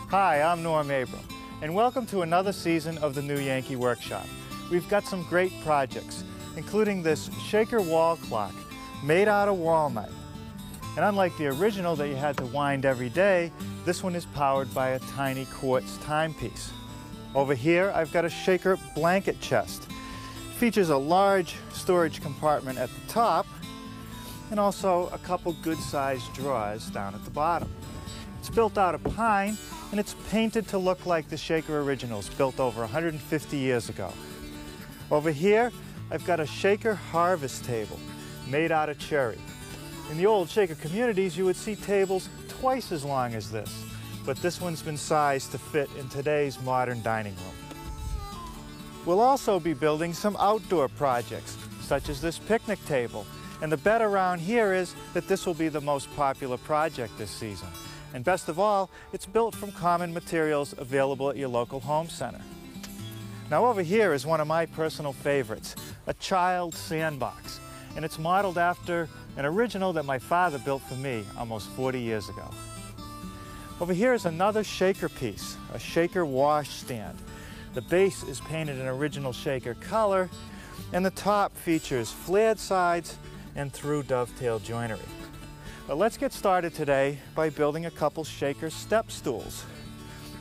Hi, I'm Norm Abram, and welcome to another season of the New Yankee Workshop. We've got some great projects, including this shaker wall clock made out of walnut. And unlike the original that you had to wind every day, this one is powered by a tiny quartz timepiece. Over here, I've got a shaker blanket chest. It features a large storage compartment at the top, and also a couple good-sized drawers down at the bottom. It's built out of pine, and it's painted to look like the shaker originals built over 150 years ago. Over here, I've got a shaker harvest table made out of cherry. In the old shaker communities, you would see tables twice as long as this, but this one's been sized to fit in today's modern dining room. We'll also be building some outdoor projects, such as this picnic table. And the bet around here is that this will be the most popular project this season. And best of all, it's built from common materials available at your local home center. Now over here is one of my personal favorites, a child sandbox. And it's modeled after an original that my father built for me almost 40 years ago. Over here is another shaker piece, a shaker wash stand. The base is painted an original shaker color, and the top features flared sides and through dovetail joinery. But let's get started today by building a couple shaker step stools.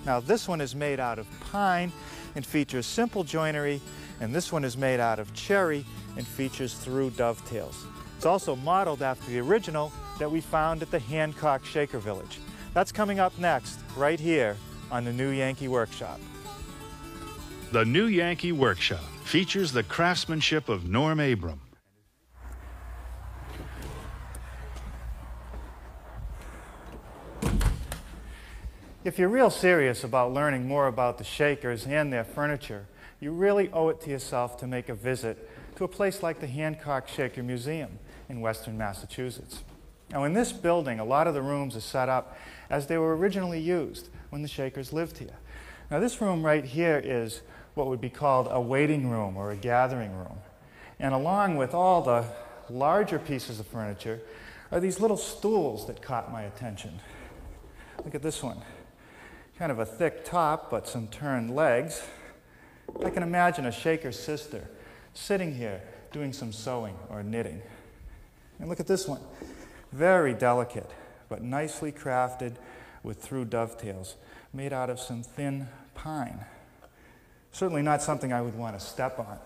Now this one is made out of pine and features simple joinery, and this one is made out of cherry and features through dovetails. It's also modeled after the original that we found at the Hancock Shaker Village. That's coming up next, right here on the New Yankee Workshop. The New Yankee Workshop features the craftsmanship of Norm Abram. If you're real serious about learning more about the Shakers and their furniture, you really owe it to yourself to make a visit to a place like the Hancock Shaker Museum in Western Massachusetts. Now in this building, a lot of the rooms are set up as they were originally used when the Shakers lived here. Now this room right here is what would be called a waiting room or a gathering room. And along with all the larger pieces of furniture are these little stools that caught my attention. Look at this one. Kind of a thick top, but some turned legs. I can imagine a shaker sister sitting here doing some sewing or knitting. And look at this one. Very delicate, but nicely crafted with through dovetails, made out of some thin pine. Certainly not something I would want to step on.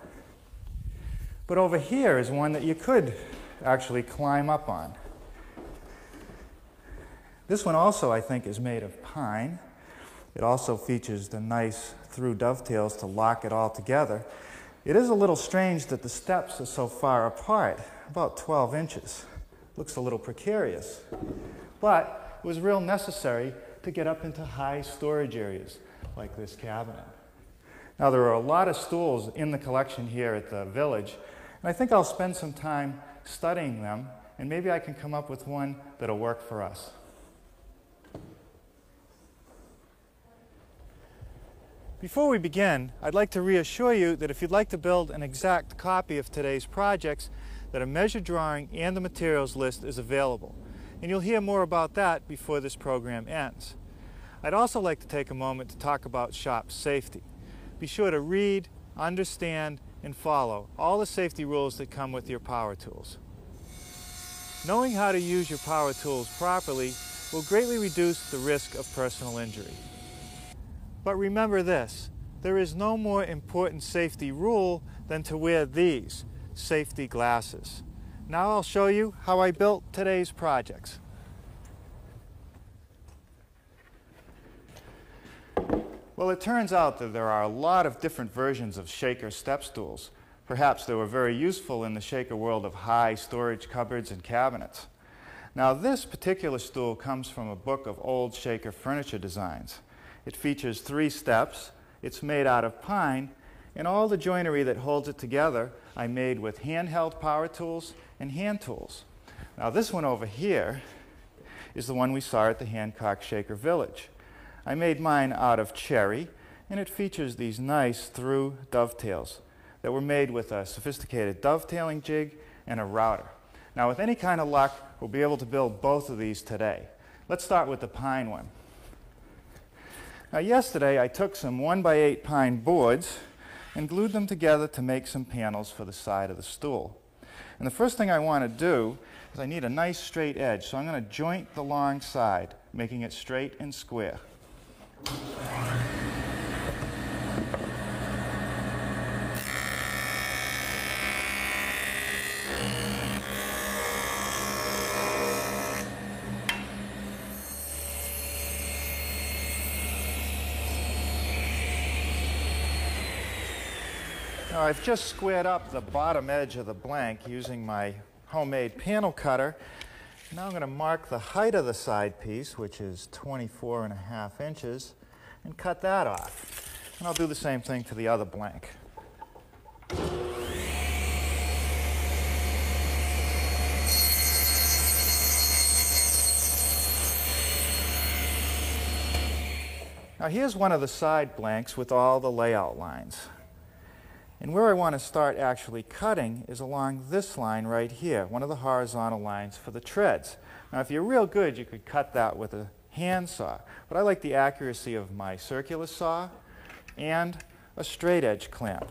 But over here is one that you could actually climb up on. This one also, I think, is made of pine. It also features the nice through dovetails to lock it all together. It is a little strange that the steps are so far apart, about 12 inches. Looks a little precarious, but it was real necessary to get up into high storage areas like this cabinet. Now there are a lot of stools in the collection here at the village, and I think I'll spend some time studying them, and maybe I can come up with one that'll work for us. Before we begin, I'd like to reassure you that if you'd like to build an exact copy of today's projects, that a measure drawing and the materials list is available. And you'll hear more about that before this program ends. I'd also like to take a moment to talk about shop safety. Be sure to read, understand, and follow all the safety rules that come with your power tools. Knowing how to use your power tools properly will greatly reduce the risk of personal injury. But remember this, there is no more important safety rule than to wear these safety glasses. Now I'll show you how I built today's projects. Well, it turns out that there are a lot of different versions of shaker step stools. Perhaps they were very useful in the shaker world of high storage cupboards and cabinets. Now this particular stool comes from a book of old shaker furniture designs. It features 3 steps, it's made out of pine, and all the joinery that holds it together I made with handheld power tools and hand tools. Now this one over here is the one we saw at the Hancock Shaker Village. I made mine out of cherry, and it features these nice through dovetails that were made with a sophisticated dovetailing jig and a router. Now with any kind of luck, we'll be able to build both of these today. Let's start with the pine one. Now yesterday I took some 1x8 pine boards and glued them together to make some panels for the side of the stool. And the first thing I want to do is I need a nice straight edge, so I'm going to joint the long side, making it straight and square. Now I've just squared up the bottom edge of the blank using my homemade panel cutter. Now I'm going to mark the height of the side piece, which is 24.5 inches, and cut that off. And I'll do the same thing to the other blank. Now here's one of the side blanks with all the layout lines. And where I want to start actually cutting is along this line right here, one of the horizontal lines for the treads. Now if you're real good, you could cut that with a hand saw, but I like the accuracy of my circular saw and a straight edge clamp.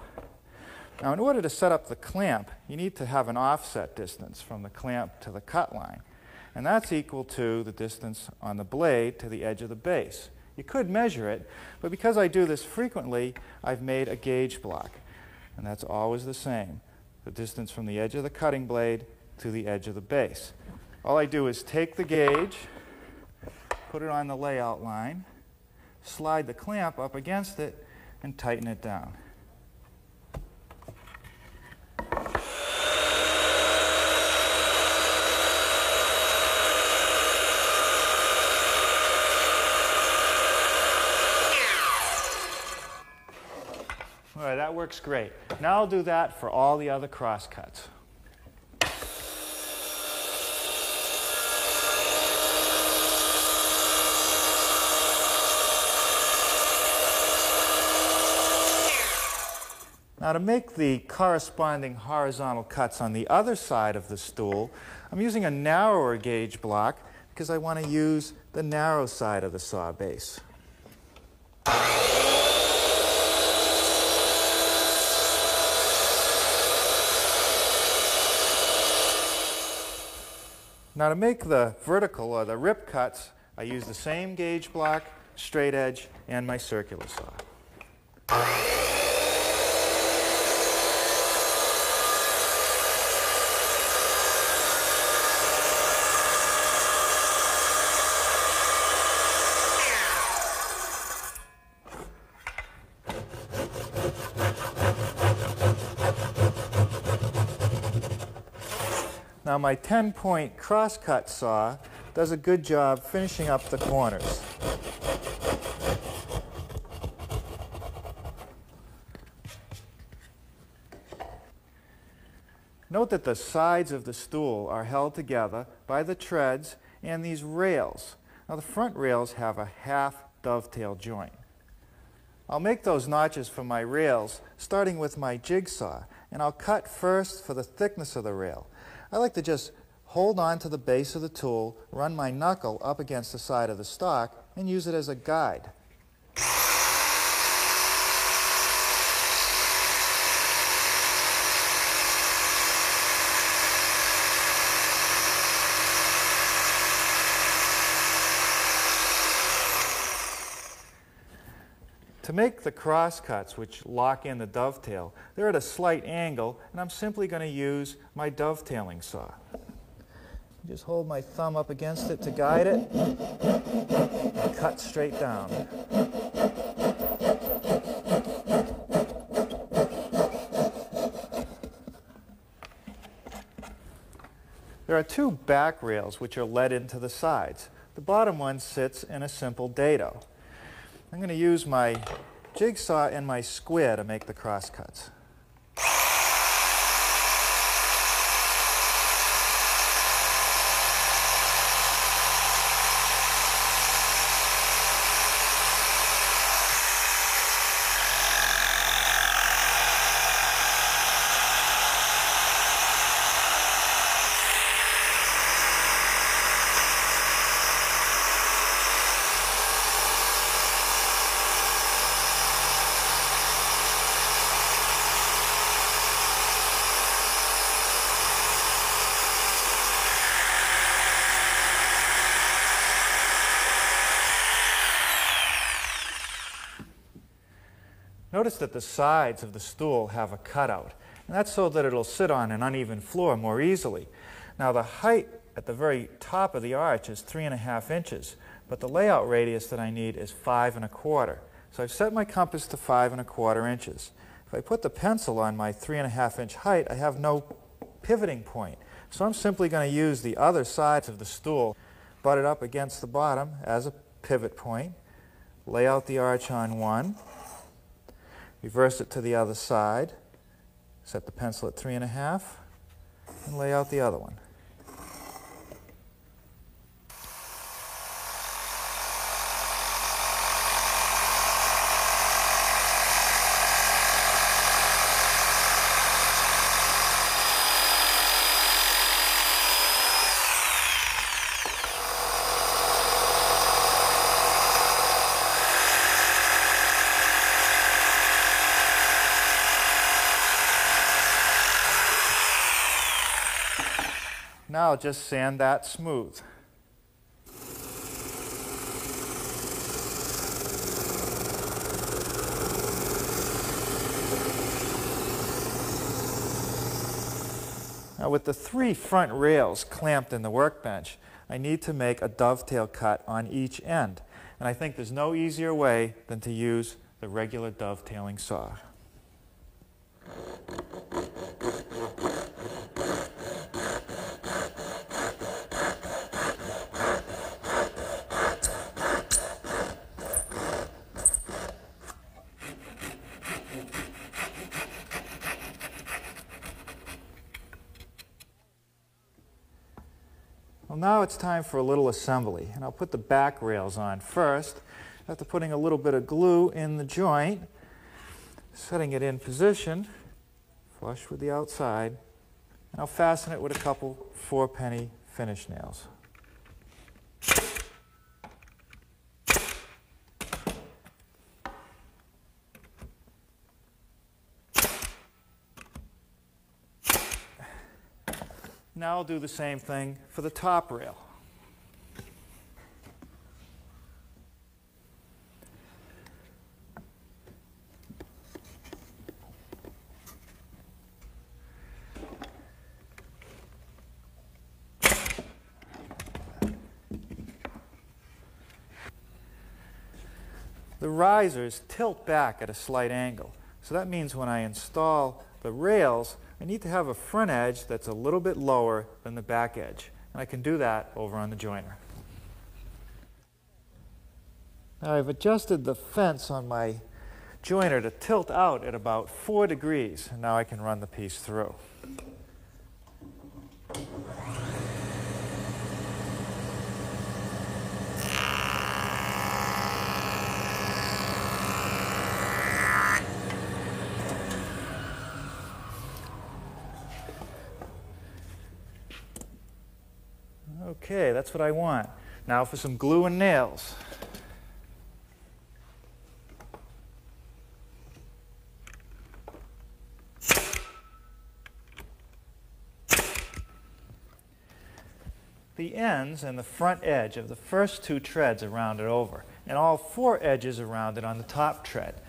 Now in order to set up the clamp, you need to have an offset distance from the clamp to the cut line, and that's equal to the distance on the blade to the edge of the base. You could measure it, but because I do this frequently, I've made a gauge block. And that's always the same, the distance from the edge of the cutting blade to the edge of the base. All I do is take the gauge, put it on the layout line, slide the clamp up against it, and tighten it down. All right, that works great. Now I'll do that for all the other cross cuts. Now to make the corresponding horizontal cuts on the other side of the stool, I'm using a narrower gauge block because I want to use the narrow side of the saw base. Now to make the vertical or the rip cuts, I use the same gauge block, straight edge, and my circular saw. Now my 10-point crosscut saw does a good job finishing up the corners. Note that the sides of the stool are held together by the treads and these rails. Now the front rails have a half dovetail joint. I'll make those notches for my rails starting with my jigsaw, and I'll cut first for the thickness of the rail. I like to just hold on to the base of the tool, run my knuckle up against the side of the stock, and use it as a guide. To make the cross cuts, which lock in the dovetail, they're at a slight angle, and I'm simply going to use my dovetailing saw. Just hold my thumb up against it to guide it, and cut straight down. There are two back rails which are let into the sides. The bottom one sits in a simple dado. I'm going to use my jigsaw and my square to make the cross cuts. Notice that the sides of the stool have a cutout, and that's so that it'll sit on an uneven floor more easily. Now the height at the very top of the arch is 3.5 inches, but the layout radius that I need is 5 1/4. So I've set my compass to 5 1/4 inches. If I put the pencil on my 3.5 inch height, I have no pivoting point. So I'm simply going to use the other sides of the stool, butt it up against the bottom as a pivot point, lay out the arch on one, reverse it to the other side, set the pencil at 3.5, and lay out the other one. Now I'll just sand that smooth. Now with the 3 front rails clamped in the workbench, I need to make a dovetail cut on each end. And I think there's no easier way than to use the regular dovetailing saw. Well, now it's time for a little assembly, and I'll put the back rails on first. After putting a little bit of glue in the joint, setting it in position, flush with the outside, and I'll fasten it with a couple 4-penny finish nails. Now I'll do the same thing for the top rail. The risers tilt back at a slight angle, so that means when I install the rails, I need to have a front edge that's a little bit lower than the back edge, and I can do that over on the joiner. Now I've adjusted the fence on my joiner to tilt out at about 4 degrees, and now I can run the piece through. Okay, that's what I want. Now for some glue and nails. The ends and the front edge of the first 2 treads are rounded over, and all 4 edges are rounded on the top tread.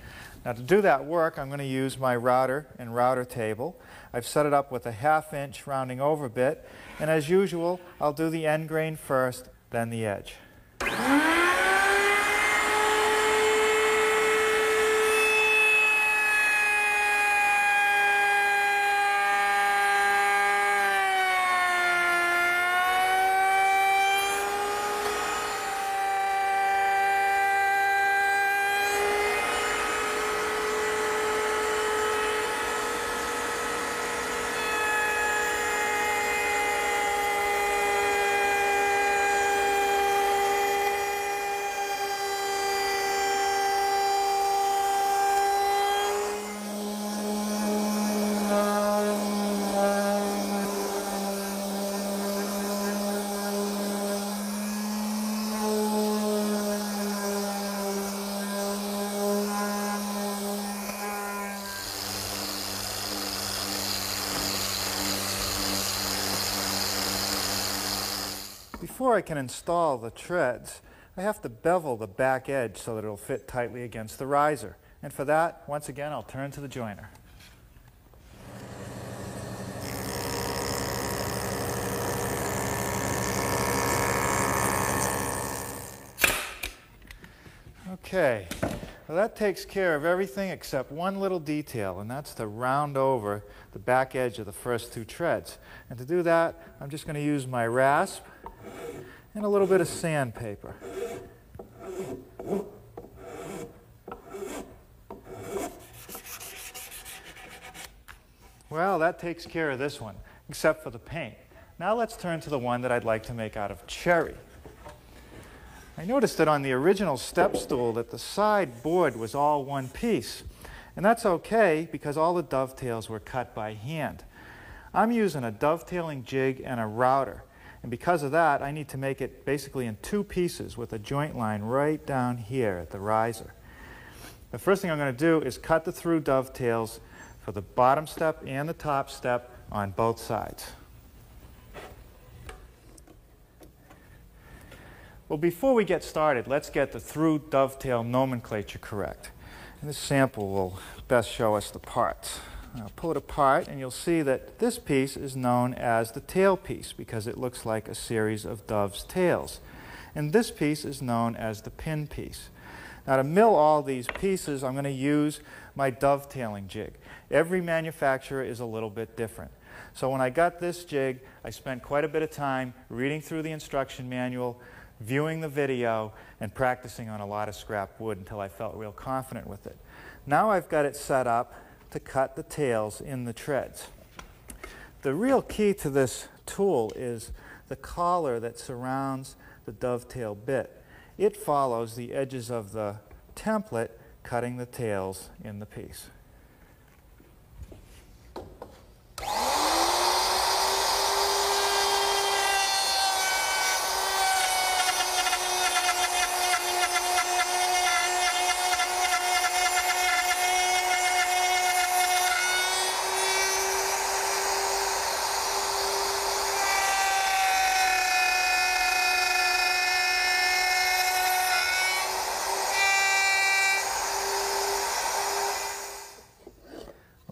Now to do that work, I'm going to use my router and router table. I've set it up with a 1/2 inch rounding over bit, and as usual, I'll do the end grain first, then the edge. Before I can install the treads, I have to bevel the back edge so that it'll fit tightly against the riser. And for that, once again, I'll turn to the joiner. Okay, well, that takes care of everything except one little detail, and that's to round over the back edge of the first two treads. And to do that, I'm just going to use my rasp and a little bit of sandpaper. Well, that takes care of this one, except for the paint. Now let's turn to the one that I'd like to make out of cherry. I noticed that on the original step stool that the side board was all one piece. And that's okay because all the dovetails were cut by hand. I'm using a dovetailing jig and a router. And because of that, I need to make it basically in two pieces with a joint line right down here at the riser. The first thing I'm going to do is cut the through dovetails for the bottom step and the top step on both sides. Well, before we get started, let's get the through dovetail nomenclature correct. And this sample will best show us the parts. I'll pull it apart and you'll see that this piece is known as the tail piece because it looks like a series of doves' tails. And this piece is known as the pin piece. Now to mill all these pieces, I'm going to use my dovetailing jig. Every manufacturer is a little bit different. So when I got this jig, I spent quite a bit of time reading through the instruction manual, viewing the video, and practicing on a lot of scrap wood until I felt real confident with it. Now I've got it set up to cut the tails in the treads. The real key to this tool is the collar that surrounds the dovetail bit. It follows the edges of the template, cutting the tails in the piece.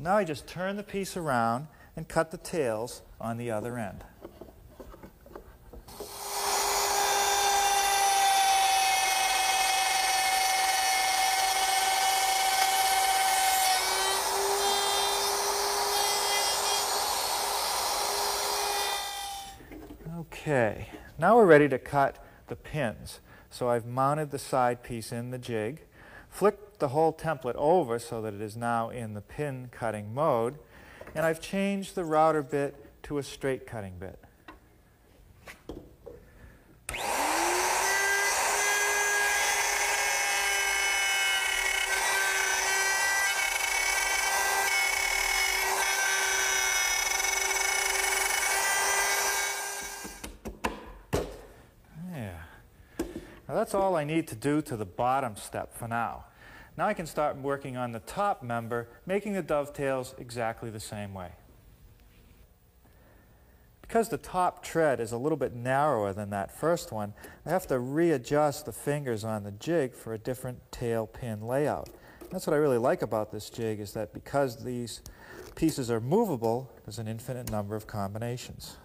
Now I just turn the piece around and cut the tails on the other end. Okay, now we're ready to cut the pins. So I've mounted the side piece in the jig, flicked the whole template over so that it is now in the pin cutting mode, and I've changed the router bit to a straight cutting bit. Yeah. Now that's all I need to do to the bottom step for now. Now I can start working on the top member, making the dovetails exactly the same way. Because the top tread is a little bit narrower than that first one, I have to readjust the fingers on the jig for a different tail pin layout. That's what I really like about this jig, is that because these pieces are movable, there's an infinite number of combinations.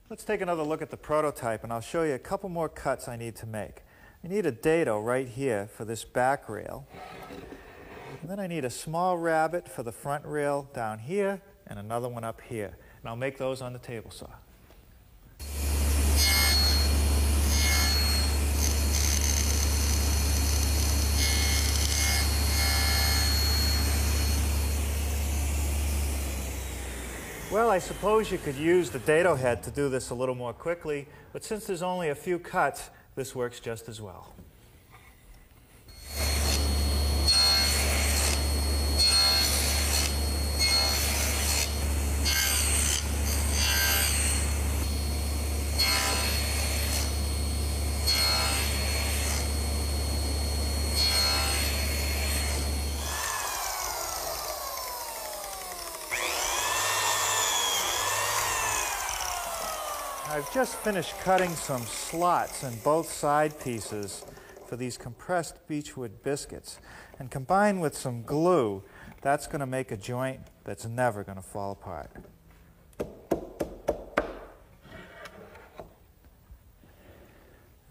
Let's take another look at the prototype, and I'll show you a couple more cuts I need to make. I need a dado right here for this back rail. And then I need a small rabbet for the front rail down here, and another one up here. And I'll make those on the table saw. Well, I suppose you could use the dado head to do this a little more quickly, but since there's only a few cuts, this works just as well. I've just finished cutting some slots in both side pieces for these compressed beechwood biscuits. And combined with some glue, that's going to make a joint that's never going to fall apart.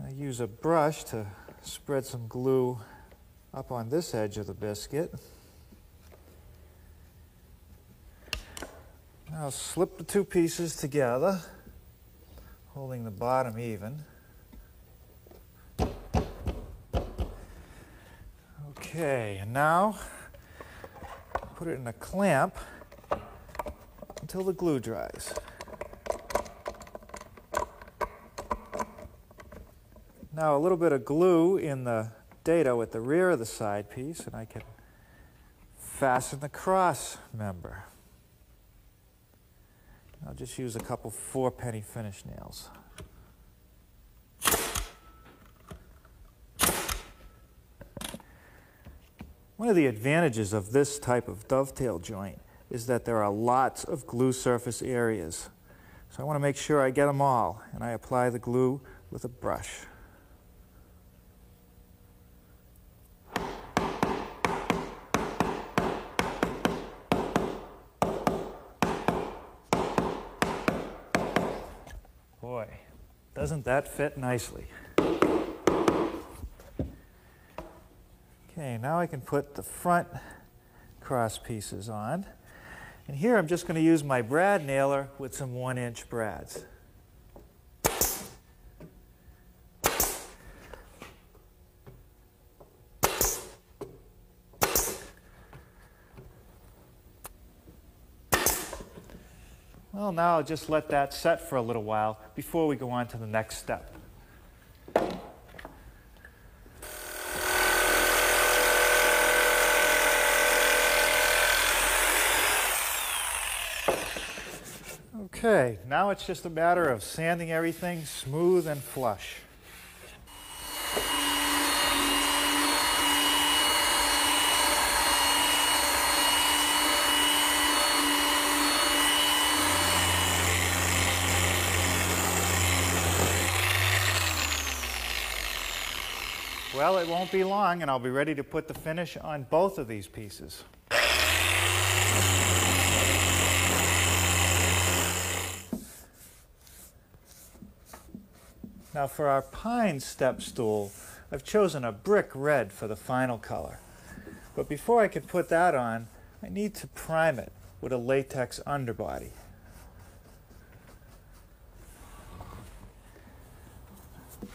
I use a brush to spread some glue up on this edge of the biscuit. Now slip the two pieces together, holding the bottom even. Okay, and now put it in a clamp until the glue dries. Now a little bit of glue in the dado at the rear of the side piece, and I can fasten the cross member. I'll just use a couple 4-penny finish nails. One of the advantages of this type of dovetail joint is that there are lots of glue surface areas. So I want to make sure I get them all, and I apply the glue with a brush. Boy, doesn't that fit nicely? Okay, now I can put the front cross pieces on. And here I'm just going to use my brad nailer with some 1-inch brads. Well, now I'll just let that set for a little while before we go on to the next step. Okay, now it's just a matter of sanding everything smooth and flush. Well, it won't be long, and I'll be ready to put the finish on both of these pieces. Now for our pine step stool, I've chosen a brick red for the final color. But before I can put that on, I need to prime it with a latex underbody.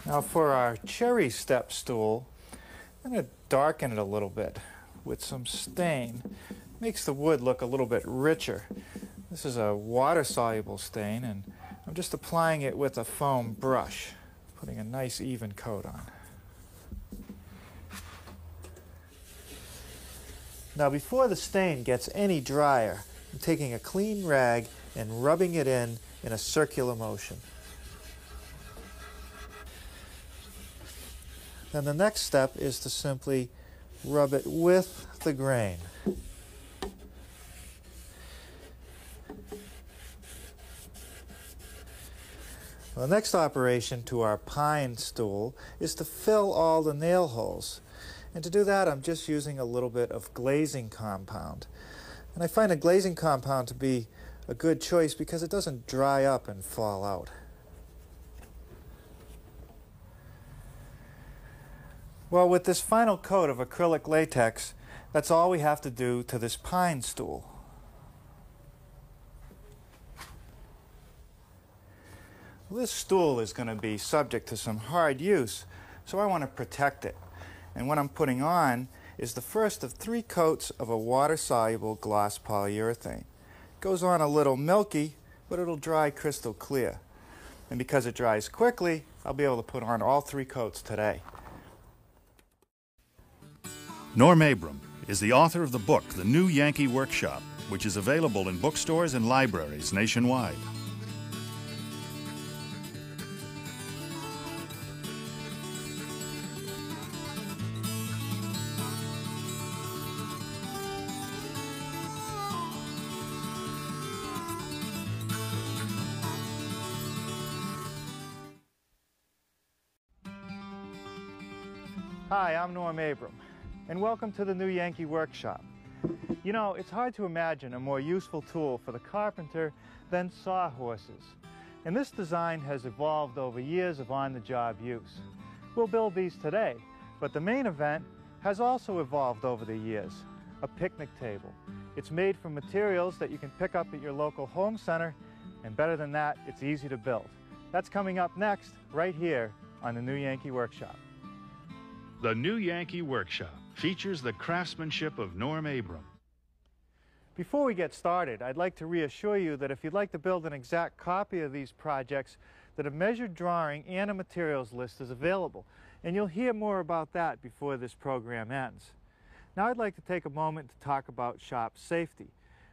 Now for our cherry step stool, I'm going to darken it a little bit with some stain. Makes the wood look a little bit richer. This is a water-soluble stain, and I'm just applying it with a foam brush, putting a nice even coat on. Now before the stain gets any drier, I'm taking a clean rag and rubbing it in a circular motion. Then the next step is to simply rub it with the grain. The next operation to our pine stool is to fill all the nail holes. And to do that, I'm just using a little bit of glazing compound. And I find a glazing compound to be a good choice because it doesn't dry up and fall out. Well, with this final coat of acrylic latex, that's all we have to do to this pine stool. Well, this stool is going to be subject to some hard use, so I want to protect it. And what I'm putting on is the first of 3 coats of a water-soluble gloss polyurethane. It goes on a little milky, but it'll dry crystal clear. And because it dries quickly, I'll be able to put on all 3 coats today. Norm Abram is the author of the book, The New Yankee Workshop, which is available in bookstores and libraries nationwide. Hi, I'm Norm Abram, and welcome to the New Yankee Workshop. You know, it's hard to imagine a more useful tool for the carpenter than sawhorses. And this design has evolved over years of on-the-job use. We'll build these today, but the main event has also evolved over the years, a picnic table. It's made from materials that you can pick up at your local home center, and better than that, it's easy to build. That's coming up next, right here on the New Yankee Workshop. The New Yankee Workshop features the craftsmanship of Norm Abram. Before we get started, I'd like to reassure you that if you'd like to build an exact copy of these projects, that a measured drawing and a materials list is available, and you'll hear more about that before this program ends. Now I'd like to take a moment to talk about shop safety.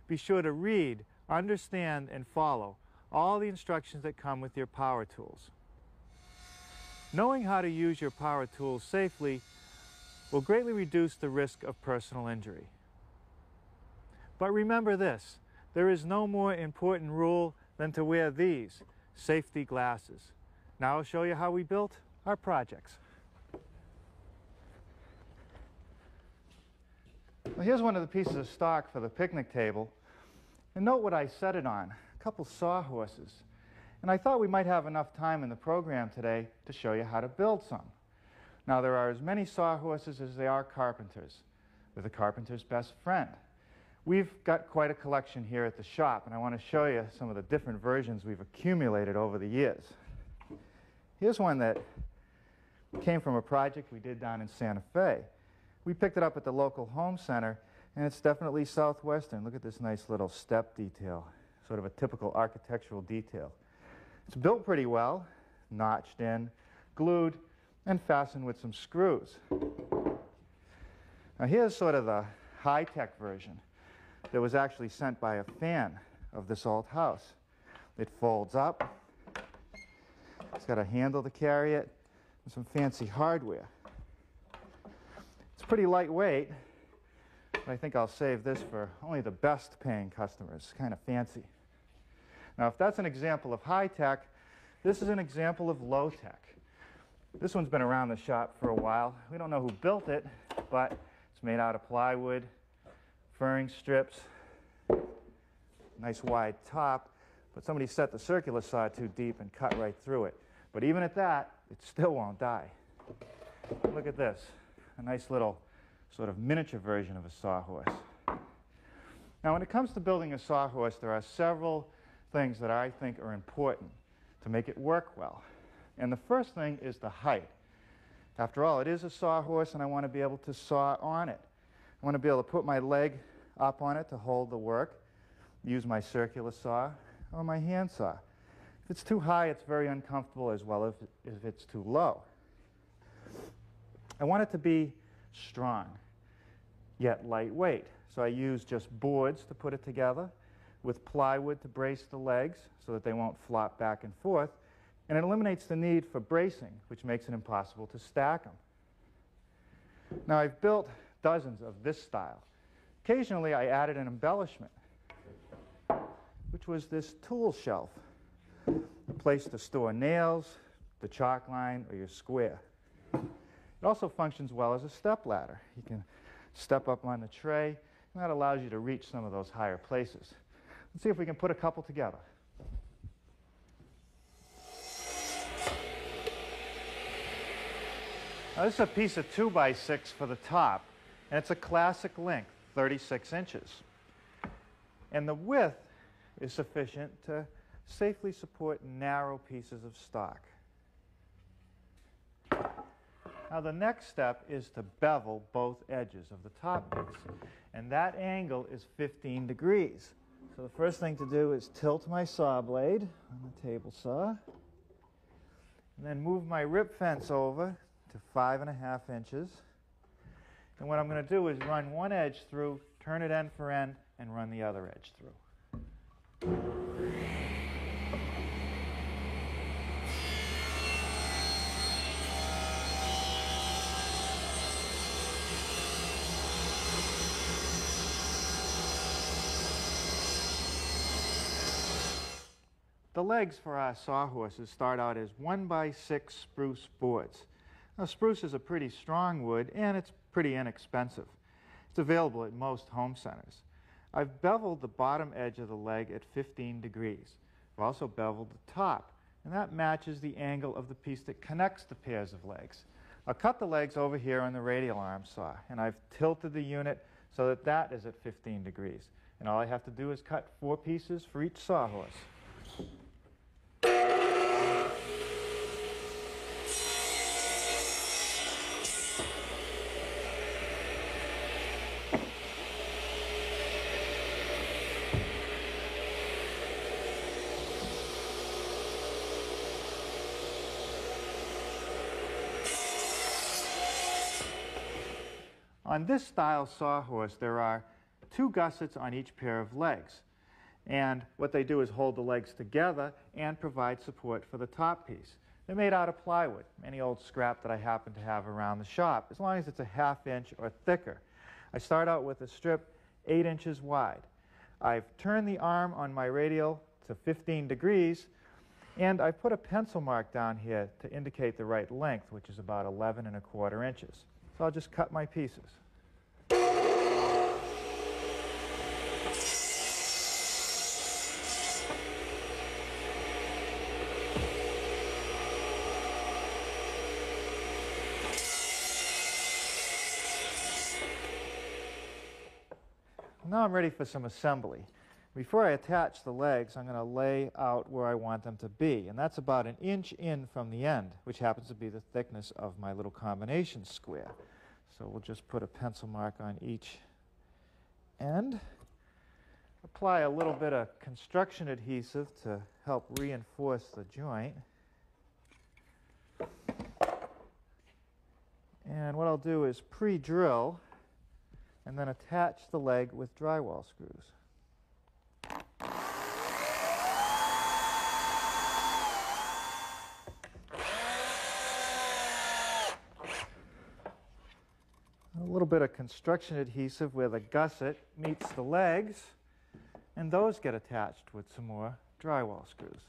Be sure to read, understand, and follow all the instructions that come with your power tools. Knowing how to use your power tools safely will greatly reduce the risk of personal injury. But remember this, there is no more important rule than to wear these safety glasses. Now I'll show you how we built our projects. Well, here's one of the pieces of stock for the picnic table. And note what I set it on, a couple sawhorses. And I thought we might have enough time in the program today to show you how to build some. Now there are as many sawhorses as there are carpenters. They're the carpenter's best friend. We've got quite a collection here at the shop, and I want to show you some of the different versions we've accumulated over the years. Here's one that came from a project we did down in Santa Fe. We picked it up at the local home center, and it's definitely Southwestern. Look at this nice little step detail, sort of a typical architectural detail. It's built pretty well, notched in, glued, and fastened with some screws. Now here's sort of the high-tech version that was actually sent by a fan of this old house. It folds up, it's got a handle to carry it, and some fancy hardware. It's pretty lightweight, but I think I'll save this for only the best paying customers. It's kind of fancy. Now, if that's an example of high-tech, this is an example of low-tech. This one's been around the shop for a while. We don't know who built it, but it's made out of plywood, furring strips, nice wide top, but somebody set the circular saw too deep and cut right through it. But even at that, it still won't die. Look at this, a nice little sort of miniature version of a sawhorse. Now, when it comes to building a sawhorse, there are several things that I think are important to make it work well. And the first thing is the height. After all, it is a sawhorse, and I want to be able to saw on it. I want to be able to put my leg up on it to hold the work, use my circular saw or my hand saw. If it's too high, it's very uncomfortable, as well as if it's too low. I want it to be strong, yet lightweight. So I use just boards to put it together, with plywood to brace the legs so that they won't flop back and forth, and it eliminates the need for bracing, which makes it impossible to stack them. Now, I've built dozens of this style. Occasionally, I added an embellishment, which was this tool shelf, a place to store nails, the chalk line, or your square. It also functions well as a step ladder. You can step up on the tray, and that allows you to reach some of those higher places. Let's see if we can put a couple together. Now, this is a piece of 2x6 for the top, and it's a classic length, 36 inches. And the width is sufficient to safely support narrow pieces of stock. Now, the next step is to bevel both edges of the top piece, and that angle is 15 degrees. So the first thing to do is tilt my saw blade on the table saw, and then move my rip fence over to 5.5 inches. And what I'm going to do is run one edge through, turn it end for end, and run the other edge through. The legs for our sawhorses start out as 1x6 spruce boards. Now, spruce is a pretty strong wood, and it's pretty inexpensive. It's available at most home centers. I've beveled the bottom edge of the leg at 15 degrees. I've also beveled the top, and that matches the angle of the piece that connects the pairs of legs. I'll cut the legs over here on the radial arm saw, and I've tilted the unit so that that is at 15 degrees. And all I have to do is cut 4 pieces for each sawhorse. On this style sawhorse, there are 2 gussets on each pair of legs. And what they do is hold the legs together and provide support for the top piece. They're made out of plywood, any old scrap that I happen to have around the shop, as long as it's a ½ inch or thicker. I start out with a strip 8 inches wide. I've turned the arm on my radial to 15 degrees, and I put a pencil mark down here to indicate the right length, which is about 11¼ inches. So I'll just cut my pieces. Now I'm ready for some assembly. Before I attach the legs, I'm going to lay out where I want them to be, and that's about 1 inch in from the end, which happens to be the thickness of my little combination square. So we'll just put a pencil mark on each end. Apply a little bit of construction adhesive to help reinforce the joint. And what I'll do is pre-drill and then attach the leg with drywall screws. A little bit of construction adhesive where the gusset meets the legs, and those get attached with some more drywall screws.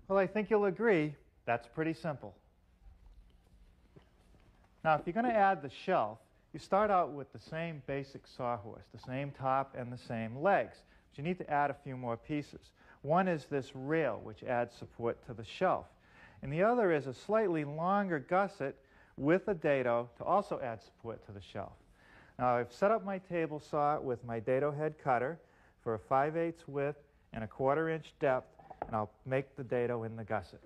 Well, I think you'll agree that's pretty simple. Now, if you're going to add the shelf, you start out with the same basic sawhorse, the same top and the same legs. But you need to add a few more pieces. One is this rail, which adds support to the shelf. And the other is a slightly longer gusset with a dado to also add support to the shelf. Now, I've set up my table saw with my dado head cutter for a 5/8 width and a 1/4 inch depth, and I'll make the dado in the gusset.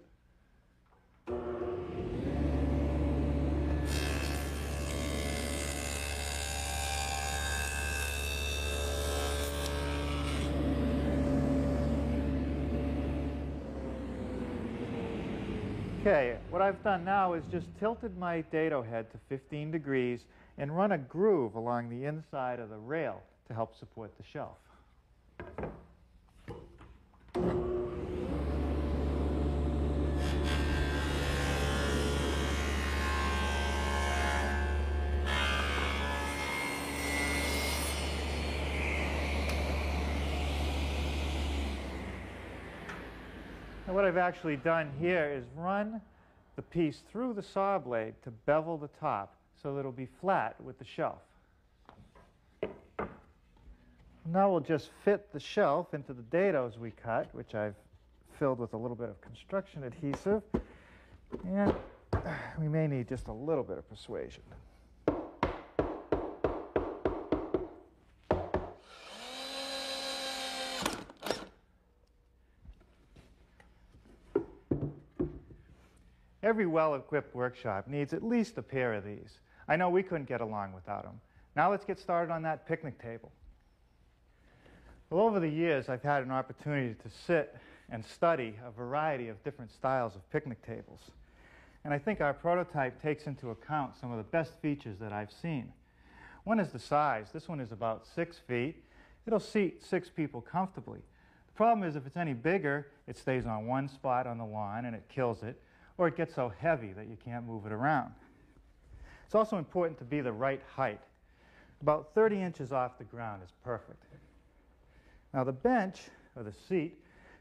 Okay, what I've done now is just tilted my dado head to 15 degrees and run a groove along the inside of the rail to help support the shelf. Now what I've actually done here is run the piece through the saw blade to bevel the top so that it'll be flat with the shelf. Now we'll just fit the shelf into the dados we cut, which I've filled with a little bit of construction adhesive, and we may need just a little bit of persuasion. Every well-equipped workshop needs at least a pair of these. I know we couldn't get along without them. Now let's get started on that picnic table. Well, over the years, I've had an opportunity to sit and study a variety of different styles of picnic tables. And I think our prototype takes into account some of the best features that I've seen. One is the size. This one is about 6 feet. It'll seat 6 people comfortably. The problem is if it's any bigger, it stays on one spot on the lawn and it kills it, or it gets so heavy that you can't move it around. It's also important to be the right height. About 30 inches off the ground is perfect. Now the bench, or the seat,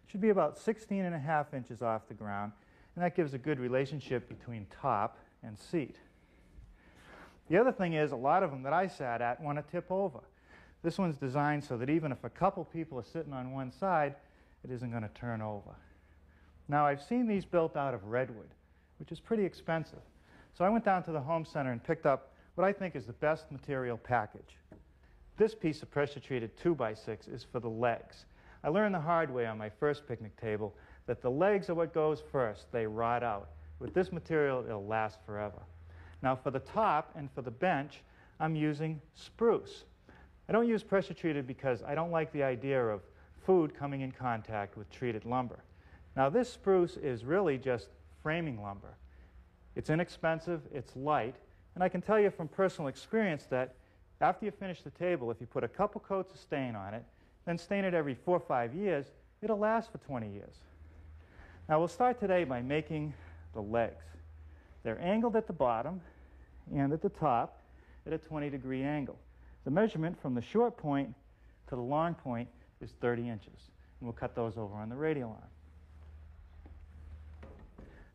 should be about 16.5 inches off the ground, and that gives a good relationship between top and seat. The other thing is, a lot of them that I sat at want to tip over. This one's designed so that even if a couple people are sitting on one side, it isn't going to turn over. Now I've seen these built out of redwood, which is pretty expensive. So I went down to the home center and picked up what I think is the best material package. This piece of pressure-treated 2x6 is for the legs. I learned the hard way on my first picnic table that the legs are what goes first. They rot out. With this material, it'll last forever. Now for the top and for the bench, I'm using spruce. I don't use pressure-treated because I don't like the idea of food coming in contact with treated lumber. Now this spruce is really just framing lumber. It's inexpensive, it's light, and I can tell you from personal experience that after you finish the table, if you put a couple coats of stain on it, then stain it every 4 or 5 years, it'll last for 20 years. Now we'll start today by making the legs. They're angled at the bottom and at the top at a 20-degree angle. The measurement from the short point to the long point is 30 inches. And we'll cut those over on the radial arm.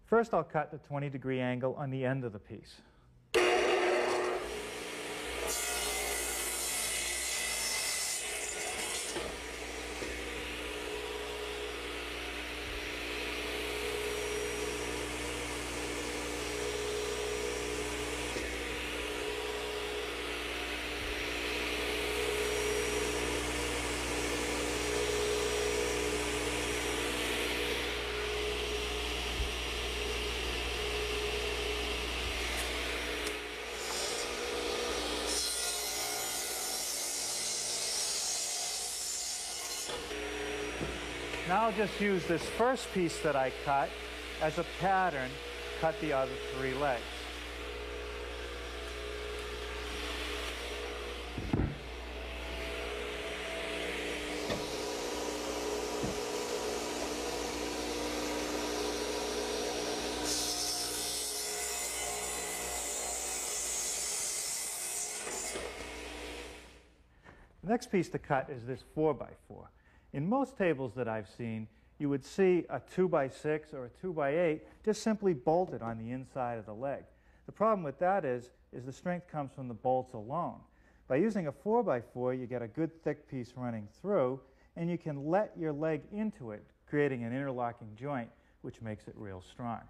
First, I'll cut the 20-degree angle on the end of the piece. Now I'll just use this first piece that I cut as a pattern to cut the other 3 legs. The next piece to cut is this 4x4. In most tables that I've seen, you would see a 2x6 or a 2x8 just simply bolted on the inside of the leg. The problem with that is the strength comes from the bolts alone. By using a 4x4, you get a good thick piece running through, and you can let your leg into it, creating an interlocking joint, which makes it real strong.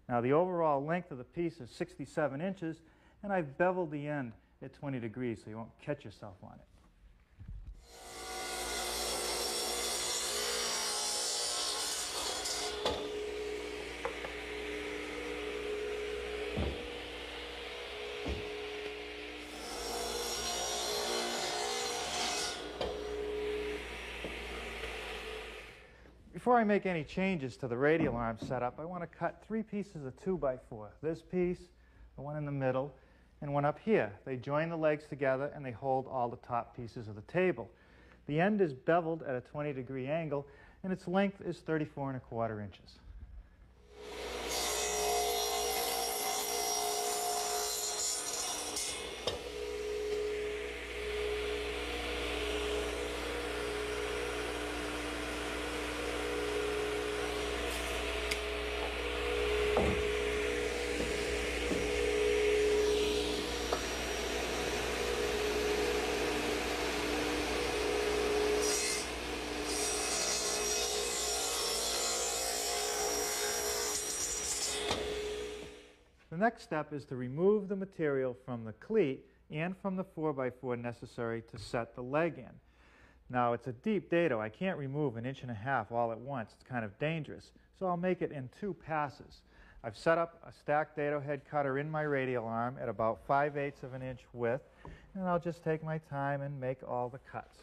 Now the overall length of the piece is 67 inches, and I've beveled the end at 20 degrees so you won't catch yourself on it. Before I make any changes to the radial arm setup, I want to cut 3 pieces of 2x4. This piece, the one in the middle, and one up here. They join the legs together and they hold all the top pieces of the table. The end is beveled at a 20-degree angle, and its length is 34¼ inches. The next step is to remove the material from the cleat and from the 4x4 necessary to set the leg in. Now it's a deep dado. I can't remove 1.5 inches all at once. It's kind of dangerous. So I'll make it in 2 passes. I've set up a stacked dado head cutter in my radial arm at about 5/8 of an inch width, and I'll just take my time and make all the cuts.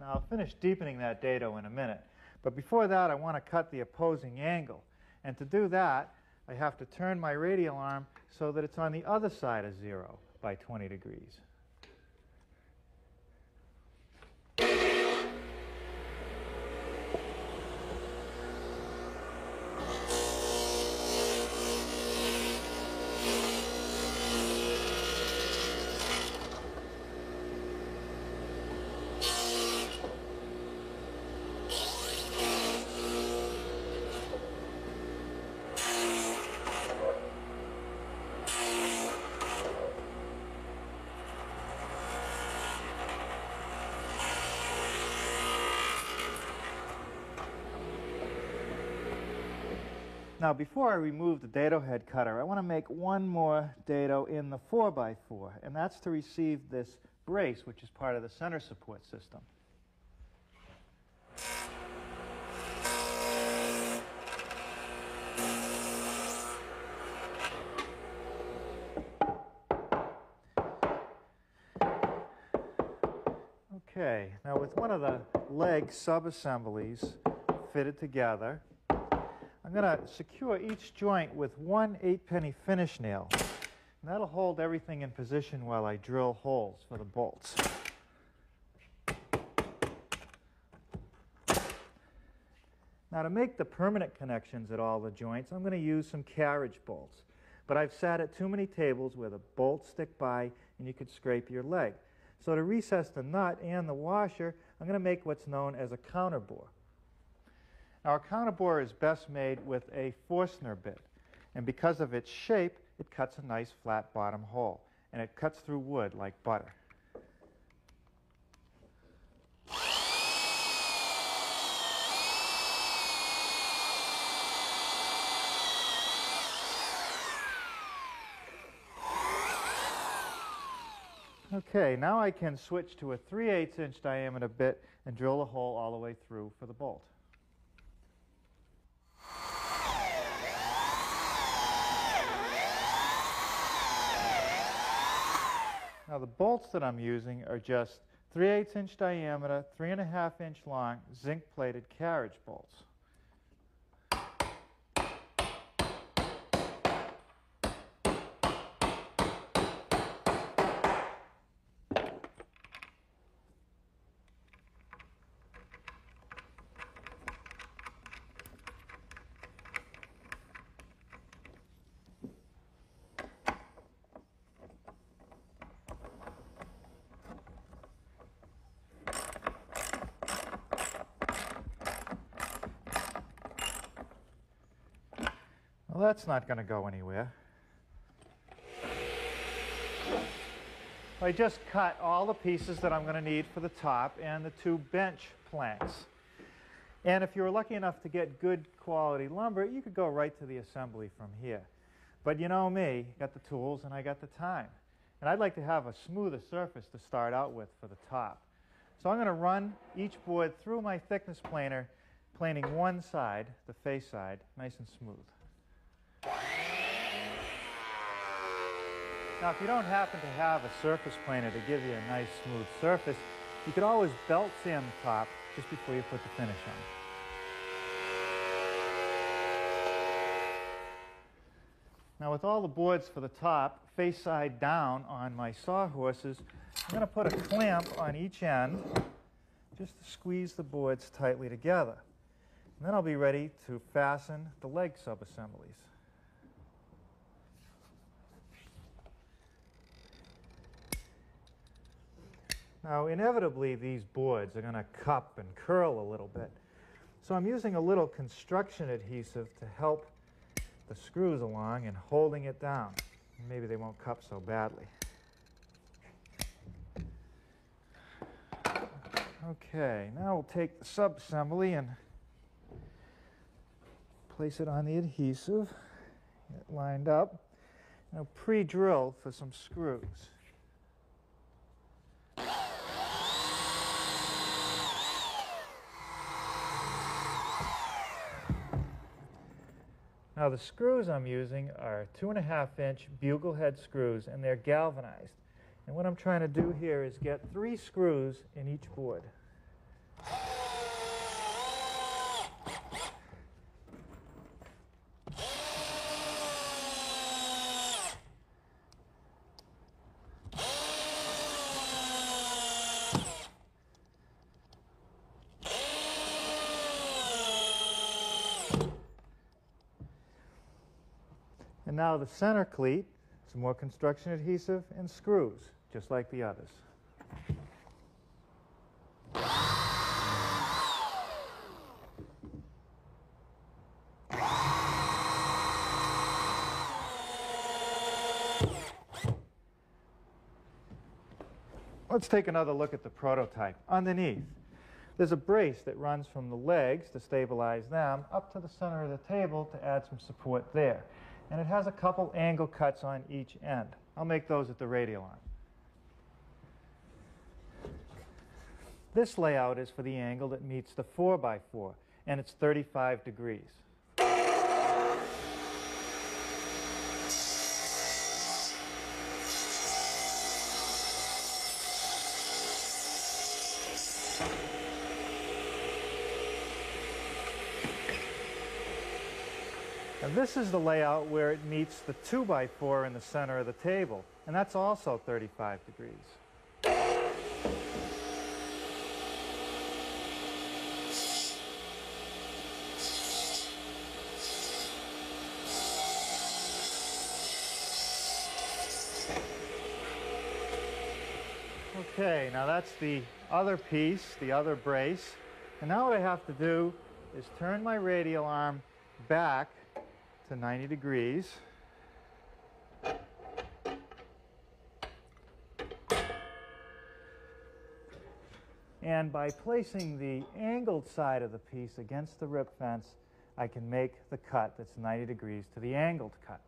Now I'll finish deepening that dado in a minute, But before that, I want to cut the opposing angle. And to do that, I have to turn my radial arm so that it's on the other side of 0 by 20 degrees. Now, before I remove the dado head cutter, I want to make one more dado in the 4x4, and that's to receive this brace, which is part of the center support system. Okay, now with one of the leg sub-assemblies fitted together, I'm going to secure each joint with one 8-penny finish nail. And that'll hold everything in position while I drill holes for the bolts. Now to make the permanent connections at all the joints, I'm going to use some carriage bolts. But I've sat at too many tables where the bolts stick by and you could scrape your leg. So to recess the nut and the washer, I'm going to make what's known as a counterbore. Now, a counterbore is best made with a Forstner bit, and because of its shape, it cuts a nice flat bottom hole, and it cuts through wood like butter. Okay, now I can switch to a 3/8 inch diameter bit and drill a hole all the way through for the bolt. Now the bolts that I'm using are just 3/8 inch diameter, 3.5 inch long, zinc plated carriage bolts. Well, that's not going to go anywhere. I just cut all the pieces that I'm going to need for the top and the 2 bench planks. And if you were lucky enough to get good quality lumber, you could go right to the assembly from here. But you know me, got the tools and I got the time. And I'd like to have a smoother surface to start out with for the top. So I'm going to run each board through my thickness planer, planing one side, the face side, nice and smooth. Now, if you don't happen to have a surface planer to give you a nice smooth surface, you could always belt sand the top just before you put the finish on. Now, with all the boards for the top face side down on my sawhorses, I'm going to put a clamp on each end just to squeeze the boards tightly together. And then I'll be ready to fasten the leg sub-assemblies. Now, inevitably, these boards are going to cup and curl a little bit. So I'm using a little construction adhesive to help the screws along and holding it down. Maybe they won't cup so badly. Okay, now we'll take the sub-assembly and place it on the adhesive, get it lined up, and I'll pre-drill for some screws. Now the screws I'm using are 2.5 inch bugle head screws, and they're galvanized. And what I'm trying to do here is get 3 screws in each board. And now the center cleat, some more construction adhesive and screws, just like the others. Let's take another look at the prototype. Underneath, there's a brace that runs from the legs to stabilize them up to the center of the table to add some support there. And it has a couple angle cuts on each end. I'll make those at the radial arm. This layout is for the angle that meets the 4x4, and it's 35 degrees. And this is the layout where it meets the 2x4 in the center of the table, and that's also 35 degrees. Okay, now that's the other piece, the other brace. And now what I have to do is turn my radial arm back to 90 degrees. And by placing the angled side of the piece against the rip fence, I can make the cut that's 90 degrees to the angled cut.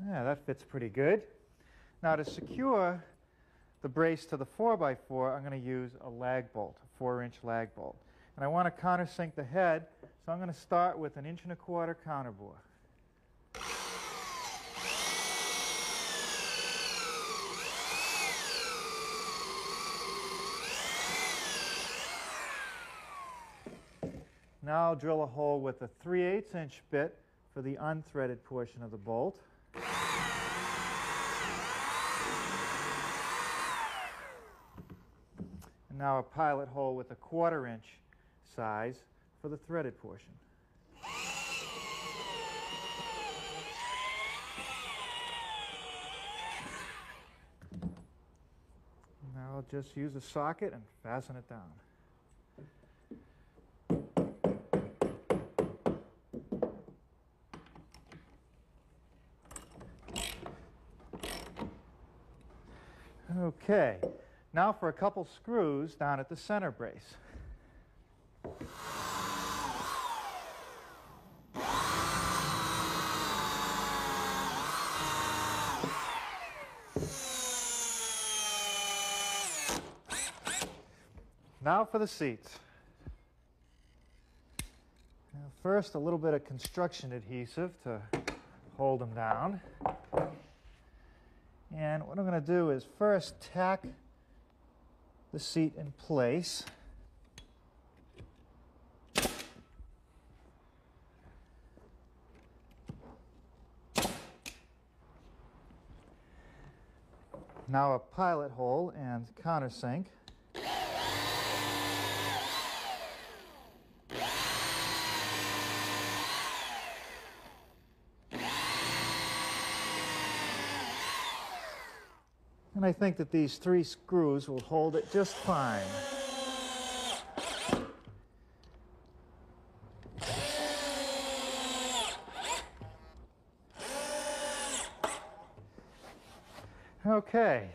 Yeah, that fits pretty good. Now to secure the brace to the 4x4, I'm going to use a lag bolt, a 4-inch lag bolt. And I want to countersink the head, so I'm going to start with an 1 1/4 counterbore. Now I'll drill a hole with a 3/8-inch bit for the unthreaded portion of the bolt. And now a pilot hole with a 1/4-inch size for the threaded portion. Now I'll just use a socket and fasten it down. Okay, now for a couple screws down at the center brace. Now for the seats. Now first, a little bit of construction adhesive to hold them down. And what I'm going to do is first tack the seat in place. Now a pilot hole and countersink. And I think that these 3 screws will hold it just fine. Okay,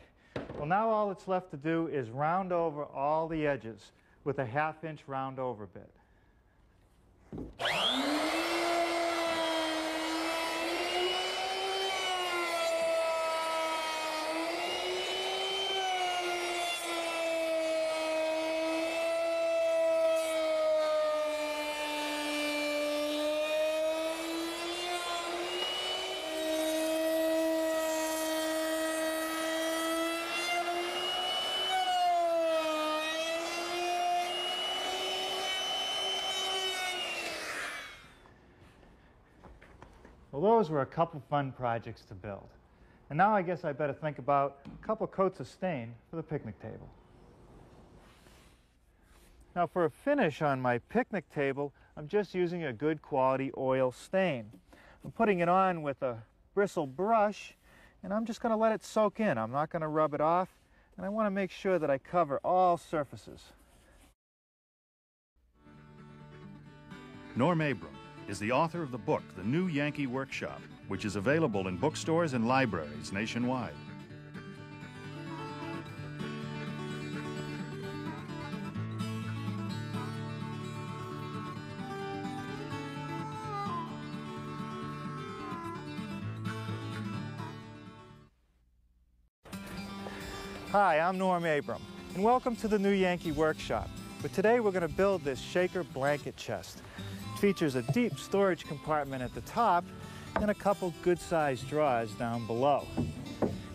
well now all that's left to do is round over all the edges with a 1/2-inch round over bit. Well, those were a couple fun projects to build. And now I guess I better think about a couple coats of stain for the picnic table. Now for a finish on my picnic table, I'm just using a good quality oil stain. I'm putting it on with a bristle brush, and I'm just going to let it soak in. I'm not going to rub it off, and I want to make sure that I cover all surfaces. Norm Abram is the author of the book, The New Yankee Workshop, which is available in bookstores and libraries nationwide. Hi, I'm Norm Abram, and welcome to the New Yankee Workshop. But today we're going to build this shaker blanket chest. It features a deep storage compartment at the top and a couple good-sized drawers down below.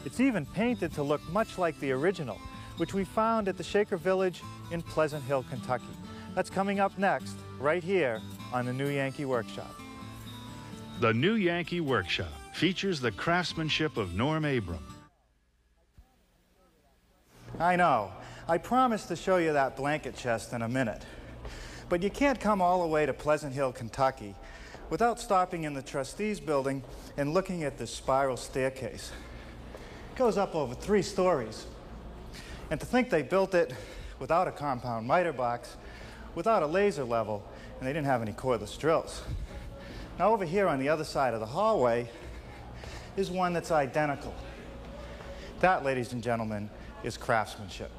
It's even painted to look much like the original, which we found at the Shaker Village in Pleasant Hill, Kentucky. That's coming up next, right here on the New Yankee Workshop. The New Yankee Workshop features the craftsmanship of Norm Abram. I know. I promised to show you that blanket chest in a minute. But you can't come all the way to Pleasant Hill, Kentucky without stopping in the Trustees Building and looking at this spiral staircase. It goes up over 3 stories. And to think they built it without a compound miter box, without a laser level, and they didn't have any cordless drills. Now over here on the other side of the hallway is one that's identical. That, ladies and gentlemen, is craftsmanship.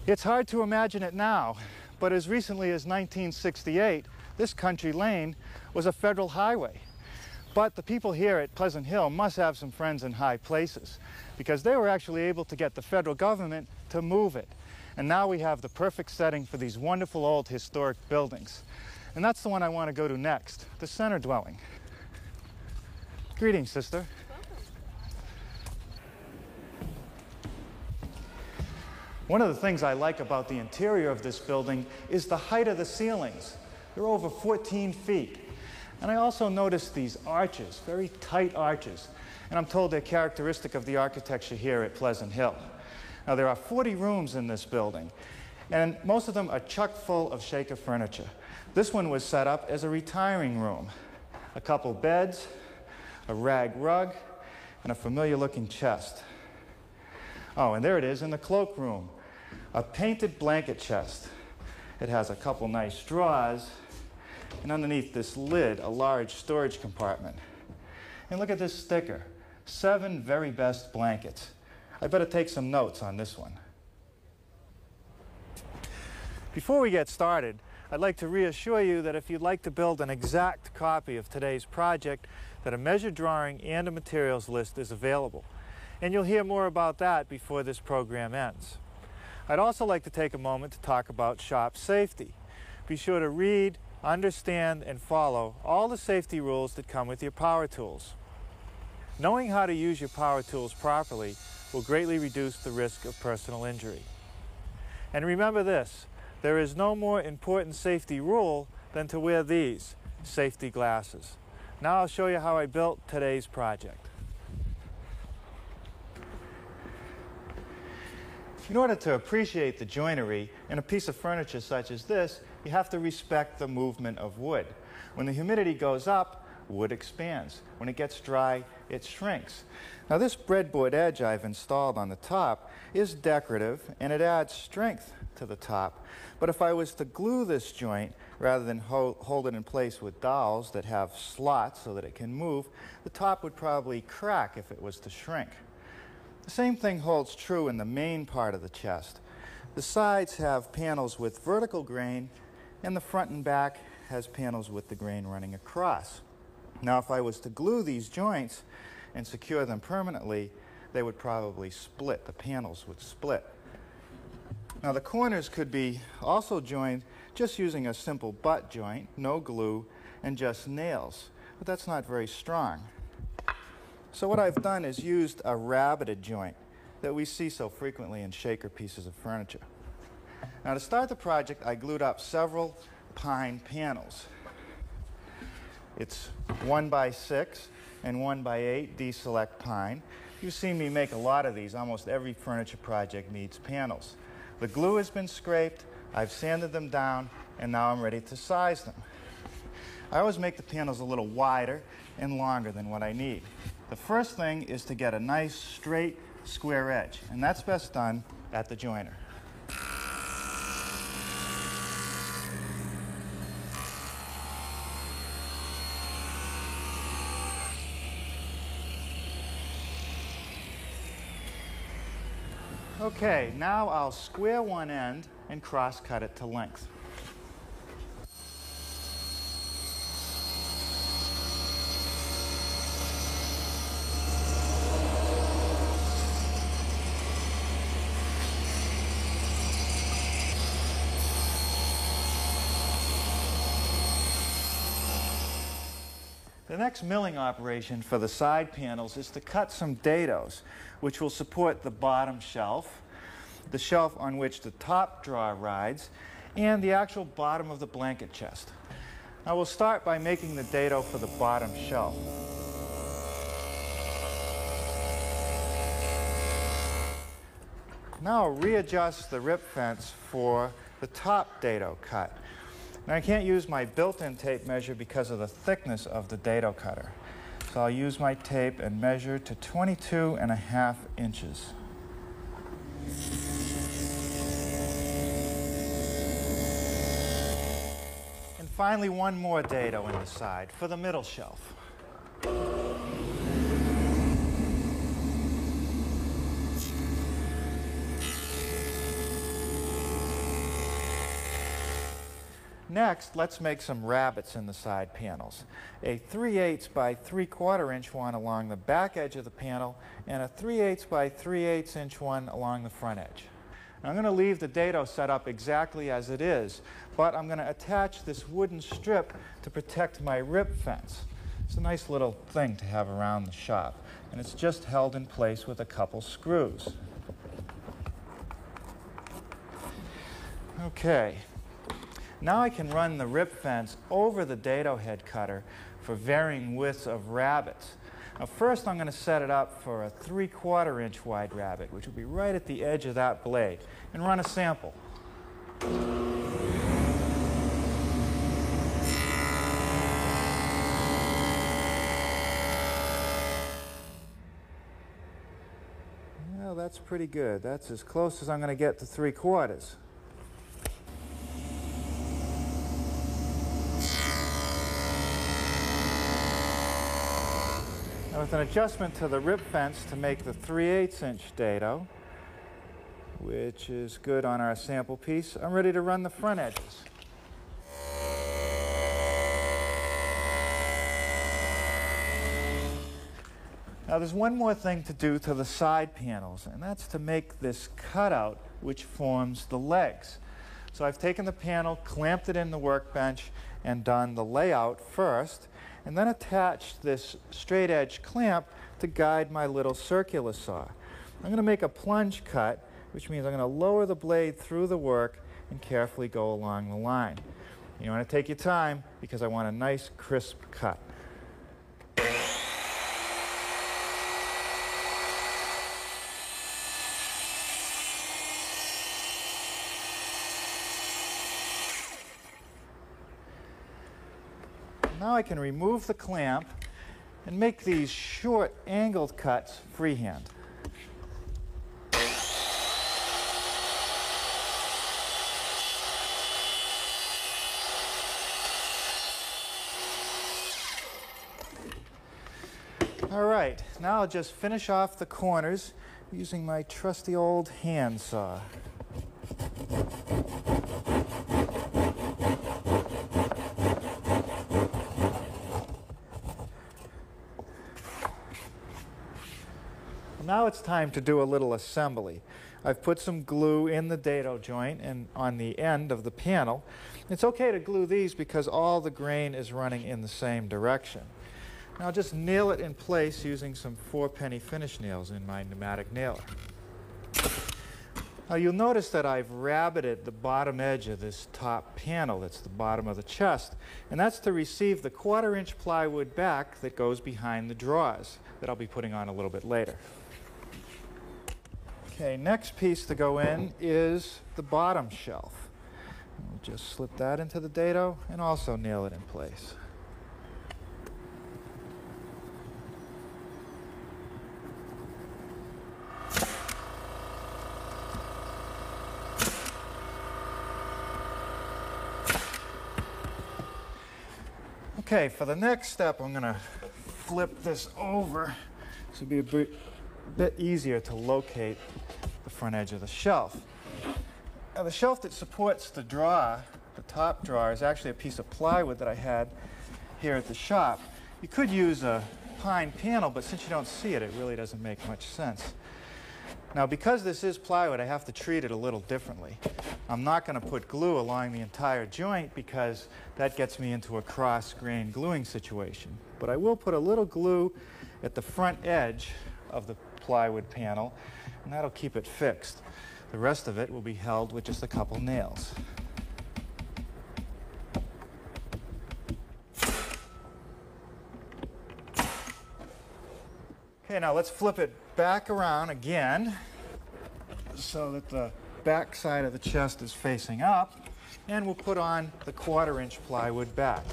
It's hard to imagine it now, but as recently as 1968, this country lane was a federal highway. But the people here at Pleasant Hill must have some friends in high places, because they were actually able to get the federal government to move it. And now we have the perfect setting for these wonderful old historic buildings. And that's the one I want to go to next, the center dwelling. Greetings, sister. One of the things I like about the interior of this building is the height of the ceilings. They're over 14 feet. And I also noticed these arches, very tight arches. And I'm told they're characteristic of the architecture here at Pleasant Hill. Now there are 40 rooms in this building, and most of them are chock full of Shaker furniture. This one was set up as a retiring room. A couple beds, a rag rug, and a familiar looking chest. Oh, and there it is in the cloakroom. A painted blanket chest. It has a couple nice drawers, and underneath this lid, a large storage compartment. And look at this sticker, 7 very best blankets. I better take some notes on this one. Before we get started, I'd like to reassure you that if you'd like to build an exact copy of today's project, that a measured drawing and a materials list is available. And you'll hear more about that before this program ends. I'd also like to take a moment to talk about shop safety. Be sure to read, understand, and follow all the safety rules that come with your power tools. Knowing how to use your power tools properly will greatly reduce the risk of personal injury. And remember this, there is no more important safety rule than to wear these safety glasses. Now I'll show you how I built today's project. In order to appreciate the joinery in a piece of furniture such as this, you have to respect the movement of wood. When the humidity goes up, wood expands. When it gets dry, it shrinks. Now this breadboard edge I've installed on the top is decorative, and it adds strength to the top. But if I was to glue this joint, rather than hold it in place with dowels that have slots so that it can move, the top would probably crack if it was to shrink. The same thing holds true in the main part of the chest. The sides have panels with vertical grain, and the front and back has panels with the grain running across. Now, if I was to glue these joints and secure them permanently, they would probably split. The panels would split. Now, the corners could be also joined just using a simple butt joint, no glue, and just nails, but that's not very strong. So what I've done is used a rabbeted joint that we see so frequently in Shaker pieces of furniture. Now to start the project, I glued up several pine panels. It's 1x6 and 1x8 D-Select pine. You've seen me make a lot of these. Almost every furniture project needs panels. The glue has been scraped, I've sanded them down, and now I'm ready to size them. I always make the panels a little wider and longer than what I need. The first thing is to get a nice straight square edge, and that's best done at the joiner. Okay, now I'll square one end and cross-cut it to length. The next milling operation for the side panels is to cut some dados, which will support the bottom shelf, the shelf on which the top drawer rides, and the actual bottom of the blanket chest. Now we'll start by making the dado for the bottom shelf. Now I'll readjust the rip fence for the top dado cut. Now I can't use my built-in tape measure because of the thickness of the dado cutter. So I'll use my tape and measure to 22.5 inches. And finally, one more dado in the side for the middle shelf. Next, let's make some rabbets in the side panels. A 3/8 by 3/4 inch one along the back edge of the panel and a 3/8 by 3/8 inch one along the front edge. Now, I'm going to leave the dado set up exactly as it is, but I'm going to attach this wooden strip to protect my rip fence. It's a nice little thing to have around the shop, and it's just held in place with a couple screws. Okay. Now I can run the rip fence over the dado head cutter for varying widths of rabbets. Now first I'm going to set it up for a 3/4 inch wide rabbet, which will be right at the edge of that blade, and run a sample. Well, that's pretty good. That's as close as I'm going to get to 3/4. With an adjustment to the rip fence to make the 3/8 inch dado, which is good on our sample piece, I'm ready to run the front edges. Now there's one more thing to do to the side panels, and that's to make this cutout which forms the legs. So I've taken the panel, clamped it in the workbench, and done the layout first, and then attached this straight edge clamp to guide my little circular saw. I'm going to make a plunge cut, which means I'm going to lower the blade through the work and carefully go along the line. You want to take your time because I want a nice crisp cut. Now I can remove the clamp and make these short angled cuts freehand. All right, now I'll just finish off the corners using my trusty old hand saw. Now it's time to do a little assembly. I've put some glue in the dado joint and on the end of the panel. It's okay to glue these because all the grain is running in the same direction. Now I'll just nail it in place using some 4-penny finish nails in my pneumatic nailer. Now you'll notice that I've rabbited the bottom edge of this top panel, that's the bottom of the chest, and that's to receive the 1/4-inch plywood back that goes behind the drawers that I'll be putting on a little bit later. Okay, next piece to go in is the bottom shelf. We'll just slip that into the dado and also nail it in place. Okay, for the next step, I'm going to flip this over so it'll be a bit easier to locate the front edge of the shelf. Now, the shelf that supports the drawer, the top drawer, is actually a piece of plywood that I had here at the shop. You could use a pine panel, but since you don't see it, it really doesn't make much sense. Now, because this is plywood, I have to treat it a little differently. I'm not going to put glue along the entire joint because that gets me into a cross-grain gluing situation. But I will put a little glue at the front edge of the plywood panel, and that'll keep it fixed. The rest of it will be held with just a couple nails. Okay, now let's flip it back around again so that the back side of the chest is facing up, and we'll put on the 1/4-inch plywood back.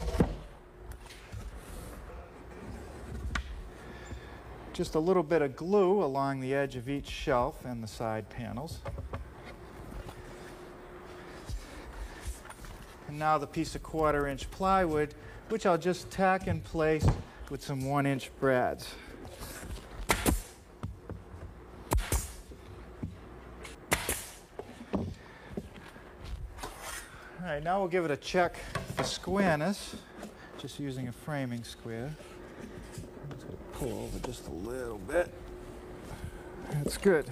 Just a little bit of glue along the edge of each shelf and the side panels. And now the piece of 1/4-inch plywood, which I'll just tack in place with some 1-inch brads. All right, now we'll give it a check for squareness, just using a framing square. I'm just going to pull over just a little bit. That's good.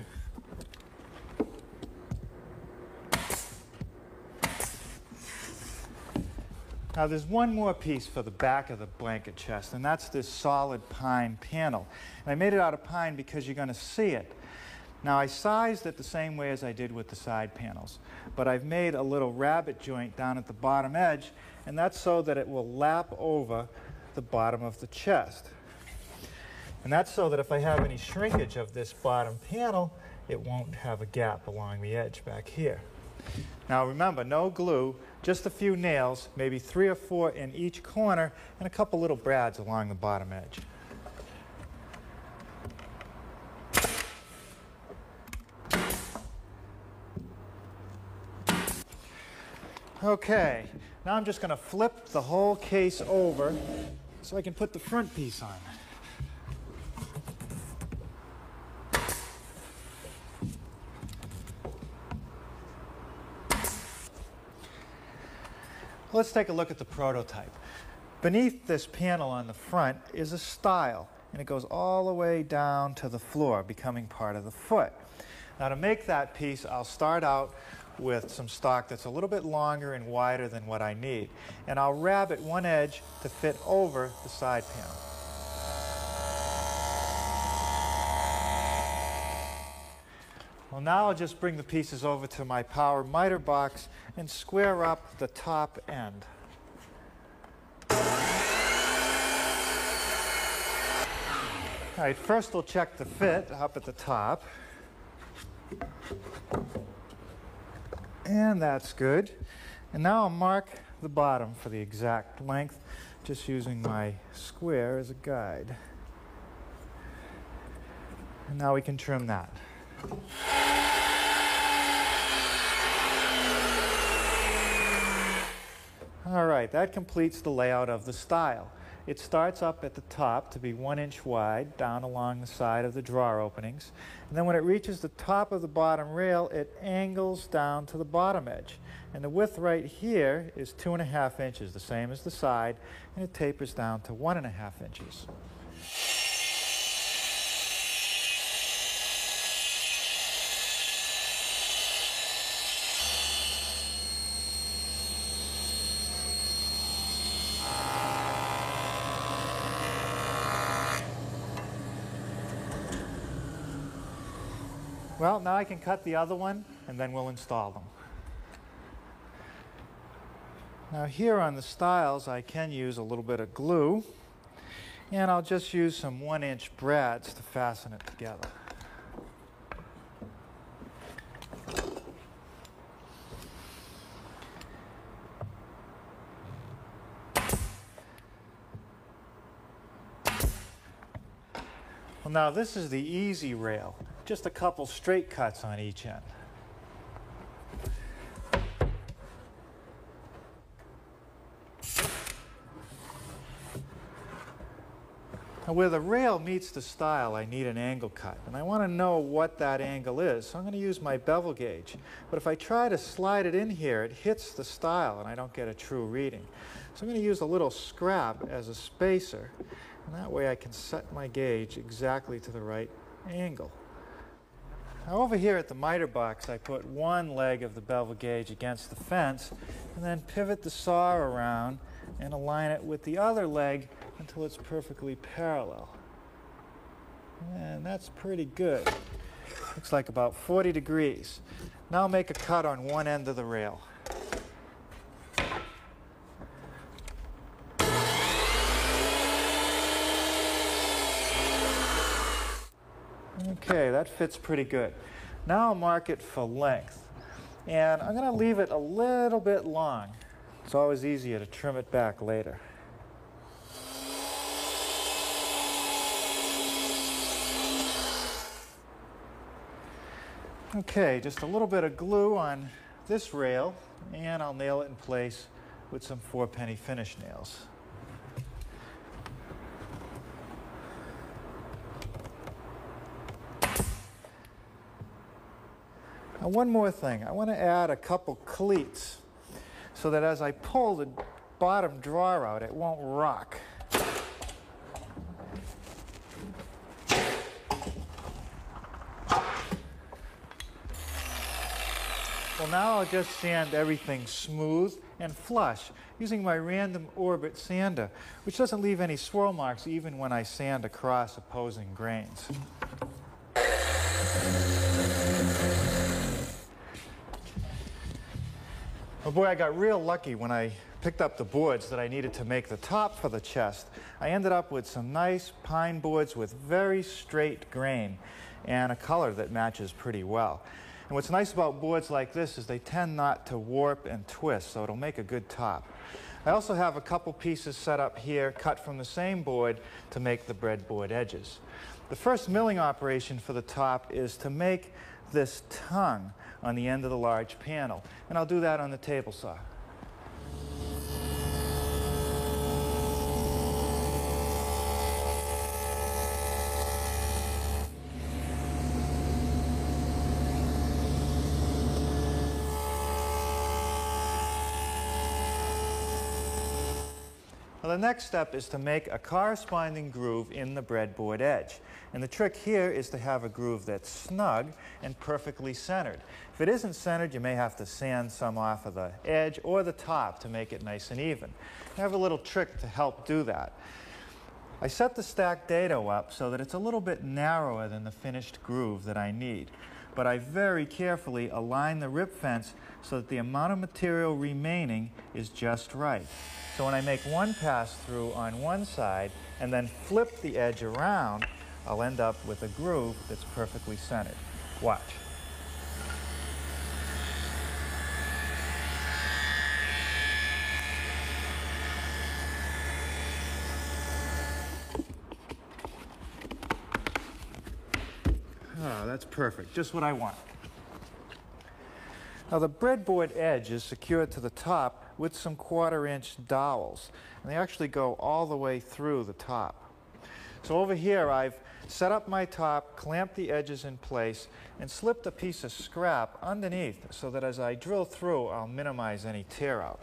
Now there's one more piece for the back of the blanket chest, and that's this solid pine panel. And I made it out of pine because you're going to see it. Now I sized it the same way as I did with the side panels, but I've made a little rabbet joint down at the bottom edge, and that's so that it will lap over the bottom of the chest. And that's so that if I have any shrinkage of this bottom panel, it won't have a gap along the edge back here. Now remember, no glue, just a few nails, maybe 3 or 4 in each corner, and a couple little brads along the bottom edge. Okay, now I'm just going to flip the whole case over so I can put the front piece on. Let's take a look at the prototype. Beneath this panel on the front is a stile, and it goes all the way down to the floor, becoming part of the foot. Now to make that piece, I'll start out with some stock that's a little bit longer and wider than what I need. And I'll rabbet one edge to fit over the side panel. Well, now I'll just bring the pieces over to my power miter box and square up the top end. All right, first we'll check the fit up at the top. And that's good. And now I'll mark the bottom for the exact length, just using my square as a guide. And now we can trim that. All right, that completes the layout of the stile. It starts up at the top to be 1 inch wide, down along the side of the drawer openings. And then when it reaches the top of the bottom rail, it angles down to the bottom edge. And the width right here is 2.5 inches, the same as the side, and it tapers down to 1.5 inches. Well, now I can cut the other one and then we'll install them. Now here on the stiles I can use a little bit of glue, and I'll just use some 1-inch brads to fasten it together. Well, now this is the easy rail, just a couple straight cuts on each end. Now where the rail meets the stile, I need an angle cut, and I want to know what that angle is, so I'm going to use my bevel gauge. But if I try to slide it in here, it hits the stile and I don't get a true reading. So I'm going to use a little scrap as a spacer, and that way I can set my gauge exactly to the right angle. Now over here at the miter box, I put one leg of the bevel gauge against the fence and then pivot the saw around and align it with the other leg until it's perfectly parallel. And that's pretty good. Looks like about 40 degrees. Now I'll make a cut on one end of the rail. Okay, that fits pretty good. Now I'll mark it for length. And I'm going to leave it a little bit long. It's always easier to trim it back later. Okay, just a little bit of glue on this rail, and I'll nail it in place with some 4-penny finish nails. Now one more thing, I want to add a couple cleats so that as I pull the bottom drawer out, it won't rock. Well, now I'll just sand everything smooth and flush using my random orbit sander, which doesn't leave any swirl marks even when I sand across opposing grains. Oh boy, I got real lucky when I picked up the boards that I needed to make the top for the chest. I ended up with some nice pine boards with very straight grain and a color that matches pretty well. And what's nice about boards like this is they tend not to warp and twist, so it'll make a good top. I also have a couple pieces set up here cut from the same board to make the breadboard edges. The first milling operation for the top is to make this tongue on the end of the large panel, and I'll do that on the table saw. Well, the next step is to make a corresponding groove in the breadboard edge. And the trick here is to have a groove that's snug and perfectly centered. If it isn't centered, you may have to sand some off of the edge or the top to make it nice and even. I have a little trick to help do that. I set the stacked dado up so that it's a little bit narrower than the finished groove that I need. But I very carefully align the rip fence so that the amount of material remaining is just right. So when I make one pass through on one side and then flip the edge around, I'll end up with a groove that's perfectly centered. Watch. Oh, that's perfect. Just what I want. Now the breadboard edge is secured to the top with some 1/4-inch dowels, and they actually go all the way through the top. So over here I've set up my top, clamped the edges in place, and slipped a piece of scrap underneath so that as I drill through I'll minimize any tear out.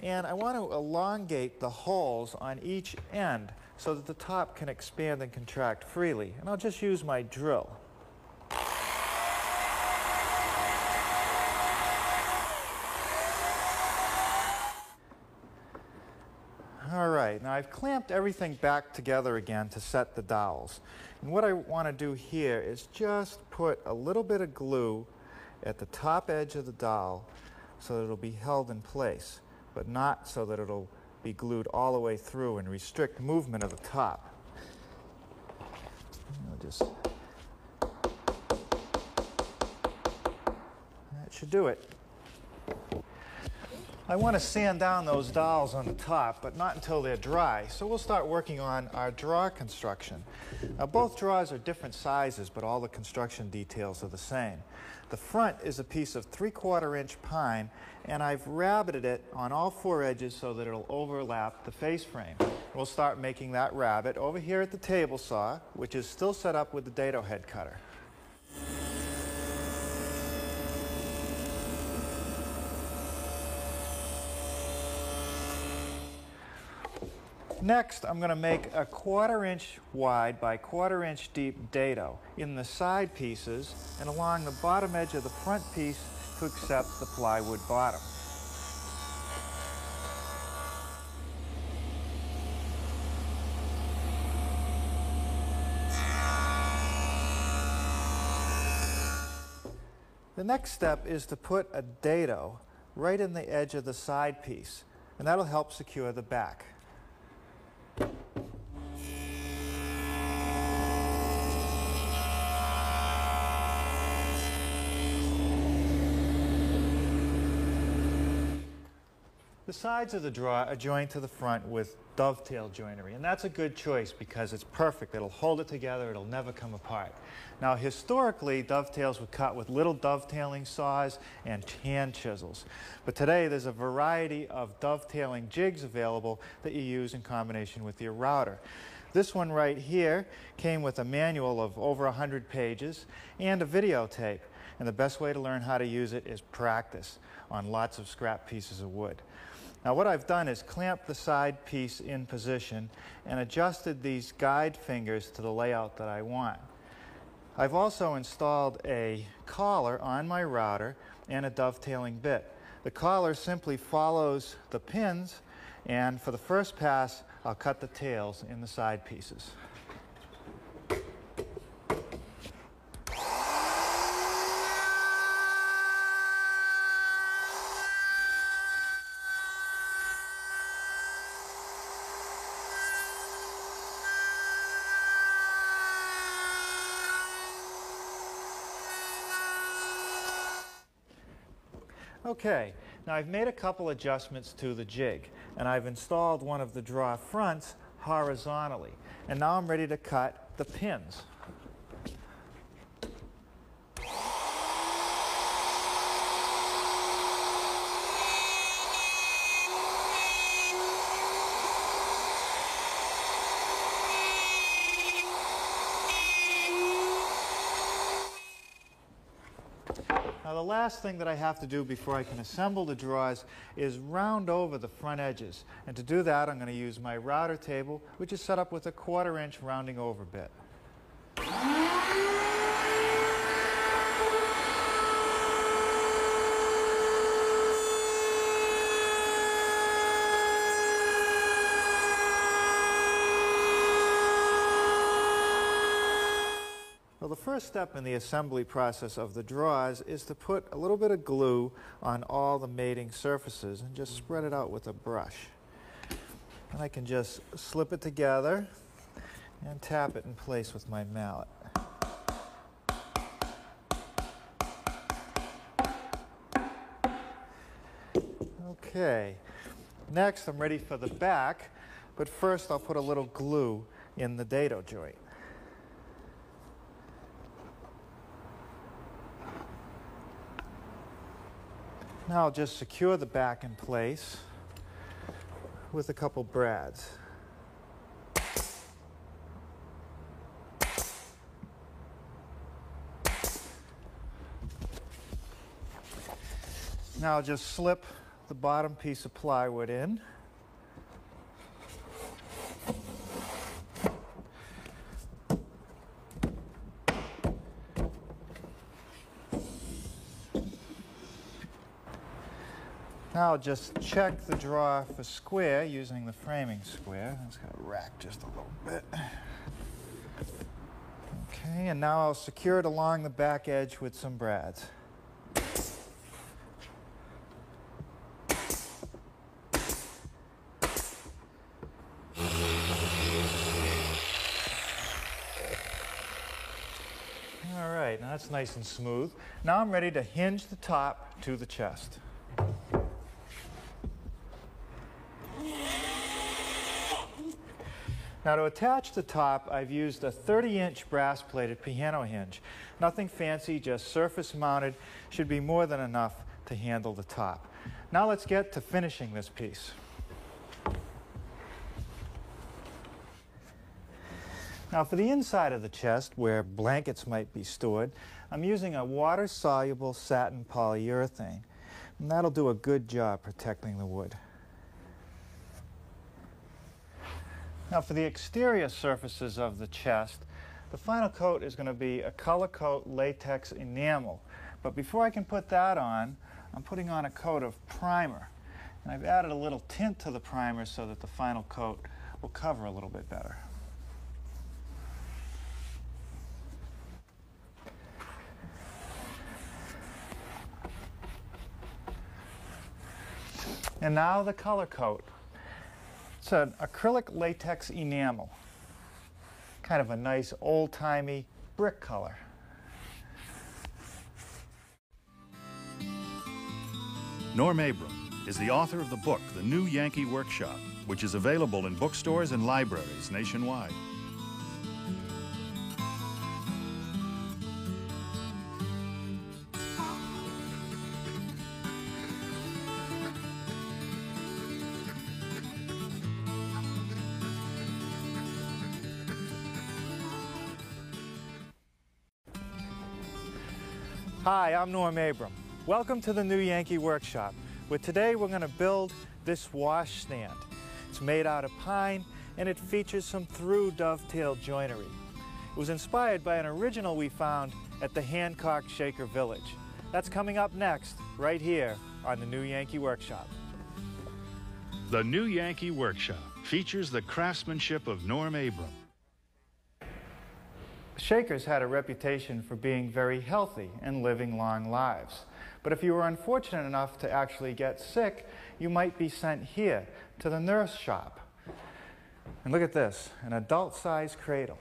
And I want to elongate the holes on each end so that the top can expand and contract freely. And I'll just use my drill. All right. right, now I've clamped everything back together again to set the dowels. And what I want to do here is just put a little bit of glue at the top edge of the dowel so that it'll be held in place, but not so that it'll be glued all the way through and restrict movement of the top. That should do it. I want to sand down those dowels on the top, but not until they're dry. So we'll start working on our drawer construction. Now both drawers are different sizes, but all the construction details are the same. The front is a piece of 3/4 inch pine, and I've rabbited it on all 4 edges so that it'll overlap the face frame. We'll start making that rabbet over here at the table saw, which is still set up with the dado head cutter. Next, I'm going to make a 1/4 inch wide by 1/4 inch deep dado in the side pieces and along the bottom edge of the front piece to accept the plywood bottom. The next step is to put a dado right in the edge of the side piece, and that'll help secure the back. The sides of the drawer are joined to the front with dovetail joinery, and that's a good choice because it's perfect. It'll hold it together, it'll never come apart. Now historically, dovetails were cut with little dovetailing saws and hand chisels, but today there's a variety of dovetailing jigs available that you use in combination with your router. This one right here came with a manual of over 100 pages and a videotape, and the best way to learn how to use it is practice on lots of scrap pieces of wood. Now what I've done is clamped the side piece in position and adjusted these guide fingers to the layout that I want. I've also installed a collar on my router and a dovetailing bit. The collar simply follows the pins, and for the first pass I'll cut the tails in the side pieces. Okay, now I've made a couple adjustments to the jig, and I've installed one of the drawer fronts horizontally, and now I'm ready to cut the pins. Now the last thing that I have to do before I can assemble the drawers is round over the front edges. And to do that, I'm going to use my router table, which is set up with a 1/4 inch rounding over bit. Well, the first step in the assembly process of the drawers is to put a little bit of glue on all the mating surfaces and just spread it out with a brush. And I can just slip it together and tap it in place with my mallet. Okay, next I'm ready for the back, but first I'll put a little glue in the dado joint. Now I'll just secure the back in place with a couple brads. Now I'll just slip the bottom piece of plywood in. Now I'll just check the drawer for square using the framing square. It's going to rack just a little bit. Okay, and now I'll secure it along the back edge with some brads. All right, now that's nice and smooth. Now I'm ready to hinge the top to the chest. Now to attach the top, I've used a 30-inch brass-plated piano hinge. Nothing fancy, just surface-mounted. Should be more than enough to handle the top. Now let's get to finishing this piece. Now for the inside of the chest, where blankets might be stored, I'm using a water-soluble satin polyurethane. And that'll do a good job protecting the wood. Now for the exterior surfaces of the chest, the final coat is going to be a color coat latex enamel. But before I can put that on, I'm putting on a coat of primer. And I've added a little tint to the primer so that the final coat will cover a little bit better. And now the color coat. It's an acrylic latex enamel, kind of a nice old-timey brick color. Norm Abram is the author of the book, The New Yankee Workshop, which is available in bookstores and libraries nationwide. Hi, I'm Norm Abram. Welcome to the New Yankee Workshop, where today we're going to build this wash stand. It's made out of pine and it features some through dovetail joinery. It was inspired by an original we found at the Hancock Shaker Village. That's coming up next, right here on the New Yankee Workshop. The New Yankee Workshop features the craftsmanship of Norm Abram. Shakers had a reputation for being very healthy and living long lives. But if you were unfortunate enough to actually get sick, you might be sent here to the nurse shop. And look at this, an adult-sized cradle.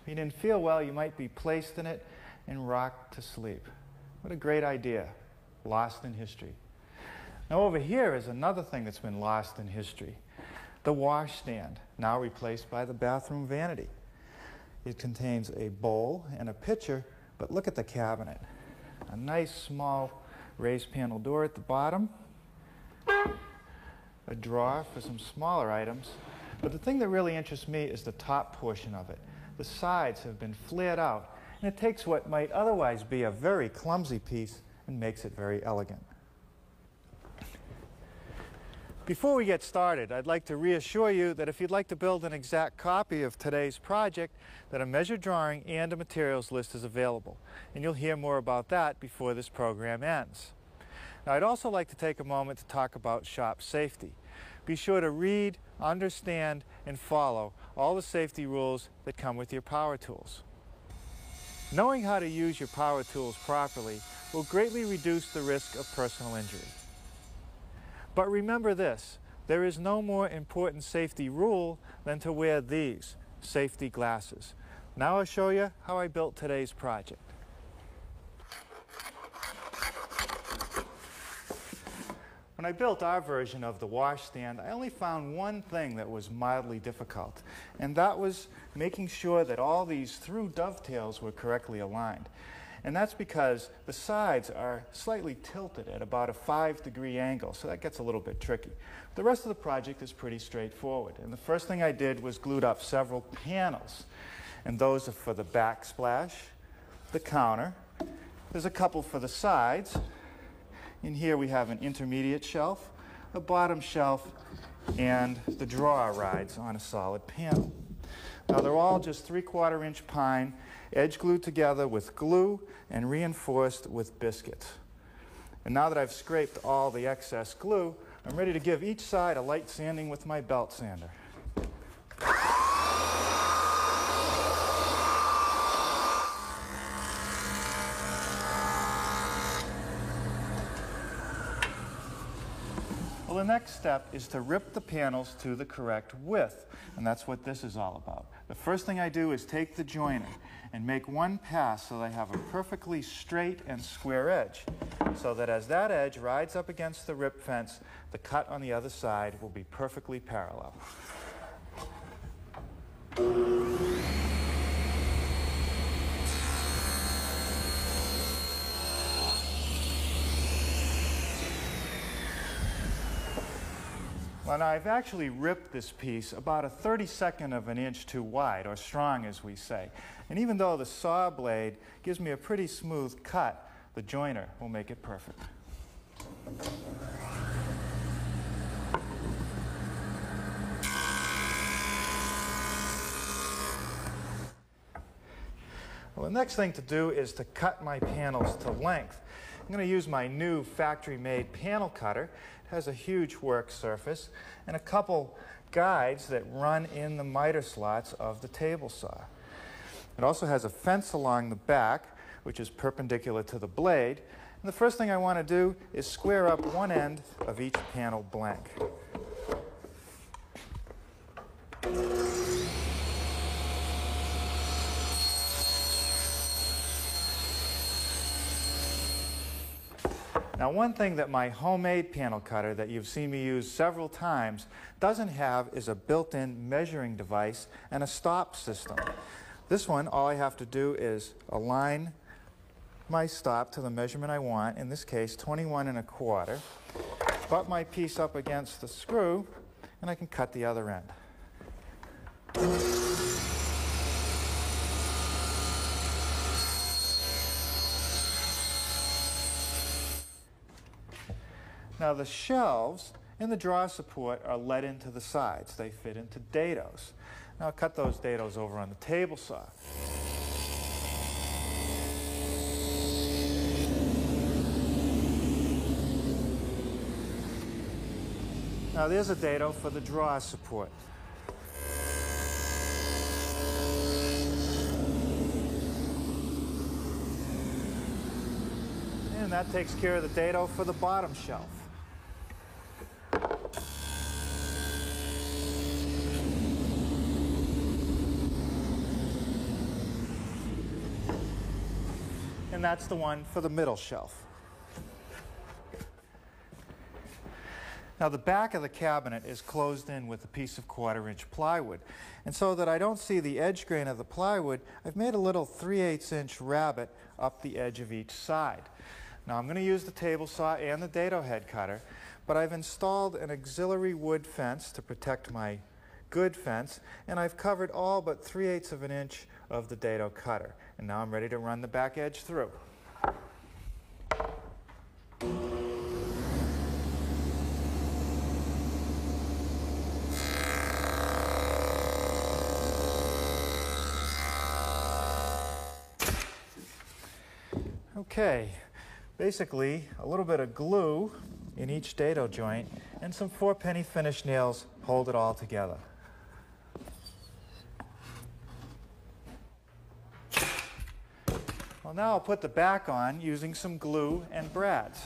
If you didn't feel well, you might be placed in it and rocked to sleep. What a great idea, lost in history. Now over here is another thing that's been lost in history. The washstand, now replaced by the bathroom vanity. It contains a bowl and a pitcher, but look at the cabinet. A nice small raised panel door at the bottom, a drawer for some smaller items. But the thing that really interests me is the top portion of it. The sides have been flared out, and it takes what might otherwise be a very clumsy piece and makes it very elegant. Before we get started, I'd like to reassure you that if you'd like to build an exact copy of today's project, that a measured drawing and a materials list is available. And you'll hear more about that before this program ends. Now, I'd also like to take a moment to talk about shop safety. Be sure to read, understand, and follow all the safety rules that come with your power tools. Knowing how to use your power tools properly will greatly reduce the risk of personal injury. But remember this, there is no more important safety rule than to wear these safety glasses. Now I'll show you how I built today's project. When I built our version of the washstand, I only found one thing that was mildly difficult, and that was making sure that all these through dovetails were correctly aligned. And that's because the sides are slightly tilted at about a 5-degree angle, so that gets a little bit tricky. The rest of the project is pretty straightforward. And the first thing I did was glued up several panels. And those are for the backsplash, the counter. There's a couple for the sides. In here we have an intermediate shelf, a bottom shelf, and the drawer rides on a solid panel. Now they're all just 3/4-inch pine, edge glued together with glue and reinforced with biscuits. And now that I've scraped all the excess glue, I'm ready to give each side a light sanding with my belt sander. Well, the next step is to rip the panels to the correct width, and that's what this is all about. The first thing I do is take the joiner and make one pass so that I have a perfectly straight and square edge, so that as that edge rides up against the rip fence, the cut on the other side will be perfectly parallel. Well, now I've actually ripped this piece about a 32nd of an inch too wide, or strong as we say. And even though the saw blade gives me a pretty smooth cut, the joiner will make it perfect. Well, the next thing to do is to cut my panels to length. I'm going to use my new factory-made panel cutter. It has a huge work surface and a couple guides that run in the miter slots of the table saw. It also has a fence along the back, which is perpendicular to the blade. And the first thing I want to do is square up one end of each panel blank. Now, one thing that my homemade panel cutter that you've seen me use several times doesn't have is a built-in measuring device and a stop system. This one, all I have to do is align my stop to the measurement I want, in this case 21 1/4, butt my piece up against the screw, and I can cut the other end. Now the shelves and the drawer support are let into the sides. They fit into dados. Now I'll cut those dados over on the table saw. Now there's a dado for the drawer support. And that takes care of the dado for the bottom shelf. And that's the one for the middle shelf. Now the back of the cabinet is closed in with a piece of 1/4-inch plywood. And so that I don't see the edge grain of the plywood, I've made a little 3/8-inch rabbet up the edge of each side. Now I'm going to use the table saw and the dado head cutter, but I've installed an auxiliary wood fence to protect my good fence, and I've covered all but 3/8 of an inch of the dado cutter. And now I'm ready to run the back edge through. Okay, basically a little bit of glue in each dado joint and some 4-penny finish nails hold it all together. Well, now I'll put the back on using some glue and brads.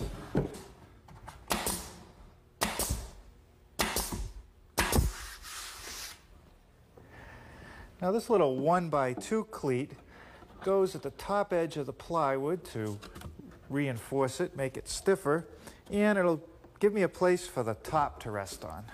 Now this little 1x2 cleat goes at the top edge of the plywood to reinforce it, make it stiffer, and it'll give me a place for the top to rest on.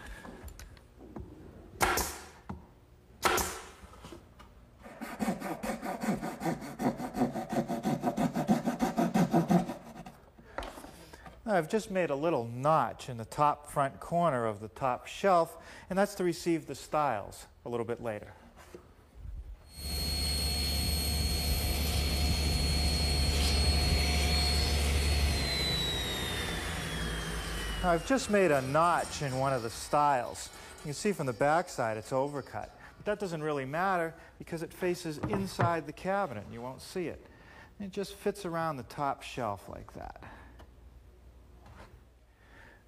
Now, I've just made a little notch in the top front corner of the top shelf, and that's to receive the stiles a little bit later. Now, I've just made a notch in one of the stiles. You can see from the back side it's overcut, but that doesn't really matter because it faces inside the cabinet and you won't see it. And it just fits around the top shelf like that.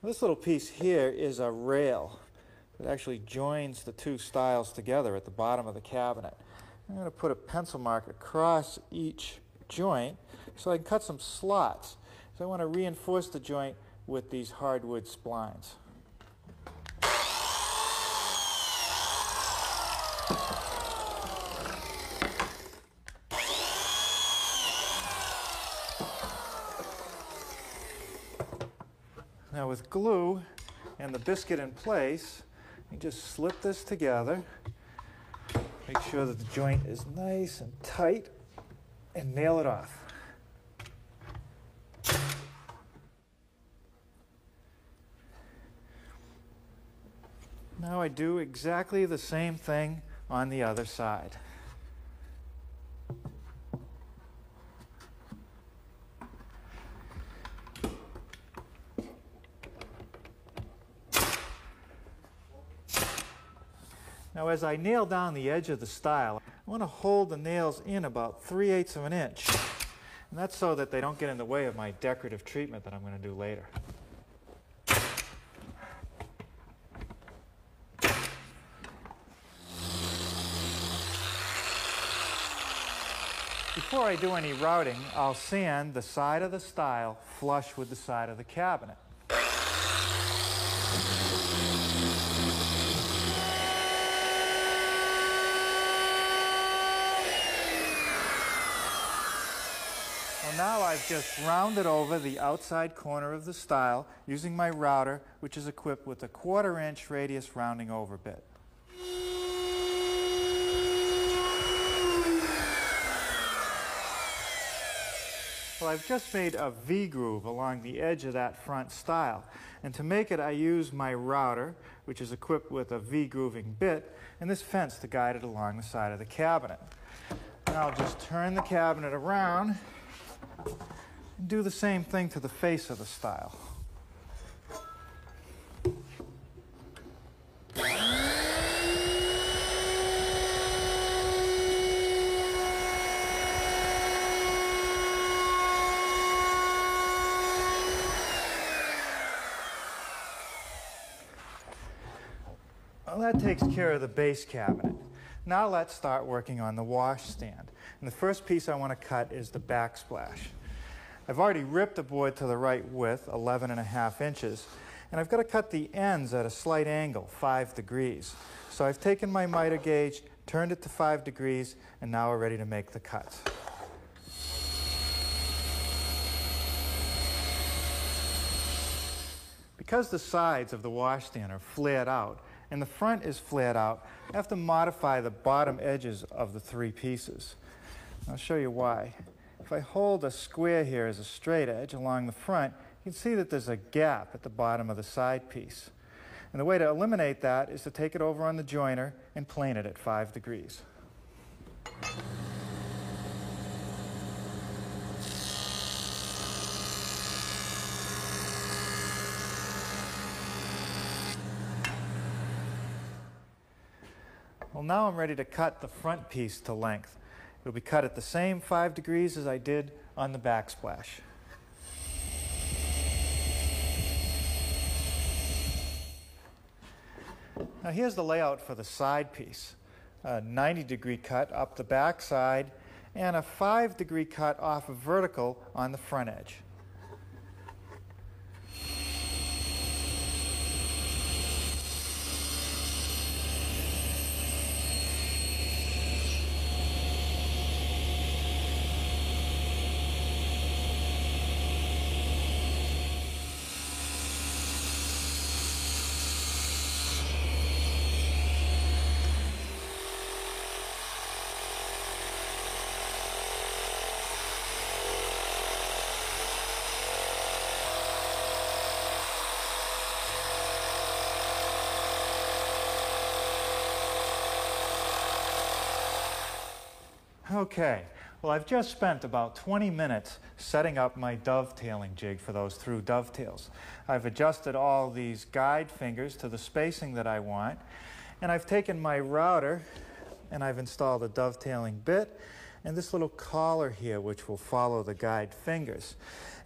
This little piece here is a rail that actually joins the two stiles together at the bottom of the cabinet. I'm going to put a pencil mark across each joint so I can cut some slots. So I want to reinforce the joint with these hardwood splines. Now with glue and the biscuit in place, you just slip this together, make sure that the joint is nice and tight, and nail it off. Now I do exactly the same thing on the other side. Now as I nail down the edge of the stile, I want to hold the nails in about 3/8 of an inch. And that's so that they don't get in the way of my decorative treatment that I'm going to do later. Before I do any routing, I'll sand the side of the stile flush with the side of the cabinet. Well, now I've just rounded over the outside corner of the stile using my router, which is equipped with a 1/4 inch radius rounding over bit. Well, I've just made a V-groove along the edge of that front stile. And to make it, I use my router, which is equipped with a V-grooving bit, and this fence to guide it along the side of the cabinet. And I'll just turn the cabinet around and do the same thing to the face of the stile. Well, that takes care of the base cabinet. Now let's start working on the washstand. And the first piece I want to cut is the backsplash. I've already ripped the board to the right width, 11.5 inches, and I've got to cut the ends at a slight angle, 5 degrees. So I've taken my miter gauge, turned it to 5 degrees, and now we're ready to make the cuts. Because the sides of the washstand are flared out, and the front is flared out, I have to modify the bottom edges of the 3 pieces. I'll show you why. If I hold a square here as a straight edge along the front, you can see that there's a gap at the bottom of the side piece. And the way to eliminate that is to take it over on the joiner and plane it at 5 degrees. Well, now I'm ready to cut the front piece to length. It'll be cut at the same 5 degrees as I did on the backsplash. Now here's the layout for the side piece. A 90-degree cut up the back side and a 5-degree cut off of vertical on the front edge. Okay, well I've just spent about 20 minutes setting up my dovetailing jig for those through dovetails. I've adjusted all these guide fingers to the spacing that I want, and I've taken my router and I've installed a dovetailing bit and this little collar here which will follow the guide fingers.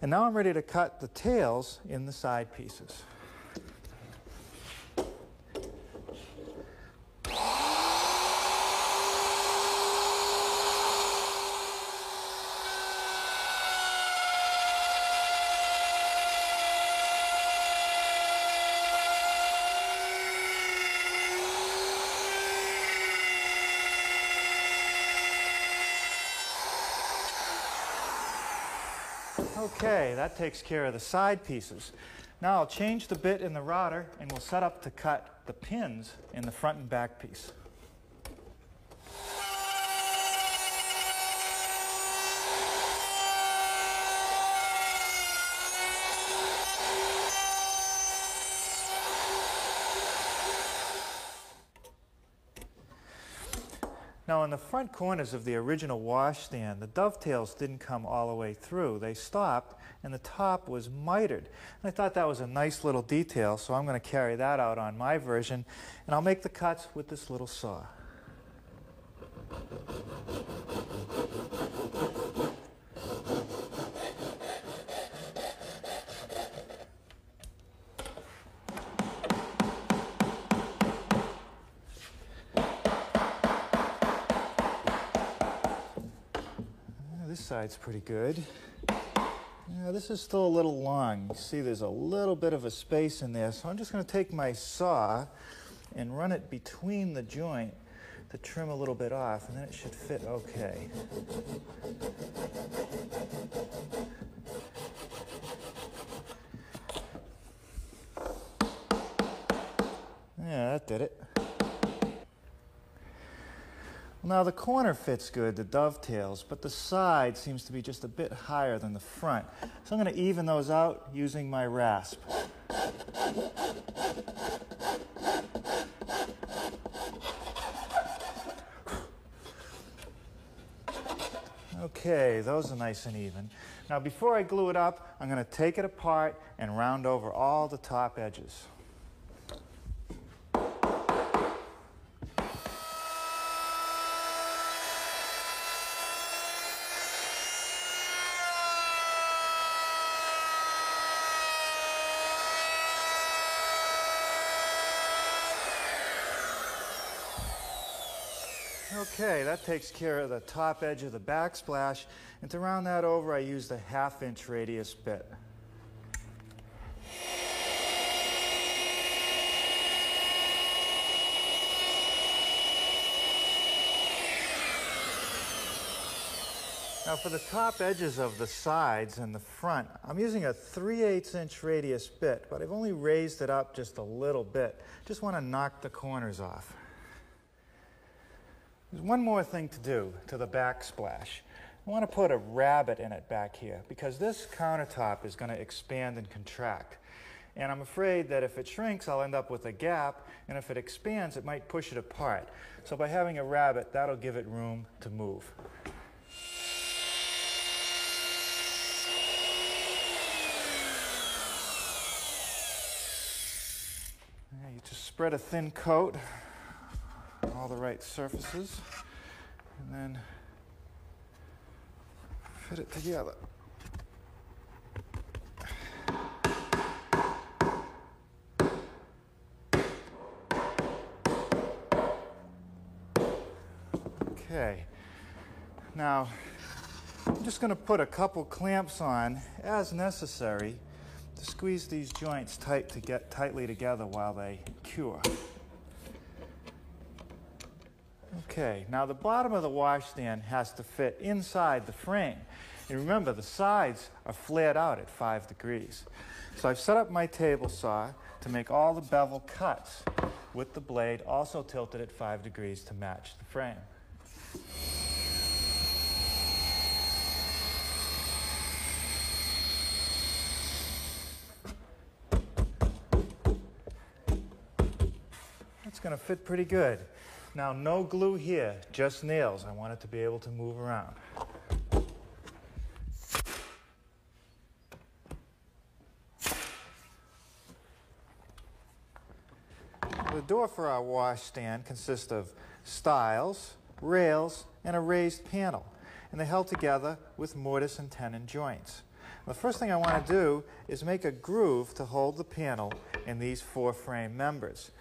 And now I'm ready to cut the tails in the side pieces. Okay, that takes care of the side pieces. Now I'll change the bit in the router and we'll set up to cut the pins in the front and back piece. Now in the front corners of the original washstand, the dovetails didn't come all the way through. They stopped and the top was mitered. And I thought that was a nice little detail, so I'm going to carry that out on my version, and I'll make the cuts with this little saw. This side's pretty good. Now, this is still a little long. You see there's a little bit of a space in there, so I'm just going to take my saw and run it between the joint to trim a little bit off, and then it should fit okay. Yeah, that did it. Now the corner fits good, the dovetails, but the side seems to be just a bit higher than the front. So I'm going to even those out using my rasp. Okay, those are nice and even. Now before I glue it up, I'm going to take it apart and round over all the top edges. Okay, that takes care of the top edge of the backsplash, and to round that over I used a 1/2-inch radius bit. Now for the top edges of the sides and the front, I'm using a 3/8-inch radius bit, but I've only raised it up just a little bit. Just want to knock the corners off. There's one more thing to do to the backsplash. I want to put a rabbet in it back here because this countertop is going to expand and contract. And I'm afraid that if it shrinks, I'll end up with a gap, and if it expands, it might push it apart. So by having a rabbet, that'll give it room to move. You just spread a thin coat on all the right surfaces, and then fit it together. Okay, now I'm just going to put a couple clamps on as necessary to squeeze these joints tightly together while they cure. Okay, now the bottom of the washstand has to fit inside the frame. And remember, the sides are flared out at 5 degrees. So I've set up my table saw to make all the bevel cuts with the blade also tilted at 5 degrees to match the frame. It's going to fit pretty good. Now, no glue here, just nails. I want it to be able to move around. The door for our washstand consists of stiles, rails, and a raised panel, and they're held together with mortise and tenon joints. The first thing I want to do is make a groove to hold the panel in these 4 frame members.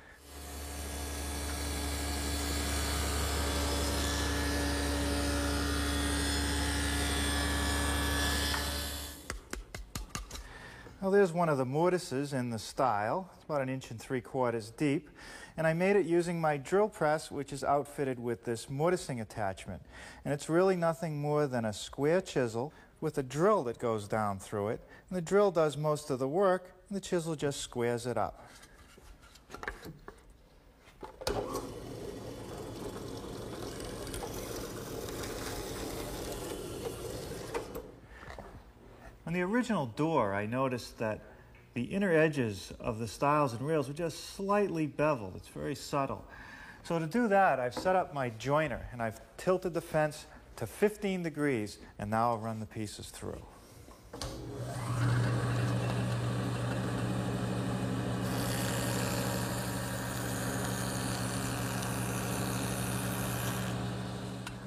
Well, there's one of the mortises in the stile. It's about 1 3/4 inches deep. And I made it using my drill press, which is outfitted with this mortising attachment. And it's really nothing more than a square chisel with a drill that goes down through it. And the drill does most of the work, and the chisel just squares it up. On the original door, I noticed that the inner edges of the stiles and rails were just slightly beveled. It's very subtle. So to do that, I've set up my joiner, and I've tilted the fence to 15 degrees, and now I'll run the pieces through.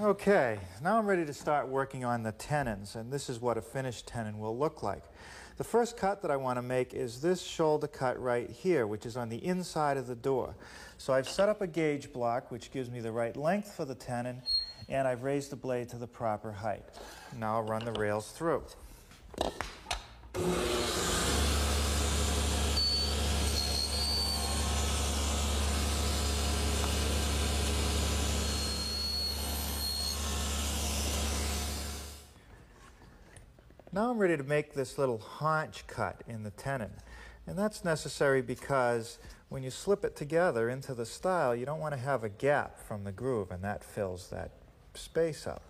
Okay, now I'm ready to start working on the tenons, and this is what a finished tenon will look like. The first cut that I want to make is this shoulder cut right here, which is on the inside of the door. So I've set up a gauge block, which gives me the right length for the tenon, and I've raised the blade to the proper height. Now I'll run the rails through. Now I'm ready to make this little haunch cut in the tenon. And that's necessary because when you slip it together into the stile, you don't want to have a gap from the groove, and that fills that space up.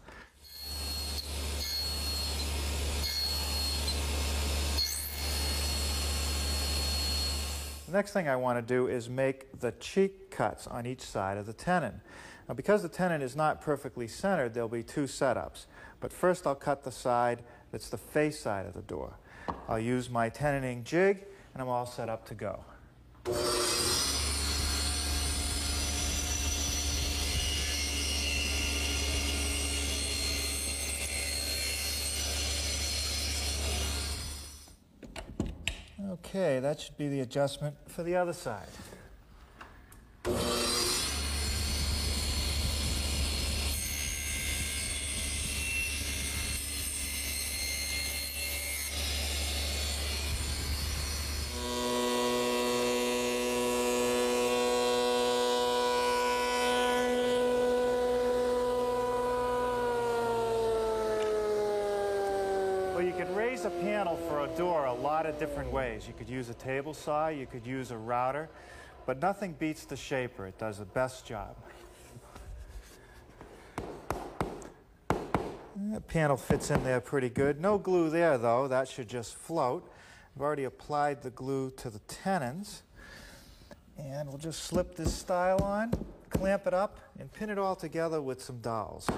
The next thing I want to do is make the cheek cuts on each side of the tenon. Now, because the tenon is not perfectly centered, there'll be two setups. But first I'll cut the side that's the face side of the door. I'll use my tenoning jig, and I'm all set up to go. Okay, that should be the adjustment for the other side. Well, you could raise a panel for a door a lot of different ways. You could use a table saw, you could use a router, but nothing beats the shaper. It does the best job. That panel fits in there pretty good. No glue there, though. That should just float. I've already applied the glue to the tenons. And we'll just slip this stile on, clamp it up, and pin it all together with some dowels.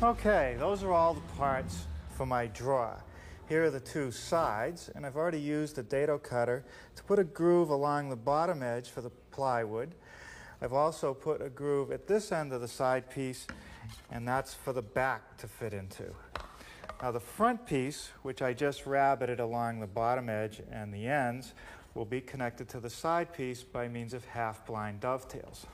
Okay, those are all the parts for my drawer. Here are the two sides, and I've already used a dado cutter to put a groove along the bottom edge for the plywood. I've also put a groove at this end of the side piece, and that's for the back to fit into. Now the front piece, which I just rabbited along the bottom edge and the ends, will be connected to the side piece by means of half-blind dovetails.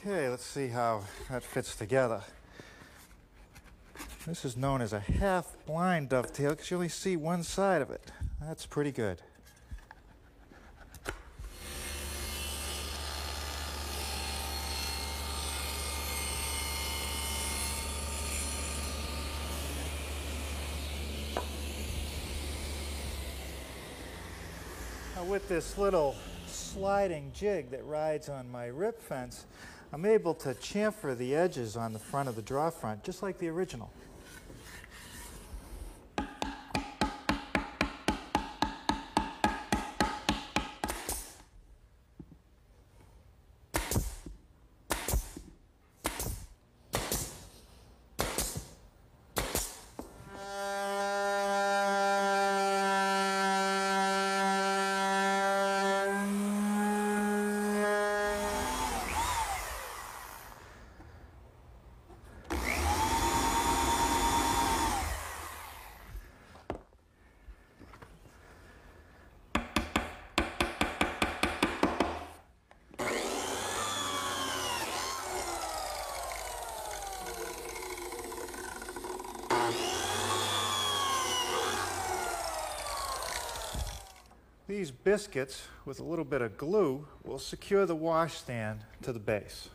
Okay, let's see how that fits together. This is known as a half-blind dovetail because you only see one side of it. That's pretty good. Now with this little sliding jig that rides on my rip fence, I'm able to chamfer the edges on the front of the draw front, just like the original. These biscuits, with a little bit of glue, will secure the washstand to the base.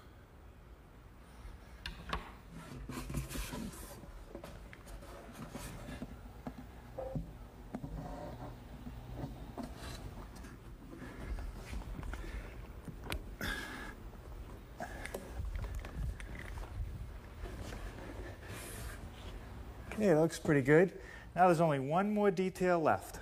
Okay, it looks pretty good. Now there's only one more detail left.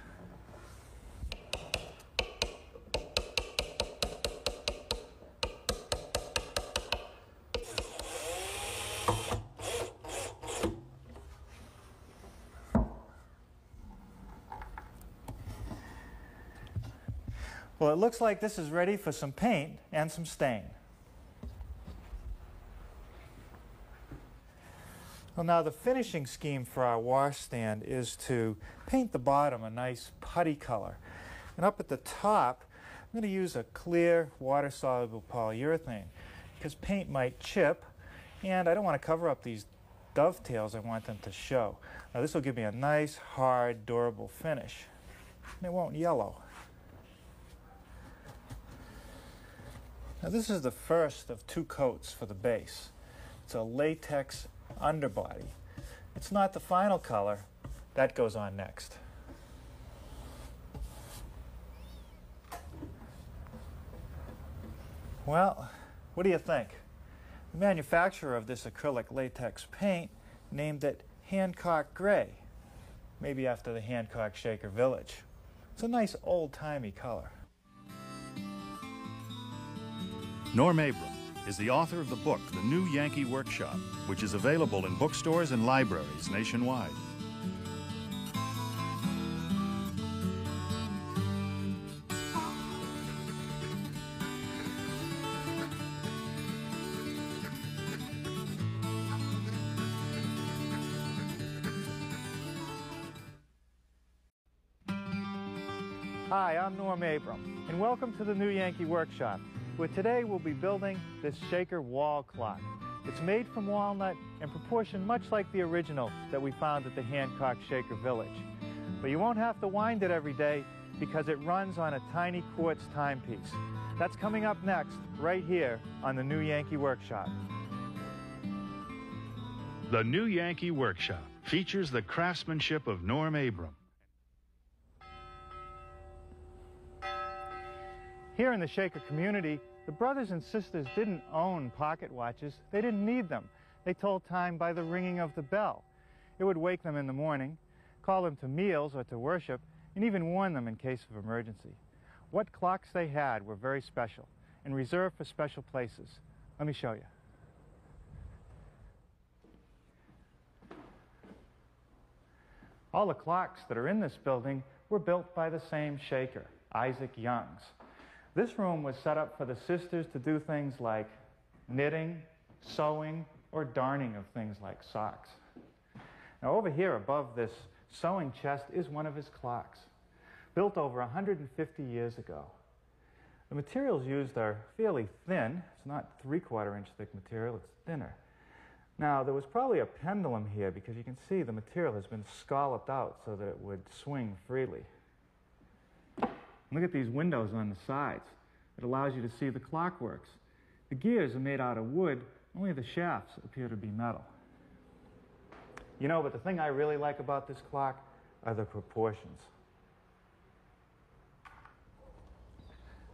Well, it looks like this is ready for some paint and some stain. Well, now the finishing scheme for our washstand is to paint the bottom a nice putty color. And up at the top, I'm going to use a clear, water-soluble polyurethane because paint might chip, and I don't want to cover up these dovetails. I want them to show. Now, this will give me a nice, hard, durable finish, and it won't yellow. Now, this is the first of 2 coats for the base. It's a latex underbody. It's not the final color. That goes on next. Well, what do you think? The manufacturer of this acrylic latex paint named it Hancock Gray, maybe after the Hancock Shaker Village. It's a nice old-timey color. Norm Abram is the author of the book, The New Yankee Workshop, which is available in bookstores and libraries nationwide. Hi, I'm Norm Abram, and welcome to the New Yankee Workshop, where today we'll be building this shaker wall clock. It's made from walnut and proportioned much like the original that we found at the Hancock Shaker Village. But you won't have to wind it every day because it runs on a tiny quartz timepiece. That's coming up next, right here on the New Yankee Workshop. The New Yankee Workshop features the craftsmanship of Norm Abram. Here in the Shaker community, the brothers and sisters didn't own pocket watches. They didn't need them. They told time by the ringing of the bell. It would wake them in the morning, call them to meals or to worship, and even warn them in case of emergency. What clocks they had were very special and reserved for special places. Let me show you. All the clocks that are in this building were built by the same shaker, Isaac Youngs. This room was set up for the sisters to do things like knitting, sewing, or darning of things like socks. Now over here above this sewing chest is one of his clocks, built over 150 years ago. The materials used are fairly thin. It's not 3/4 inch thick material, it's thinner. Now there was probably a pendulum here because you can see the material has been scalloped out so that it would swing freely. Look at these windows on the sides. It allows you to see the clock works. The gears are made out of wood, only the shafts appear to be metal. You know, but the thing I really like about this clock are the proportions.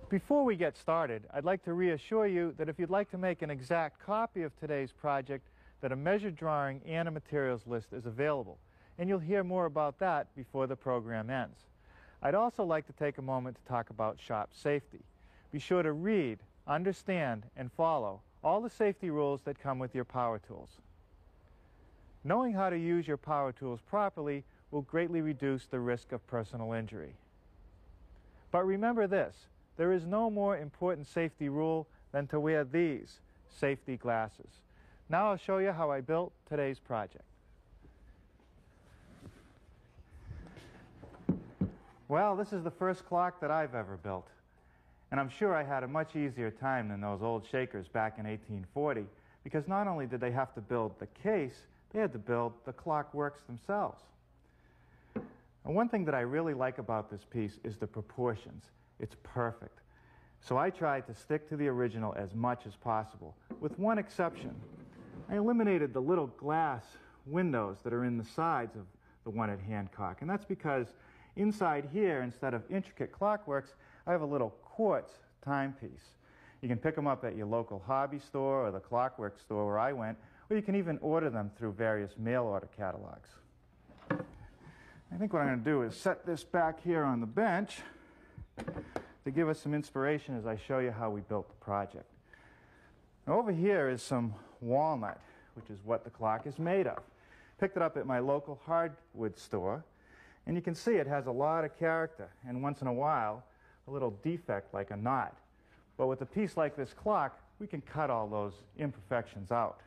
Before we get started, I'd like to reassure you that if you'd like to make an exact copy of today's project, that a measured drawing and a materials list is available, and you'll hear more about that before the program ends. I'd also like to take a moment to talk about shop safety. Be sure to read, understand, and follow all the safety rules that come with your power tools. Knowing how to use your power tools properly will greatly reduce the risk of personal injury. But remember this, there is no more important safety rule than to wear these safety glasses. Now I'll show you how I built today's project. Well, this is the first clock that I've ever built. And I'm sure I had a much easier time than those old shakers back in 1840, because not only did they have to build the case, they had to build the clock works themselves. And one thing that I really like about this piece is the proportions. It's perfect. So I tried to stick to the original as much as possible, with one exception. I eliminated the little glass windows that are in the sides of the one at Hancock, and that's because inside here, instead of intricate clockworks, I have a little quartz timepiece. You can pick them up at your local hobby store or the clockwork store where I went, or you can even order them through various mail order catalogs. I think what I'm going to do is set this back here on the bench to give us some inspiration as I show you how we built the project. Now over here is some walnut, which is what the clock is made of. Picked it up at my local hardwood store, and you can see it has a lot of character, and once in a while, a little defect like a knot. But with a piece like this clock, we can cut all those imperfections out.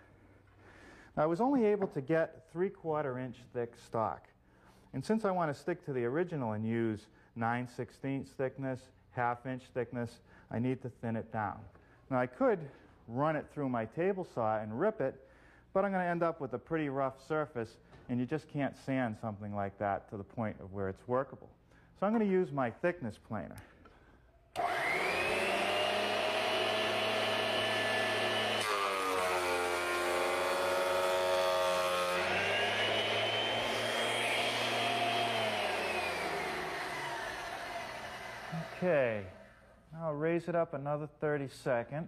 Now, I was only able to get 3/4 inch thick stock. And since I want to stick to the original and use 9/16 thickness, 1/2 inch thickness, I need to thin it down. Now, I could run it through my table saw and rip it, but I'm going to end up with a pretty rough surface, and you just can't sand something like that to the point of where it's workable. So I'm going to use my thickness planer. Okay, now I'll raise it up another 32nd.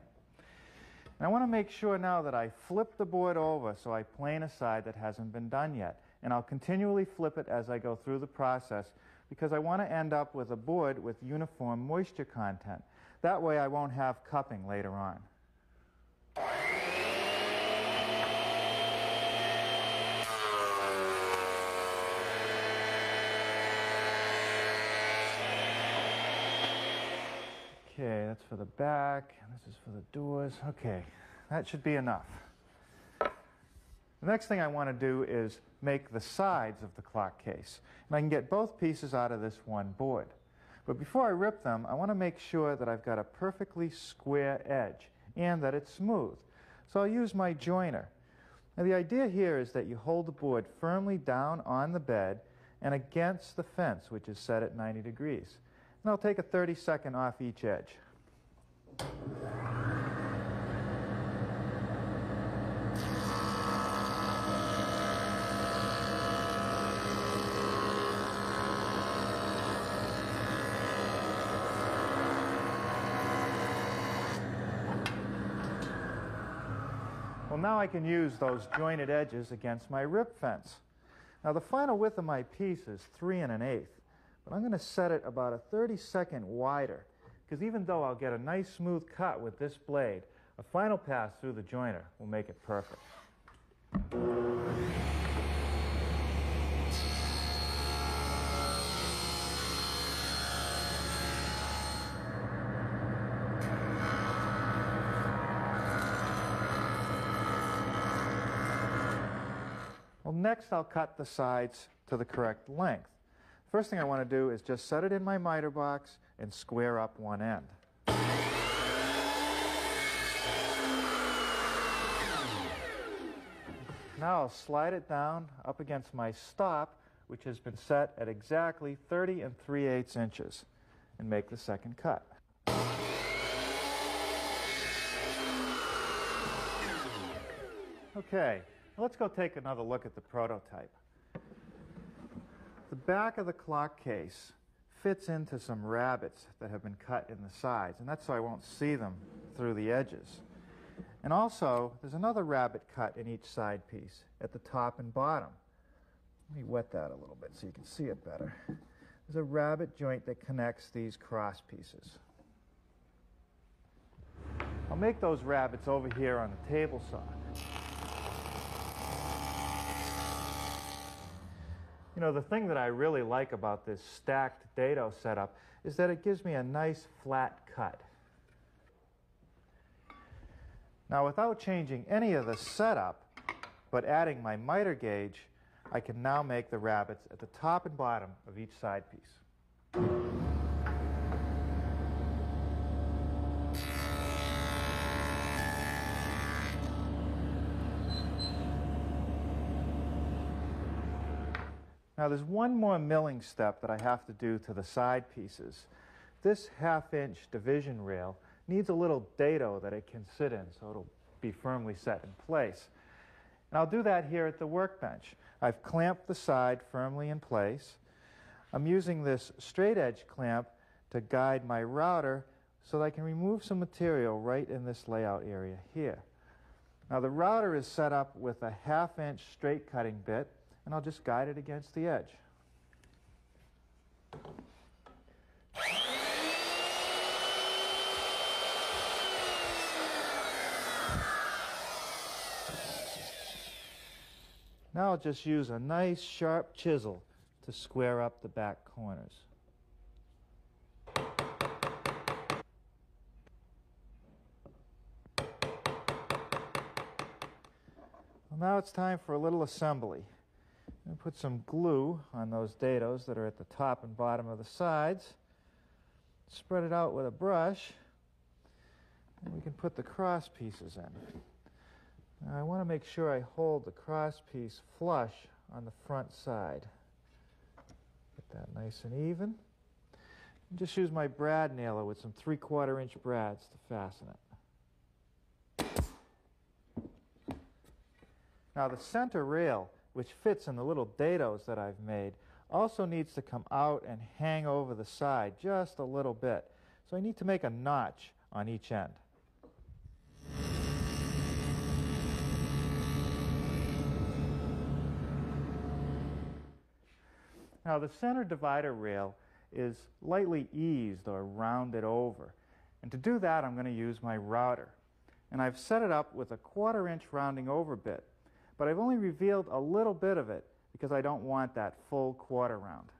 And I want to make sure now that I flip the board over so I plane a side that hasn't been done yet. And I'll continually flip it as I go through the process because I want to end up with a board with uniform moisture content. That way I won't have cupping later on. Okay, that's for the back, and this is for the doors. Okay, that should be enough. The next thing I want to do is make the sides of the clock case. And I can get both pieces out of this one board. But before I rip them, I want to make sure that I've got a perfectly square edge and that it's smooth. So I'll use my joiner. Now the idea here is that you hold the board firmly down on the bed and against the fence, which is set at 90 degrees. And I'll take a 32nd off each edge. Well, now I can use those jointed edges against my rip fence. Now the final width of my piece is 3 1/8. But I'm going to set it about a 32nd wider, because even though I'll get a nice smooth cut with this blade, a final pass through the joiner will make it perfect. Well, next I'll cut the sides to the correct length. First thing I want to do is just set it in my miter box and square up one end. Now I'll slide it down up against my stop, which has been set at exactly 30 3/8 inches, and make the second cut. Okay, let's go take another look at the prototype. The back of the clock case fits into some rabbets that have been cut in the sides, and that's so I won't see them through the edges. And also, there's another rabbet cut in each side piece at the top and bottom. Let me wet that a little bit so you can see it better. There's a rabbet joint that connects these cross pieces. I'll make those rabbets over here on the table saw. You know, the thing that I really like about this stacked dado setup is that it gives me a nice flat cut. Now, without changing any of the setup, but adding my miter gauge, I can now make the rabbets at the top and bottom of each side piece. Now there's one more milling step that I have to do to the side pieces. This 1/2-inch division rail needs a little dado that it can sit in so it'll be firmly set in place. And I'll do that here at the workbench. I've clamped the side firmly in place. I'm using this straight edge clamp to guide my router so that I can remove some material right in this layout area here. Now the router is set up with a 1/2-inch straight cutting bit, and I'll just guide it against the edge. Now I'll just use a nice sharp chisel to square up the back corners. Well, now it's time for a little assembly. I'm going to put some glue on those dados that are at the top and bottom of the sides. Spread it out with a brush, and we can put the cross pieces in. Now I want to make sure I hold the cross piece flush on the front side. Get that nice and even. And just use my brad nailer with some 3/4 inch brads to fasten it. Now the center rail, which fits in the little dados that I've made, also needs to come out and hang over the side just a little bit. So I need to make a notch on each end. Now the center divider rail is lightly eased or rounded over. And to do that, I'm going to use my router. And I've set it up with a 1/4 inch rounding over bit. But I've only revealed a little bit of it because I don't want that full 1/4 round.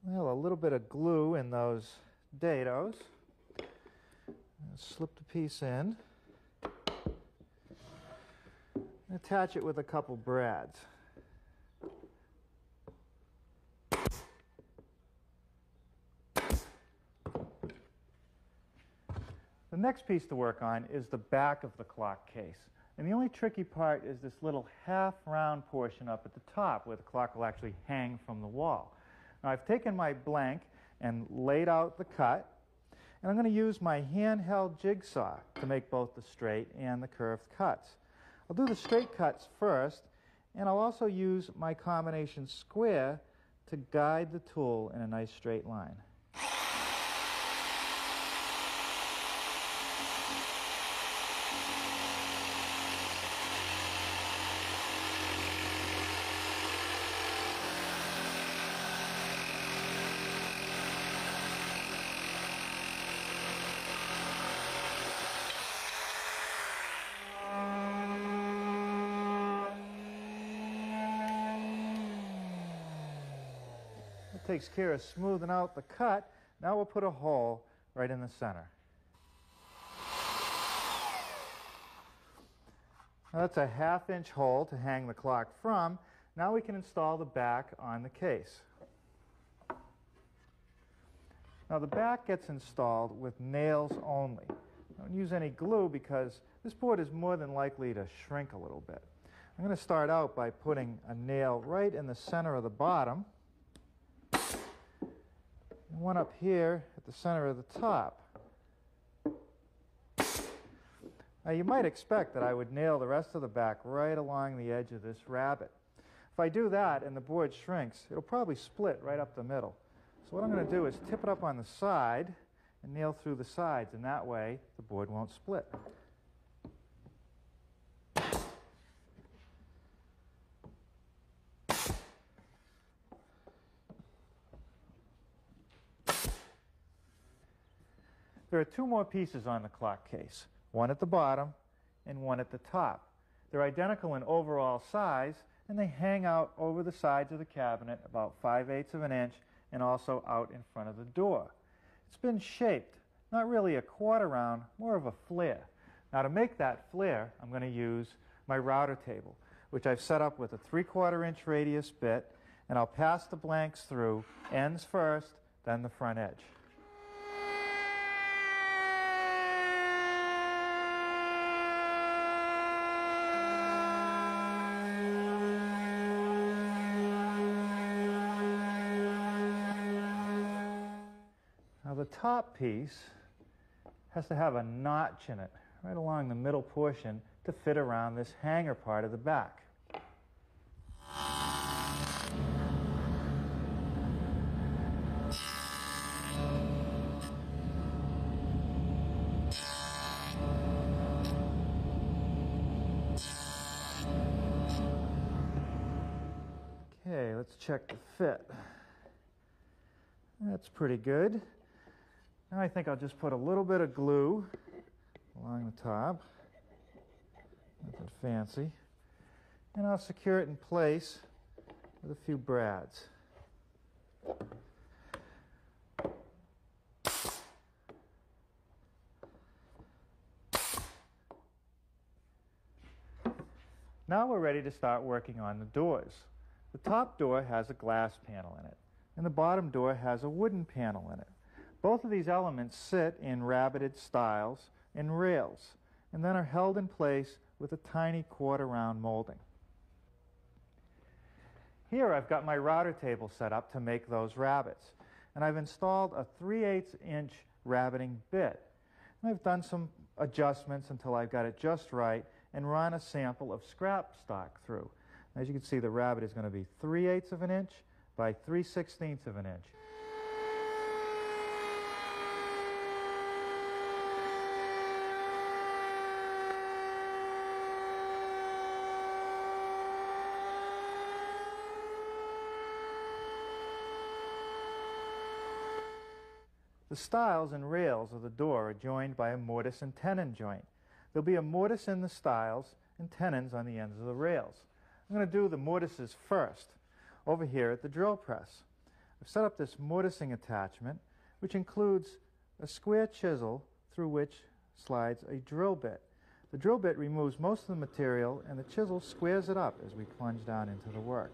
Well, a little bit of glue in those dados. Slip the piece in. Attach it with a couple brads. The next piece to work on is the back of the clock case. And the only tricky part is this little half-round portion up at the top where the clock will actually hang from the wall. Now I've taken my blank and laid out the cut, and I'm going to use my handheld jigsaw to make both the straight and the curved cuts. I'll do the straight cuts first, and I'll also use my combination square to guide the tool in a nice straight line. Takes care of smoothing out the cut. Now we'll put a hole right in the center. Now that's a 1/2 inch hole to hang the clock from. Now we can install the back on the case. Now the back gets installed with nails only. Don't use any glue because this board is more than likely to shrink a little bit. I'm going to start out by putting a nail right in the center of the bottom. And one up here at the center of the top. Now you might expect that I would nail the rest of the back right along the edge of this rabbet. If I do that and the board shrinks, it'll probably split right up the middle. So what I'm going to do is tip it up on the side and nail through the sides, and that way the board won't split. There are two more pieces on the clock case, one at the bottom and one at the top. They're identical in overall size, and they hang out over the sides of the cabinet about 5/8 of an inch and also out in front of the door. It's been shaped, not really a 1/4 round, more of a flare. Now to make that flare, I'm going to use my router table, which I've set up with a 3/4 inch radius bit, and I'll pass the blanks through, ends first, then the front edge. the top piece has to have a notch in it, right along the middle portion, to fit around this hanger part of the back. Okay, let's check the fit. That's pretty good. Now I think I'll just put a little bit of glue along the top. Nothing fancy. And I'll secure it in place with a few brads. Now we're ready to start working on the doors. The top door has a glass panel in it, and the bottom door has a wooden panel in it. Both of these elements sit in rabbeted stiles and rails, and then are held in place with a tiny quarter-round molding. Here I've got my router table set up to make those rabbets, and I've installed a 3/8 inch rabbeting bit. And I've done some adjustments until I've got it just right and run a sample of scrap stock through. As you can see, the rabbet is going to be 3/8 of an inch by 3/16 of an inch. The stiles and rails of the door are joined by a mortise and tenon joint. There'll be a mortise in the stiles and tenons on the ends of the rails. I'm going to do the mortises first, over here at the drill press. I've set up this mortising attachment, which includes a square chisel through which slides a drill bit. The drill bit removes most of the material, and the chisel squares it up as we plunge down into the work.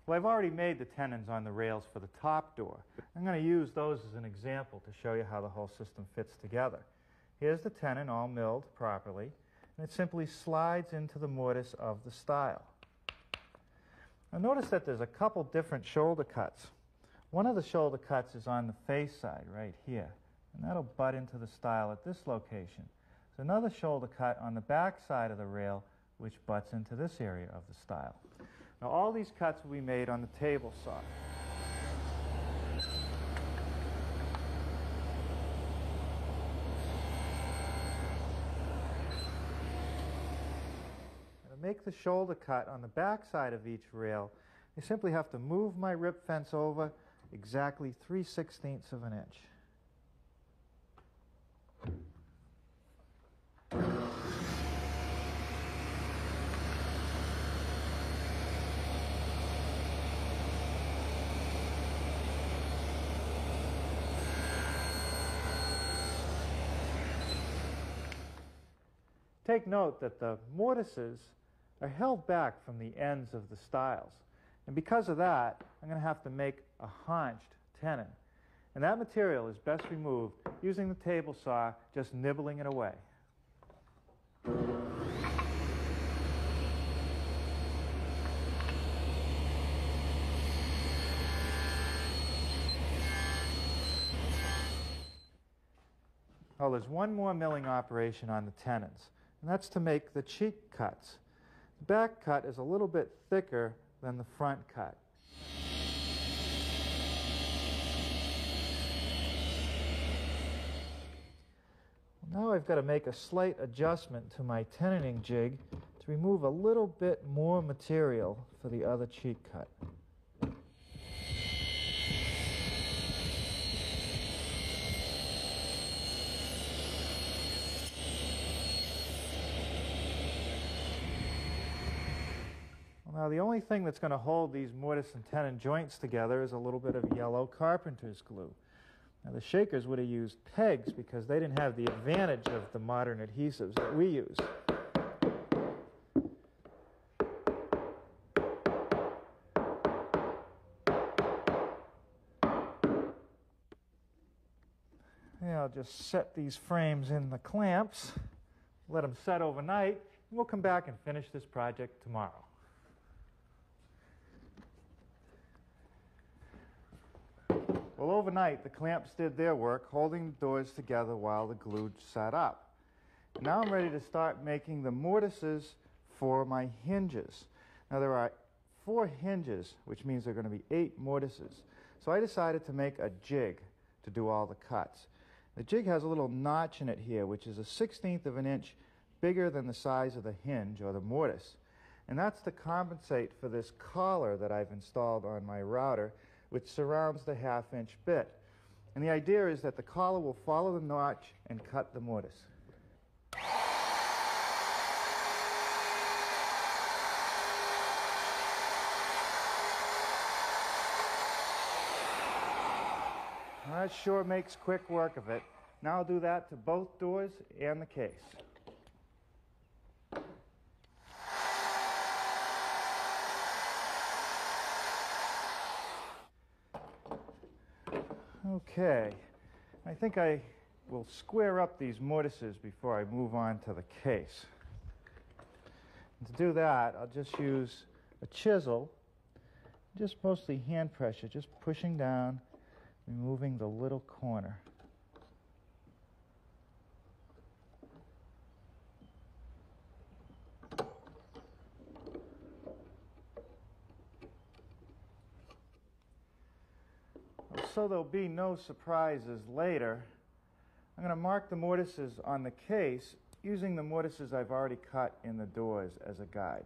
Well, I've already made the tenons on the rails for the top door. I'm going to use those as an example to show you how the whole system fits together. Here's the tenon all milled properly, and it simply slides into the mortise of the stile. Now notice that there's a couple different shoulder cuts. One of the shoulder cuts is on the face side right here, and that'll butt into the stile at this location. There's another shoulder cut on the back side of the rail which butts into this area of the stile. Now all these cuts will be made on the table saw. To make the shoulder cut on the back side of each rail, I simply have to move my rip fence over exactly 3/16 of an inch. Take note that the mortises are held back from the ends of the stiles. And because of that, I'm going to have to make a haunched tenon. And that material is best removed using the table saw, just nibbling it away. Oh, there's one more milling operation on the tenons, and that's to make the cheek cuts. The back cut is a little bit thicker than the front cut. Now I've got to make a slight adjustment to my tenoning jig to remove a little bit more material for the other cheek cut. Now the only thing that's going to hold these mortise and tenon joints together is a little bit of yellow carpenter's glue. Now the Shakers would have used pegs because they didn't have the advantage of the modern adhesives that we use. Yeah, I'll just set these frames in the clamps let them set overnight, and we'll come back and finish this project tomorrow. Well, overnight, the clamps did their work, holding the doors together while the glue set up. And now I'm ready to start making the mortises for my hinges. Now, there are 4 hinges, which means there are going to be 8 mortises. So I decided to make a jig to do all the cuts. The jig has a little notch in it here, which is a 1/16 of an inch bigger than the size of the hinge or the mortise. And that's to compensate for this collar that I've installed on my router, which surrounds the 1/2 inch bit. And the idea is that the collar will follow the notch and cut the mortise. That sure makes quick work of it. Now I'll do that to both doors and the case. Okay, I think I will square up these mortises before I move on to the case. And to do that, I'll just use a chisel, just mostly hand pressure, just pushing down, removing the little corner. So there'll be no surprises later, I'm going to mark the mortises on the case using the mortises I've already cut in the doors as a guide.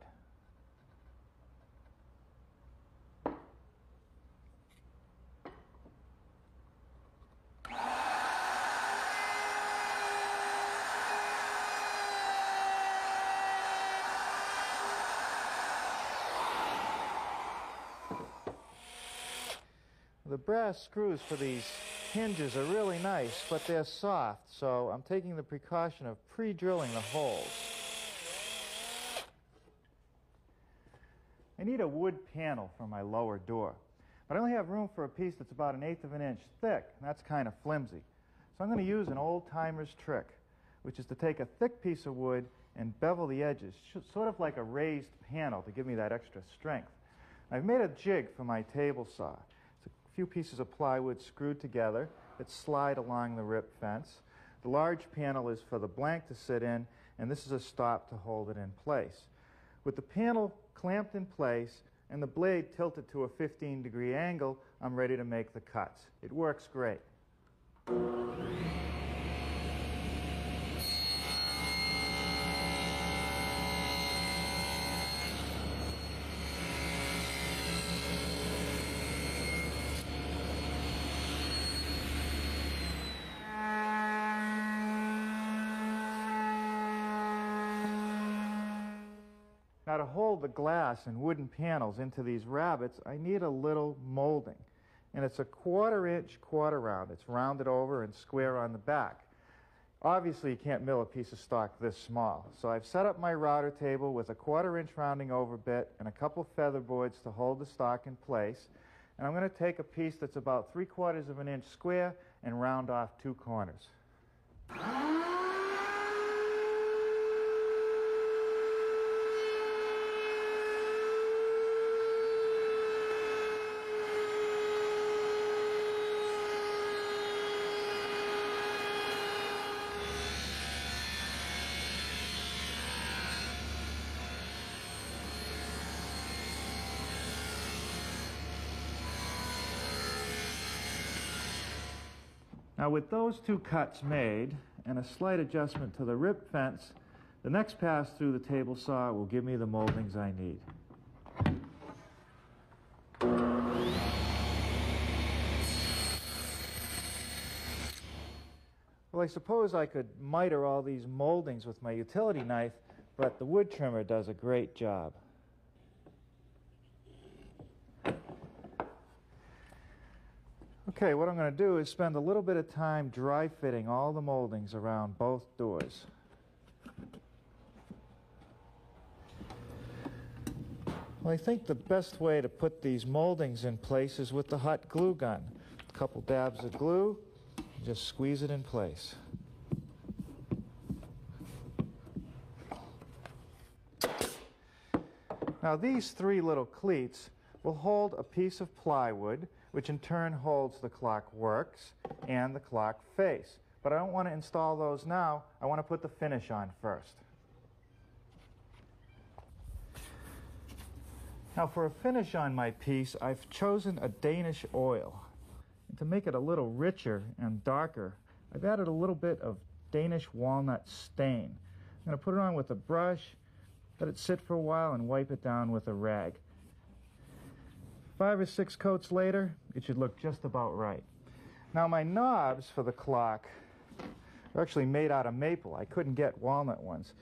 The brass screws for these hinges are really nice, but they're soft, so I'm taking the precaution of pre-drilling the holes. I need a wood panel for my lower door, but I only have room for a piece that's about 1/8 of an inch thick, and that's kind of flimsy. So I'm going to use an old-timer's trick, which is to take a thick piece of wood and bevel the edges, sort of like a raised panel to give me that extra strength. I've made a jig for my table saw. Few pieces of plywood screwed together that slide along the rip fence. The large panel is for the blank to sit in, and this is a stop to hold it in place. With the panel clamped in place and the blade tilted to a 15-degree angle, I'm ready to make the cuts. It works great. Now, to hold the glass and wooden panels into these rabbets, I need a little molding. And it's a 1/4 inch quarter round. It's rounded over and square on the back. Obviously, you can't mill a piece of stock this small. So I've set up my router table with a 1/4 inch rounding over bit and a couple feather boards to hold the stock in place. And I'm going to take a piece that's about 3/4 of an inch square and round off 2 corners. Now, with those 2 cuts made and a slight adjustment to the rip fence, the next pass through the table saw will give me the moldings I need. Well, I suppose I could miter all these moldings with my utility knife, but the wood trimmer does a great job. Okay, what I'm going to do is spend a little bit of time dry fitting all the moldings around both doors. Well, I think the best way to put these moldings in place is with the hot glue gun. A couple dabs of glue, just squeeze it in place. Now these three little cleats will hold a piece of plywood, which in turn holds the clock works and the clock face. But I don't want to install those now. I want to put the finish on first. Now for a finish on my piece, I've chosen a Danish oil. And to make it a little richer and darker, I've added a little bit of Danish walnut stain. I'm going to put it on with a brush, let it sit for a while, and wipe it down with a rag. 5 or 6 coats later, it should look just about right. Now my knobs for the clock are actually made out of maple. I couldn't get walnut ones.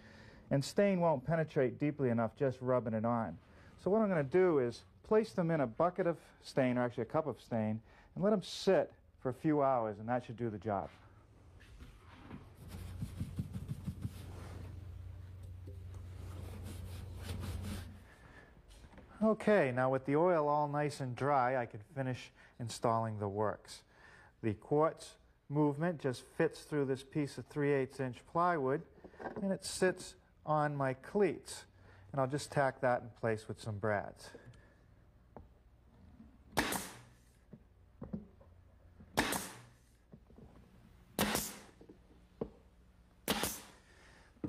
And stain won't penetrate deeply enough just rubbing it on. So what I'm going to do is place them in a bucket of stain, or actually a cup of stain, and let them sit for a few hours, and that should do the job. Okay, now with the oil all nice and dry, I can finish installing the works. The quartz movement just fits through this piece of 3/8 inch plywood, and it sits on my cleats. And I'll just tack that in place with some brads.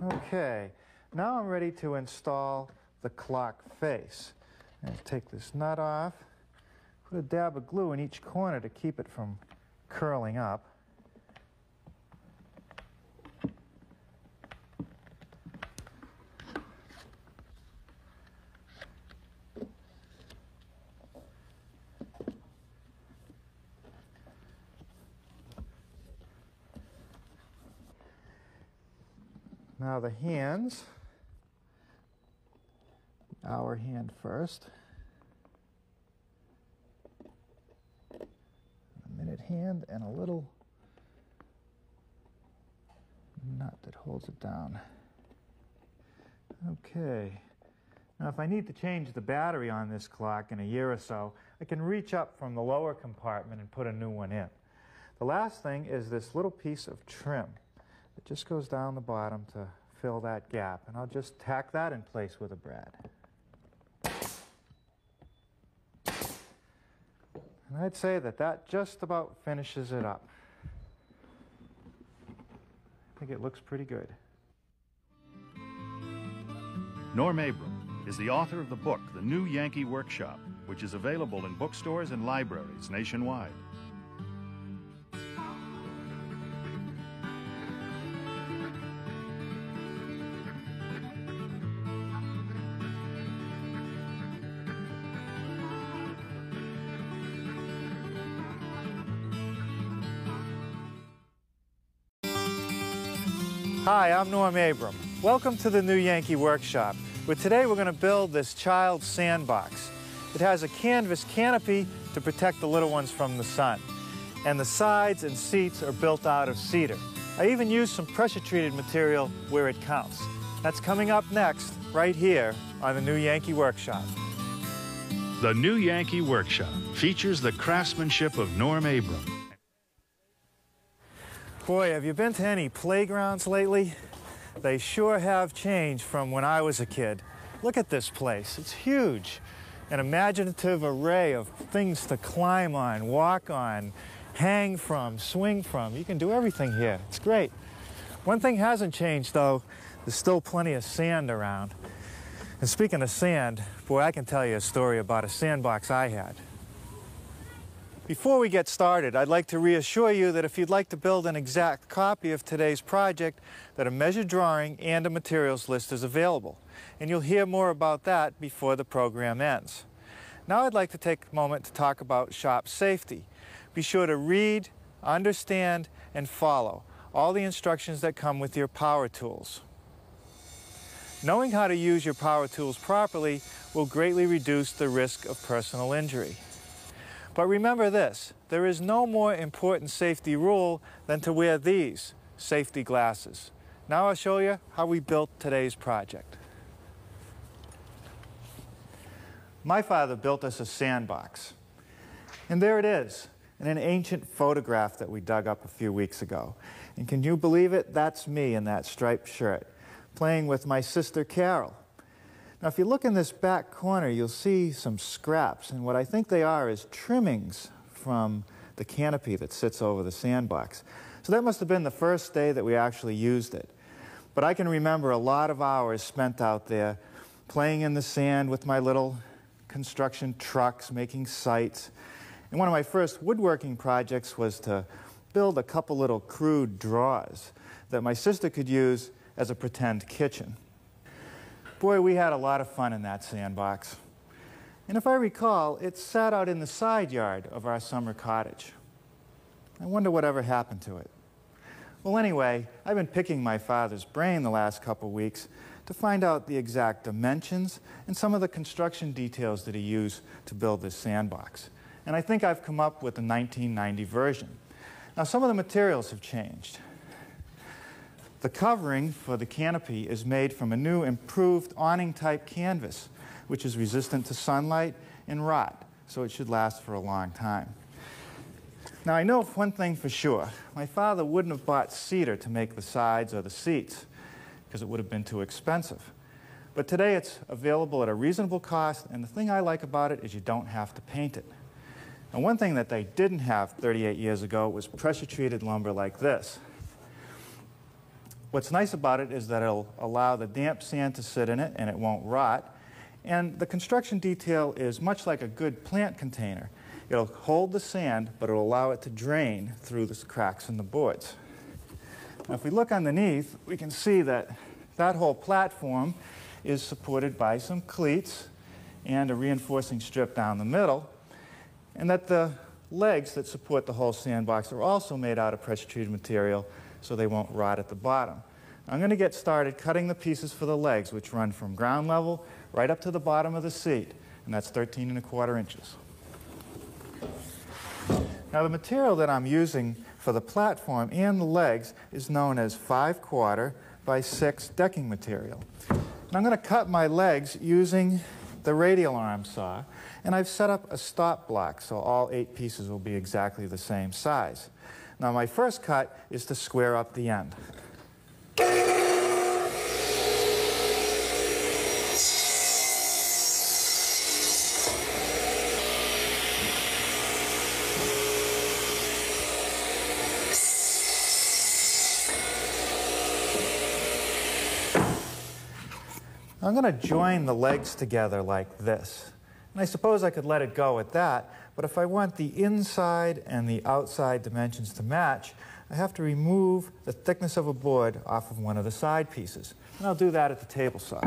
Okay, now I'm ready to install the clock face. And take this nut off, put a dab of glue in each corner to keep it from curling up. Now the hands, our hand first, a minute hand, and a little nut that holds it down. Okay, now if I need to change the battery on this clock in a year or so, I can reach up from the lower compartment and put a new one in. The last thing is this little piece of trim. It just goes down the bottom to fill that gap, and I'll just tack that in place with a brad. And I'd say that that just about finishes it up. I think it looks pretty good. Norm Abram is the author of the book, The New Yankee Workshop, which is available in bookstores and libraries nationwide. Hi, I'm Norm Abram. Welcome to the New Yankee Workshop, where today we're going to build this child sandbox. It has a canvas canopy to protect the little ones from the sun, and the sides and seats are built out of cedar. I even used some pressure-treated material where it counts. That's coming up next, right here on the New Yankee Workshop. The New Yankee Workshop features the craftsmanship of Norm Abram. Boy, have you been to any playgrounds lately? They sure have changed from when I was a kid. Look at this place. It's huge. An imaginative array of things to climb on, walk on, hang from, swing from. You can do everything here. It's great. One thing hasn't changed, though. There's still plenty of sand around. And speaking of sand, boy, I can tell you a story about a sandbox I had. Before we get started, I'd like to reassure you that if you'd like to build an exact copy of today's project, that a measured drawing and a materials list is available. And you'll hear more about that before the program ends. Now I'd like to take a moment to talk about shop safety. Be sure to read, understand, and follow all the instructions that come with your power tools. Knowing how to use your power tools properly will greatly reduce the risk of personal injury. But remember this, there is no more important safety rule than to wear these safety glasses. Now I'll show you how we built today's project. My father built us a sandbox. And there it is, in an ancient photograph that we dug up a few weeks ago. And can you believe it? That's me in that striped shirt, playing with my sister Carol. Now, if you look in this back corner, you'll see some scraps, and what I think they are is trimmings from the canopy that sits over the sandbox. So that must have been the first day that we actually used it. But I can remember a lot of hours spent out there playing in the sand with my little construction trucks, making sites. And one of my first woodworking projects was to build a couple little crude drawers that my sister could use as a pretend kitchen. Boy, we had a lot of fun in that sandbox. And if I recall, it sat out in the side yard of our summer cottage. I wonder whatever happened to it. Well, anyway, I've been picking my father's brain the last couple weeks to find out the exact dimensions and some of the construction details that he used to build this sandbox. And I think I've come up with the 1990 version. Now, some of the materials have changed. The covering for the canopy is made from a new improved awning-type canvas, which is resistant to sunlight and rot, so it should last for a long time. Now, I know one thing for sure. My father wouldn't have bought cedar to make the sides or the seats, because it would have been too expensive. But today it's available at a reasonable cost, and the thing I like about it is you don't have to paint it. And one thing that they didn't have 38 years ago was pressure-treated lumber like this. What's nice about it is that it'll allow the damp sand to sit in it and it won't rot. And the construction detail is much like a good plant container. It'll hold the sand, but it'll allow it to drain through the cracks in the boards. Now, if we look underneath, we can see that that whole platform is supported by some cleats and a reinforcing strip down the middle, and that the legs that support the whole sandbox are also made out of pressure-treated material so they won't rot at the bottom. I'm going to get started cutting the pieces for the legs, which run from ground level right up to the bottom of the seat, and that's 13¼ inches. Now, the material that I'm using for the platform and the legs is known as 5/4 by 6 decking material. And I'm going to cut my legs using the radial arm saw, and I've set up a stop block so all 8 pieces will be exactly the same size. Now, my first cut is to square up the end. I'm going to join the legs together like this. And I suppose I could let it go at that, but if I want the inside and the outside dimensions to match, I have to remove the thickness of a board off of one of the side pieces. And I'll do that at the table saw.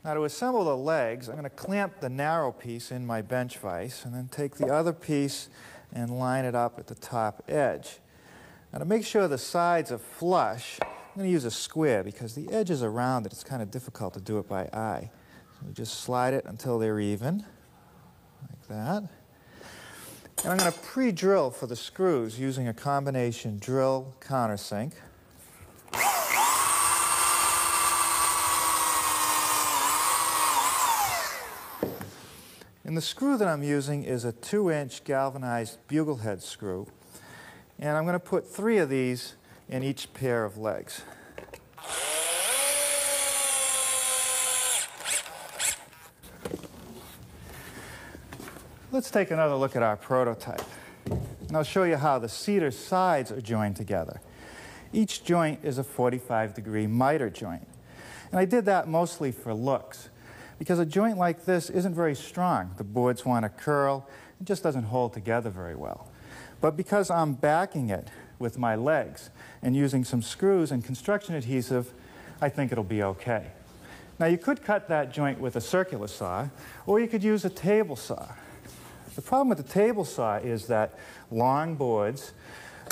Now, to assemble the legs, I'm going to clamp the narrow piece in my bench vise and then take the other piece and line it up at the top edge. Now, to make sure the sides are flush, I'm going to use a square because the edges are rounded. It's kind of difficult to do it by eye. So we just slide it until they're even, like that. And I'm going to pre-drill for the screws using a combination drill countersink. And the screw that I'm using is a 2-inch galvanized bugle head screw. And I'm going to put 3 of these in each pair of legs. Let's take another look at our prototype. And I'll show you how the cedar sides are joined together. Each joint is a 45-degree miter joint. And I did that mostly for looks, because a joint like this isn't very strong. The boards want to curl. It just doesn't hold together very well. But because I'm backing it with my legs and using some screws and construction adhesive, I think it'll be okay. Now, you could cut that joint with a circular saw, or you could use a table saw. The problem with the table saw is that long boards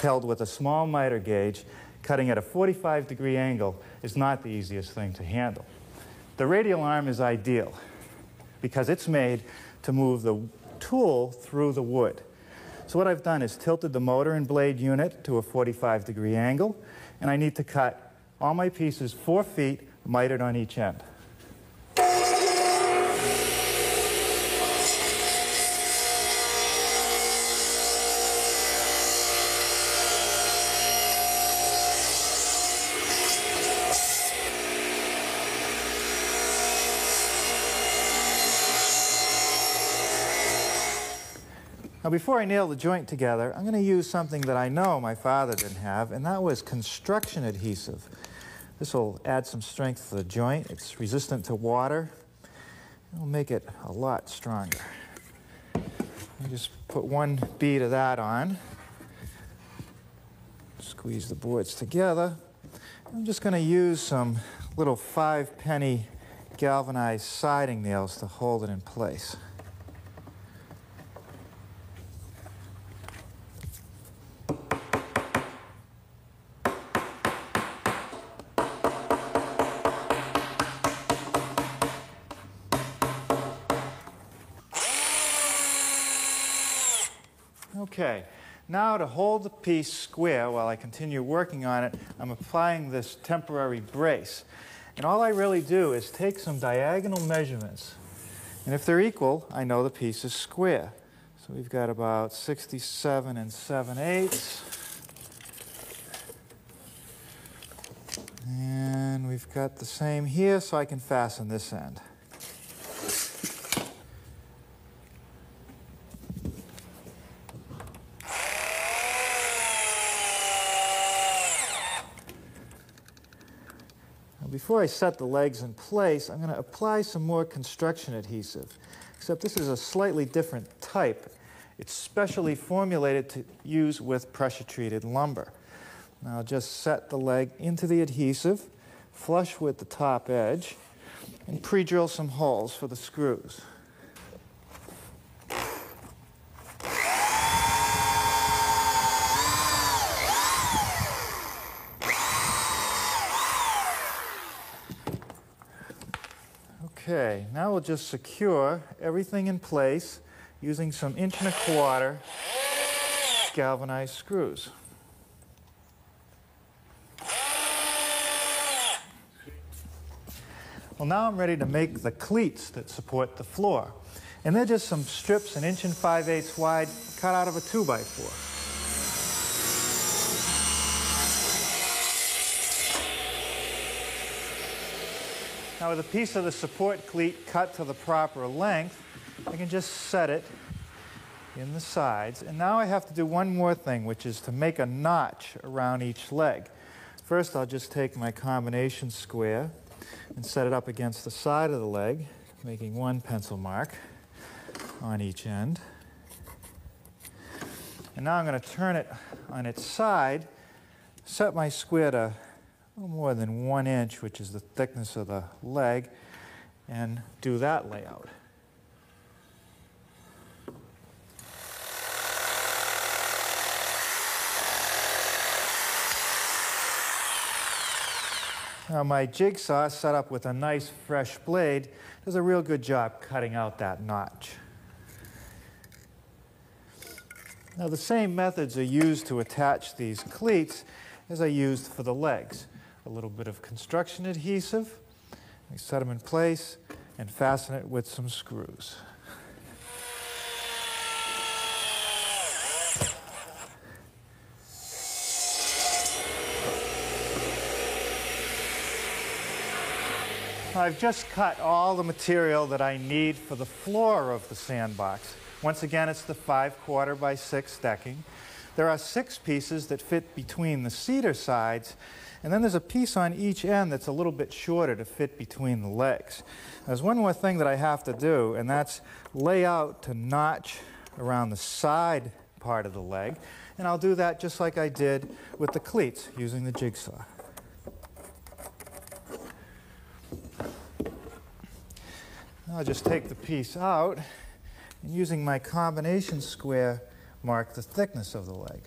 held with a small miter gauge cutting at a 45-degree angle is not the easiest thing to handle. The radial arm is ideal because it's made to move the tool through the wood. So what I've done is tilted the motor and blade unit to a 45-degree angle, and I need to cut all my pieces 4 feet mitered on each end. Now before I nail the joint together, I'm going to use something that I know my father didn't have, and that was construction adhesive. This will add some strength to the joint. It's resistant to water. It'll make it a lot stronger. I just put one bead of that on. Squeeze the boards together. I'm just going to use some little 5-penny galvanized siding nails to hold it in place. Okay, now to hold the piece square while I continue working on it, I'm applying this temporary brace. And all I really do is take some diagonal measurements. And if they're equal, I know the piece is square. So we've got about 67 7/8. And we've got the same here, so I can fasten this end. Before I set the legs in place, I'm going to apply some more construction adhesive, except this is a slightly different type. It's specially formulated to use with pressure-treated lumber. Now I'll just set the leg into the adhesive, flush with the top edge, and pre-drill some holes for the screws. Okay, now we'll just secure everything in place using some 1 1/4 galvanized screws. Well, now I'm ready to make the cleats that support the floor. And they're just some strips 1 5/8 wide cut out of a 2x4. Now with a piece of the support cleat cut to the proper length, I can just set it in the sides. And now I have to do one more thing, which is to make a notch around each leg. First, I'll just take my combination square and set it up against the side of the leg, making one pencil mark on each end. And now I'm going to turn it on its side, set my square to a little more than 1 inch, which is the thickness of the leg, and do that layout. Now my jigsaw, set up with a nice fresh blade, does a real good job cutting out that notch. Now the same methods are used to attach these cleats as I used for the legs. A little bit of construction adhesive, I set them in place and fasten it with some screws. I've just cut all the material that I need for the floor of the sandbox. Once again, it's the 5/4 by 6 decking. There are 6 pieces that fit between the cedar sides, and then there's a piece on each end that's a little bit shorter to fit between the legs. There's one more thing that I have to do, and that's lay out to notch around the side part of the leg, and I'll do that just like I did with the cleats using the jigsaw. I'll just take the piece out and using my combination square mark the thickness of the leg.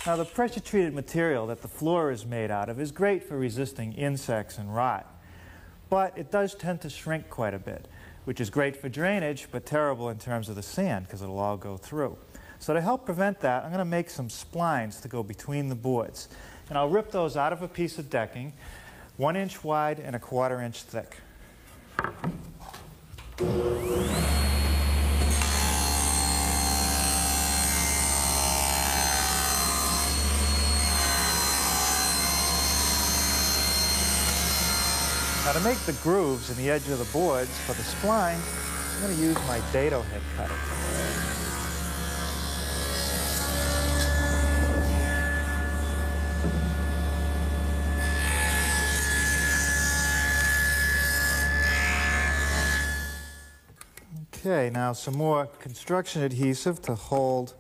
Now the pressure-treated material that the floor is made out of is great for resisting insects and rot, but it does tend to shrink quite a bit, which is great for drainage, but terrible in terms of the sand because it'll all go through. So to help prevent that, I'm going to make some splines to go between the boards. And I'll rip those out of a piece of decking, 1 inch wide and 1/4 inch thick. to make the grooves in the edge of the boards for the spline, I'm going to use my dado head cutter. Okay, now some more construction adhesive to hold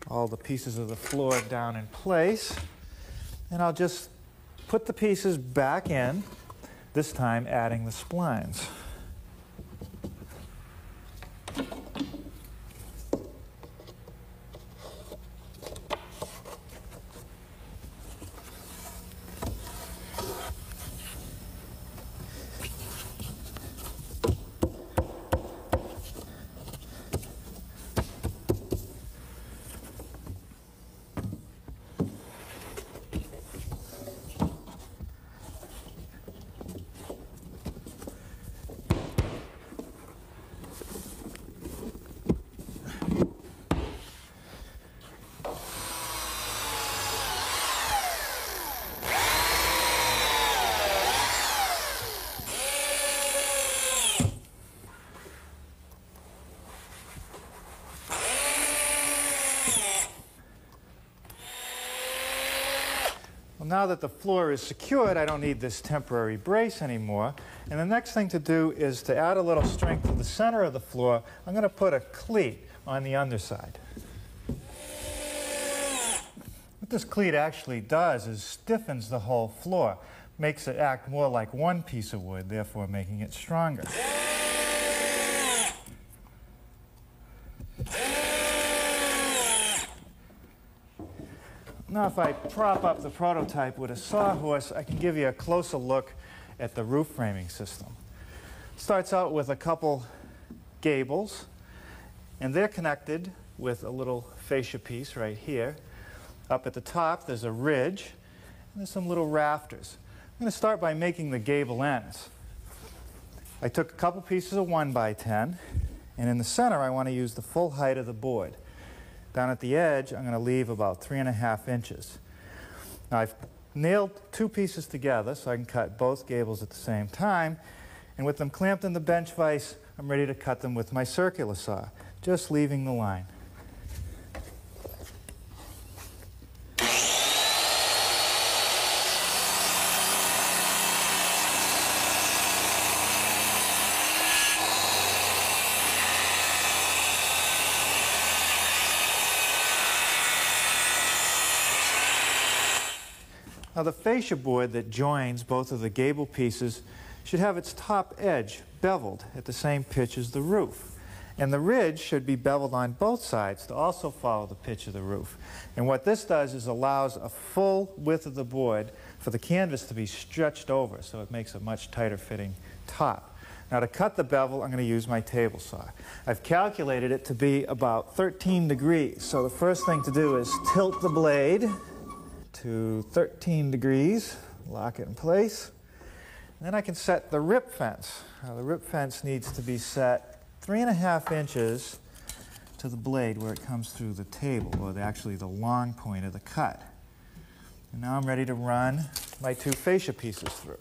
all the pieces of the floor down in place. And I'll just put the pieces back in, this time adding the splines. Well, now that the floor is secured, I don't need this temporary brace anymore. And the next thing to do is to add a little strength to the center of the floor. I'm going to put a cleat on the underside. What this cleat actually does is stiffens the whole floor, makes it act more like one piece of wood, therefore making it stronger. Now if I prop up the prototype with a sawhorse, I can give you a closer look at the roof framing system. It starts out with a couple gables, and they're connected with a little fascia piece right here. Up at the top there's a ridge, and there's some little rafters. I'm going to start by making the gable ends. I took a couple pieces of 1x10, and in the center I want to use the full height of the board. Down at the edge, I'm going to leave about 3.5 inches. Now I've nailed two pieces together so I can cut both gables at the same time, and with them clamped in the bench vise, I'm ready to cut them with my circular saw, just leaving the line. Now the fascia board that joins both of the gable pieces should have its top edge beveled at the same pitch as the roof. And the ridge should be beveled on both sides to also follow the pitch of the roof. And what this does is allows a full width of the board for the canvas to be stretched over, so it makes a much tighter fitting top. Now to cut the bevel, I'm going to use my table saw. I've calculated it to be about 13 degrees. So the first thing to do is tilt the blade to 13 degrees, lock it in place. And then I can set the rip fence. Now the rip fence needs to be set 3.5 inches to the blade where it comes through the table, or actually the long point of the cut. And now I'm ready to run my two fascia pieces through.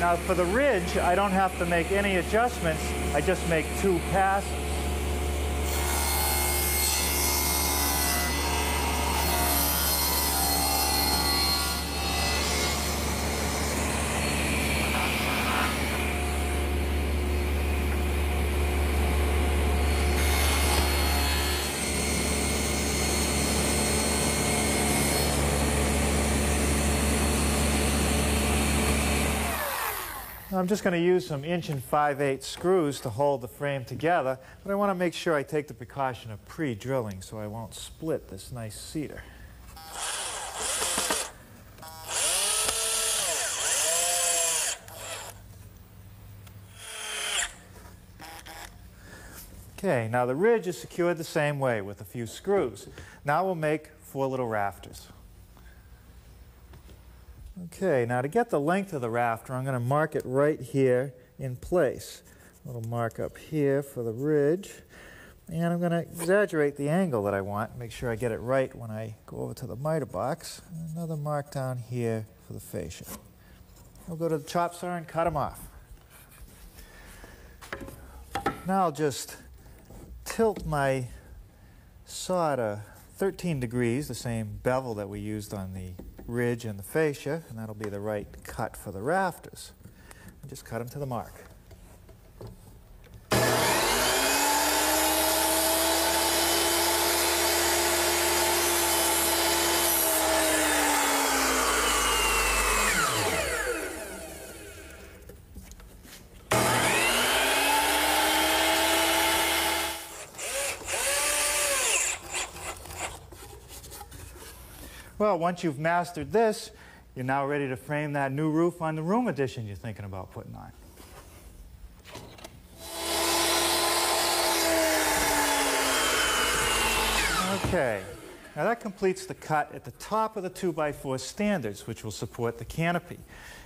Now for the ridge, I don't have to make any adjustments. I just make two passes. I'm just going to use some 1 5/8" screws to hold the frame together, but I want to make sure I take the precaution of pre-drilling so I won't split this nice cedar. Okay, now the ridge is secured the same way with a few screws. Now we'll make 4 little rafters. Okay, now to get the length of the rafter, I'm going to mark it right here in place. little mark up here for the ridge. And I'm going to exaggerate the angle that I want, make sure I get it right when I go over to the miter box. Another mark down here for the fascia. We'll go to the chop saw and cut them off. Now I'll just tilt my saw to 13 degrees, the same bevel that we used on the ridge and the fascia, and that'll be the right cut for the rafters. And just cut them to the mark. Well, once you've mastered this, you're now ready to frame that new roof on the room addition you're thinking about putting on. Okay, now that completes the cut at the top of the 2x4 standards, which will support the canopy.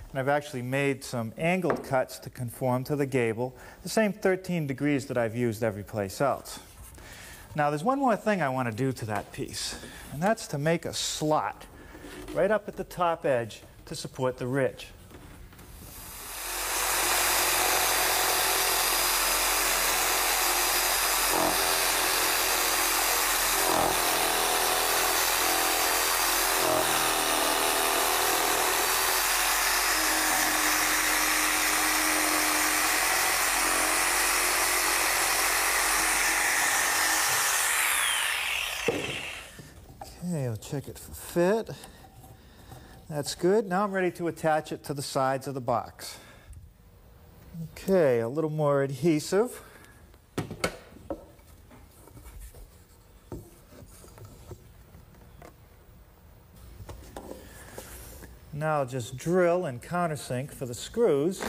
And I've actually made some angled cuts to conform to the gable, the same 13 degrees that I've used every place else. Now there's one more thing I want to do to that piece, and that's to make a slot right up at the top edge to support the ridge. Okay, I'll check it for fit. That's good. Now I'm ready to attach it to the sides of the box. Okay, a little more adhesive. Now I'll just drill and countersink for the screws.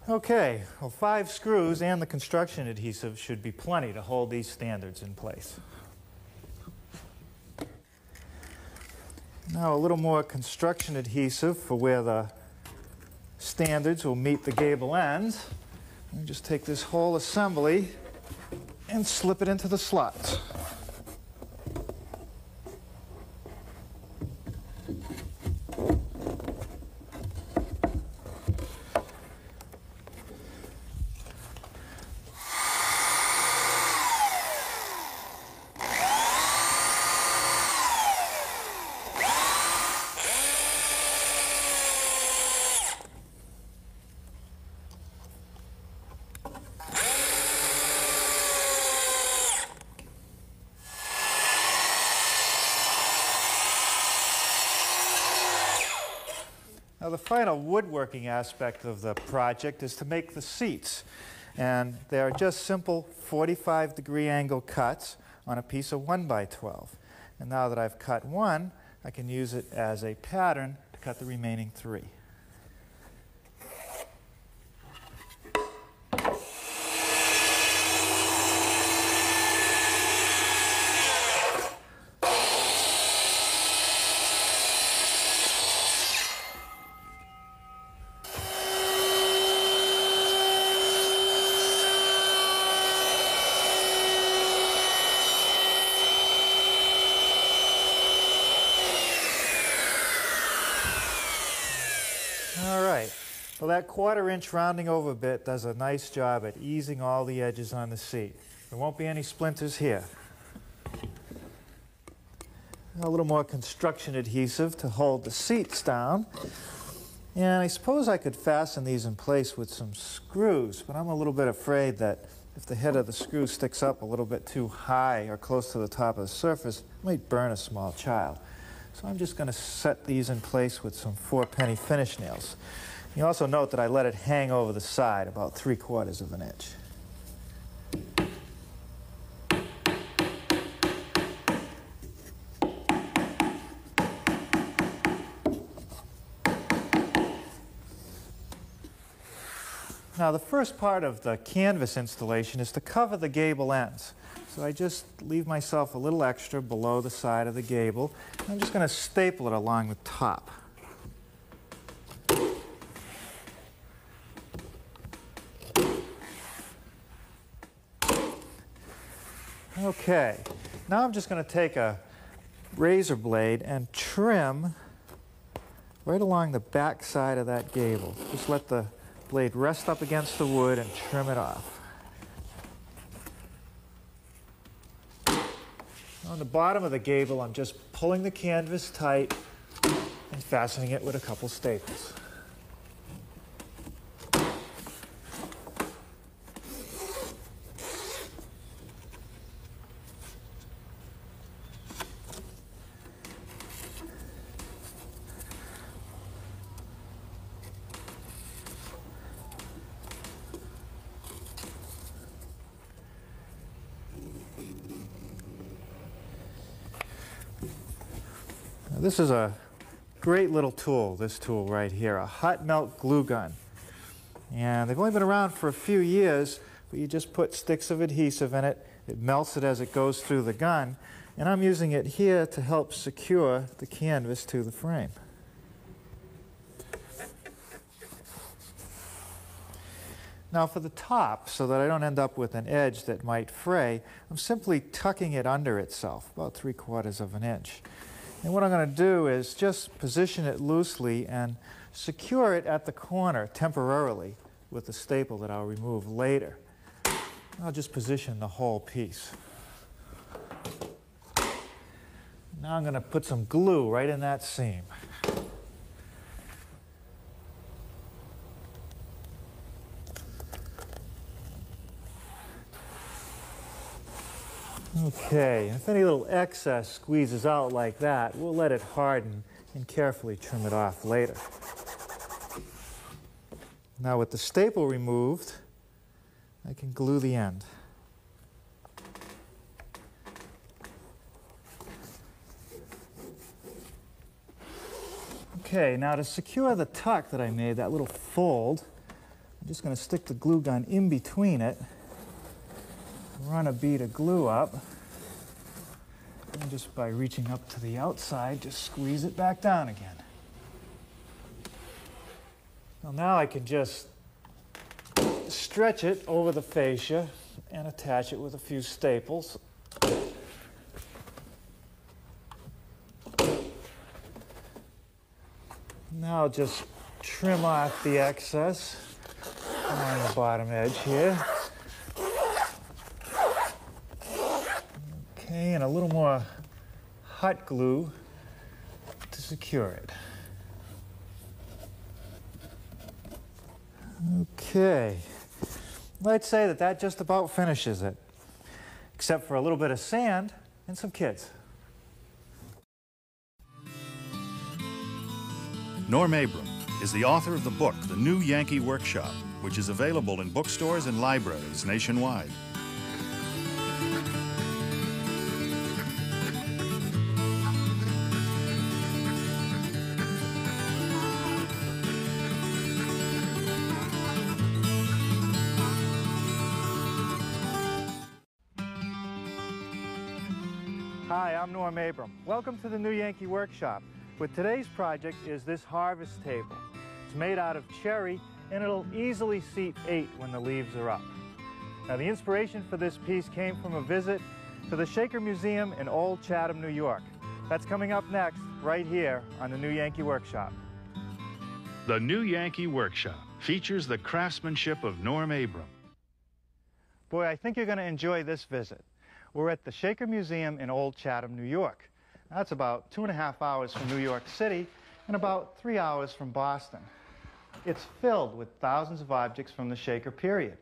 Okay, well, 5 screws and the construction adhesive should be plenty to hold these standards in place. Now a little more construction adhesive for where the standards will meet the gable ends. And just take this whole assembly and slip it into the slots. Now the final woodworking aspect of the project is to make the seats. And they are just simple 45-degree angle cuts on a piece of 1x12. And now that I've cut one, I can use it as a pattern to cut the remaining 3. All right, well that 1/4 inch rounding over bit does a nice job at easing all the edges on the seat. There won't be any splinters here. A little more construction adhesive to hold the seats down. And I suppose I could fasten these in place with some screws, but I'm a little bit afraid that if the head of the screw sticks up a little bit too high or close to the top of the surface, it might burn a small child. So I'm just going to set these in place with some 4-penny finish nails. You also note that I let it hang over the side about 3/4 of an inch. Now the first part of the canvas installation is to cover the gable ends. So I just leave myself a little extra below the side of the gable. I'm just going to staple it along the top. Okay, now I'm just going to take a razor blade and trim right along the back side of that gable. Just let the blade rest up against the wood and trim it off. On the bottom of the gable, I'm just pulling the canvas tight and fastening it with a couple staples. This is a great little tool, this tool right here, a hot melt glue gun. And they've only been around for a few years, but you just put sticks of adhesive in it. It melts it as it goes through the gun. And I'm using it here to help secure the canvas to the frame. Now for the top, so that I don't end up with an edge that might fray, I'm simply tucking it under itself, about 3/4 of an inch. And what I'm going to do is just position it loosely and secure it at the corner temporarily with a staple that I'll remove later. I'll just position the whole piece. Now I'm going to put some glue right in that seam. Okay, if any little excess squeezes out like that, we'll let it harden and carefully trim it off later. Now with the staple removed, I can glue the end. Okay, now to secure the tuck that I made, that little fold, I'm just going to stick the glue gun in between it, run a bead of glue up, and just by reaching up to the outside, just squeeze it back down again. Well, now I can just stretch it over the fascia and attach it with a few staples. Now just trim off the excess on the bottom edge here. Okay, and a little more hot glue to secure it. Okay, let's say that that just about finishes it, except for a little bit of sand and some kids. Norm Abram is the author of the book, The New Yankee Workshop, which is available in bookstores and libraries nationwide. Hi, I'm Norm Abram. Welcome to the New Yankee Workshop. With today's project is this harvest table. It's made out of cherry and it'll easily seat 8 when the leaves are up. Now the inspiration for this piece came from a visit to the Shaker Museum in Old Chatham, New York. That's coming up next, right here on the New Yankee Workshop. The New Yankee Workshop features the craftsmanship of Norm Abram. Boy, I think you're going to enjoy this visit. We're at the Shaker Museum in Old Chatham, New York. That's about 2.5 hours from New York City and about 3 hours from Boston. It's filled with thousands of objects from the Shaker period.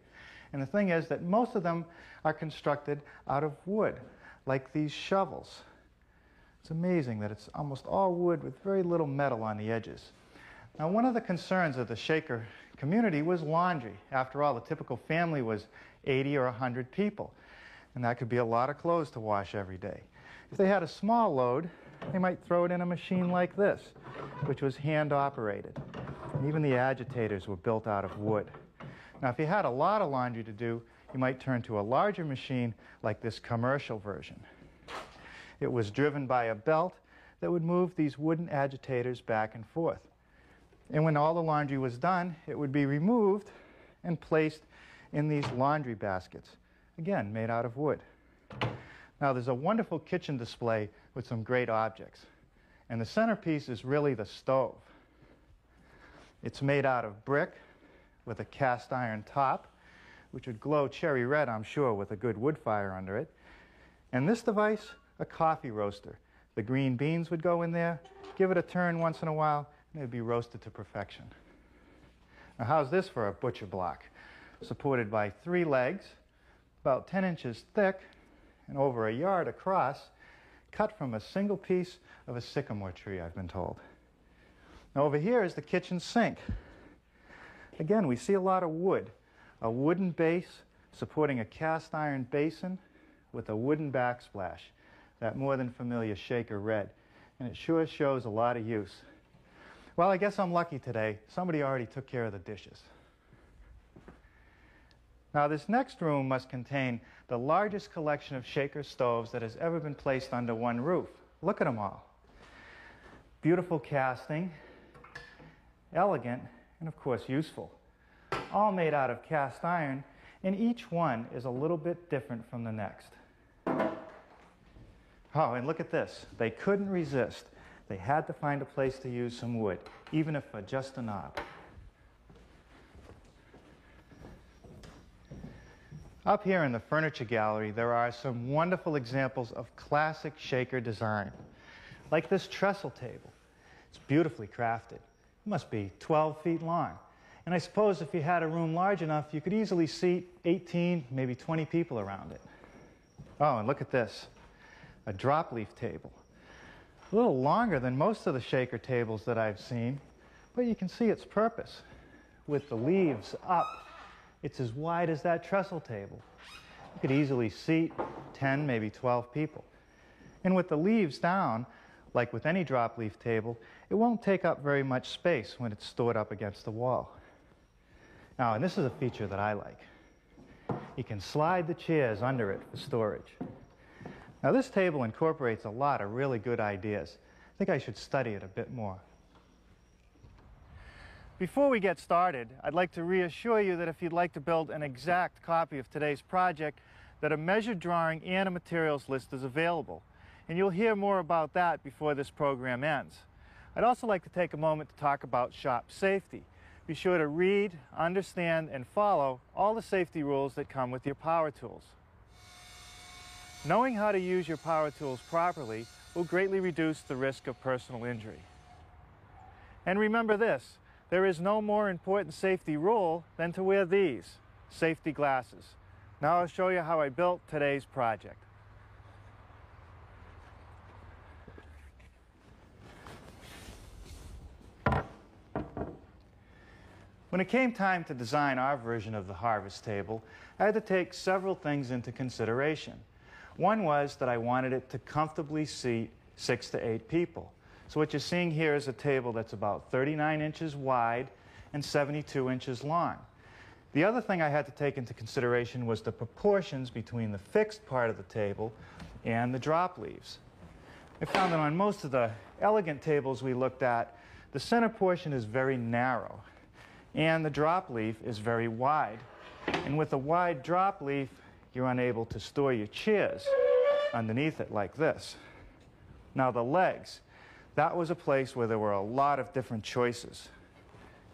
And the thing is that most of them are constructed out of wood, like these shovels. It's amazing that it's almost all wood with very little metal on the edges. Now, one of the concerns of the Shaker community was laundry. After all, the typical family was 80 or 100 people, and that could be a lot of clothes to wash every day. If they had a small load, they might throw it in a machine like this, which was hand-operated. And even the agitators were built out of wood. Now, if you had a lot of laundry to do, you might turn to a larger machine like this commercial version. It was driven by a belt that would move these wooden agitators back and forth. And when all the laundry was done, it would be removed and placed in these laundry baskets, again, made out of wood. Now, there's a wonderful kitchen display with some great objects. And the centerpiece is really the stove. It's made out of brick with a cast iron top, which would glow cherry red, I'm sure, with a good wood fire under it. And this device, a coffee roaster. The green beans would go in there, give it a turn once in a while, and they'd be roasted to perfection. Now, how's this for a butcher block? Supported by 3 legs, about 10 inches thick, and over a yard across, cut from a single piece of a sycamore tree, I've been told. Now, over here is the kitchen sink. Again, we see a lot of wood. A wooden base supporting a cast iron basin with a wooden backsplash, that more than familiar shaker red. And it sure shows a lot of use. Well, I guess I'm lucky today. Somebody already took care of the dishes. Now, this next room must contain the largest collection of shaker stoves that has ever been placed under one roof. Look at them all. Beautiful casting, elegant, and of course useful. All made out of cast iron, and each one is a little bit different from the next. Oh, and look at this. They couldn't resist. They had to find a place to use some wood, even if for just a knob. Up here in the furniture gallery, there are some wonderful examples of classic shaker design, like this trestle table. It's beautifully crafted. It must be 12 feet long. And I suppose if you had a room large enough, you could easily seat 18, maybe 20 people around it. Oh, and look at this, a drop leaf table. A little longer than most of the shaker tables that I've seen, but you can see its purpose. With the leaves up, it's as wide as that trestle table. You could easily seat 10, maybe 12 people. And with the leaves down, like with any drop leaf table, it won't take up very much space when it's stored up against the wall. Now, and this is a feature that I like. You can slide the chairs under it for storage. Now, this table incorporates a lot of really good ideas. I think I should study it a bit more. Before we get started, I'd like to reassure you that if you'd like to build an exact copy of today's project, that a measured drawing and a materials list is available. And you'll hear more about that before this program ends. I'd also like to take a moment to talk about shop safety. Be sure to read, understand, and follow all the safety rules that come with your power tools. Knowing how to use your power tools properly will greatly reduce the risk of personal injury. And remember this, there is no more important safety rule than to wear these, safety glasses. Now I'll show you how I built today's project. When it came time to design our version of the harvest table, I had to take several things into consideration. One was that I wanted it to comfortably seat 6 to 8 people. So what you're seeing here is a table that's about 39 inches wide and 72 inches long. The other thing I had to take into consideration was the proportions between the fixed part of the table and the drop leaves. I found that on most of the elegant tables we looked at, the center portion is very narrow, and the drop leaf is very wide. And with a wide drop leaf, you're unable to store your chairs underneath it like this. Now the legs, that was a place where there were a lot of different choices.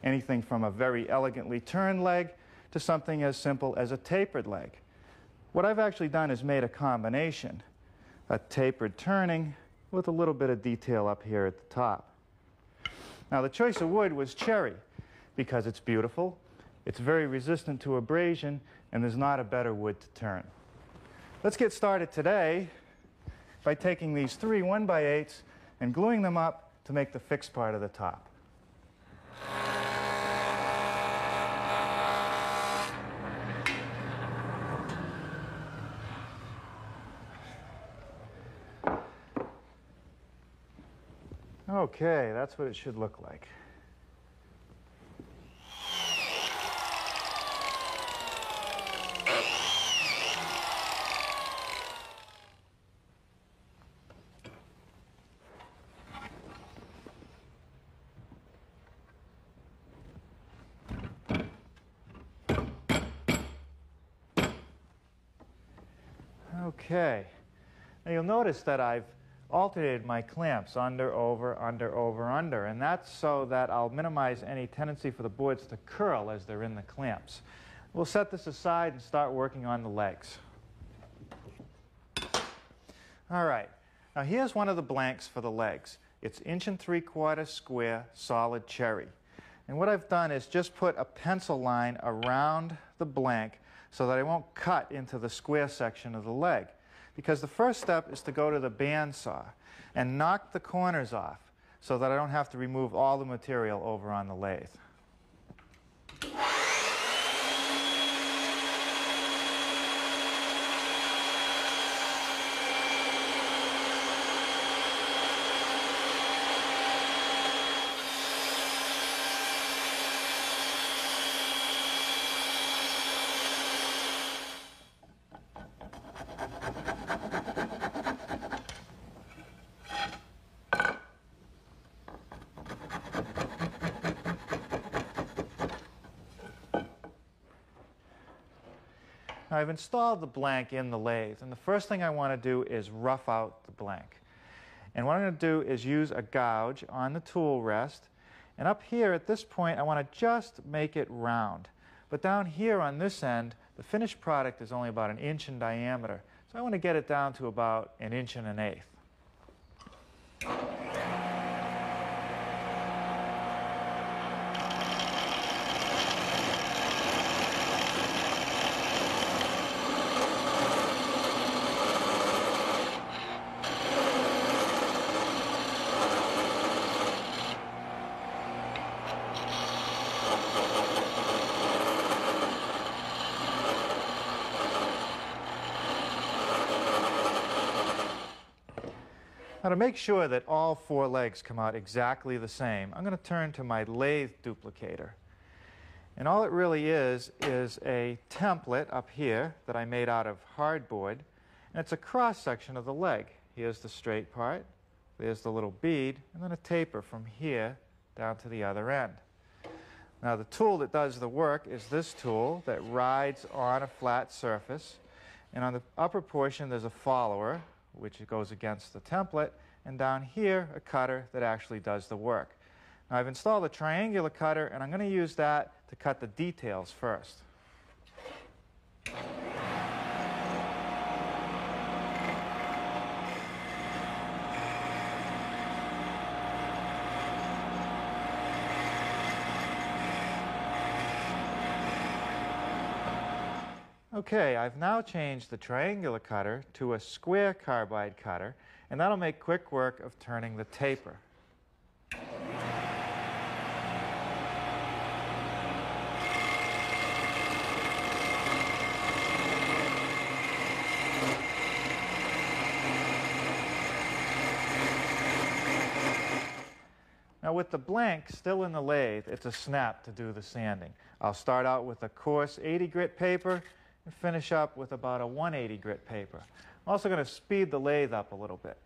Anything from a very elegantly turned leg to something as simple as a tapered leg. What I've actually done is made a combination, a tapered turning with a little bit of detail up here at the top. Now the choice of wood was cherry because it's beautiful, it's very resistant to abrasion, and there's not a better wood to turn. Let's get started today by taking these 3 1x8s and gluing them up to make the fixed part of the top. Okay, that's what it should look like. Okay. Now you'll notice that I've alternated my clamps under, over, under, over, under, and that's so that I'll minimize any tendency for the boards to curl as they're in the clamps. We'll set this aside and start working on the legs. All right. Now here's one of the blanks for the legs. It's 1 3/4 square solid cherry. And what I've done is just put a pencil line around the blank so that I won't cut into the square section of the leg. Because the first step is to go to the bandsaw and knock the corners off so that I don't have to remove all the material over on the lathe. Now I've installed the blank in the lathe, and the first thing I want to do is rough out the blank. And what I'm going to do is use a gouge on the tool rest, and up here at this point I want to just make it round. But down here on this end, the finished product is only about 1 inch in diameter, so I want to get it down to about 1 1/8 inches. Now to make sure that all 4 legs come out exactly the same, I'm going to turn to my lathe duplicator. And all it really is a template up here that I made out of hardboard, and it's a cross-section of the leg. Here's the straight part, there's the little bead, and then a taper from here down to the other end. Now the tool that does the work is this tool that rides on a flat surface, and on the upper portion there's a follower, which goes against the template, and down here a cutter that actually does the work. Now I've installed a triangular cutter, and I'm going to use that to cut the details first. Okay, I've now changed the triangular cutter to a square carbide cutter, and that'll make quick work of turning the taper. Now with the blank still in the lathe, it's a snap to do the sanding. I'll start out with a coarse 80 grit paper and finish up with about a 180 grit paper. I'm also going to speed the lathe up a little bit.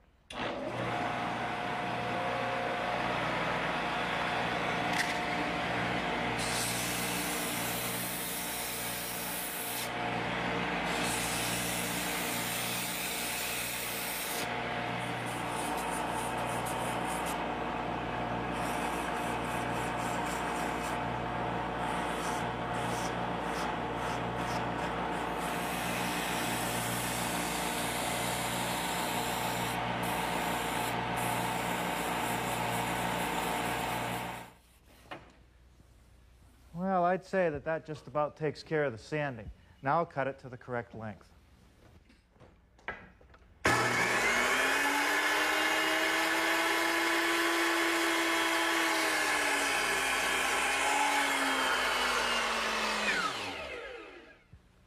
Well, I'd say that just about takes care of the sanding. Now I'll cut it to the correct length.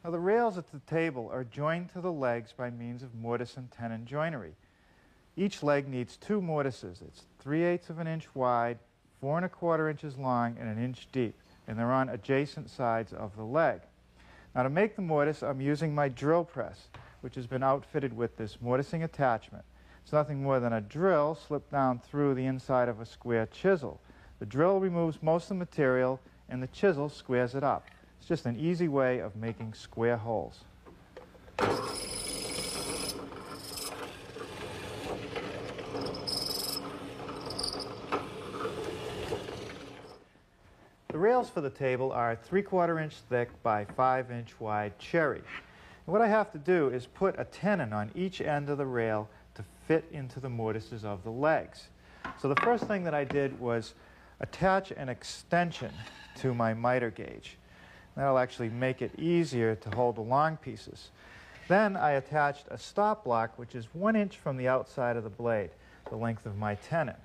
Now the rails at the table are joined to the legs by means of mortise and tenon joinery. Each leg needs 2 mortises. It's 3/8 of an inch wide, 4 1/4 inches long, and 1 inch deep, and they're on adjacent sides of the leg. Now to make the mortise, I'm using my drill press, which has been outfitted with this mortising attachment. It's nothing more than a drill slipped down through the inside of a square chisel. The drill removes most of the material, and the chisel squares it up. It's just an easy way of making square holes. The rails for the table are 3/4 inch thick by 5 inch wide cherry. And what I have to do is put a tenon on each end of the rail to fit into the mortises of the legs. So the first thing that I did was attach an extension to my miter gauge. That'll actually make it easier to hold the long pieces. Then I attached a stop block, which is 1 inch from the outside of the blade, the length of my tenon.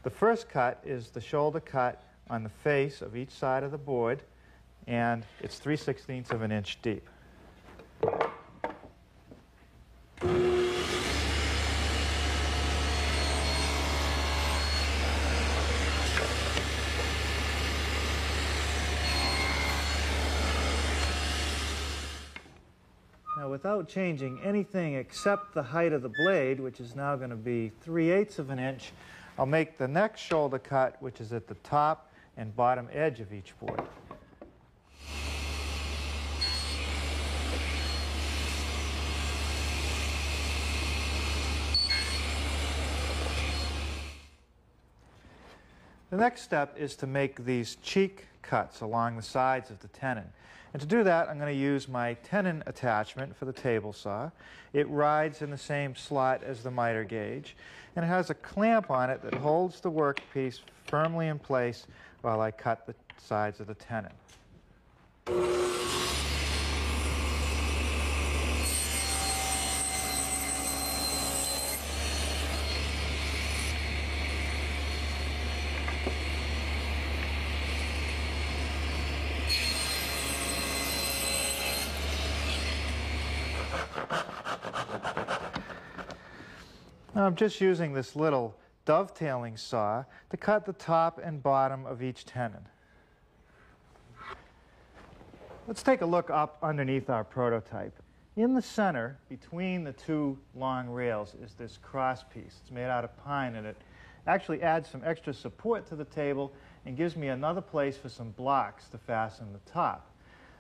The first cut is the shoulder cut on the face of each side of the board, and it's 3/16 of an inch deep. Now, without changing anything except the height of the blade, which is now going to be 3/8 of an inch, I'll make the next shoulder cut, which is at the top and bottom edge of each board. The next step is to make these cheek cuts along the sides of the tenon. And to do that, I'm going to use my tenon attachment for the table saw. It rides in the same slot as the miter gauge, and it has a clamp on it that holds the workpiece firmly in place while I cut the sides of the tenon. Now I'm just using this little dovetailing saw to cut the top and bottom of each tenon. Let's take a look up underneath our prototype. In the center, between the two long rails, is this cross piece. It's made out of pine, and it actually adds some extra support to the table and gives me another place for some blocks to fasten the top.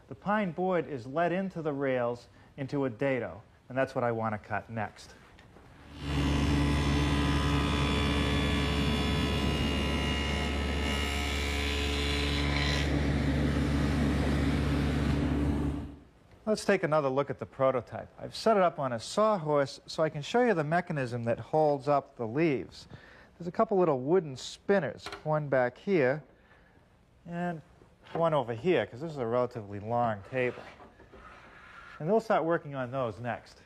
The pine board is let into the rails into a dado, and that's what I want to cut next. Let's take another look at the prototype. I've set it up on a sawhorse so I can show you the mechanism that holds up the leaves. There's a couple little wooden spinners, one back here and one over here, because this is a relatively long table. And we'll start working on those next.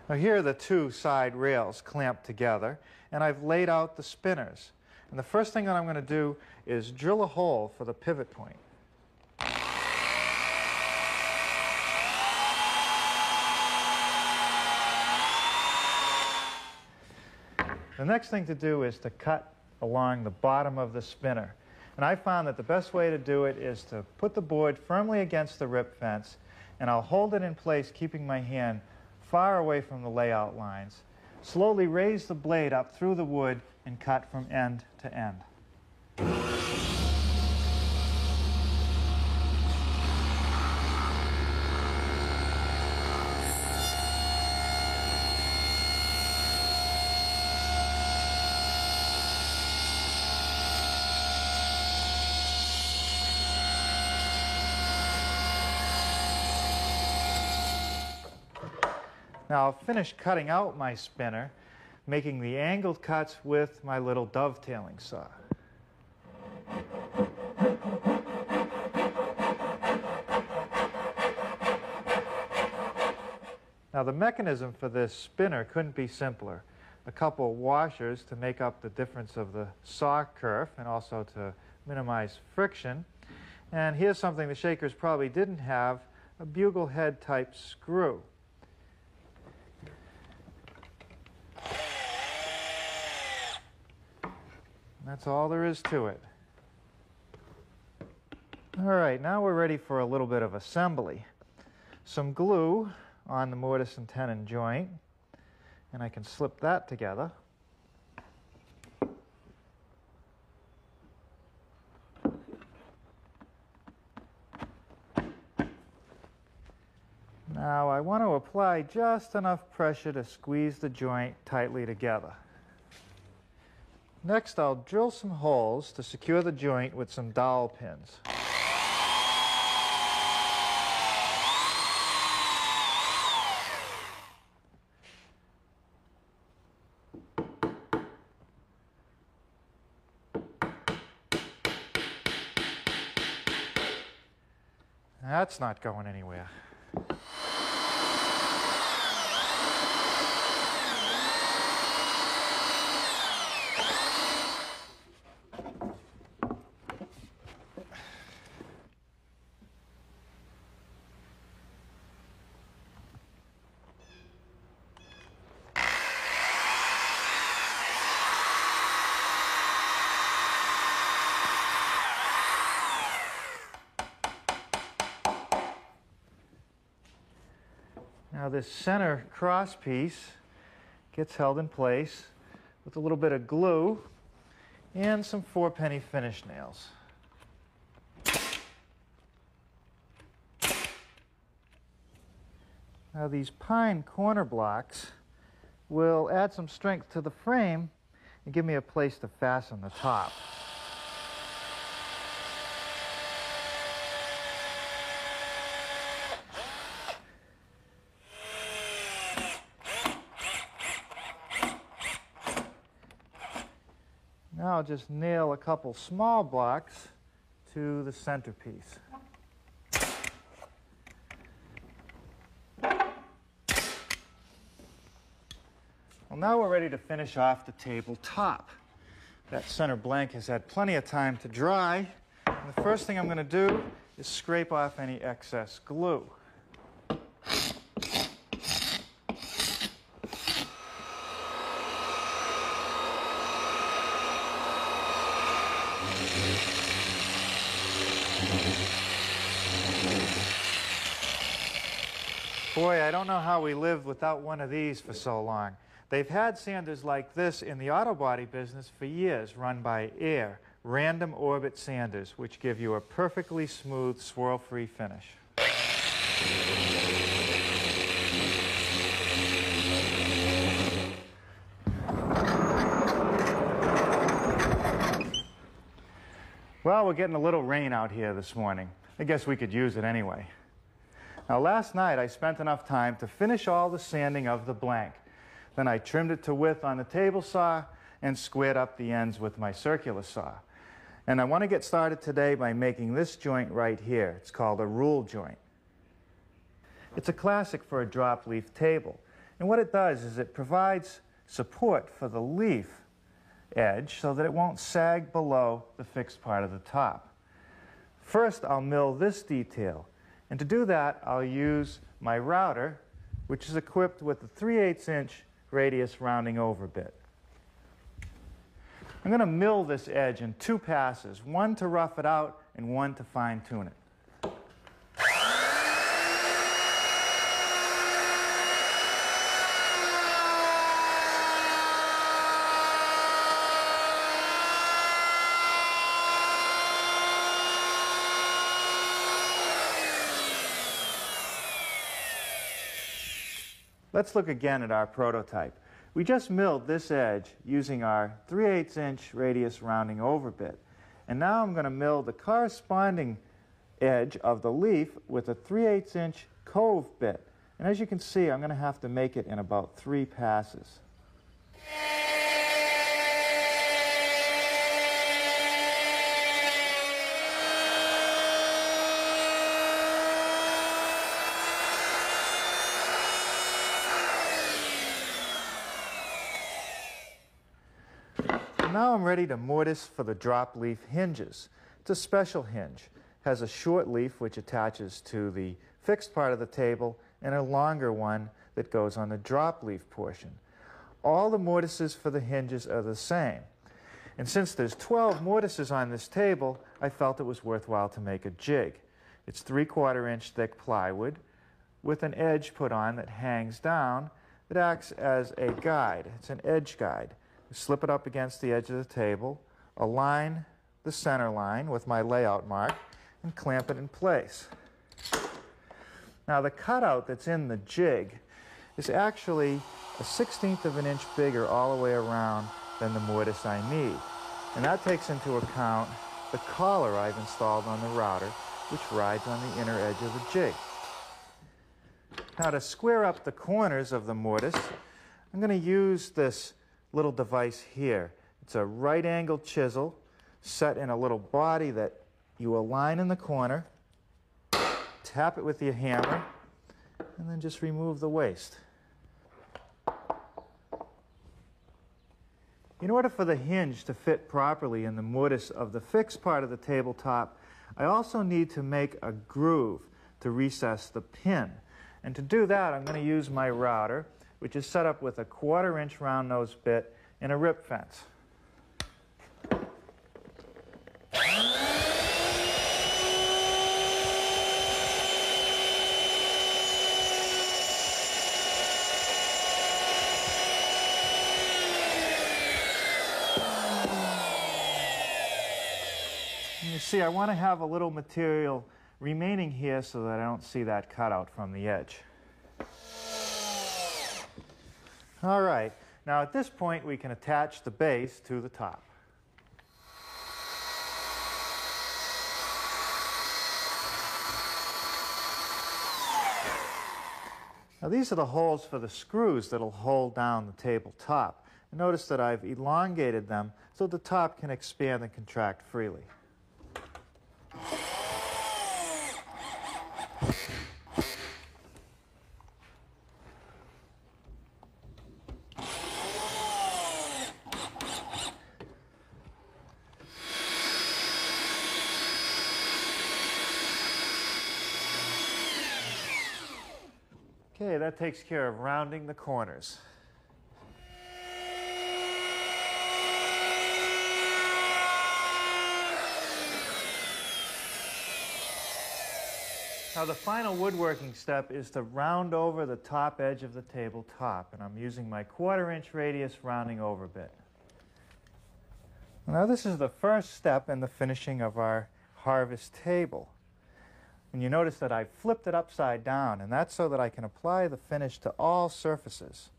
Now here are the two side rails clamped together, and I've laid out the spinners. And the first thing that I'm going to do is drill a hole for the pivot point. The next thing to do is to cut along the bottom of the spinner. And I found that the best way to do it is to put the board firmly against the rip fence, and I'll hold it in place, keeping my hand far away from the layout lines. Slowly raise the blade up through the wood and cut from end to end. Now I'll finish cutting out my spinner, making the angled cuts with my little dovetailing saw. Now the mechanism for this spinner couldn't be simpler. A couple washers to make up the difference of the saw kerf and also to minimize friction. And here's something the Shakers probably didn't have, a bugle head type screw. That's all there is to it. All right, now we're ready for a little bit of assembly. Some glue on the mortise and tenon joint, and I can slip that together. Now I want to apply just enough pressure to squeeze the joint tightly together. Next, I'll drill some holes to secure the joint with some dowel pins. That's not going anywhere. Now this center cross piece gets held in place with a little bit of glue and some 4-penny finish nails. Now these pine corner blocks will add some strength to the frame and give me a place to fasten the top. Now I'll just nail a couple small blocks to the centerpiece. Well, now we're ready to finish off the table top. That center blank has had plenty of time to dry. And the first thing I'm going to do is scrape off any excess glue. Boy, I don't know how we lived without one of these for so long. They've had sanders like this in the auto body business for years, run by Air, random orbit sanders, which give you a perfectly smooth, swirl-free finish. Well, we're getting a little rain out here this morning. I guess we could use it anyway. Now, last night I spent enough time to finish all the sanding of the blank. Then I trimmed it to width on the table saw and squared up the ends with my circular saw. And I want to get started today by making this joint right here. It's called a rule joint. It's a classic for a drop leaf table. And what it does is it provides support for the leaf edge so that it won't sag below the fixed part of the top. First, I'll mill this detail. And to do that, I'll use my router, which is equipped with a 3/8" radius rounding over bit. I'm going to mill this edge in 2 passes, one to rough it out and one to fine-tune it. Let's look again at our prototype. We just milled this edge using our 3/8" radius rounding over bit. And now I'm going to mill the corresponding edge of the leaf with a 3/8" cove bit. And as you can see, I'm going to have to make it in about 3 passes. Now I'm ready to mortise for the drop leaf hinges. It's a special hinge. It has a short leaf which attaches to the fixed part of the table and a longer one that goes on the drop leaf portion. All the mortises for the hinges are the same. And since there's 12 mortises on this table, I felt it was worthwhile to make a jig. It's 3/4" thick plywood with an edge put on that hangs down that acts as a guide. It's an edge guide. Slip it up against the edge of the table, align the center line with my layout mark, and clamp it in place. Now the cutout that's in the jig is actually a 1/16 of an inch bigger all the way around than the mortise I need. And that takes into account the collar I've installed on the router, which rides on the inner edge of the jig. Now, to square up the corners of the mortise, I'm going to use this little device here. It's a right-angled chisel set in a little body that you align in the corner, tap it with your hammer, and then just remove the waste. In order for the hinge to fit properly in the mortise of the fixed part of the tabletop, I also need to make a groove to recess the pin. And to do that, I'm going to use my router, which is set up with a 1/4-inch round nose bit and a rip fence. You see, I want to have a little material remaining here so that I don't see that cutout from the edge. All right, now at this point we can attach the base to the top. Now these are the holes for the screws that'll hold down the tabletop. Notice that I've elongated them so the top can expand and contract freely. Okay, that takes care of rounding the corners. Now the final woodworking step is to round over the top edge of the tabletop, and I'm using my 1/4-inch radius rounding over bit. Now this is the first step in the finishing of our harvest table. And you notice that I flipped it upside down, and that's so that I can apply the finish to all surfaces.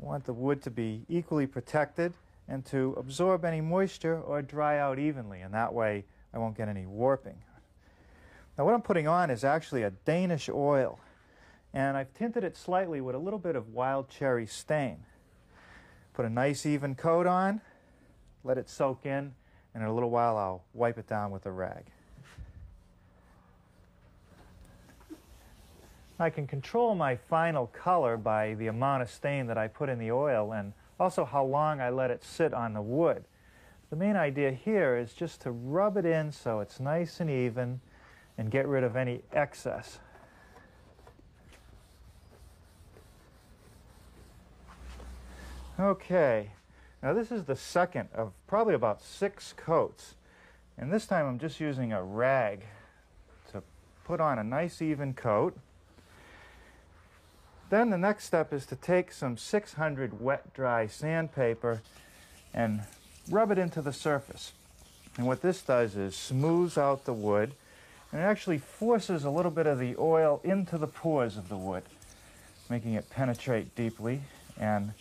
I want the wood to be equally protected and to absorb any moisture or dry out evenly, and that way I won't get any warping. Now what I'm putting on is actually a Danish oil, and I've tinted it slightly with a little bit of wild cherry stain. Put a nice even coat on, let it soak in, and in a little while I'll wipe it down with a rag. I can control my final color by the amount of stain that I put in the oil and also how long I let it sit on the wood. The main idea here is just to rub it in so it's nice and even and get rid of any excess. Okay, now this is the second of probably about 6 coats, and this time I'm just using a rag to put on a nice even coat. Then the next step is to take some 600 wet dry sandpaper and rub it into the surface. And what this does is smooths out the wood, and it actually forces a little bit of the oil into the pores of the wood, making it penetrate deeply and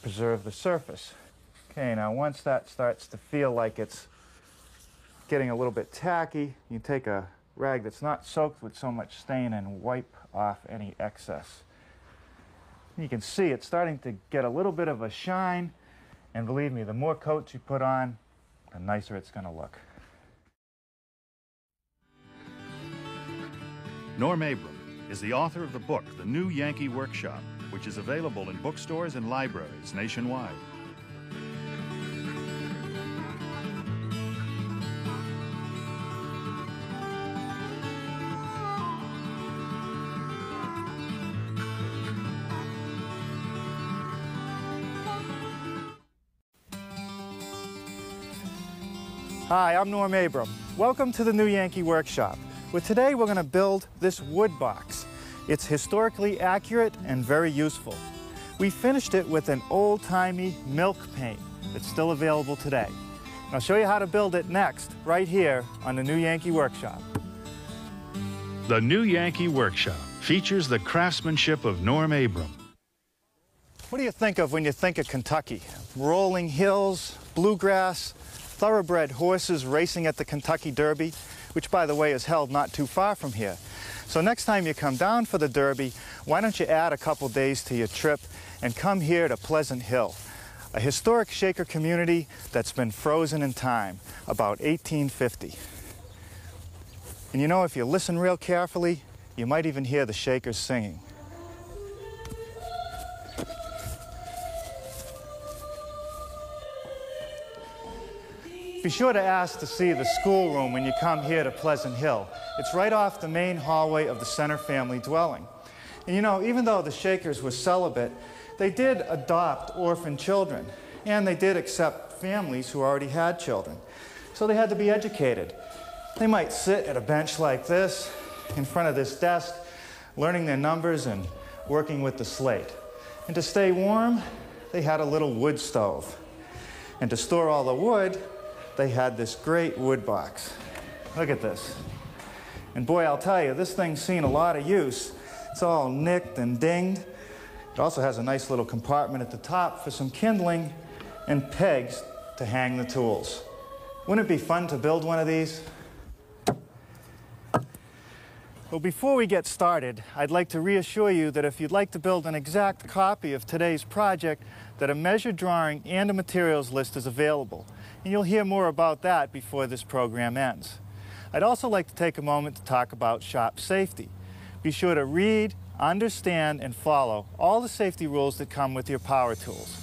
preserve the surface. Okay, now once that starts to feel like it's getting a little bit tacky, you take a rag that's not soaked with so much stain and wipe off any excess. You can see it's starting to get a little bit of a shine, and believe me, the more coats you put on, the nicer it's going to look. Norm Abram is the author of the book, The New Yankee Workshop, which is available in bookstores and libraries nationwide. Hi, I'm Norm Abram. Welcome to the New Yankee Workshop, where today we're going to build this wood box. It's historically accurate and very useful. We finished it with an old-timey milk paint that's still available today. And I'll show you how to build it next, right here on the New Yankee Workshop. The New Yankee Workshop features the craftsmanship of Norm Abram. What do you think of when you think of Kentucky? Rolling hills, bluegrass, thoroughbred horses racing at the Kentucky Derby, which, by the way, is held not too far from here. So next time you come down for the Derby, why don't you add a couple days to your trip and come here to Pleasant Hill, a historic Shaker community that's been frozen in time, about 1850. And you know, if you listen real carefully, you might even hear the Shakers singing. Be sure to ask to see the schoolroom when you come here to Pleasant Hill. It's right off the main hallway of the Center family dwelling. And you know, even though the Shakers were celibate, they did adopt orphan children, and they did accept families who already had children. So they had to be educated. They might sit at a bench like this, in front of this desk, learning their numbers and working with the slate. And to stay warm, they had a little wood stove. And to store all the wood, they had this great wood box. Look at this. And boy, I'll tell you, this thing's seen a lot of use. It's all nicked and dinged. It also has a nice little compartment at the top for some kindling and pegs to hang the tools. Wouldn't it be fun to build one of these? Well, before we get started, I'd like to reassure you that if you'd like to build an exact copy of today's project, that a measure drawing and a materials list is available. And you'll hear more about that before this program ends. I'd also like to take a moment to talk about shop safety. Be sure to read, understand, and follow all the safety rules that come with your power tools.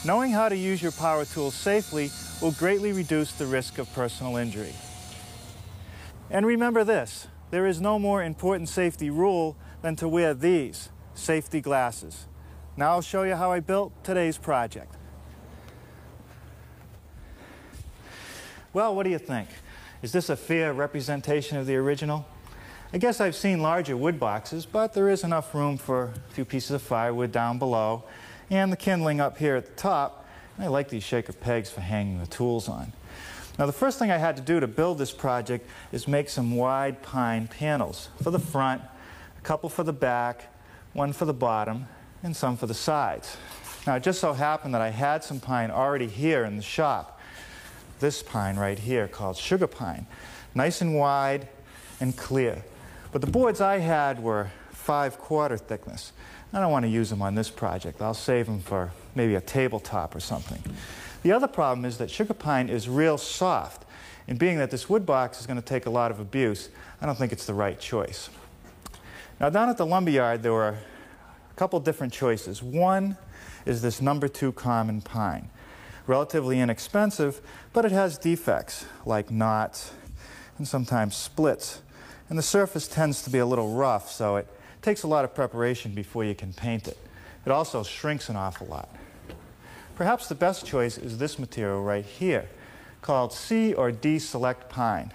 Knowing how to use your power tools safely will greatly reduce the risk of personal injury. And remember this, there is no more important safety rule than to wear these safety glasses. Now I'll show you how I built today's project. Well, what do you think? Is this a fair representation of the original? I guess I've seen larger wood boxes, but there is enough room for a few pieces of firewood down below and the kindling up here at the top. And I like these Shaker pegs for hanging the tools on. Now, the first thing I had to do to build this project is make some wide pine panels for the front, a couple for the back, one for the bottom, and some for the sides. Now, it just so happened that I had some pine already here in the shop. This pine right here called sugar pine, nice and wide and clear. But the boards I had were 5/4 thickness. I don't want to use them on this project. I'll save them for maybe a tabletop or something. The other problem is that sugar pine is real soft, and being that this wood box is going to take a lot of abuse, I don't think it's the right choice. Now, down at the lumberyard, there were a couple different choices. One is this #2 common pine. Relatively inexpensive, but it has defects like knots and sometimes splits. And the surface tends to be a little rough, so it takes a lot of preparation before you can paint it. It also shrinks an awful lot. Perhaps the best choice is this material right here, called C or D Select Pine.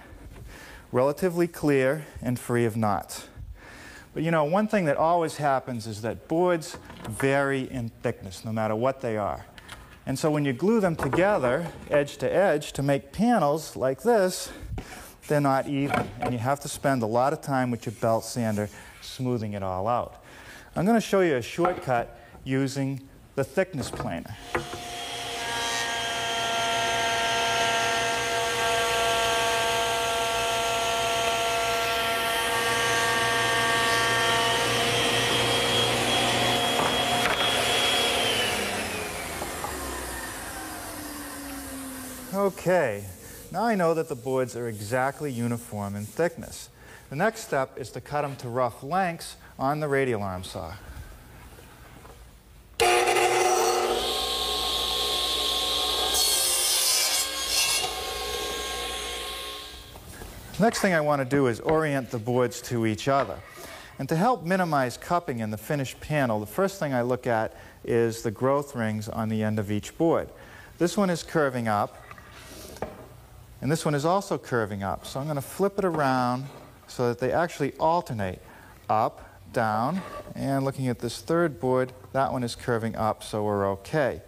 Relatively clear and free of knots. But you know, one thing that always happens is that boards vary in thickness, no matter what they are. And so when you glue them together, edge to edge, to make panels like this, they're not even. And you have to spend a lot of time with your belt sander smoothing it all out. I'm going to show you a shortcut using the thickness planer. Okay, now I know that the boards are exactly uniform in thickness. The next step is to cut them to rough lengths on the radial arm saw. Next thing I want to do is orient the boards to each other. And to help minimize cupping in the finished panel, the first thing I look at is the growth rings on the end of each board. This one is curving up, and this one is also curving up. So I'm going to flip it around so that they actually alternate up, down, and looking at this third board, that one is curving up, so we're okay.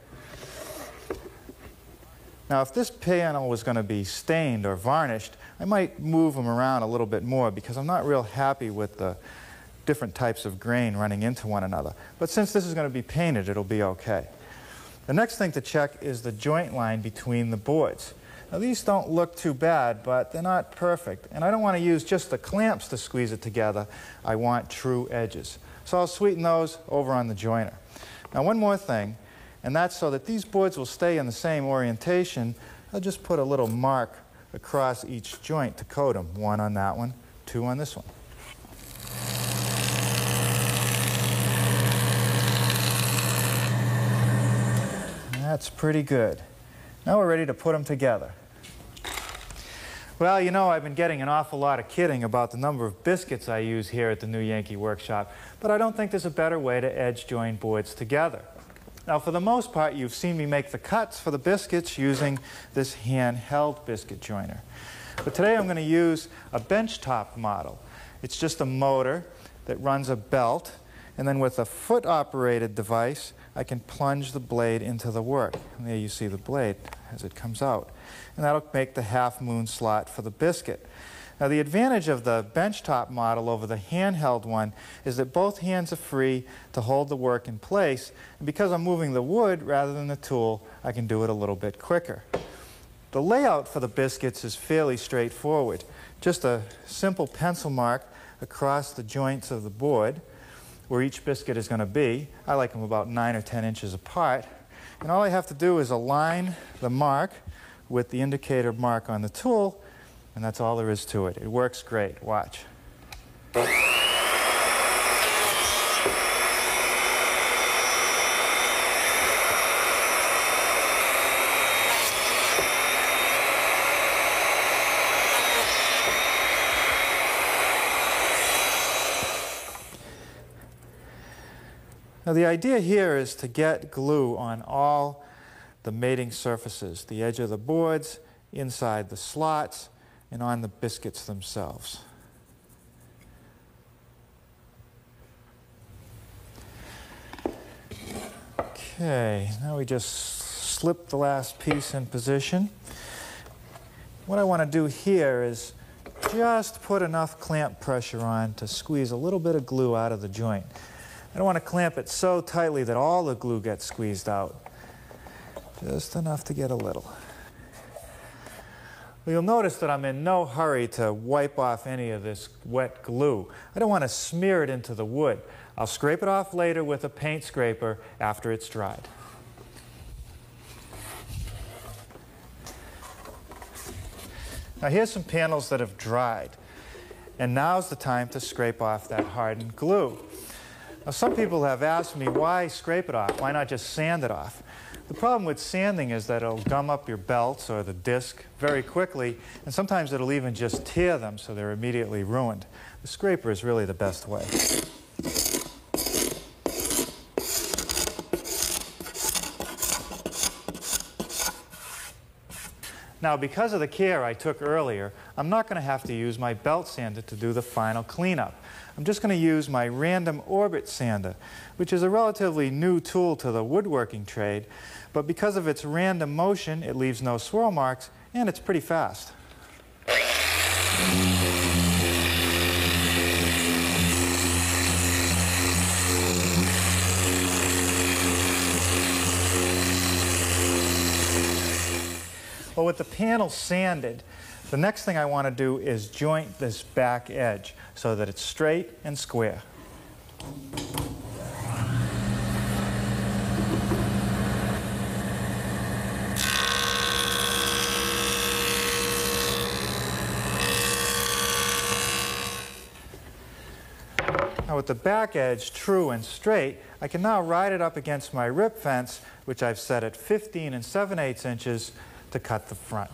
Now, if this panel was going to be stained or varnished, I might move them around a little bit more because I'm not real happy with the different types of grain running into one another. But since this is going to be painted, it'll be okay. The next thing to check is the joint line between the boards. Now these don't look too bad, but they're not perfect. And I don't want to use just the clamps to squeeze it together. I want true edges. So I'll sweeten those over on the joiner. Now one more thing, and that's so that these boards will stay in the same orientation, I'll just put a little mark across each joint to coat them. One on that one, two on this one. That's pretty good. Now we're ready to put them together. Well, you know, I've been getting an awful lot of kidding about the number of biscuits I use here at the New Yankee Workshop, but I don't think there's a better way to edge join boards together. Now, for the most part, you've seen me make the cuts for the biscuits using this handheld biscuit joiner. But today I'm going to use a benchtop model. It's just a motor that runs a belt, and then with a foot-operated device, I can plunge the blade into the work. And there you see the blade as it comes out. And that'll make the half-moon slot for the biscuit. Now the advantage of the benchtop model over the handheld one is that both hands are free to hold the work in place. And because I'm moving the wood rather than the tool, I can do it a little bit quicker. The layout for the biscuits is fairly straightforward. Just a simple pencil mark across the joints of the board where each biscuit is going to be. I like them about 9 or 10 inches apart. And all I have to do is align the mark with the indicator mark on the tool, and that's all there is to it. It works great. Watch. Now the idea here is to get glue on all the mating surfaces, the edge of the boards, inside the slots, and on the biscuits themselves. Okay, now we just slip the last piece in position. What I want to do here is just put enough clamp pressure on to squeeze a little bit of glue out of the joint. I don't want to clamp it so tightly that all the glue gets squeezed out. Just enough to get a little. Well, you'll notice that I'm in no hurry to wipe off any of this wet glue. I don't want to smear it into the wood. I'll scrape it off later with a paint scraper after it's dried. Now here's some panels that have dried. And now's the time to scrape off that hardened glue. Now some people have asked me, why scrape it off? Why not just sand it off? The problem with sanding is that it'll gum up your belts or the disc very quickly, and sometimes it'll even just tear them so they're immediately ruined. The scraper is really the best way. Now, because of the care I took earlier, I'm not going to have to use my belt sander to do the final cleanup. I'm just going to use my random orbit sander, which is a relatively new tool to the woodworking trade, but because of its random motion, it leaves no swirl marks, and it's pretty fast. Well, with the panel sanded, the next thing I want to do is joint this back edge so that it's straight and square. Now with the back edge true and straight, I can now ride it up against my rip fence, which I've set at 15 7/8 inches to cut the front.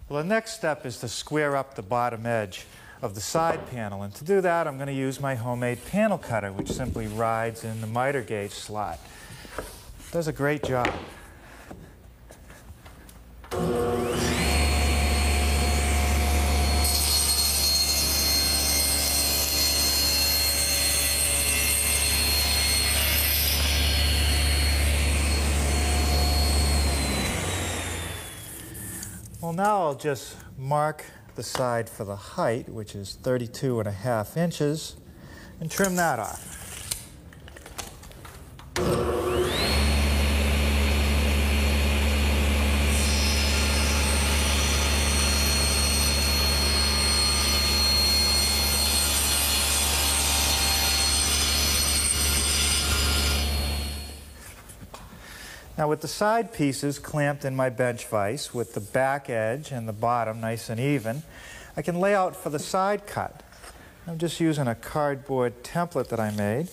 Well, the next step is to square up the bottom edge of the side panel, and to do that I'm going to use my homemade panel cutter, which simply rides in the miter gauge slot. It does a great job. Well, now I'll just mark the side for the height, which is 32.5 inches, and trim that off. Now with the side pieces clamped in my bench vise with the back edge and the bottom nice and even, I can lay out for the side cut. I'm just using a cardboard template that I made.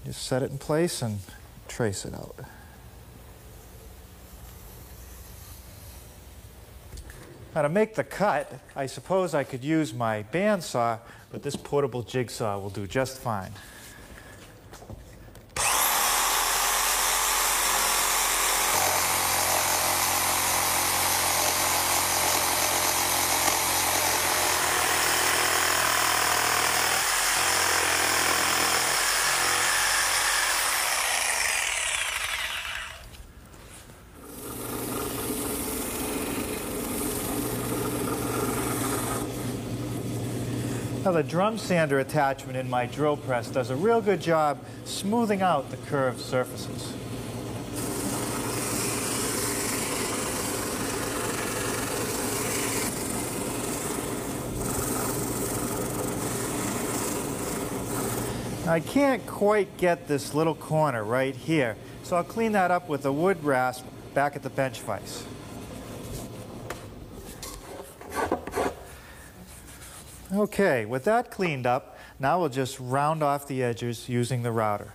Just set it in place and trace it out. Now to make the cut, I suppose I could use my bandsaw, but this portable jigsaw will do just fine. Now the drum sander attachment in my drill press does a real good job smoothing out the curved surfaces. Now, I can't quite get this little corner right here, so I'll clean that up with a wood rasp back at the bench vise. Okay, with that cleaned up, now we'll just round off the edges using the router.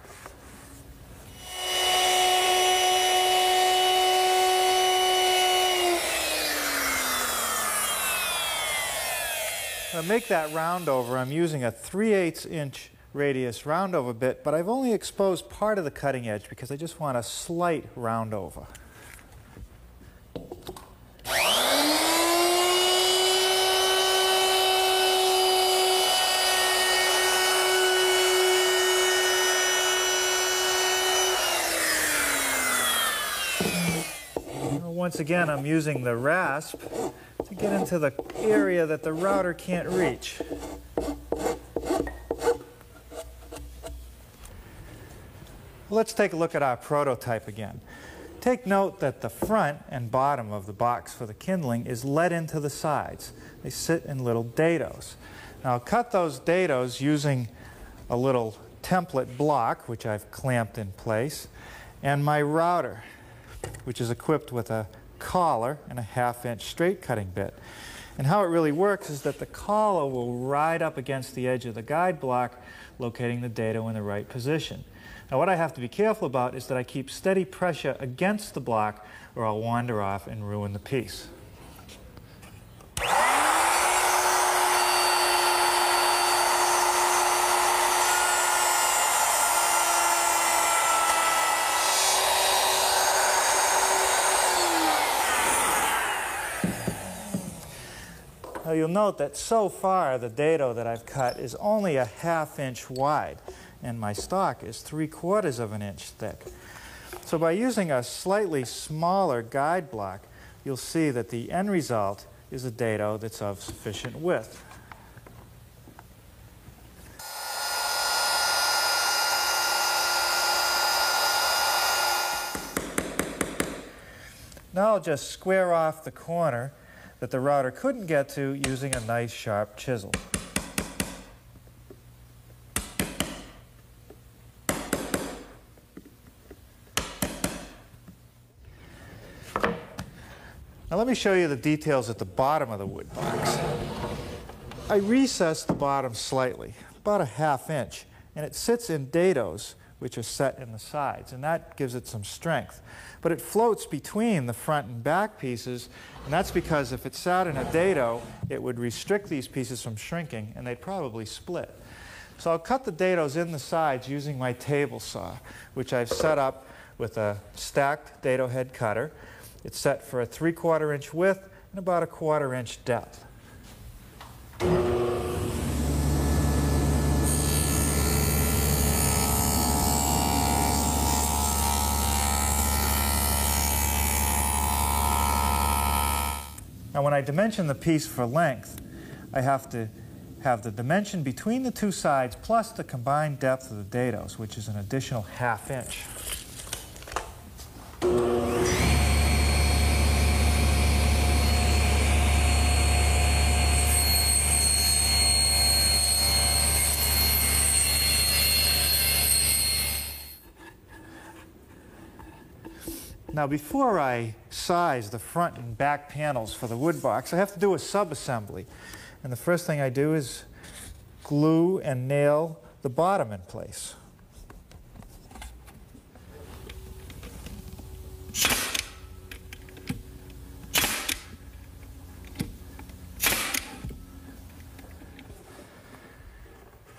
To make that round over, I'm using a 3/8 inch radius round over bit, but I've only exposed part of the cutting edge because I just want a slight round over. Once again, I'm using the rasp to get into the area that the router can't reach. Let's take a look at our prototype again. Take note that the front and bottom of the box for the kindling is let into the sides. They sit in little dados. Now I'll cut those dados using a little template block, which I've clamped in place, and my router, which is equipped with a collar and a 1/2 inch straight cutting bit. And how it really works is that the collar will ride up against the edge of the guide block, locating the dado in the right position. Now what I have to be careful about is that I keep steady pressure against the block or I'll wander off and ruin the piece. Now you'll note that so far the dado that I've cut is only a 1/2 inch wide and my stock is 3/4 of an inch thick. So by using a slightly smaller guide block, you'll see that the end result is a dado that's of sufficient width. Now I'll just square off the corner that the router couldn't get to using a nice sharp chisel. Now let me show you the details at the bottom of the wood box. I recessed the bottom slightly, about a 1/2 inch, and it sits in dados which are set in the sides, and that gives it some strength. But it floats between the front and back pieces, and that's because if it sat in a dado, it would restrict these pieces from shrinking, and they'd probably split. So I'll cut the dados in the sides using my table saw, which I've set up with a stacked dado head cutter. It's set for a 3/4 inch width and about a 1/4 inch depth. Now when I dimension the piece for length, I have to have the dimension between the two sides plus the combined depth of the dados, which is an additional ½ inch. Now before I size the front and back panels for the wood box, I have to do a sub-assembly. And the first thing I do is glue and nail the bottom in place.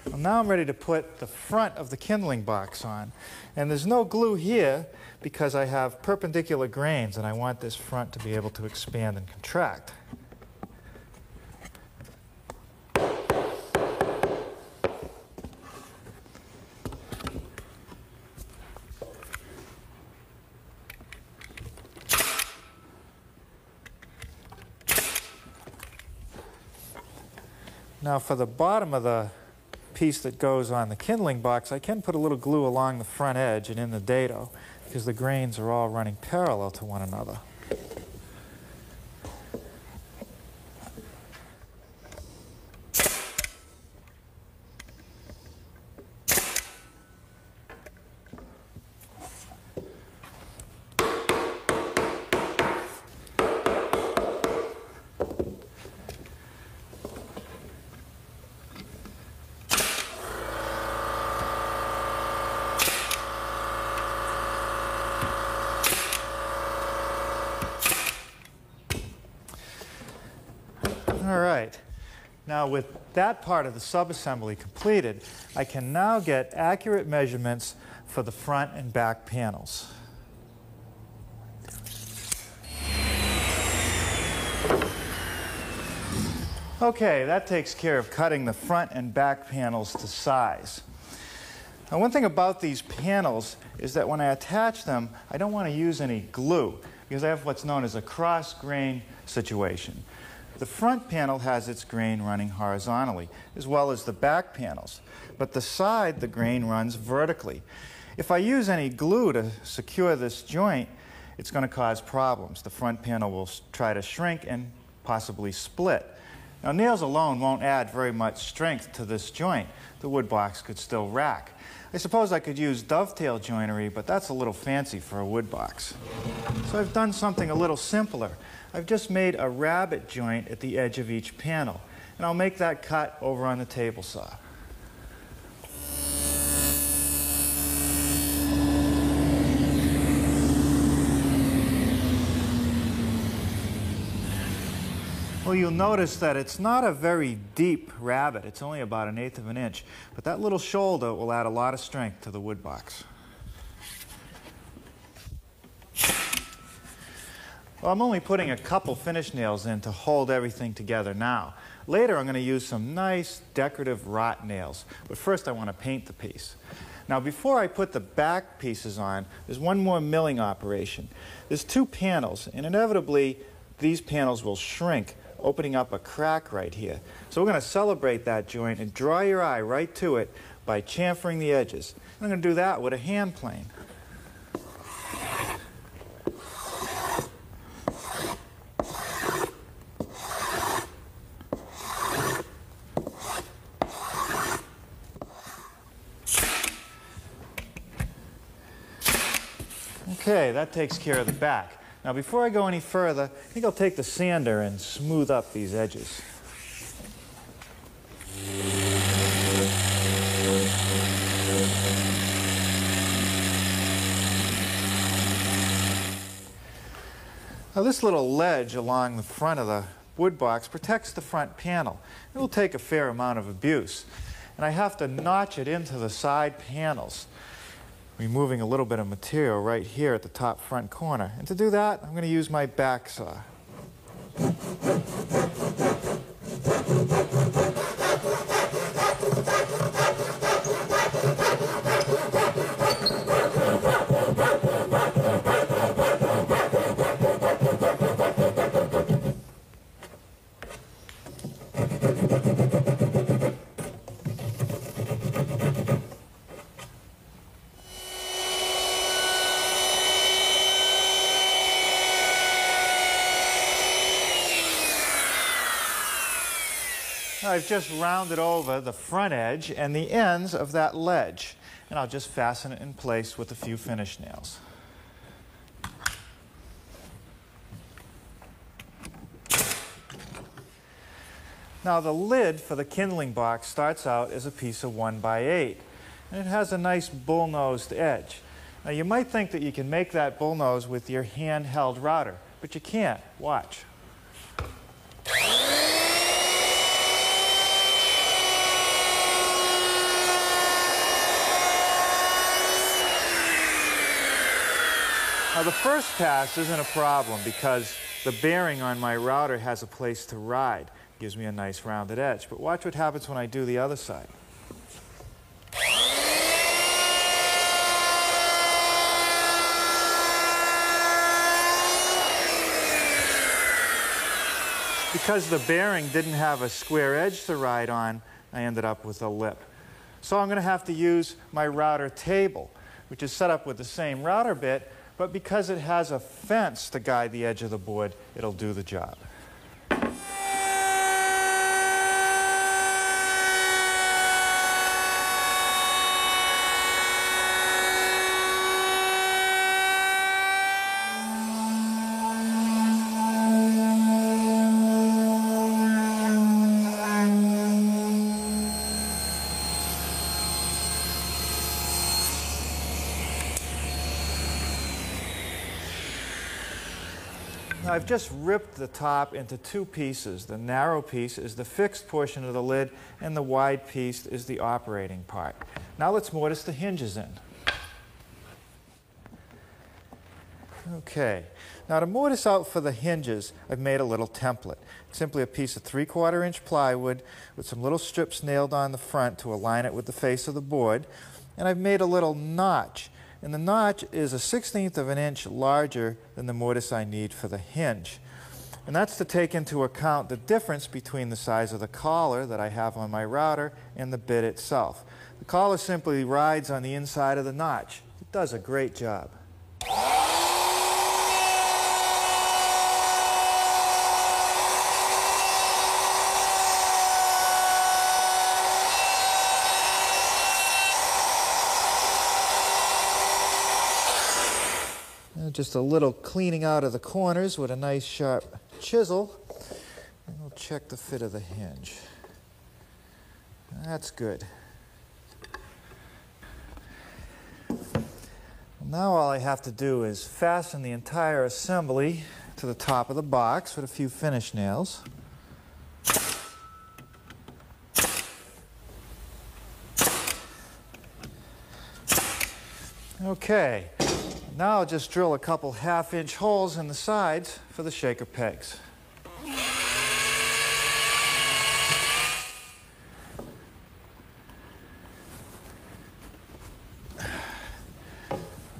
Well, now I'm ready to put the front of the kindling box on. And there's no glue here because I have perpendicular grains and I want this front to be able to expand and contract. Now for the bottom of the piece that goes on the kindling box, I can put a little glue along the front edge and in the dado because the grains are all running parallel to one another. All right. Now with that part of the subassembly completed, I can now get accurate measurements for the front and back panels. Okay, that takes care of cutting the front and back panels to size. Now one thing about these panels is that when I attach them, I don't want to use any glue because I have what's known as a cross-grain situation. The front panel has its grain running horizontally, as well as the back panels. But the side, the grain runs vertically. If I use any glue to secure this joint, it's going to cause problems. The front panel will try to shrink and possibly split. Now, nails alone won't add very much strength to this joint. The wood box could still rack. I suppose I could use dovetail joinery, but that's a little fancy for a wood box. So I've done something a little simpler. I've just made a rabbet joint at the edge of each panel, and I'll make that cut over on the table saw. Well, you'll notice that it's not a very deep rabbet. It's only about 1/8 of an inch, but that little shoulder will add a lot of strength to the wood box. Well, I'm only putting a couple finish nails in to hold everything together now. Later, I'm going to use some nice decorative wrought nails. But first, I want to paint the piece. Now, before I put the back pieces on, there's one more milling operation. There's two panels, and inevitably, these panels will shrink, opening up a crack right here. So we're going to celebrate that joint and draw your eye right to it by chamfering the edges. I'm going to do that with a hand plane. Okay, that takes care of the back. Now before I go any further, I think I'll take the sander and smooth up these edges. Now this little ledge along the front of the wood box protects the front panel. It will take a fair amount of abuse. And I have to notch it into the side panels, removing a little bit of material right here at the top front corner. And to do that, I'm going to use my back saw. I've just rounded over the front edge and the ends of that ledge, and I'll just fasten it in place with a few finish nails. Now the lid for the kindling box starts out as a piece of 1x8, and it has a nice bull-nosed edge. Now you might think that you can make that bull-nose with your handheld router, but you can't. Watch. Now the first pass isn't a problem because the bearing on my router has a place to ride. It gives me a nice rounded edge. But watch what happens when I do the other side. Because the bearing didn't have a square edge to ride on, I ended up with a lip. So I'm going to have to use my router table, which is set up with the same router bit, but because it has a fence to guide the edge of the board, it'll do the job. Now I've just ripped the top into two pieces. The narrow piece is the fixed portion of the lid, and the wide piece is the operating part. Now let's mortise the hinges in. Okay, now to mortise out for the hinges, I've made a little template. It's simply a piece of 3/4 inch plywood with some little strips nailed on the front to align it with the face of the board, and I've made a little notch. And the notch is a 1/16 of an inch larger than the mortise I need for the hinge. And that's to take into account the difference between the size of the collar that I have on my router and the bit itself. The collar simply rides on the inside of the notch. It does a great job. Just a little cleaning out of the corners with a nice sharp chisel, and we'll check the fit of the hinge. That's good. Now all I have to do is fasten the entire assembly to the top of the box with a few finish nails. Okay. Now I'll just drill a couple 1/2 inch holes in the sides for the shaker pegs.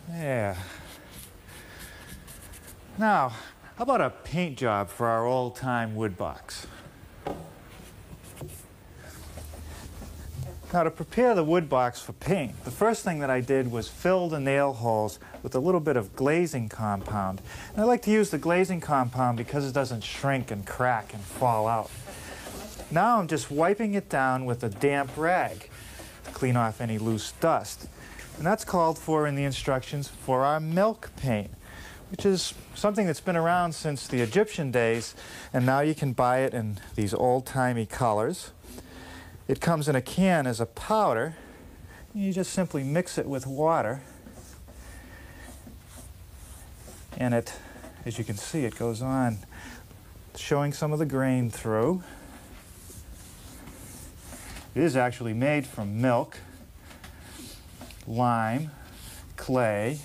Yeah. Now, how about a paint job for our old-time wood box? Now to prepare the wood box for paint, the first thing that I did was fill the nail holes with a little bit of glazing compound. And I like to use the glazing compound because it doesn't shrink and crack and fall out. Now I'm just wiping it down with a damp rag to clean off any loose dust. And that's called for in the instructions for our milk paint, which is something that's been around since the Egyptian days, and now you can buy it in these old-timey colors. It comes in a can as a powder. You just simply mix it with water, and it, as you can see, it goes on showing some of the grain through. It is actually made from milk, lime, clay,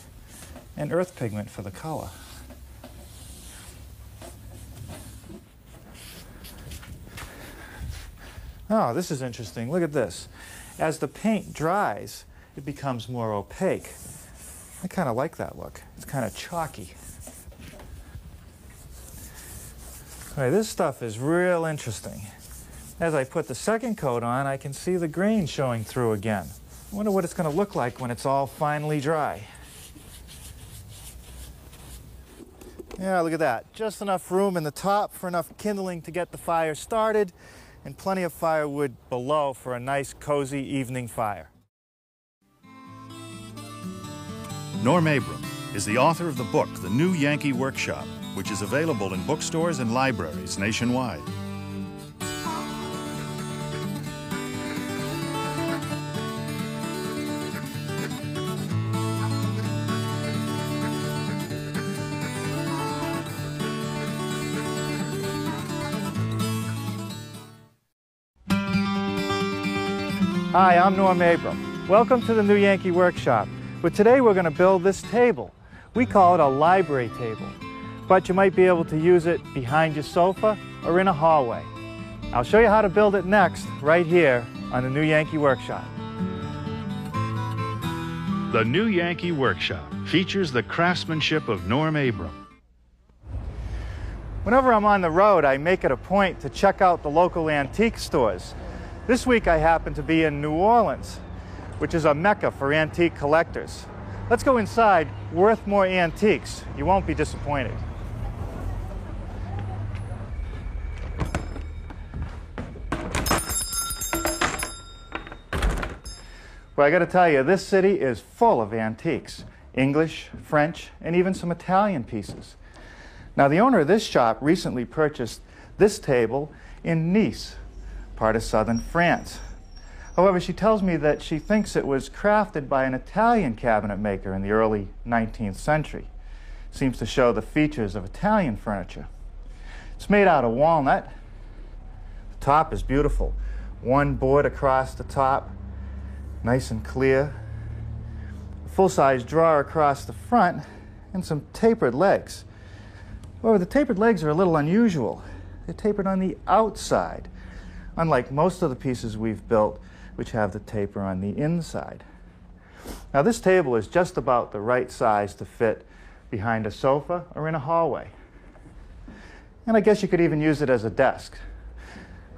and earth pigment for the color. Oh, this is interesting. Look at this. As the paint dries, it becomes more opaque. I kind of like that look. It's kind of chalky. All right, this stuff is real interesting. As I put the second coat on, I can see the grain showing through again. I wonder what it's going to look like when it's all finally dry. Yeah, look at that. Just enough room in the top for enough kindling to get the fire started, and plenty of firewood below for a nice cozy evening fire. Norm Abram is the author of the book, The New Yankee Workshop, which is available in bookstores and libraries nationwide. Hi, I'm Norm Abram. Welcome to the New Yankee Workshop. But today we're going to build this table. We call it a library table, but you might be able to use it behind your sofa or in a hallway. I'll show you how to build it next, right here on the New Yankee Workshop. The New Yankee Workshop features the craftsmanship of Norm Abram. Whenever I'm on the road, I make it a point to check out the local antique stores. This week I happen to be in New Orleans, which is a mecca for antique collectors. Let's go inside Worthmore Antiques. You won't be disappointed. Well, I got to tell you, this city is full of antiques. English, French, and even some Italian pieces. Now, the owner of this shop recently purchased this table in Nice, part of southern France. However, she tells me that she thinks it was crafted by an Italian cabinet maker in the early 19th century. Seems to show the features of Italian furniture. It's made out of walnut. The top is beautiful. One board across the top, nice and clear. A full-size drawer across the front, and some tapered legs. However, the tapered legs are a little unusual. They're tapered on the outside, unlike most of the pieces we've built, which have the taper on the inside. Now, this table is just about the right size to fit behind a sofa or in a hallway. And I guess you could even use it as a desk.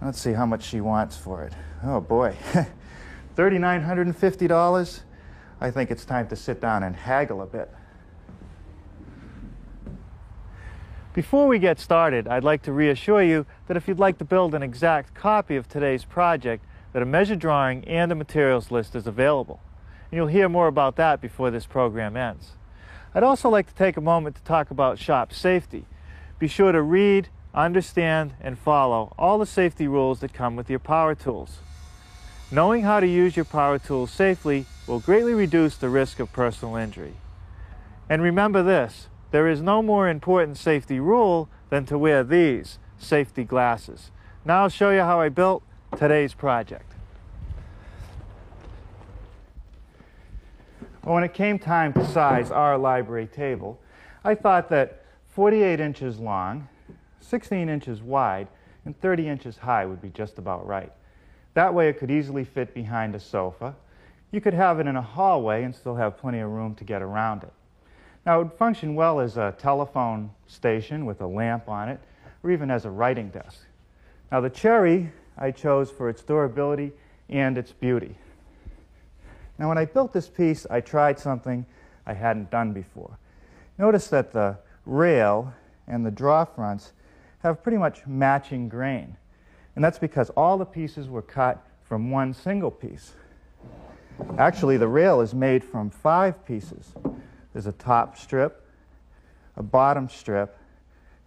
Let's see how much she wants for it. Oh boy, $3,950. I think it's time to sit down and haggle a bit. Before we get started, I'd like to reassure you that if you'd like to build an exact copy of today's project, that a measure drawing and a materials list is available. And you'll hear more about that before this program ends. I'd also like to take a moment to talk about shop safety. Be sure to read, understand, and follow all the safety rules that come with your power tools. Knowing how to use your power tools safely will greatly reduce the risk of personal injury. And remember this, there is no more important safety rule than to wear these safety glasses. Now I'll show you how I built today's project. Well, when it came time to size our library table, I thought that 48 inches long, 16 inches wide, and 30 inches high would be just about right. That way it could easily fit behind a sofa. You could have it in a hallway and still have plenty of room to get around it. Now, it would function well as a telephone station with a lamp on it, or even as a writing desk. Now, the cherry I chose for its durability and its beauty. Now, when I built this piece, I tried something I hadn't done before. Notice that the rail and the draw fronts have pretty much matching grain. And that's because all the pieces were cut from one single piece. Actually, the rail is made from 5 pieces. There's a top strip, a bottom strip,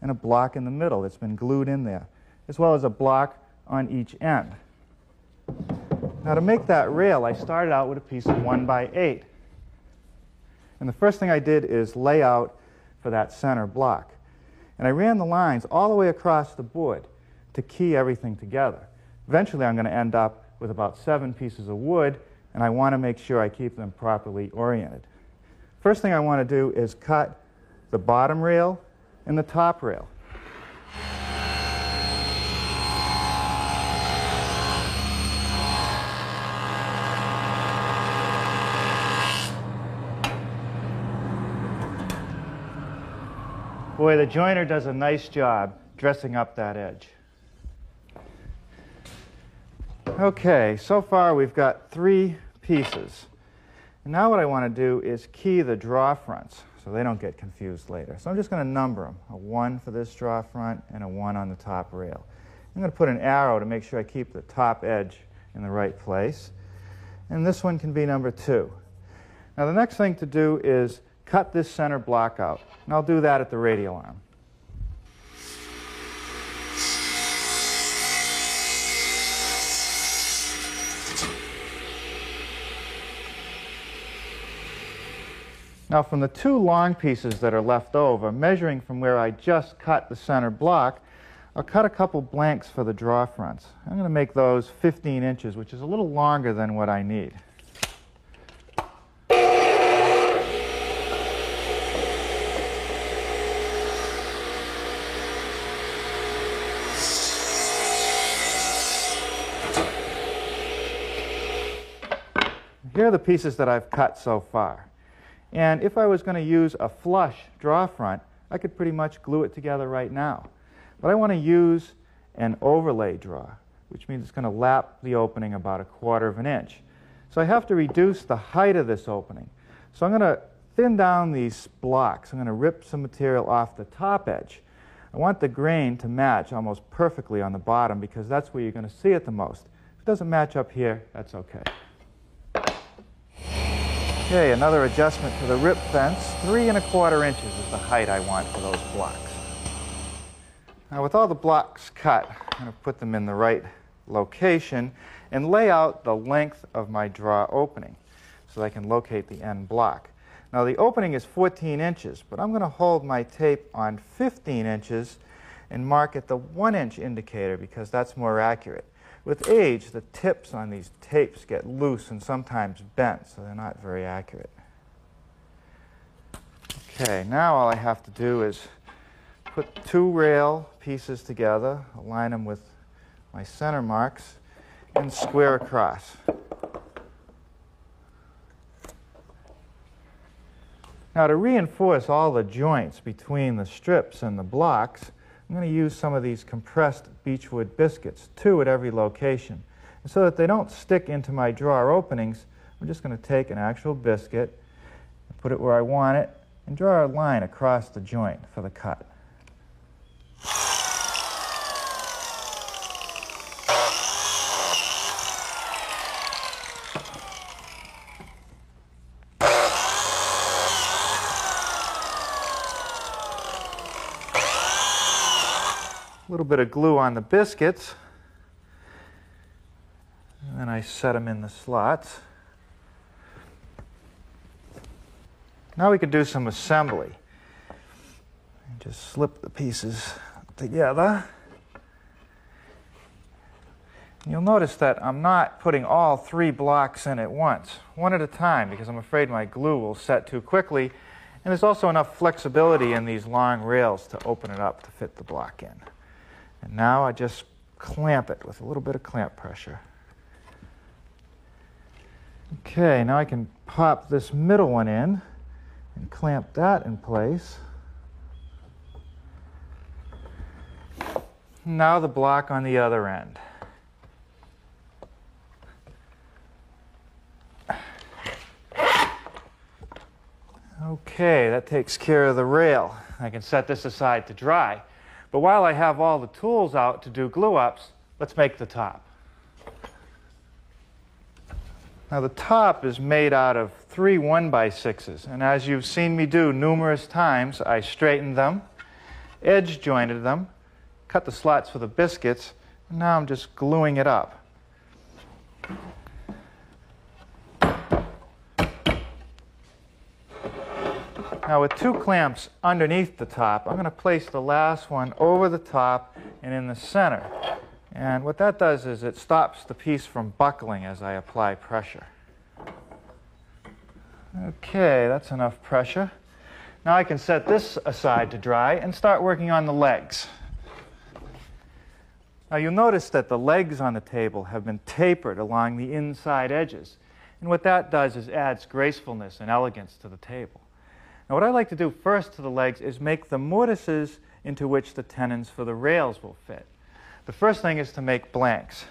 and a block in the middle that's been glued in there, as well as a block on each end. Now, to make that rail, I started out with a piece of 1x8. And the first thing I did is lay out for that center block. And I ran the lines all the way across the board to key everything together. Eventually, I'm going to end up with about 7 pieces of wood, and I want to make sure I keep them properly oriented. First thing I want to do is cut the bottom rail and the top rail. Boy, the joiner does a nice job dressing up that edge. Okay, so far we've got 3 pieces. And now what I want to do is key the draw fronts so they don't get confused later. So I'm just going to number them, a 1 for this draw front and a 1 on the top rail. I'm going to put an arrow to make sure I keep the top edge in the right place. And this one can be number 2. Now the next thing to do is cut this center block out. And I'll do that at the radial arm. Now from the 2 long pieces that are left over, measuring from where I just cut the center block, I'll cut a couple blanks for the draw fronts. I'm going to make those 15 inches, which is a little longer than what I need. Here are the pieces that I've cut so far. And if I was going to use a flush draw front, I could pretty much glue it together right now. But I want to use an overlay draw, which means it's going to lap the opening about 1/4 of an inch. So I have to reduce the height of this opening. So I'm going to thin down these blocks. I'm going to rip some material off the top edge. I want the grain to match almost perfectly on the bottom because that's where you're going to see it the most. If it doesn't match up here, that's okay. Okay, another adjustment to the rip fence. 3 1/4 inches is the height I want for those blocks. Now with all the blocks cut, I'm going to put them in the right location and lay out the length of my draw opening so that I can locate the end block. Now the opening is 14 inches, but I'm going to hold my tape on 15 inches and mark at the 1-inch indicator because that's more accurate. With age, the tips on these tapes get loose and sometimes bent, so they're not very accurate. Okay, now all I have to do is put 2 rail pieces together, align them with my center marks, and square across. Now to reinforce all the joints between the strips and the blocks, I'm going to use some of these compressed beechwood biscuits, 2 at every location. And so that they don't stick into my drawer openings, I'm just going to take an actual biscuit, put it where I want it, and draw a line across the joint for the cut. A little bit of glue on the biscuits, and then I set them in the slots. Now we can do some assembly. Just slip the pieces together. You'll notice that I'm not putting all 3 blocks in at once, one at a time, because I'm afraid my glue will set too quickly, and there's also enough flexibility in these long rails to open it up to fit the block in. And now I just clamp it with a little bit of clamp pressure. Okay, now I can pop this middle one in and clamp that in place. Now the block on the other end. Okay, that takes care of the rail. I can set this aside to dry. But while I have all the tools out to do glue-ups, let's make the top. Now the top is made out of 3 1x6s, and as you've seen me do numerous times, I straightened them, edge jointed them, cut the slots for the biscuits, and now I'm just gluing it up. Now with 2 clamps underneath the top, I'm going to place the last one over the top and in the center. And what that does is it stops the piece from buckling as I apply pressure. Okay, that's enough pressure. Now I can set this aside to dry and start working on the legs. Now you'll notice that the legs on the table have been tapered along the inside edges. And what that does is adds gracefulness and elegance to the table. Now what I like to do first to the legs is make the mortises into which the tenons for the rails will fit. The first thing is to make blanks,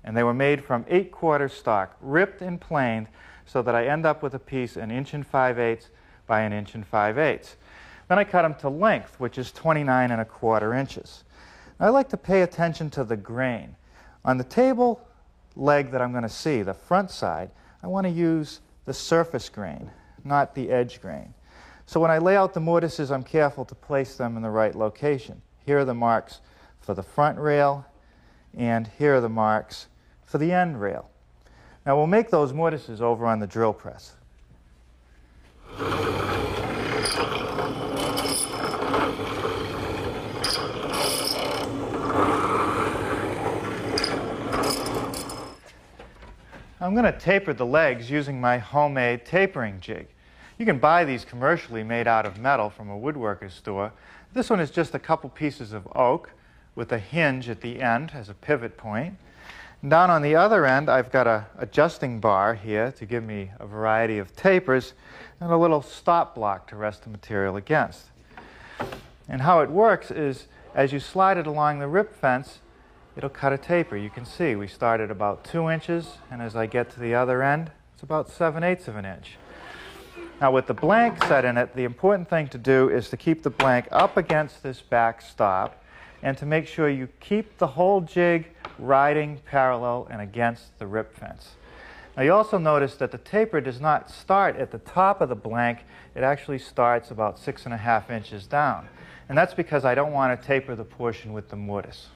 and they were made from 8/4 stock, ripped and planed so that I end up with a piece 1 5/8 by 1 5/8. Then I cut them to length, which is 29 1/4 inches. I like to pay attention to the grain. On the table leg that I'm going to see, the front side, I want to use the surface grain, not the edge grain. So when I lay out the mortises, I'm careful to place them in the right location. Here are the marks for the front rail, and here are the marks for the end rail. Now we'll make those mortises over on the drill press. I'm going to taper the legs using my homemade tapering jig. You can buy these commercially made out of metal from a woodworker's store. This one is just a couple pieces of oak with a hinge at the end as a pivot point. And down on the other end, I've got an adjusting bar here to give me a variety of tapers and a little stop block to rest the material against. And how it works is, as you slide it along the rip fence, it'll cut a taper. You can see we start at about 2 inches, and as I get to the other end, it's about 7/8 of an inch. Now with the blank set in it, the important thing to do is to keep the blank up against this back stop and to make sure you keep the whole jig riding parallel and against the rip fence. Now you also notice that the taper does not start at the top of the blank. It actually starts about 6.5 inches down. And that's because I don't want to taper the portion with the mortise.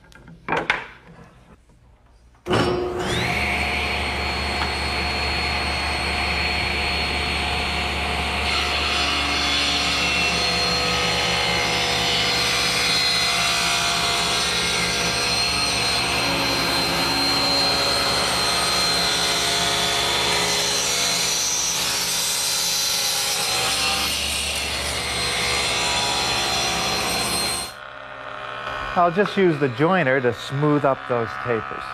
I'll just use the joiner to smooth up those tapers.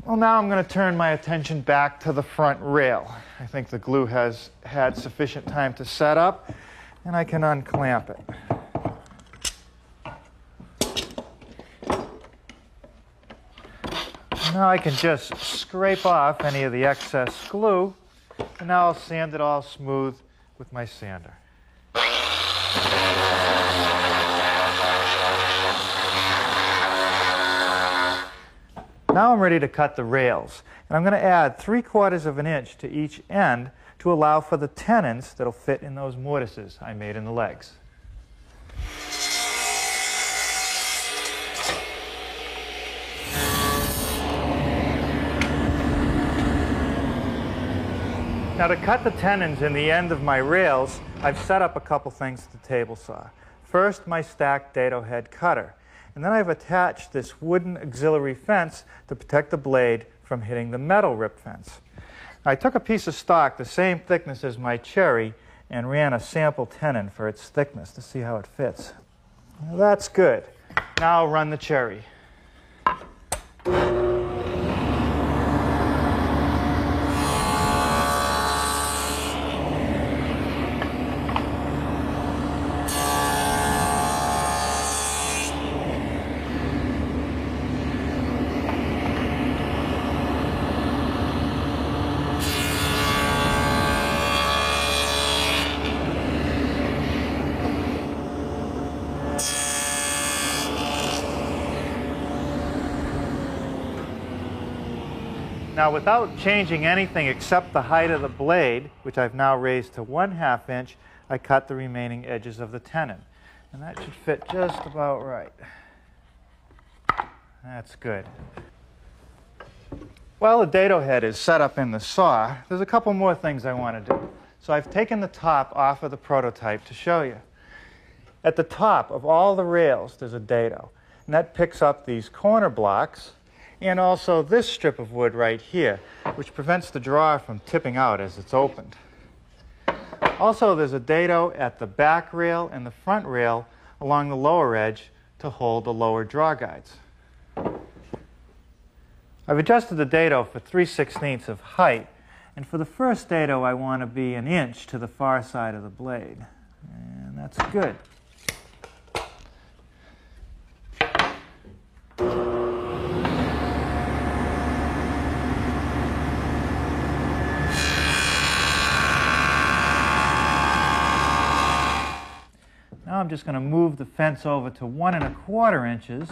Well, now I'm going to turn my attention back to the front rail. I think the glue has had sufficient time to set up, and I can unclamp it. Now I can just scrape off any of the excess glue, and now I'll sand it all smooth with my sander. Now I'm ready to cut the rails, and I'm going to add 3/4 of an inch to each end to allow for the tenons that'll fit in those mortises I made in the legs. Now to cut the tenons in the end of my rails, I've set up a couple things to the table saw. First, my stacked dado head cutter. And then I've attached this wooden auxiliary fence to protect the blade from hitting the metal rip fence. I took a piece of stock the same thickness as my cherry and ran a sample tenon for its thickness to see how it fits. Well, that's good. Now I'll run the cherry. Now, without changing anything except the height of the blade, which I've now raised to 1/2 inch, I cut the remaining edges of the tenon. And that should fit just about right. That's good. While the dado head is set up in the saw, there's a couple more things I want to do. So I've taken the top off of the prototype to show you. At the top of all the rails, there's a dado. And that picks up these corner blocks and also this strip of wood right here, which prevents the drawer from tipping out as it's opened. Also, there's a dado at the back rail and the front rail along the lower edge to hold the lower draw guides. I've adjusted the dado for 3/16 of height, and for the first dado I want to be 1 inch to the far side of the blade, and that's good. Now I'm just going to move the fence over to 1 1/4 inches,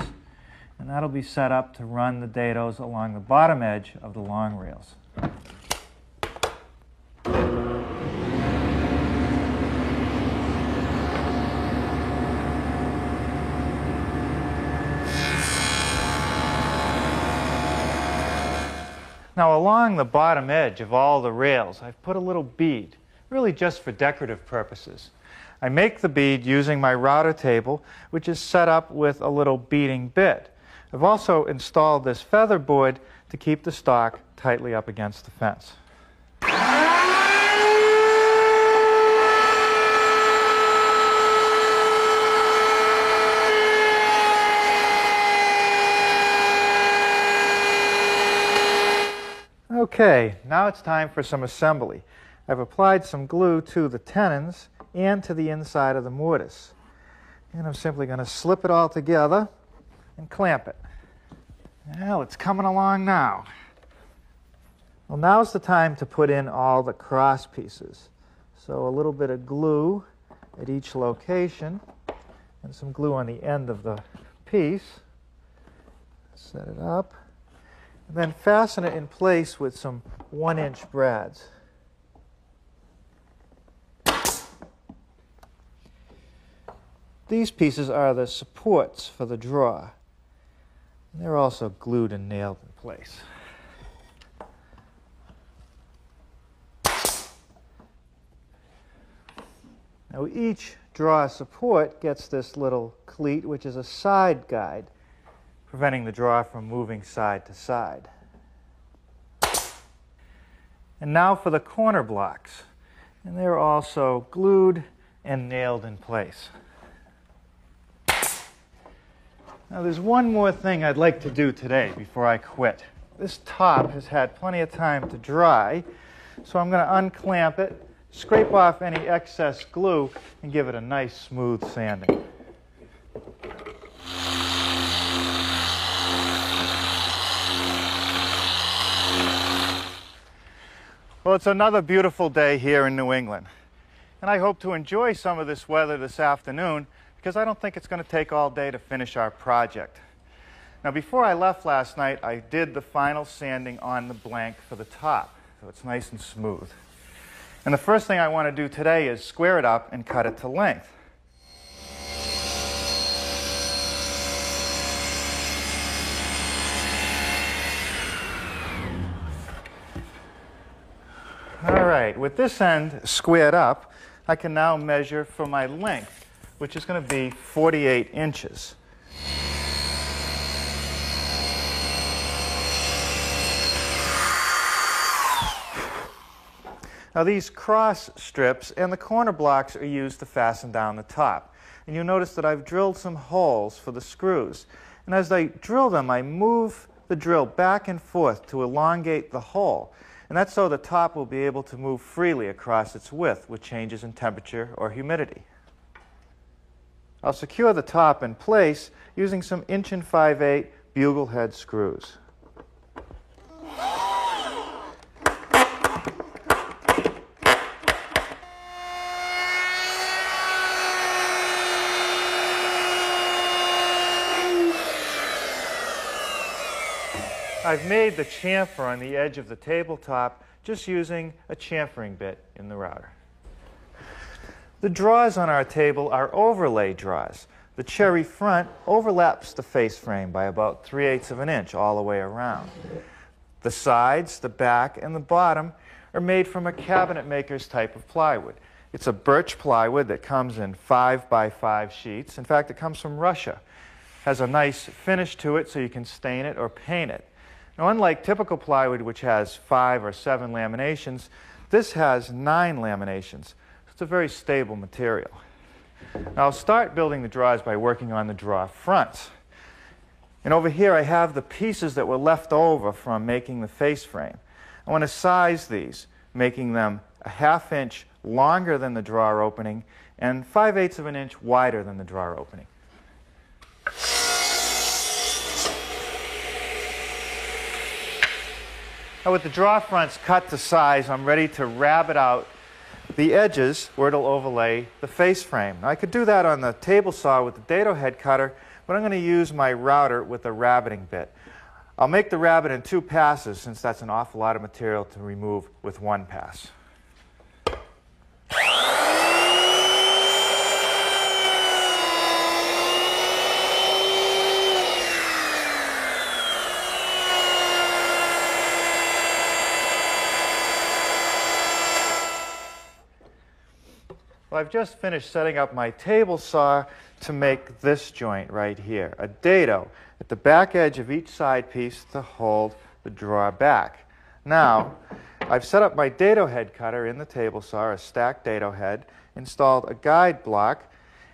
and that'll be set up to run the dados along the bottom edge of the long rails. Now along the bottom edge of all the rails, I've put a little bead, really just for decorative purposes. I make the bead using my router table, which is set up with a little beading bit. I've also installed this feather board to keep the stock tightly up against the fence. Okay, now it's time for some assembly. I've applied some glue to the tenons and to the inside of the mortise. And I'm simply going to slip it all together and clamp it. Well, it's coming along now. Well, now's the time to put in all the cross pieces. So a little bit of glue at each location and some glue on the end of the piece. Set it up. And then fasten it in place with some 1-inch brads. These pieces are the supports for the draw. And they're also glued and nailed in place. Now each draw support gets this little cleat, which is a side guide, preventing the draw from moving side to side. And now for the corner blocks. And they're also glued and nailed in place. Now there's one more thing I'd like to do today before I quit. This top has had plenty of time to dry, so I'm going to unclamp it, scrape off any excess glue, and give it a nice smooth sanding. Well, it's another beautiful day here in New England, and I hope to enjoy some of this weather this afternoon because I don't think it's going to take all day to finish our project. Now, before I left last night, I did the final sanding on the blank for the top, so it's nice and smooth. And the first thing I want to do today is square it up and cut it to length. All right, with this end squared up, I can now measure for my length, which is going to be 48 inches. Now these cross strips and the corner blocks are used to fasten down the top. And you'll notice that I've drilled some holes for the screws. And as I drill them, I move the drill back and forth to elongate the hole. And that's so the top will be able to move freely across its width with changes in temperature or humidity. I'll secure the top in place using some 1 5/8" bugle head screws. I've made the chamfer on the edge of the tabletop just using a chamfering bit in the router. The draws on our table are overlay draws. The cherry front overlaps the face frame by about 3/8 of an inch all the way around. The sides, the back, and the bottom are made from a cabinet maker's type of plywood. It's a birch plywood that comes in 5x5 sheets. In fact, it comes from Russia. It has a nice finish to it so you can stain it or paint it. Now, unlike typical plywood, which has 5 or 7 laminations, this has 9 laminations. It's a very stable material. Now, I'll start building the draws by working on the draw fronts. And over here, I have the pieces that were left over from making the face frame. I want to size these, making them a 1/2 inch longer than the drawer opening and 5/8 of an inch wider than the drawer opening. Now with the draw fronts cut to size, I'm ready to rabbet out the edges where it'll overlay the face frame. Now, I could do that on the table saw with the dado head cutter, but I'm going to use my router with a rabbiting bit. I'll make the rabbet in 2 passes since that's an awful lot of material to remove with 1 pass. Well, I've just finished setting up my table saw to make this joint right here, a dado at the back edge of each side piece to hold the drawer back. Now, I've set up my dado head cutter in the table saw, a stacked dado head, installed a guide block,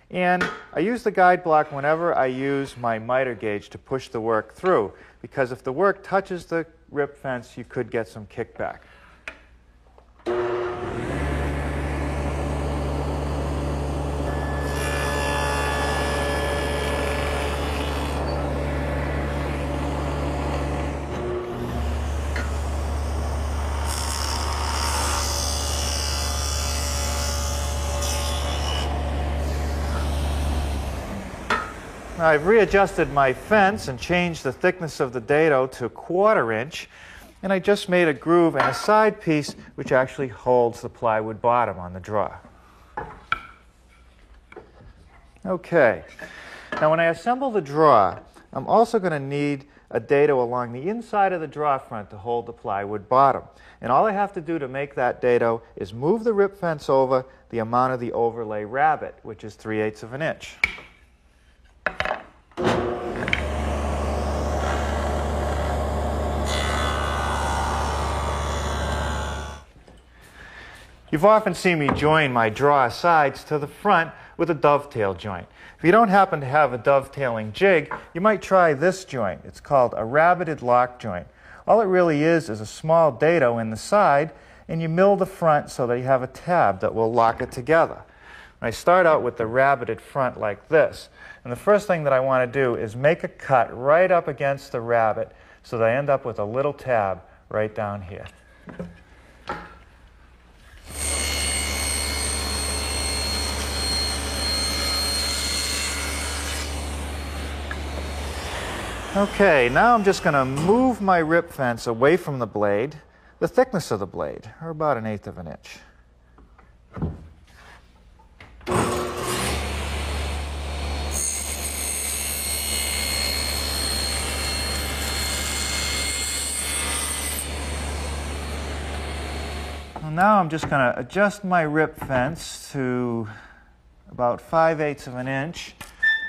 and I use the guide block whenever I use my miter gauge to push the work through, because if the work touches the rip fence, you could get some kickback. Now, I've readjusted my fence and changed the thickness of the dado to 1/4 inch, and I just made a groove in a side piece which actually holds the plywood bottom on the drawer. Okay, now when I assemble the drawer, I'm also going to need a dado along the inside of the drawer front to hold the plywood bottom. And all I have to do to make that dado is move the rip fence over the amount of the overlay rabbet, which is 3/8 of an inch. You've often seen me join my drawer sides to the front with a dovetail joint. If you don't happen to have a dovetailing jig, you might try this joint. It's called a rabbeted lock joint. All it really is a small dado in the side, and you mill the front so that you have a tab that will lock it together. I start out with the rabbeted front like this. And the first thing that I want to do is make a cut right up against the rabbet so that I end up with a little tab right down here. Okay, now I'm just going to move my rip fence away from the blade, the thickness of the blade, or about 1/8 of an inch. Well, now I'm just going to adjust my rip fence to about 5/8 of an inch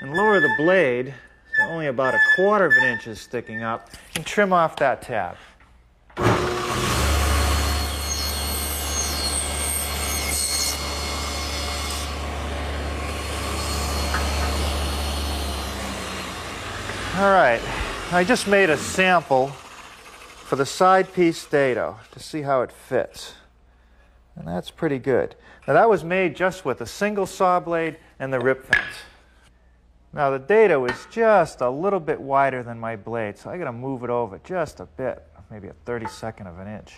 and lower the blade so only about 1/4 of an inch is sticking up, and trim off that tab. All right, I just made a sample for the side piece dado to see how it fits. And that's pretty good. Now that was made just with a single saw blade and the rip fence. Now the dado is just a little bit wider than my blade, so I got to move it over just a bit, maybe a 32nd of an inch.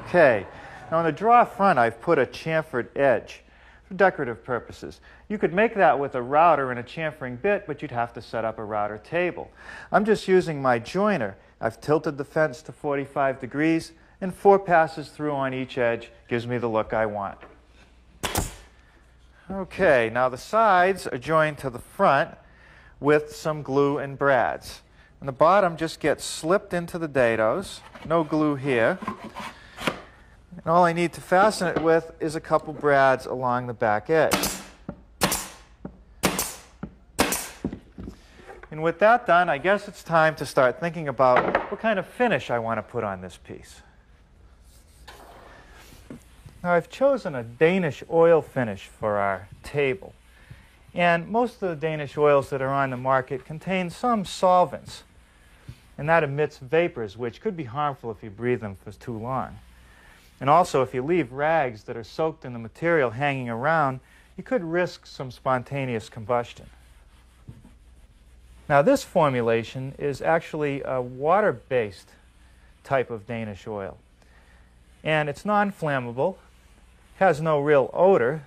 Okay, now on the drawer front I've put a chamfered edge for decorative purposes. You could make that with a router and a chamfering bit, but you'd have to set up a router table. I'm just using my joiner. I've tilted the fence to 45 degrees, and 4 passes through on each edge gives me the look I want. Okay, now the sides are joined to the front with some glue and brads. And the bottom just gets slipped into the dados. No glue here. And all I need to fasten it with is a couple brads along the back edge. And with that done, I guess it's time to start thinking about what kind of finish I want to put on this piece. Now I've chosen a Danish oil finish for our table. And most of the Danish oils that are on the market contain some solvents. And that emits vapors, which could be harmful if you breathe them for too long. And also, if you leave rags that are soaked in the material hanging around, you could risk some spontaneous combustion. Now this formulation is actually a water-based type of Danish oil. And it's non-flammable, has no real odor,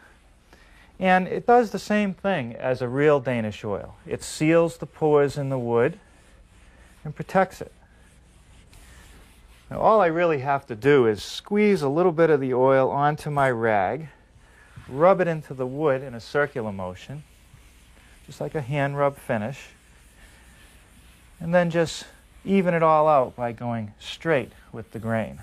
and it does the same thing as a real Danish oil. It seals the pores in the wood and protects it. Now all I really have to do is squeeze a little bit of the oil onto my rag, rub it into the wood in a circular motion, just like a hand rub finish, and then just even it all out by going straight with the grain.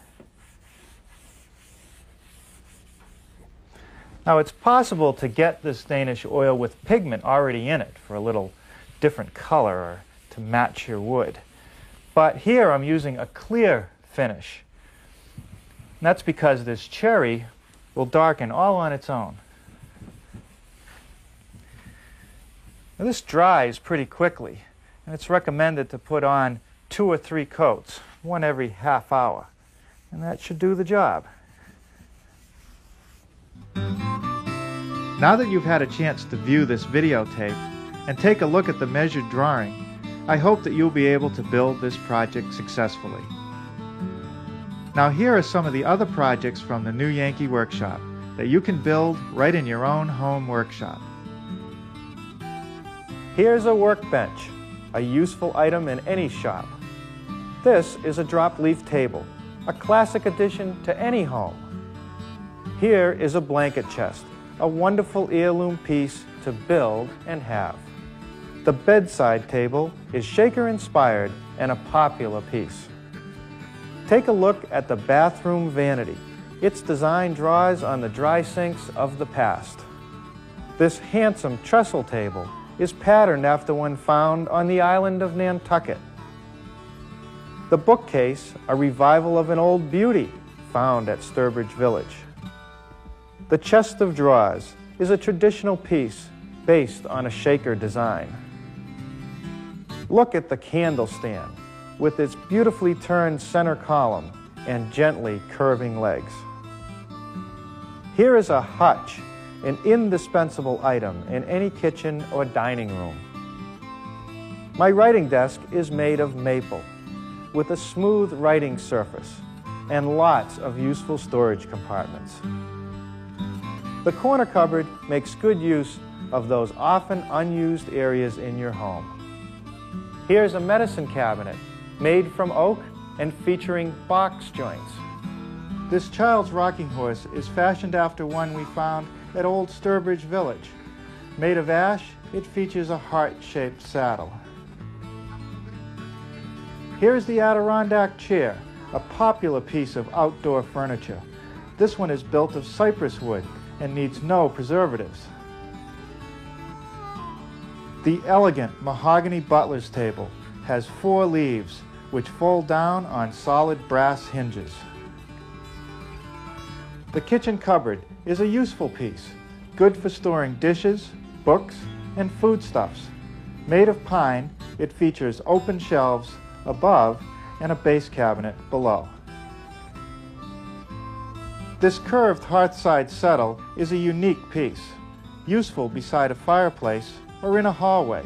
Now it's possible to get this Danish oil with pigment already in it for a little different color or to match your wood. But here I'm using a clear finish. And that's because this cherry will darken all on its own. Now this dries pretty quickly, and it's recommended to put on 2 or 3 coats, one every half hour, and that should do the job. Now that you've had a chance to view this videotape and take a look at the measured drawing, I hope that you'll be able to build this project successfully. Now here are some of the other projects from the New Yankee Workshop that you can build right in your own home workshop. Here's a workbench, a useful item in any shop. This is a drop leaf table, a classic addition to any home. Here is a blanket chest, a wonderful heirloom piece to build and have. The bedside table is Shaker-inspired and a popular piece. Take a look at the bathroom vanity. Its design draws on the dry sinks of the past. This handsome trestle table is patterned after one found on the island of Nantucket. The bookcase, a revival of an old beauty found at Sturbridge Village. The chest of drawers is a traditional piece based on a Shaker design. Look at the candle stand with its beautifully turned center column and gently curving legs. Here is a hutch, an indispensable item in any kitchen or dining room. My writing desk is made of maple with a smooth writing surface and lots of useful storage compartments. The corner cupboard makes good use of those often unused areas in your home. Here's a medicine cabinet made from oak and featuring box joints. This child's rocking horse is fashioned after one we found at Old Sturbridge Village. Made of ash, it features a heart-shaped saddle. Here's the Adirondack chair, a popular piece of outdoor furniture. This one is built of cypress wood and needs no preservatives. The elegant mahogany butler's table has 4 leaves which fold down on solid brass hinges. The kitchen cupboard is a useful piece, good for storing dishes, books, and foodstuffs. Made of pine, it features open shelves above and a base cabinet below. This curved hearthside settle is a unique piece, useful beside a fireplace or in a hallway.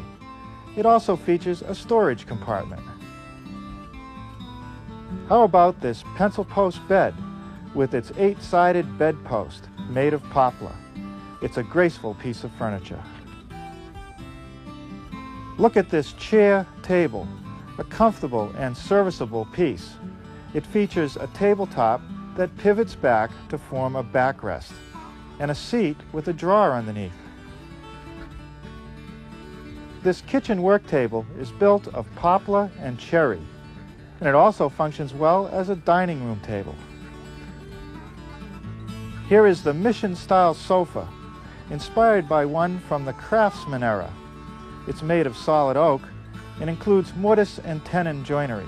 It also features a storage compartment. How about this pencil post bed with its 8-sided bedpost made of poplar? It's a graceful piece of furniture. Look at this chair table, a comfortable and serviceable piece. It features a tabletop that pivots back to form a backrest, and a seat with a drawer underneath. This kitchen work table is built of poplar and cherry, and it also functions well as a dining room table. Here is the Mission-style sofa, inspired by one from the Craftsman era. It's made of solid oak and includes mortise and tenon joinery.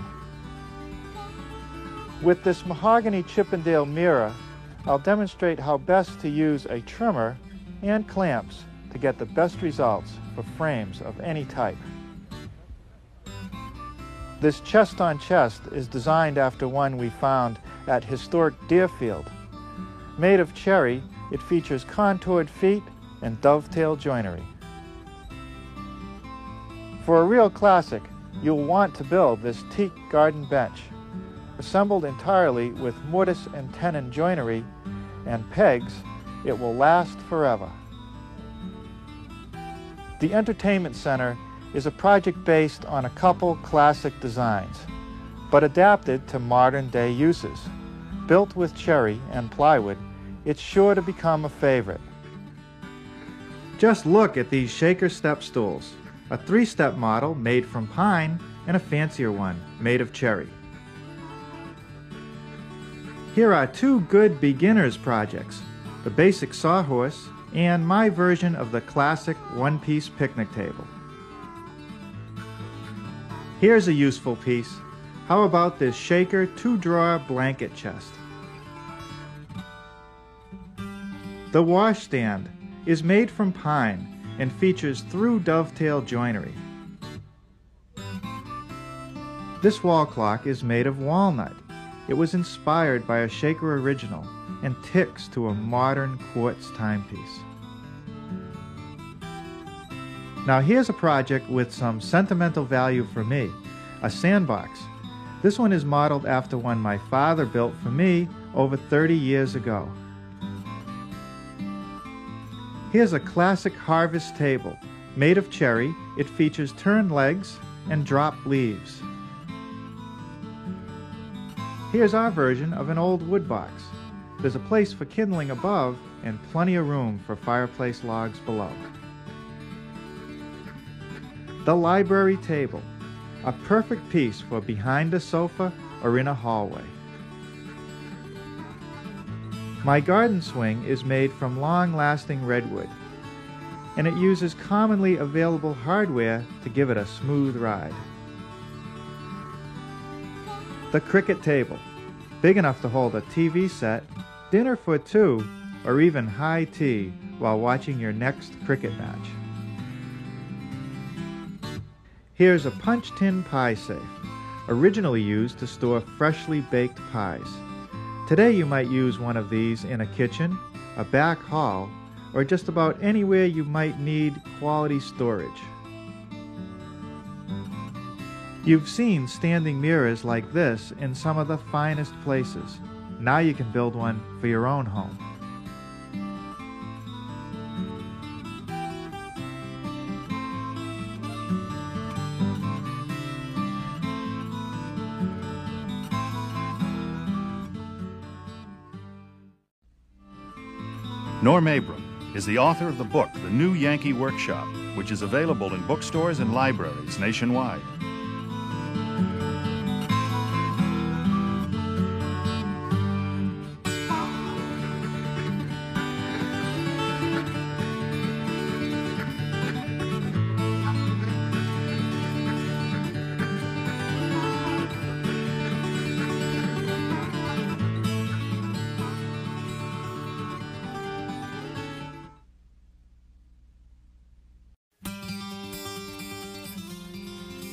With this mahogany Chippendale mirror, I'll demonstrate how best to use a trimmer and clamps to get the best results for frames of any type. This chest-on-chest is designed after one we found at historic Deerfield. Made of cherry, it features contoured feet and dovetail joinery. For a real classic, you'll want to build this teak garden bench. Assembled entirely with mortise and tenon joinery and pegs, it will last forever. The Entertainment Center is a project based on a couple classic designs, but adapted to modern-day uses. Built with cherry and plywood, it's sure to become a favorite. Just look at these shaker step stools, a 3-step model made from pine and a fancier one made of cherry. Here are 2 good beginners projects, the basic sawhorse and my version of the classic one-piece picnic table. Here's a useful piece. How about this shaker 2-drawer blanket chest? The washstand is made from pine and features through dovetail joinery. This wall clock is made of walnut. It was inspired by a shaker original and ticks to a modern quartz timepiece. Now here's a project with some sentimental value for me, a sandbox. This one is modeled after one my father built for me over 30 years ago. Here's a classic harvest table. Made of cherry, it features turned legs and drop leaves. Here's our version of an old wood box. There's a place for kindling above and plenty of room for fireplace logs below. The library table, a perfect piece for behind a sofa or in a hallway. My garden swing is made from long-lasting redwood, and it uses commonly available hardware to give it a smooth ride. The cricket table, big enough to hold a TV set, dinner for 2, or even high tea while watching your next cricket match. Here's a punch tin pie safe, originally used to store freshly baked pies. Today you might use one of these in a kitchen, a back hall, or just about anywhere you might need quality storage. You've seen standing mirrors like this in some of the finest places. Now you can build one for your own home. Norm Abram is the author of the book, The New Yankee Workshop, which is available in bookstores and libraries nationwide.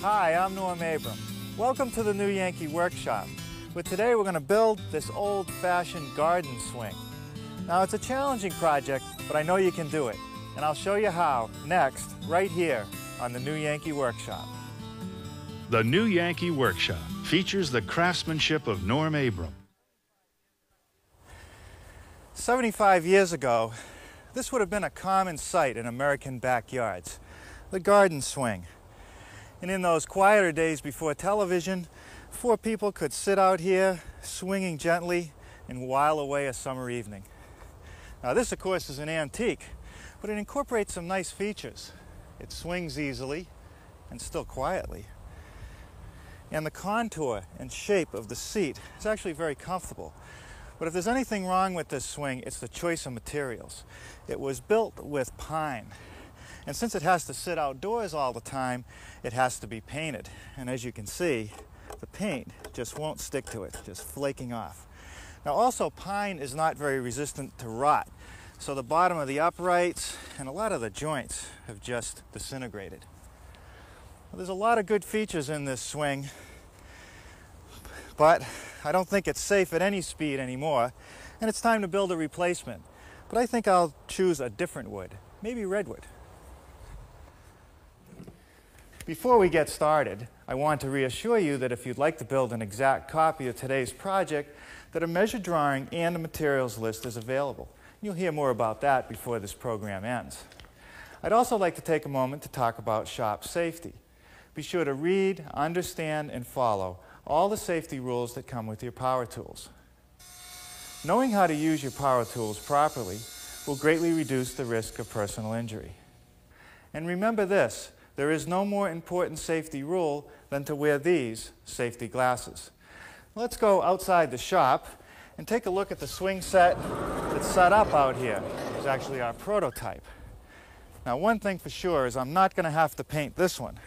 Hi, I'm Norm Abram. Welcome to the New Yankee Workshop. But today we're going to build this old-fashioned garden swing. Now it's a challenging project, but I know you can do it. And I'll show you how next, right here on the New Yankee Workshop. The New Yankee Workshop features the craftsmanship of Norm Abram. 75 years ago, this would have been a common sight in American backyards, the garden swing. And in those quieter days before television, 4 people could sit out here swinging gently and while away a summer evening. Now this, of course, is an antique, but it incorporates some nice features. It swings easily and still quietly. And the contour and shape of the seat is actually very comfortable. But if there's anything wrong with this swing, it's the choice of materials. It was built with pine. And since it has to sit outdoors all the time, it has to be painted. And as you can see, the paint just won't stick to it, just flaking off. Now also, pine is not very resistant to rot. So the bottom of the uprights and a lot of the joints have just disintegrated. Well, there's a lot of good features in this swing, but I don't think it's safe at any speed anymore, and it's time to build a replacement. But I think I'll choose a different wood. maybe redwood. Before we get started, I want to reassure you that if you'd like to build an exact copy of today's project, that a measured drawing and a materials list is available. You'll hear more about that before this program ends. I'd also like to take a moment to talk about shop safety. Be sure to read, understand, and follow all the safety rules that come with your power tools. Knowing how to use your power tools properly will greatly reduce the risk of personal injury. And remember this, there is no more important safety rule than to wear these safety glasses. Let's go outside the shop and take a look at the swing set that's set up out here. It's actually our prototype. Now, one thing for sure is I'm not going to have to paint this one.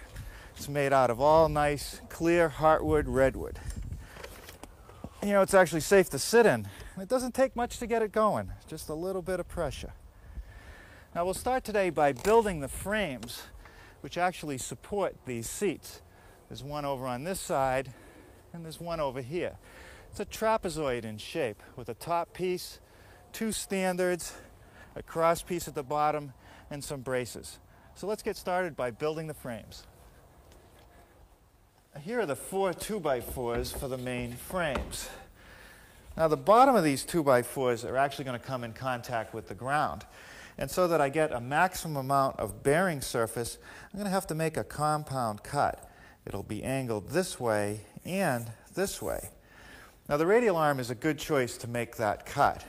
It's made out of all nice, clear heartwood redwood. You know, it's actually safe to sit in. It doesn't take much to get it going, just a little bit of pressure. Now, we'll start today by building the frames which actually support these seats. There's one over on this side, and there's one over here. It's a trapezoid in shape with a top piece, two standards, a cross piece at the bottom, and some braces. So let's get started by building the frames. Here are the 4 2x4s for the main frames. Now the bottom of these 2x4s are actually going to come in contact with the ground. And so that I get a maximum amount of bearing surface, I'm going to have to make a compound cut. It'll be angled this way and this way. Now the radial arm is a good choice to make that cut.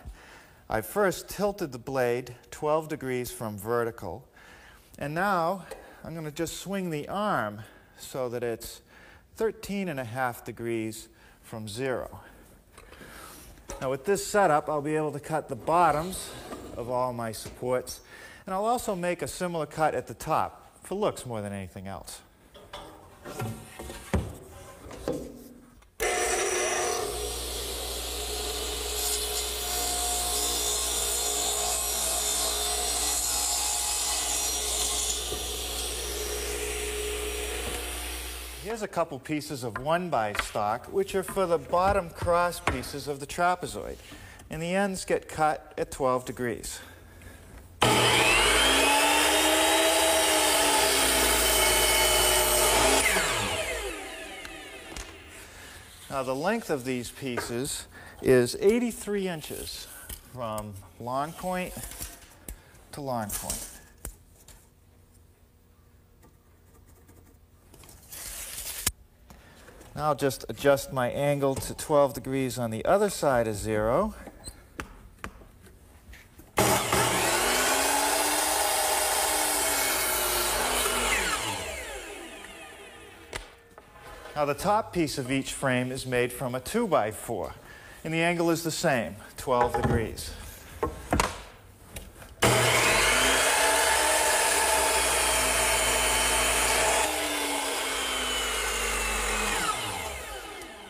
I first tilted the blade 12 degrees from vertical, and now I'm going to just swing the arm so that it's 13.5 degrees from 0. Now with this setup, I'll be able to cut the bottoms of all my supports, and I'll also make a similar cut at the top, for looks more than anything else. Here's a couple pieces of 1x stock, which are for the bottom cross pieces of the trapezoid, and the ends get cut at 12 degrees. Now the length of these pieces is 83 inches from long point to long point. Now I'll just adjust my angle to 12 degrees on the other side of 0. Now the top piece of each frame is made from a 2x4, and the angle is the same, 12 degrees.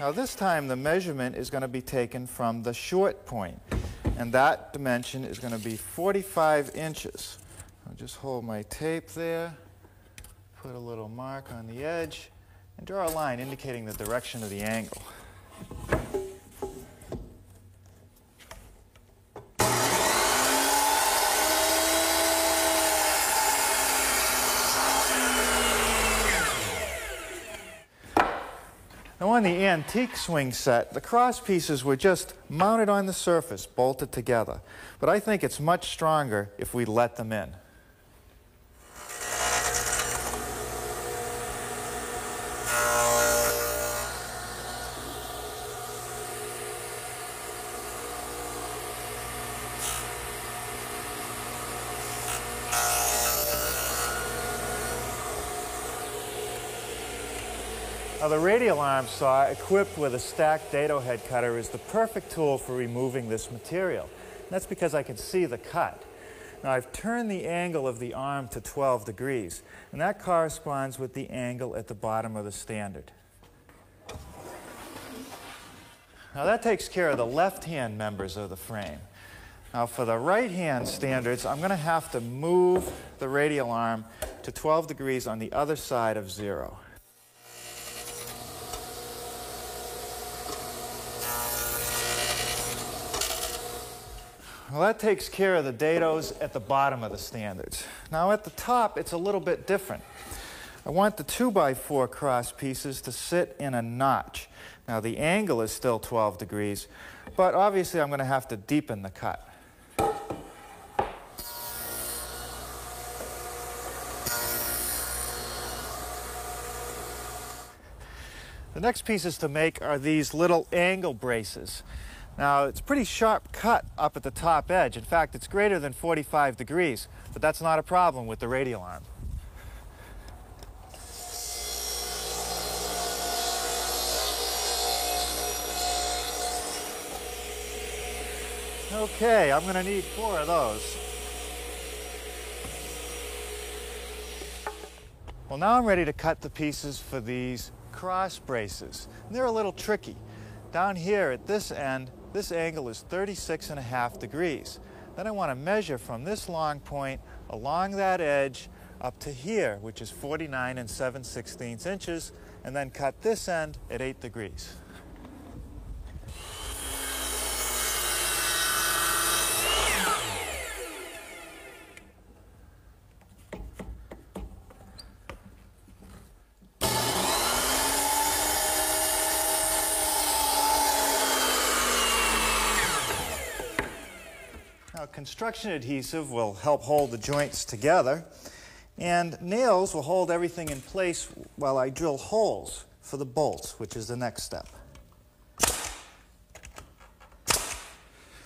Now this time the measurement is going to be taken from the short point, and that dimension is going to be 45 inches. I'll just hold my tape there, put a little mark on the edge, and draw a line indicating the direction of the angle. Now on the antique swing set, the cross pieces were just mounted on the surface, bolted together. But I think it's much stronger if we let them in. Now, the radial arm saw equipped with a stacked dado head cutter is the perfect tool for removing this material. And that's because I can see the cut. Now I've turned the angle of the arm to 12 degrees, and that corresponds with the angle at the bottom of the standard. Now that takes care of the left-hand members of the frame. Now for the right-hand standards, I'm going to have to move the radial arm to 12 degrees on the other side of 0. Well, that takes care of the dados at the bottom of the standards. Now at the top, it's a little bit different. I want the 2x4 cross pieces to sit in a notch. Now the angle is still 12 degrees, but obviously I'm going to have to deepen the cut. The next pieces to make are these little angle braces. Now, it's a pretty sharp cut up at the top edge. In fact, it's greater than 45 degrees, but that's not a problem with the radial arm. Okay, I'm going to need 4 of those. Well, now I'm ready to cut the pieces for these cross braces. And they're a little tricky. Down here at this end, this angle is 36.5 degrees. Then I want to measure from this long point along that edge up to here, which is 49 7/16 inches, and then cut this end at 8 degrees. Now, construction adhesive will help hold the joints together, and nails will hold everything in place while I drill holes for the bolts, which is the next step.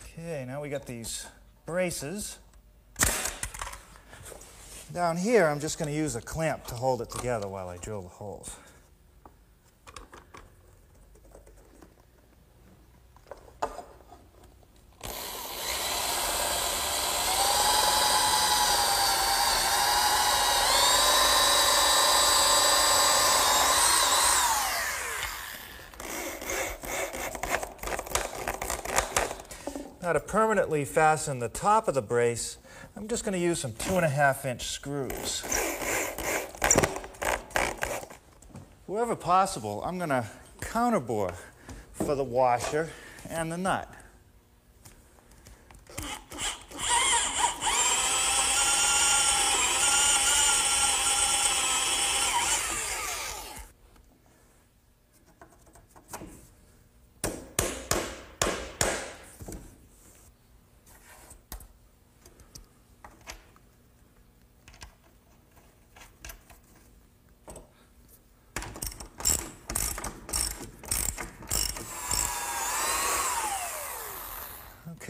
Okay, now we got these braces. Down here, I'm just going to use a clamp to hold it together while I drill the holes. Now, to permanently fasten the top of the brace, I'm just going to use some 2.5-inch screws. Wherever possible, I'm going to counterbore for the washer and the nut.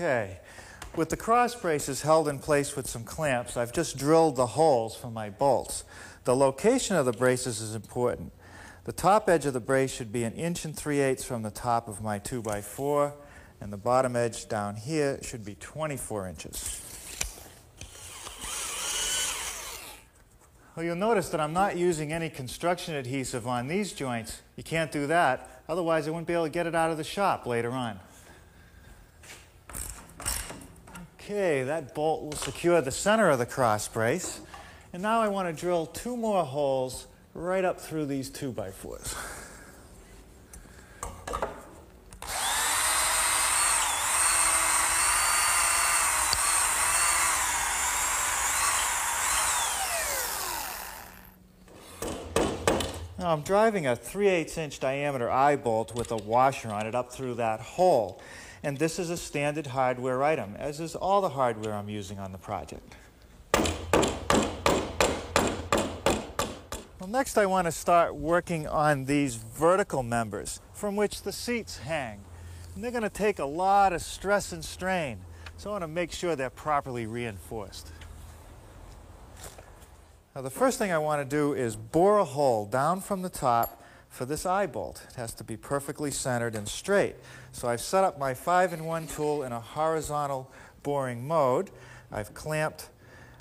Okay, with the cross braces held in place with some clamps, I've just drilled the holes for my bolts. The location of the braces is important. The top edge of the brace should be 1 3/8 inches from the top of my 2x4, and the bottom edge down here should be 24 inches. Well, you'll notice that I'm not using any construction adhesive on these joints. You can't do that, otherwise I wouldn't be able to get it out of the shop later on. Okay, that bolt will secure the center of the cross brace. And now I want to drill 2 more holes right up through these 2x4s. Now I'm driving a 3/8-inch diameter eye bolt with a washer on it up through that hole. And this is a standard hardware item, as is all the hardware I'm using on the project. Well, next I want to start working on these vertical members from which the seats hang. And they're going to take a lot of stress and strain, so I want to make sure they're properly reinforced. Now, the first thing I want to do is bore a hole down from the top for this eye bolt. It has to be perfectly centered and straight. So I've set up my 5-in-1 tool in a horizontal boring mode. I've clamped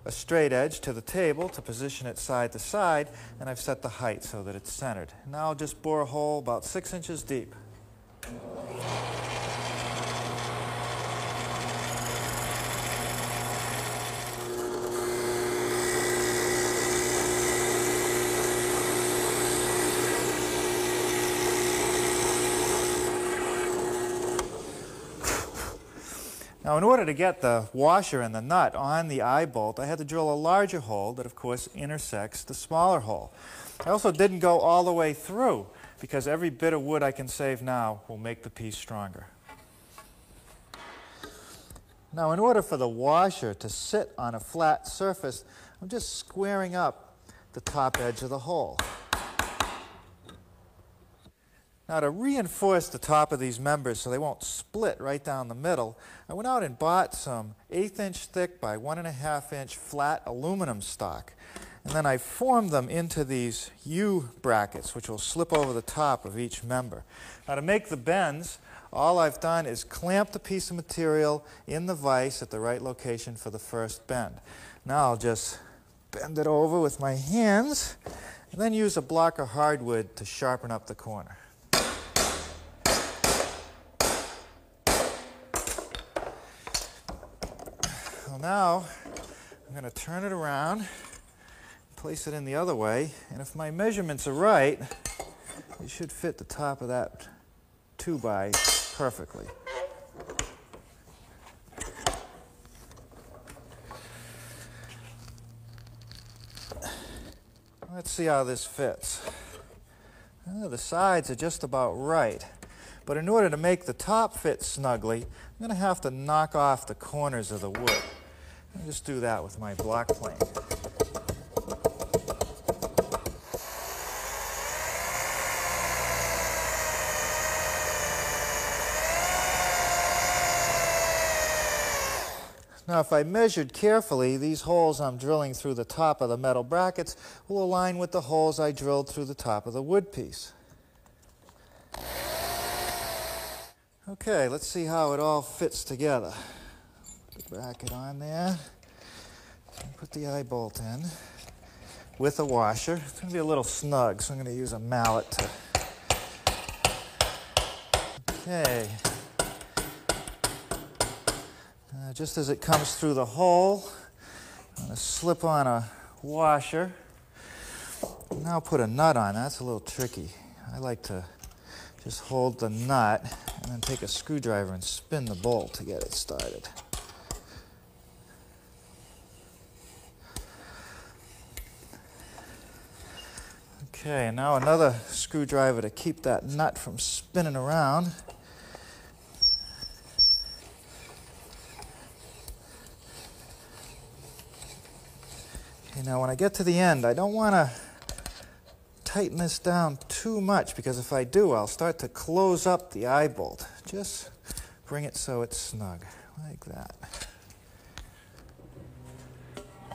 a straight edge to the table to position it side to side, and I've set the height so that it's centered. Now I'll just bore a hole about 6 inches deep. Now, in order to get the washer and the nut on the eye bolt, I had to drill a larger hole that, of course, intersects the smaller hole. I also didn't go all the way through, because every bit of wood I can save now will make the piece stronger. Now, in order for the washer to sit on a flat surface, I'm just squaring up the top edge of the hole. Now, to reinforce the top of these members so they won't split right down the middle, I went out and bought some 1/8 inch thick by 1.5 inch flat aluminum stock. And then I formed them into these U brackets, which will slip over the top of each member. Now, to make the bends, all I've done is clamp the piece of material in the vise at the right location for the first bend. Now I'll just bend it over with my hands and then use a block of hardwood to sharpen up the corner. Well, now I'm going to turn it around, place it in the other way, and if my measurements are right, it should fit the top of that 2x perfectly. Let's see how this fits. The sides are just about right, but in order to make the top fit snugly, I'm going to have to knock off the corners of the wood. I'll just do that with my block plane. Now, if I measured carefully, these holes I'm drilling through the top of the metal brackets will align with the holes I drilled through the top of the wood piece. Okay, let's see how it all fits together. Put the bracket on there, and put the eye bolt in with a washer. It's going to be a little snug, so I'm going to use a mallet to... Okay. Just as it comes through the hole, I'm going to slip on a washer. Now put a nut on. That's a little tricky. I like to just hold the nut and then take a screwdriver and spin the bolt to get it started. Okay, and now another screwdriver to keep that nut from spinning around. Now, when I get to the end, I don't want to tighten this down too much, because if I do, I'll start to close up the eye bolt. Just bring it so it's snug, like that.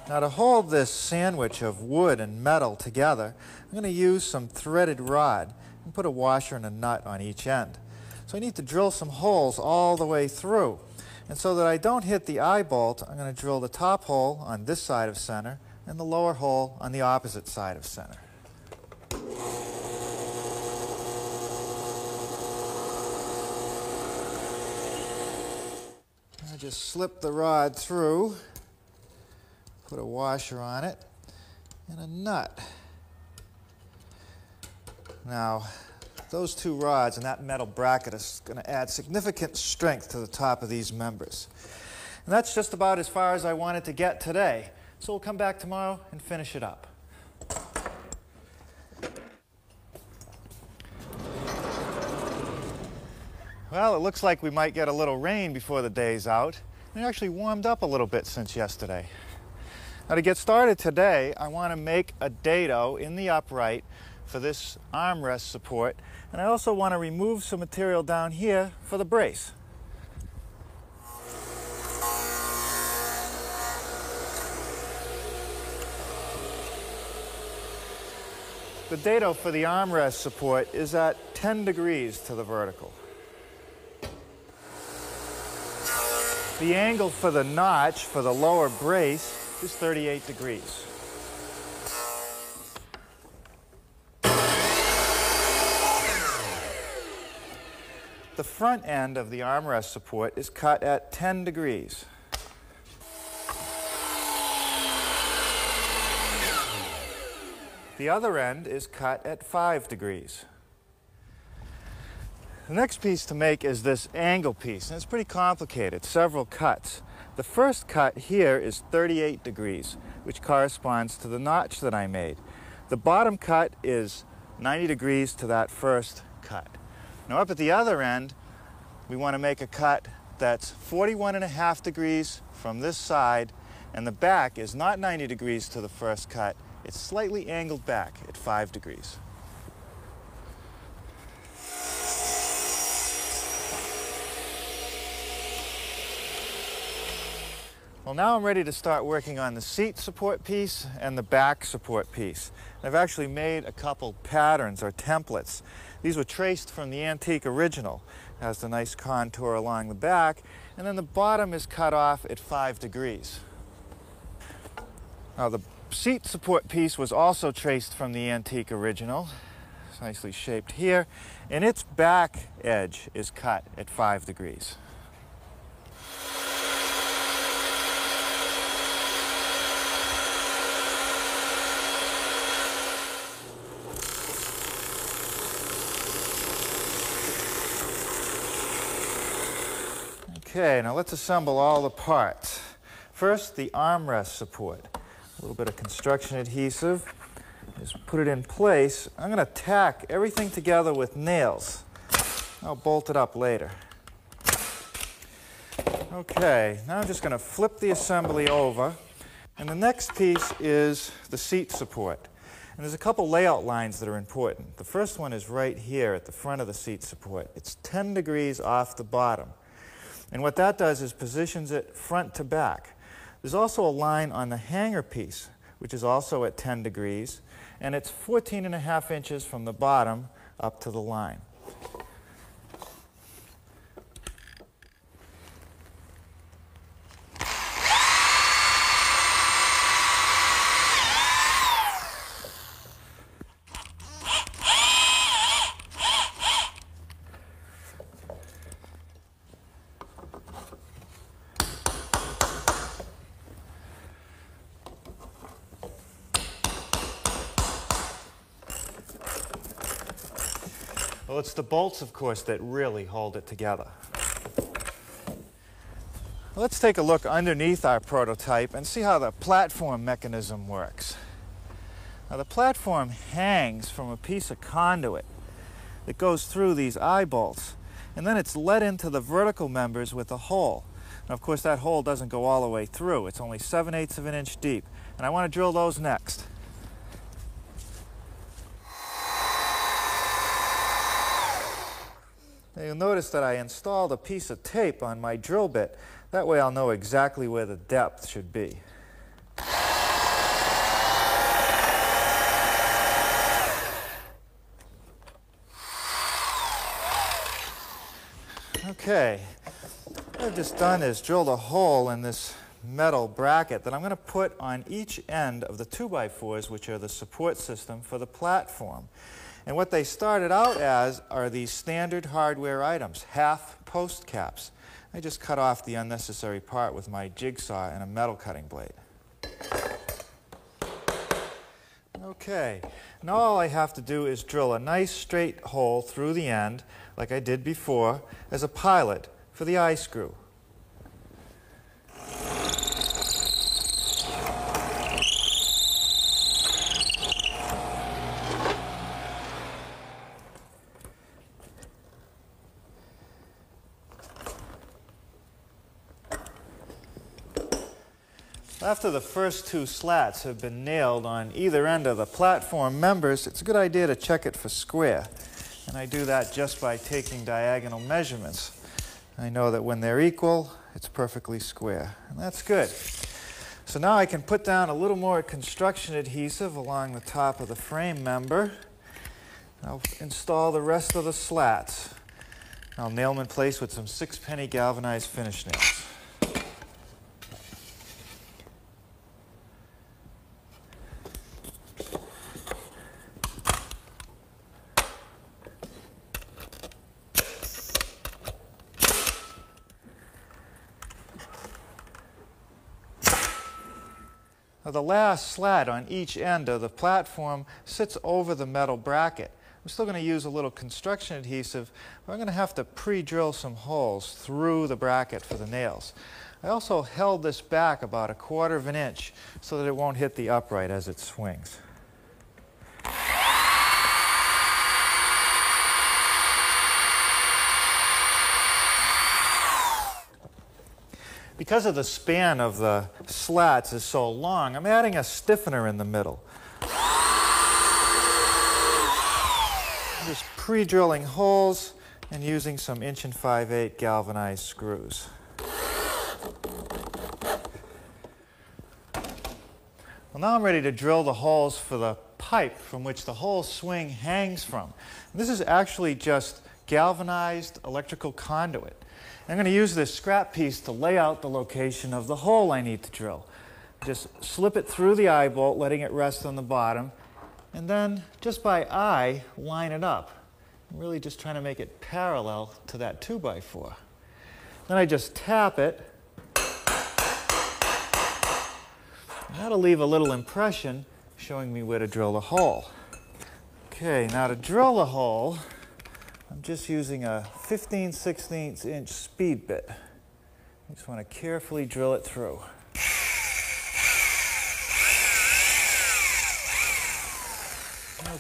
Now, to hold this sandwich of wood and metal together, I'm going to use some threaded rod and put a washer and a nut on each end. So I need to drill some holes all the way through. And so that I don't hit the eye bolt, I'm going to drill the top hole on this side of center and the lower hole on the opposite side of center. I just slip the rod through, put a washer on it, and a nut. Now, those two rods and that metal bracket is going to add significant strength to the top of these members. And that's just about as far as I wanted to get today. So we'll come back tomorrow and finish it up. Well, it looks like we might get a little rain before the day's out. It actually warmed up a little bit since yesterday. Now, to get started today, I want to make a dado in the upright for this armrest support, and I also want to remove some material down here for the brace. The dado for the armrest support is at 10 degrees to the vertical. The angle for the notch for the lower brace is 38 degrees. The front end of the armrest support is cut at 10 degrees. The other end is cut at 5 degrees. The next piece to make is this angle piece, and it's pretty complicated, several cuts. The first cut here is 38 degrees, which corresponds to the notch that I made. The bottom cut is 90 degrees to that first cut. Now up at the other end, we want to make a cut that's 41.5 degrees from this side, and the back is not 90 degrees to the first cut, it's slightly angled back at 5 degrees. Well, now I'm ready to start working on the seat support piece and the back support piece. I've actually made a couple patterns or templates. These were traced from the antique original. It has the nice contour along the back, and then the bottom is cut off at 5 degrees. Now the seat support piece was also traced from the antique original. It's nicely shaped here, and its back edge is cut at 5 degrees. Okay, now let's assemble all the parts. First, the armrest support. A little bit of construction adhesive. Just put it in place. I'm going to tack everything together with nails. I'll bolt it up later. Okay, now I'm just going to flip the assembly over. And the next piece is the seat support. And there's a couple layout lines that are important. The first one is right here at the front of the seat support. It's 10 degrees off the bottom. And what that does is positions it front to back. There's also a line on the hanger piece, which is also at 10 degrees, and it's 14.5 inches from the bottom up to the line. Well, it's the bolts, of course, that really hold it together. Let's take a look underneath our prototype and see how the platform mechanism works. Now, the platform hangs from a piece of conduit that goes through these eye bolts, and then it's let into the vertical members with a hole. Now, of course, that hole doesn't go all the way through. It's only 7/8 of an inch deep, and I want to drill those next. Now you'll notice that I installed a piece of tape on my drill bit. That way I'll know exactly where the depth should be. Okay, what I've just done is drilled a hole in this metal bracket that I'm going to put on each end of the 2x4s, which are the support system for the platform. And what they started out as are these standard hardware items, half post caps. I just cut off the unnecessary part with my jigsaw and a metal cutting blade. Okay, now all I have to do is drill a nice straight hole through the end, like I did before, as a pilot for the eye screw. After the first two slats have been nailed on either end of the platform members, it's a good idea to check it for square. And I do that just by taking diagonal measurements. I know that when they're equal, it's perfectly square. And that's good. So now I can put down a little more construction adhesive along the top of the frame member. I'll install the rest of the slats. I'll nail them in place with some 6-penny galvanized finish nails. Now, the last slat on each end of the platform sits over the metal bracket. I'm still going to use a little construction adhesive, but I'm going to have to pre-drill some holes through the bracket for the nails. I also held this back about 1/4 of an inch so that it won't hit the upright as it swings. Because of the span of the slats is so long, I'm adding a stiffener in the middle. I'm just pre-drilling holes and using some 1 5/8" galvanized screws. Well, now I'm ready to drill the holes for the pipe from which the whole swing hangs from. And this is actually just galvanized electrical conduit. I'm going to use this scrap piece to lay out the location of the hole I need to drill. Just slip it through the eye bolt, letting it rest on the bottom, and then just by eye, line it up. I'm really just trying to make it parallel to that 2x4. Then I just tap it. And that'll leave a little impression showing me where to drill the hole. Okay, now to drill the hole, I'm just using a 15/16 inch speed bit. I just want to carefully drill it through.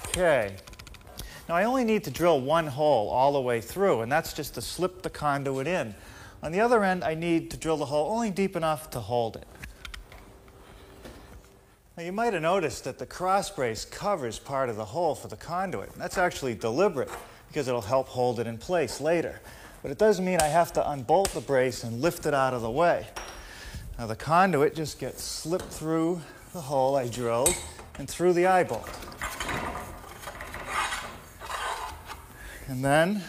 Okay. Now I only need to drill one hole all the way through, and that's just to slip the conduit in. On the other end, I need to drill the hole only deep enough to hold it. Now you might have noticed that the cross brace covers part of the hole for the conduit. That's actually deliberate, because it'll help hold it in place later. But it does mean I have to unbolt the brace and lift it out of the way. Now the conduit just gets slipped through the hole I drilled and through the eye bolt. And then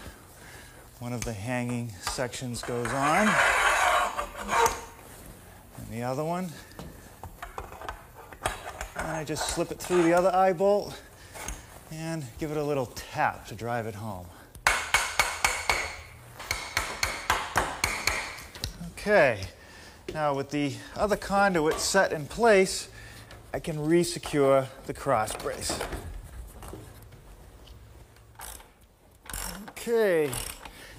one of the hanging sections goes on, and the other one. And I just slip it through the other eye bolt and give it a little tap to drive it home. Okay, now with the other conduit set in place, I can re-secure the cross brace. Okay,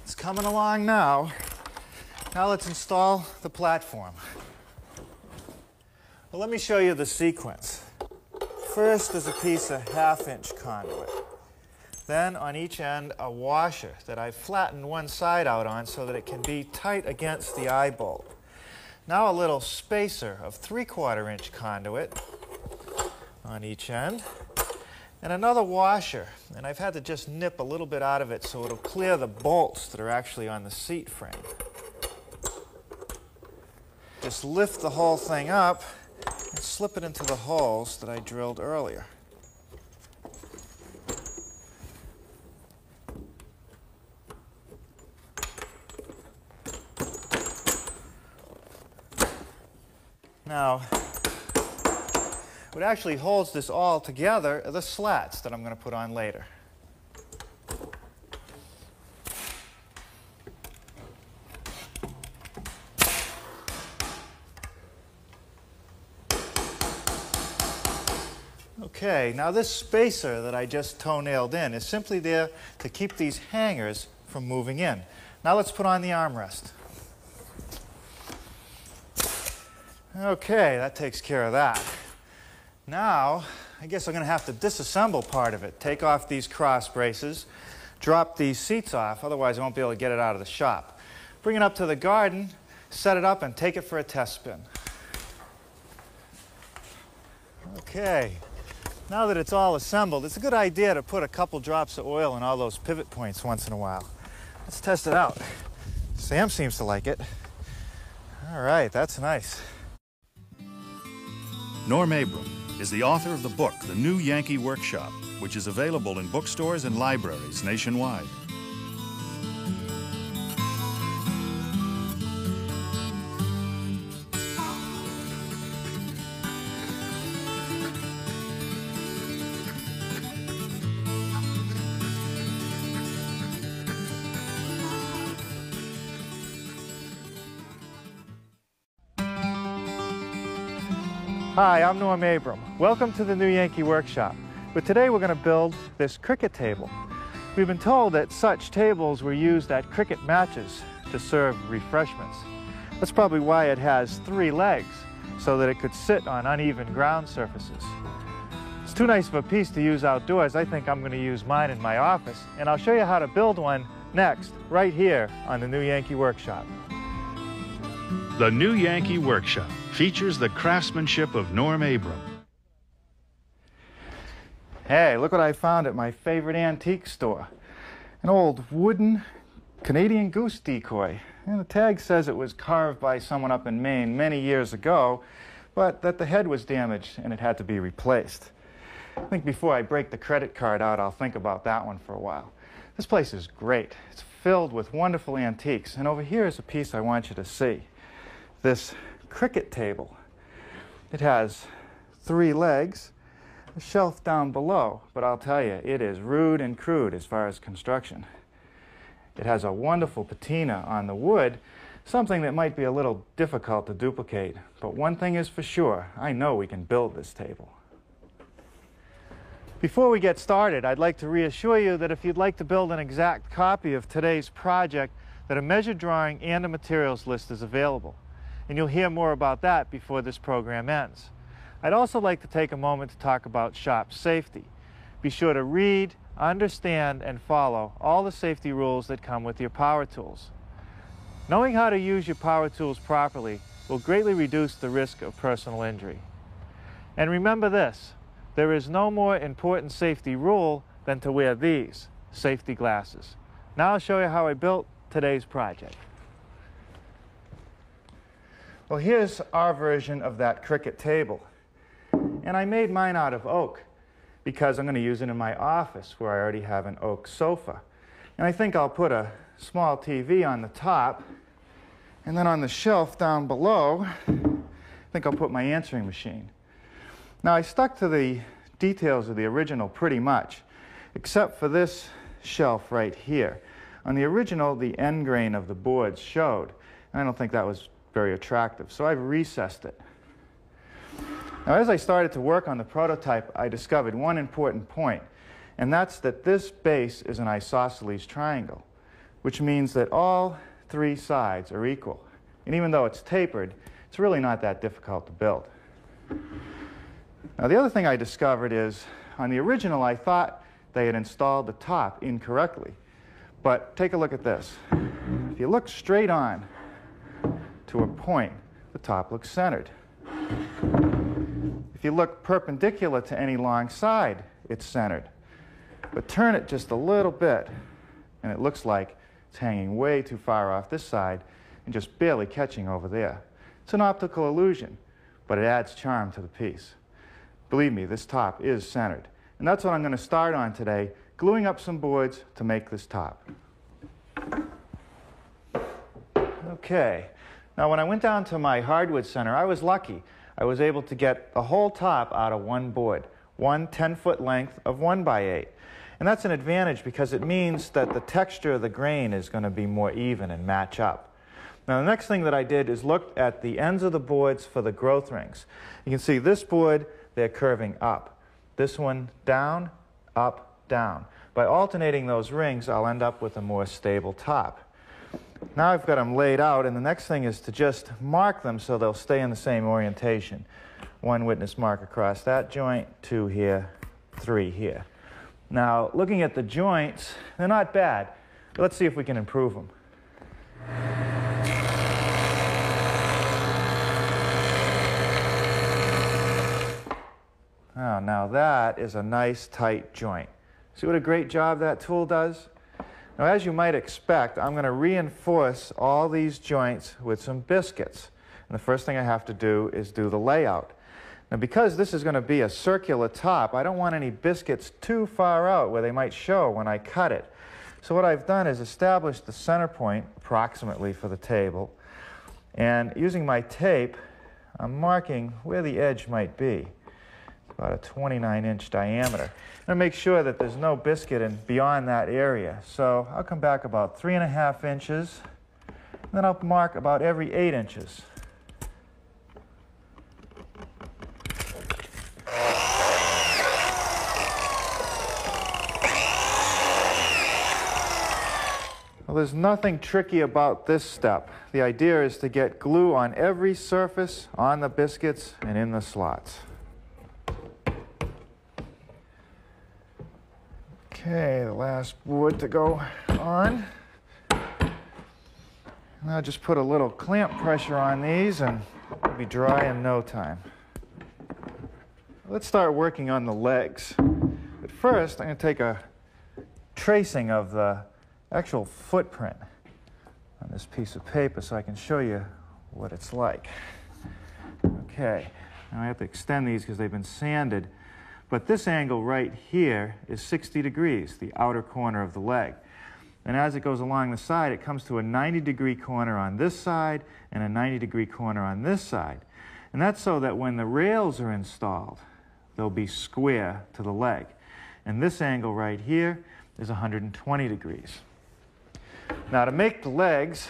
it's coming along now. Now let's install the platform. Well, let me show you the sequence. First, there's a piece of 1/2 inch conduit. Then on each end, a washer that I've flattened one side out on so that it can be tight against the eye bolt. Now a little spacer of 3/4 inch conduit on each end, and another washer. And I've had to just nip a little bit out of it so it'll clear the bolts that are actually on the seat frame. Just lift the whole thing up and slip it into the holes that I drilled earlier. Now, what actually holds this all together are the slats that I'm going to put on later. Okay, now this spacer that I just toe-nailed in is simply there to keep these hangers from moving in. Now let's put on the armrest. Okay, that takes care of that. Now, I guess I'm going to have to disassemble part of it. Take off these cross braces, drop these seats off, otherwise I won't be able to get it out of the shop. Bring it up to the garden, set it up, and take it for a test spin. Okay. Now that it's all assembled, it's a good idea to put a couple drops of oil in all those pivot points once in a while. Let's test it out. Sam seems to like it. All right, that's nice. Norm Abram is the author of the book, The New Yankee Workshop, which is available in bookstores and libraries nationwide. Hi, I'm Norm Abram. Welcome to the New Yankee Workshop. But today we're going to build this cricket table. We've been told that such tables were used at cricket matches to serve refreshments. That's probably why it has 3 legs, so that it could sit on uneven ground surfaces. It's too nice of a piece to use outdoors. I think I'm going to use mine in my office, and I'll show you how to build one next, right here on the New Yankee Workshop. The New Yankee Workshop features the craftsmanship of Norm Abram. Hey, look what I found at my favorite antique store. An old wooden Canadian goose decoy. And the tag says it was carved by someone up in Maine many years ago, but that the head was damaged and it had to be replaced. I think before I break the credit card out, I'll think about that one for a while. This place is great. It's filled with wonderful antiques. And over here is a piece I want you to see. This cricket table. It has 3 legs, a shelf down below, but I'll tell you, it is rude and crude as far as construction. It has a wonderful patina on the wood, something that might be a little difficult to duplicate. But one thing is for sure, I know we can build this table. Before we get started, I'd like to reassure you that if you'd like to build an exact copy of today's project, that a measured drawing and a materials list is available. And you'll hear more about that before this program ends. I'd also like to take a moment to talk about shop safety. Be sure to read, understand, and follow all the safety rules that come with your power tools. Knowing how to use your power tools properly will greatly reduce the risk of personal injury. And remember this, there is no more important safety rule than to wear these safety glasses. Now I'll show you how I built today's project. Well, here's our version of that cricket table. And I made mine out of oak because I'm going to use it in my office where I already have an oak sofa. And I think I'll put a small TV on the top, and then on the shelf down below, I think I'll put my answering machine. Now, I stuck to the details of the original pretty much, except for this shelf right here. On the original, the end grain of the boards showed, and I don't think that was very attractive, so I've recessed it. Now, as I started to work on the prototype, I discovered one important point, and that's that this base is an isosceles triangle, which means that all 3 sides are equal. And even though it's tapered, it's really not that difficult to build. Now, the other thing I discovered is, on the original, I thought they had installed the top incorrectly. But take a look at this. If you look straight on to a point, the top looks centered. If you look perpendicular to any long side, it's centered. But turn it just a little bit, and it looks like it's hanging way too far off this side and just barely catching over there. It's an optical illusion, but it adds charm to the piece. Believe me, this top is centered. And that's what I'm going to start on today, gluing up some boards to make this top. Okay. Now, when I went down to my hardwood center, I was lucky. I was able to get the whole top out of one board, one 10-foot length of 1x8. And that's an advantage because it means that the texture of the grain is going to be more even and match up. Now, the next thing that I did is look at the ends of the boards for the growth rings. You can see this board, they're curving up. This one down, up, down. By alternating those rings, I'll end up with a more stable top. Now I've got them laid out, and the next thing is to just mark them so they'll stay in the same orientation. 1 witness mark across that joint, 2 here, 3 here. Now, looking at the joints, they're not bad. But let's see if we can improve them. Oh, now that is a nice tight joint. See what a great job that tool does? Now, as you might expect, I'm going to reinforce all these joints with some biscuits. And the first thing I have to do is do the layout. Now, because this is going to be a circular top, I don't want any biscuits too far out where they might show when I cut it. So what I've done is established the center point approximately for the table. And using my tape, I'm marking where the edge might be. About a 29-inch diameter. And make sure that there's no biscuit in beyond that area. So I'll come back about 3.5 inches, and then I'll mark about every 8 inches. Well, there's nothing tricky about this step. The idea is to get glue on every surface on the biscuits and in the slots. Okay, the last board to go on. Now just put a little clamp pressure on these and it'll be dry in no time. Let's start working on the legs. But first, I'm going to take a tracing of the actual footprint on this piece of paper so I can show you what it's like. Okay, now I have to extend these because they've been sanded, but this angle right here is 60 degrees, the outer corner of the leg. And as it goes along the side, it comes to a 90-degree corner on this side and a 90-degree corner on this side. And that's so that when the rails are installed, they'll be square to the leg. And this angle right here is 120 degrees. Now to make the legs,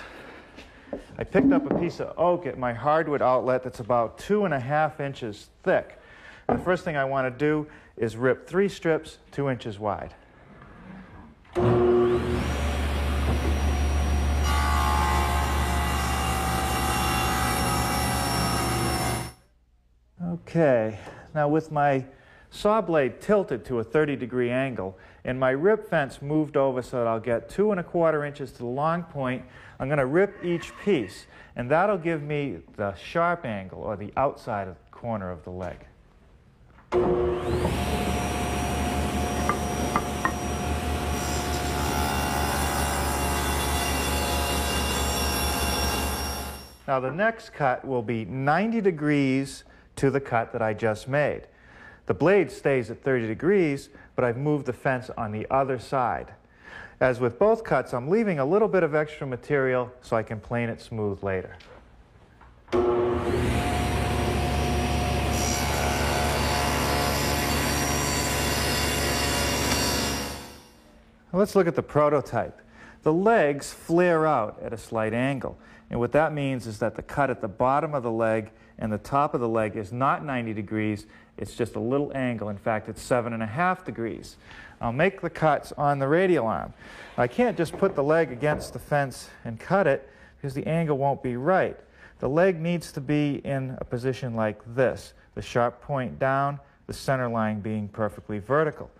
I picked up a piece of oak at my hardwood outlet that's about 2.5 inches thick. And the first thing I want to do is rip 3 strips 2 inches wide. Okay, now with my saw blade tilted to a 30-degree angle and my rip fence moved over so that I'll get 2¼ inches to the long point, I'm going to rip each piece, and that'll give me the sharp angle, or the outside of the corner of the leg. Now the next cut will be 90 degrees to the cut that I just made. The blade stays at 30 degrees, but I've moved the fence on the other side. As with both cuts, I'm leaving a little bit of extra material so I can plane it smooth later. Let's look at the prototype. The legs flare out at a slight angle, and what that means is that the cut at the bottom of the leg and the top of the leg is not 90 degrees, it's just a little angle. In fact, it's 7½ degrees. I'll make the cuts on the radial arm. I can't just put the leg against the fence and cut it because the angle won't be right. The leg needs to be in a position like this, the sharp point down, the center line being perfectly vertical.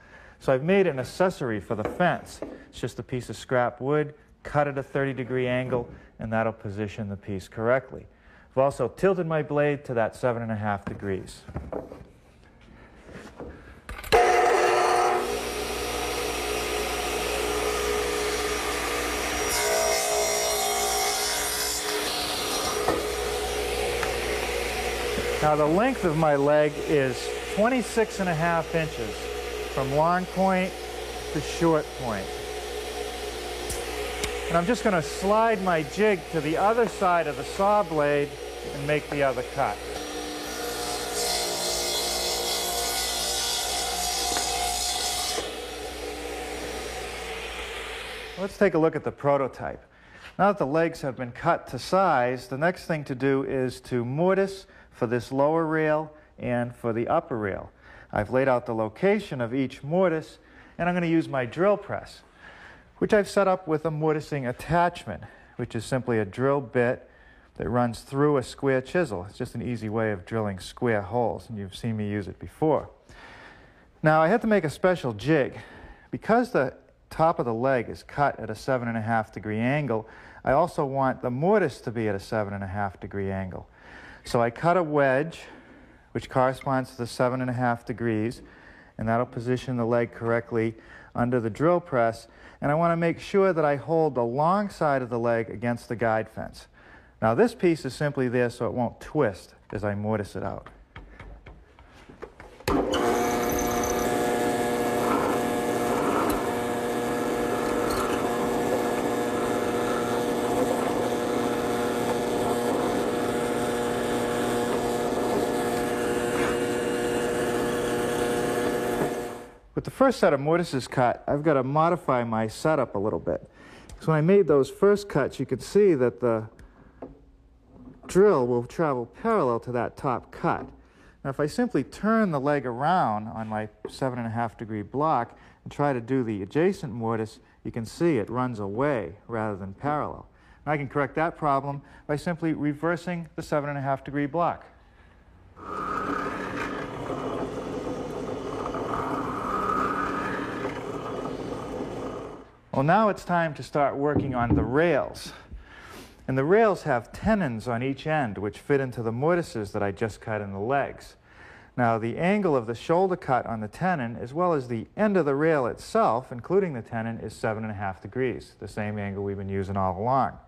So I've made an accessory for the fence. It's just a piece of scrap wood, cut at a 30-degree angle, and that'll position the piece correctly. I've also tilted my blade to that 7½ degrees. Now the length of my leg is 26½ inches from long point to short point. And I'm just going to slide my jig to the other side of the saw blade and make the other cut. Let's take a look at the prototype. Now that the legs have been cut to size, the next thing to do is to mortise for this lower rail and for the upper rail. I've laid out the location of each mortise, and I'm going to use my drill press, which I've set up with a mortising attachment, which is simply a drill bit that runs through a square chisel. It's just an easy way of drilling square holes, and you've seen me use it before. Now, I had to make a special jig. Because the top of the leg is cut at a 7½ degree angle, I also want the mortise to be at a 7½ degree angle. So I cut a wedge, which corresponds to the 7½ degrees, and that'll position the leg correctly under the drill press. And I want to make sure that I hold the long side of the leg against the guide fence. Now this piece is simply there so it won't twist as I mortise it out. With the first set of mortises cut, I've got to modify my setup a little bit. So when I made those first cuts, you could see that the drill will travel parallel to that top cut. Now if I simply turn the leg around on my 7.5 degree block and try to do the adjacent mortise, you can see it runs away rather than parallel. And I can correct that problem by simply reversing the 7.5 degree block. Well, now it's time to start working on the rails. And the rails have tenons on each end which fit into the mortises that I just cut in the legs. Now the angle of the shoulder cut on the tenon as well as the end of the rail itself, including the tenon, is 7.5 degrees, the same angle we've been using all along.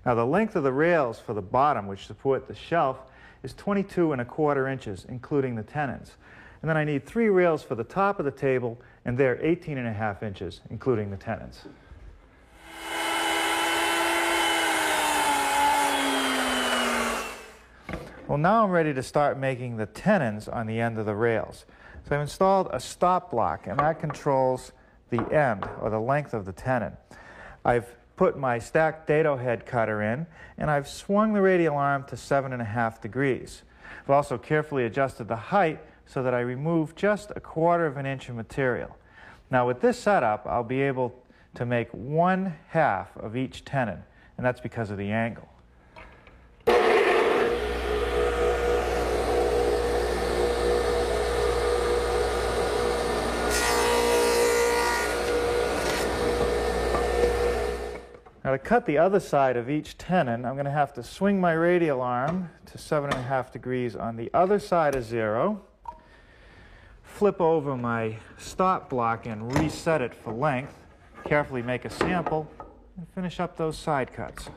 Now the length of the rails for the bottom, which support the shelf, is 22.25 inches, including the tenons. And then I need 3 rails for the top of the table, and they're 18.5 inches, including the tenons. Well, now I'm ready to start making the tenons on the end of the rails. So I've installed a stop block, and that controls the end, or the length of the tenon. I've put my stacked dado head cutter in, and I've swung the radial arm to 7.5 degrees. I've also carefully adjusted the height so that I remove just 1/4 inch of material. Now with this setup, I'll be able to make 1/2 of each tenon, and that's because of the angle. Now to cut the other side of each tenon, I'm going to have to swing my radial arm to 7.5 degrees on the other side of 0, flip over my stop block and reset it for length, carefully make a sample, and finish up those side cuts.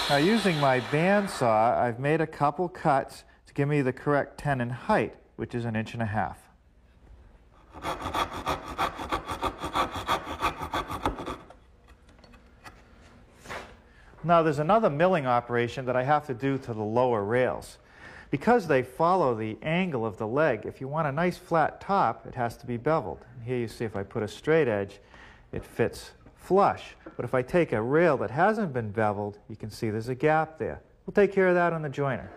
Now using my bandsaw, I've made a couple cuts to give me the correct tenon height, which is 1.5 inches. Now there's another milling operation that I have to do to the lower rails. Because they follow the angle of the leg, if you want a nice flat top, it has to be beveled. And here you see if I put a straight edge, it fits flush. But if I take a rail that hasn't been beveled, you can see there's a gap there. We'll take care of that on the joiner.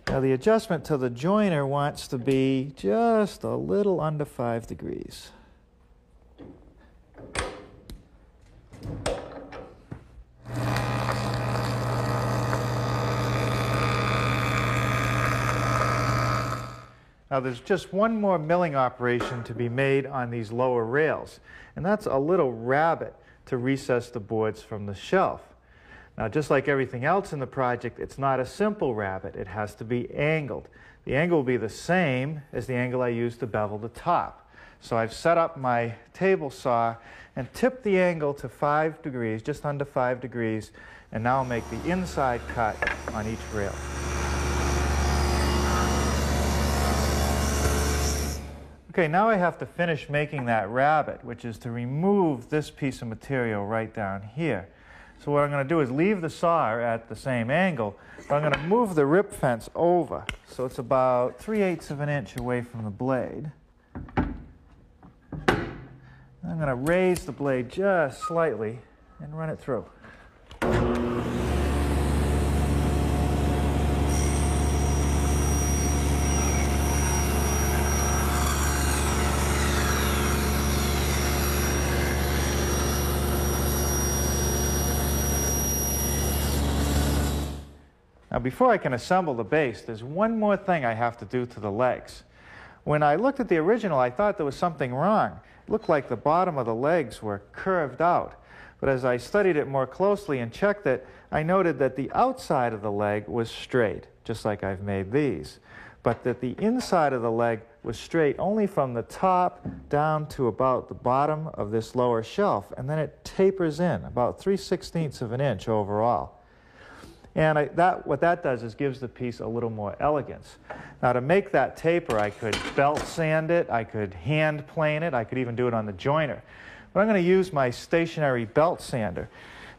Now the adjustment to the joiner wants to be just a little under 5 degrees. Now there's just one more milling operation to be made on these lower rails, and that's a little rabbet to recess the boards from the shelf. Now just like everything else in the project, it's not a simple rabbet. It has to be angled. The angle will be the same as the angle I used to bevel the top. So I've set up my table saw and tipped the angle to 5 degrees, just under 5 degrees, and now I'll make the inside cut on each rail. Okay, now I have to finish making that rabbet, which is to remove this piece of material right down here. So what I'm going to do is leave the saw at the same angle, but I'm going to move the rip fence over. So it's about 3/8 inch away from the blade. I'm going to raise the blade just slightly and run it through. Now before I can assemble the base, there's one more thing I have to do to the legs. When I looked at the original, I thought there was something wrong. It looked like the bottom of the legs were curved out. But as I studied it more closely and checked it, I noted that the outside of the leg was straight, just like I've made these. But that the inside of the leg was straight only from the top down to about the bottom of this lower shelf, and then it tapers in about 3/16 inches overall. And what that does is gives the piece a little more elegance. Now to make that taper, I could belt sand it, I could hand plane it, I could even do it on the joiner. But I'm going to use my stationary belt sander.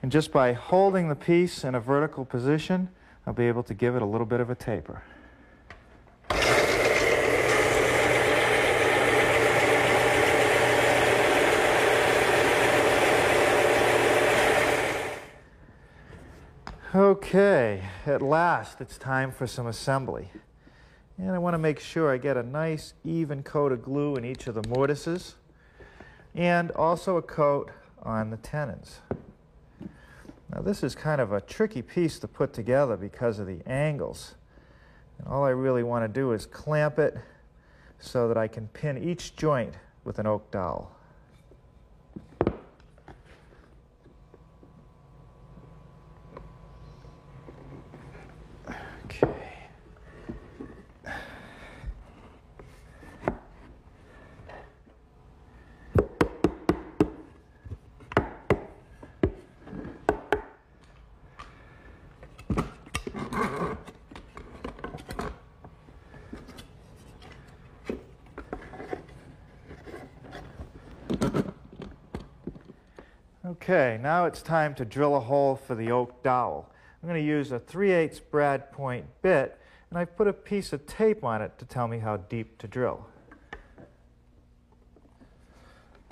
And just by holding the piece in a vertical position, I'll be able to give it a little bit of a taper. Okay, at last it's time for some assembly. And I want to make sure I get a nice even coat of glue in each of the mortises and also a coat on the tenons. Now this is kind of a tricky piece to put together because of the angles. And all I really want to do is clamp it so that I can pin each joint with an oak dowel. Okay, now it's time to drill a hole for the oak dowel. I'm going to use a 3/8 brad point bit, and I've put a piece of tape on it to tell me how deep to drill.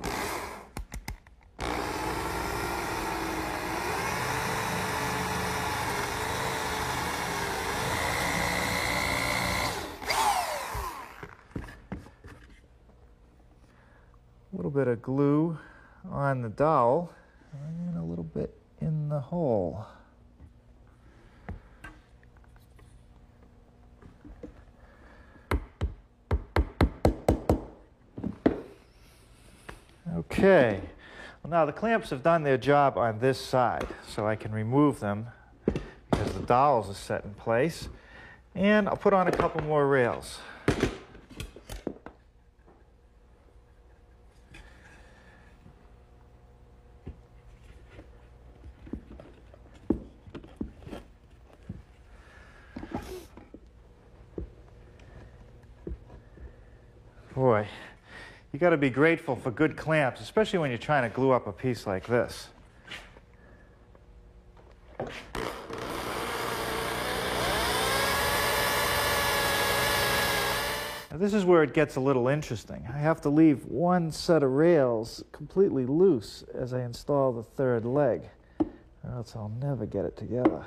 A little bit of glue on the dowel and a little bit in the hole. Okay, well now the clamps have done their job on this side, so I can remove them because the dowels are set in place, and I'll put on a couple more rails. Boy, you got to be grateful for good clamps, especially when you're trying to glue up a piece like this. Now this is where it gets a little interesting. I have to leave one set of rails completely loose as I install the third leg, or else I'll never get it together.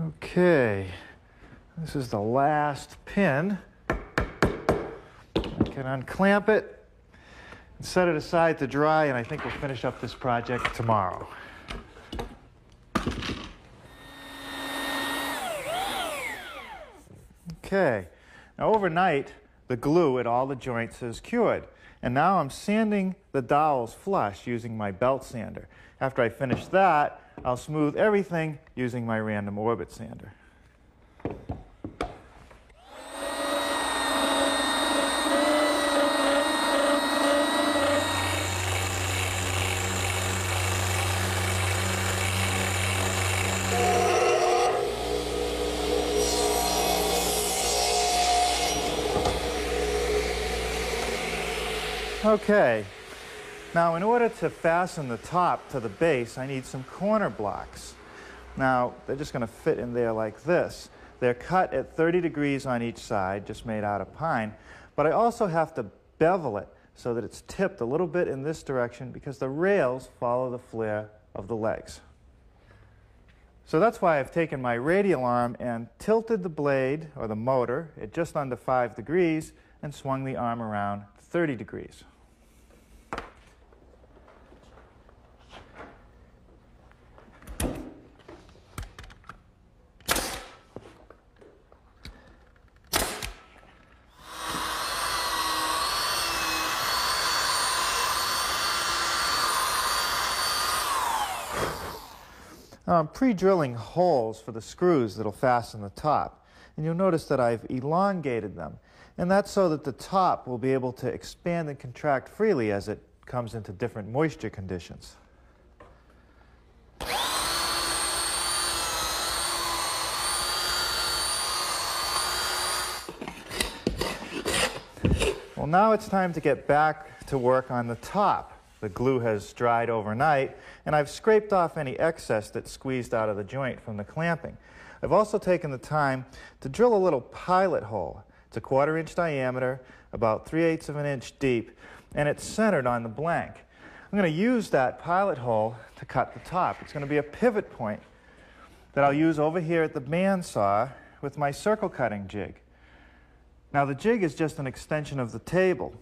Okay, this is the last pin. I can unclamp it and set it aside to dry, and I think we'll finish up this project tomorrow. Okay, now overnight the glue at all the joints is cured, and now I'm sanding the dowels flush using my belt sander. After I finish that, I'll smooth everything using my random orbit sander. Okay, now in order to fasten the top to the base, I need some corner blocks. Now, they're just going to fit in there like this. They're cut at 30 degrees on each side, just made out of pine, but I also have to bevel it so that it's tipped a little bit in this direction because the rails follow the flare of the legs. So that's why I've taken my radial arm and tilted the blade, or the motor, at just under 5 degrees and swung the arm around 30 degrees. Now I'm pre-drilling holes for the screws that'll fasten the top. And you'll notice that I've elongated them. And that's so that the top will be able to expand and contract freely as it comes into different moisture conditions. Well, now it's time to get back to work on the top. The glue has dried overnight, and I've scraped off any excess that squeezed out of the joint from the clamping. I've also taken the time to drill a little pilot hole. It's a 1/4 inch diameter, about 3/8 of an inch deep, and it's centered on the blank. I'm going to use that pilot hole to cut the top. It's going to be a pivot point that I'll use over here at the bandsaw with my circle cutting jig. Now the jig is just an extension of the table.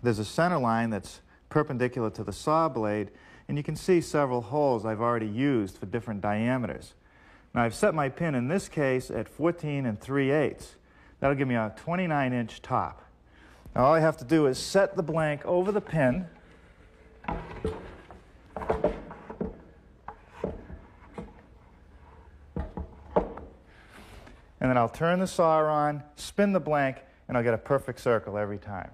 There's a center line that's perpendicular to the saw blade, and you can see several holes I've already used for different diameters. Now I've set my pin in this case at 14 3/8. That'll give me a 29-inch top. Now all I have to do is set the blank over the pin, and then I'll turn the saw on, spin the blank, and I'll get a perfect circle every time.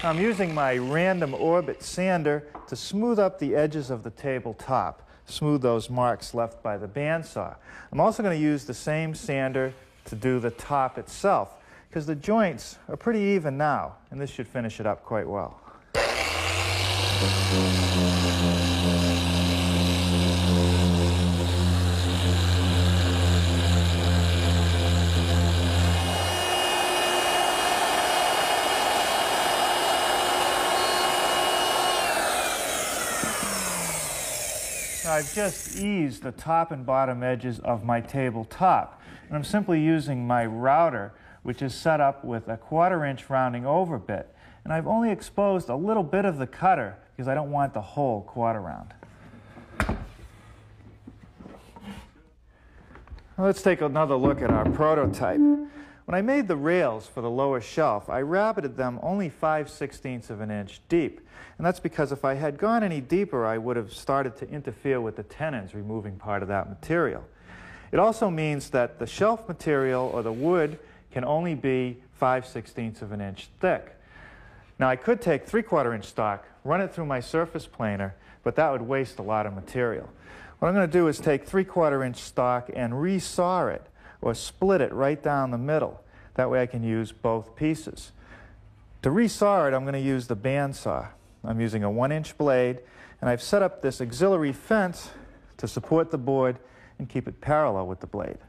I'm using my random orbit sander to smooth up the edges of the tabletop, smooth those marks left by the bandsaw. I'm also going to use the same sander to do the top itself, because the joints are pretty even now, and this should finish it up quite well. I've just eased the top and bottom edges of my tabletop, and I'm simply using my router, which is set up with a 1/4 inch rounding over bit, and I've only exposed a little bit of the cutter because I don't want the whole quarter round. Well, let's take another look at our prototype. When I made the rails for the lower shelf, I rabbited them only 5/16 of an inch deep. And that's because if I had gone any deeper, I would have started to interfere with the tenons, removing part of that material. It also means that the shelf material or the wood can only be 5/16 of an inch thick. Now I could take 3/4 inch stock, run it through my surface planer, but that would waste a lot of material. What I'm going to do is take 3/4 inch stock and resaw it, or split it right down the middle. That way I can use both pieces. To resaw it, I'm going to use the bandsaw. I'm using a 1-inch blade, and I've set up this auxiliary fence to support the board and keep it parallel with the blade.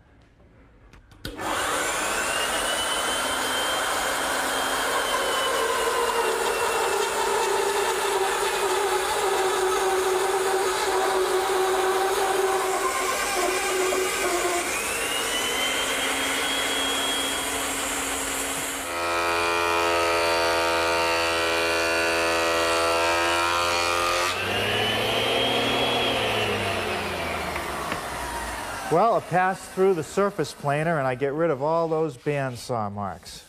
Well, I pass through the surface planer and I get rid of all those bandsaw marks.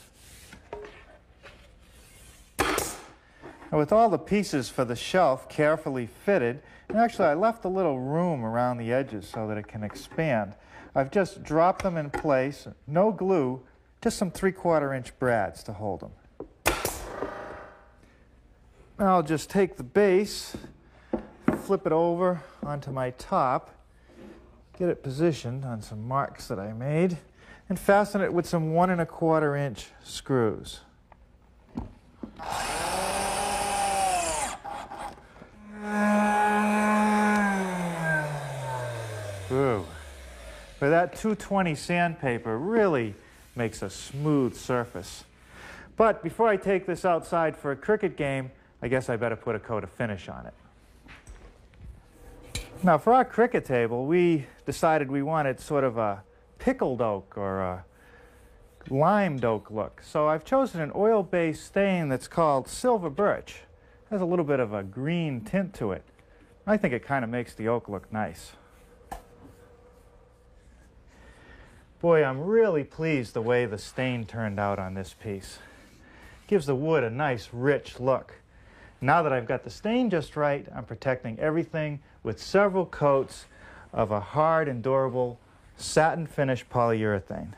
And with all the pieces for the shelf carefully fitted, and actually I left a little room around the edges so that it can expand, I've just dropped them in place, no glue, just some 3/4 inch brads to hold them. Now I'll just take the base, flip it over onto my top, get it positioned on some marks that I made, and fasten it with some 1 1/4 inch screws. Ooh. But that 220 sandpaper really makes a smooth surface. But before I take this outside for a cricket game, I guess I better put a coat of finish on it. Now for our cricket table, we decided we wanted sort of a pickled oak or a limed oak look. So I've chosen an oil-based stain that's called silver birch. It has a little bit of a green tint to it. I think it kind of makes the oak look nice. Boy, I'm really pleased the way the stain turned out on this piece. It gives the wood a nice, rich look. Now that I've got the stain just right, I'm protecting everything with several coats of a hard and durable satin finish polyurethane.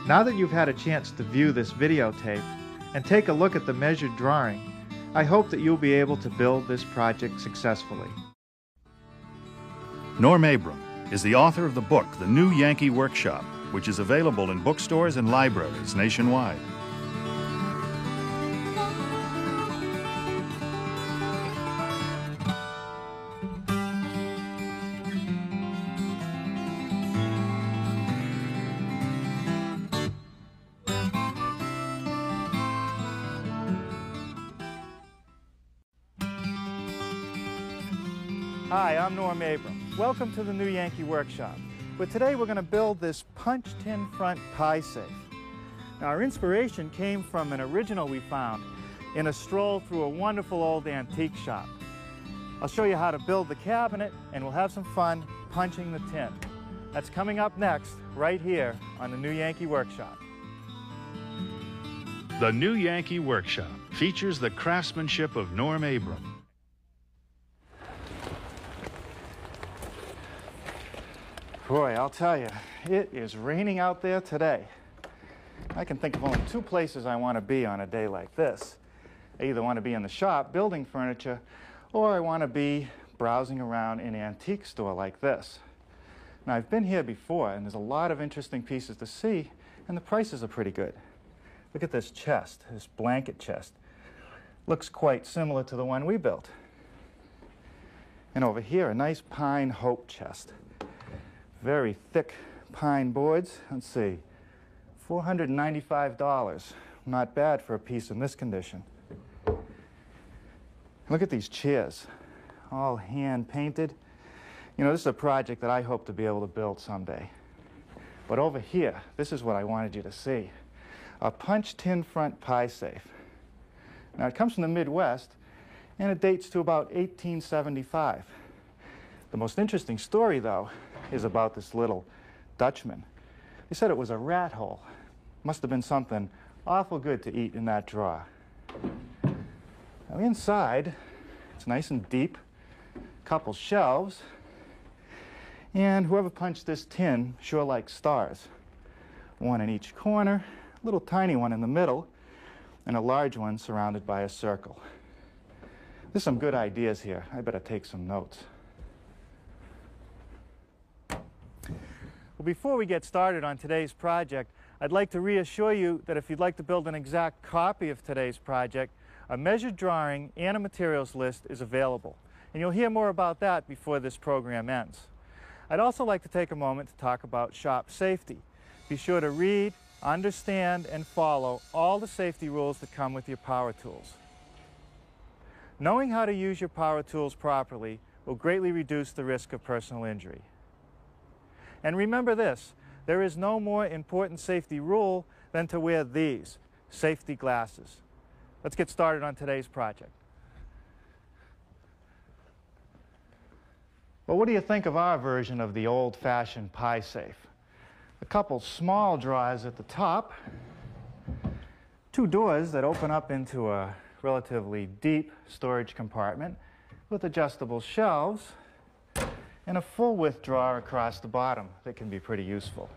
Now that you've had a chance to view this videotape and take a look at the measured drawing, I hope that you'll be able to build this project successfully. Norm Abram is the author of the book, The New Yankee Workshop, which is available in bookstores and libraries nationwide. Hi, I'm Norm Abram. Welcome to the New Yankee Workshop. But today we're going to build this punch tin front pie safe. Now our inspiration came from an original we found in a stroll through a wonderful old antique shop. I'll show you how to build the cabinet and we'll have some fun punching the tin. That's coming up next, right here on the New Yankee Workshop. The New Yankee Workshop features the craftsmanship of Norm Abram. Boy, I'll tell you, it is raining out there today. I can think of only two places I want to be on a day like this. I either want to be in the shop building furniture, or I want to be browsing around in an antique store like this. Now, I've been here before, and there's a lot of interesting pieces to see, and the prices are pretty good. Look at this chest, this blanket chest. Looks quite similar to the one we built. And over here, a nice pine hope chest. Very thick pine boards. Let's see, $495. Not bad for a piece in this condition. Look at these chairs, all hand painted. You know, this is a project that I hope to be able to build someday. But over here, this is what I wanted you to see. A punch tin front pie safe. Now it comes from the Midwest and it dates to about 1875. The most interesting story, though, is about this little Dutchman. They said it was a rat hole. Must have been something awful good to eat in that drawer. Now inside, it's nice and deep, couple shelves, and whoever punched this tin sure likes stars. One in each corner, a little tiny one in the middle, and a large one surrounded by a circle. There's some good ideas here. I better take some notes. Well, before we get started on today's project, I'd like to reassure you that if you'd like to build an exact copy of today's project, a measured drawing and a materials list is available. And you'll hear more about that before this program ends. I'd also like to take a moment to talk about shop safety. Be sure to read, understand, and follow all the safety rules that come with your power tools. Knowing how to use your power tools properly will greatly reduce the risk of personal injury. And remember this, there is no more important safety rule than to wear these safety glasses. Let's get started on today's project. Well, what do you think of our version of the old-fashioned pie safe? A couple small drawers at the top, two doors that open up into a relatively deep storage compartment with adjustable shelves, and a full-width drawer across the bottom that can be pretty useful.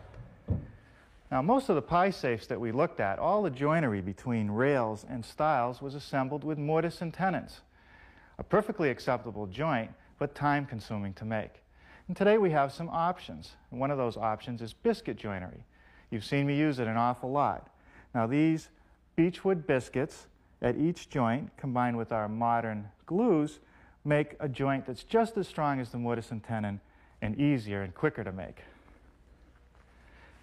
Now, most of the pie safes that we looked at, all the joinery between rails and stiles was assembled with mortise and tenons. A perfectly acceptable joint, but time-consuming to make. And today we have some options. And one of those options is biscuit joinery. You've seen me use it an awful lot. Now, these beechwood biscuits at each joint, combined with our modern glues, make a joint that's just as strong as the mortise and tenon and easier and quicker to make.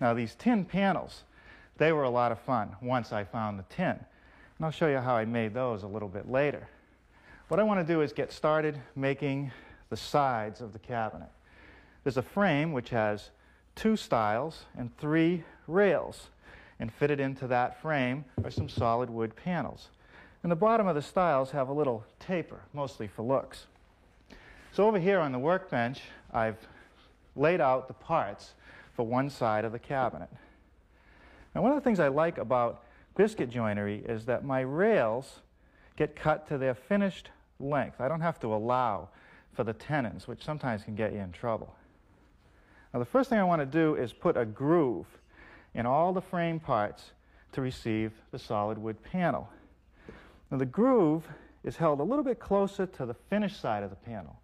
Now these tin panels, they were a lot of fun once I found the tin. And I'll show you how I made those a little bit later. What I want to do is get started making the sides of the cabinet. There's a frame which has 2 stiles and 3 rails, and fitted into that frame are some solid wood panels. And the bottom of the stiles have a little taper, mostly for looks. So over here on the workbench, I've laid out the parts for one side of the cabinet. Now, one of the things I like about biscuit joinery is that my rails get cut to their finished length. I don't have to allow for the tenons, which sometimes can get you in trouble. Now, the first thing I want to do is put a groove in all the frame parts to receive the solid wood panel. Now, the groove is held a little bit closer to the finished side of the panel,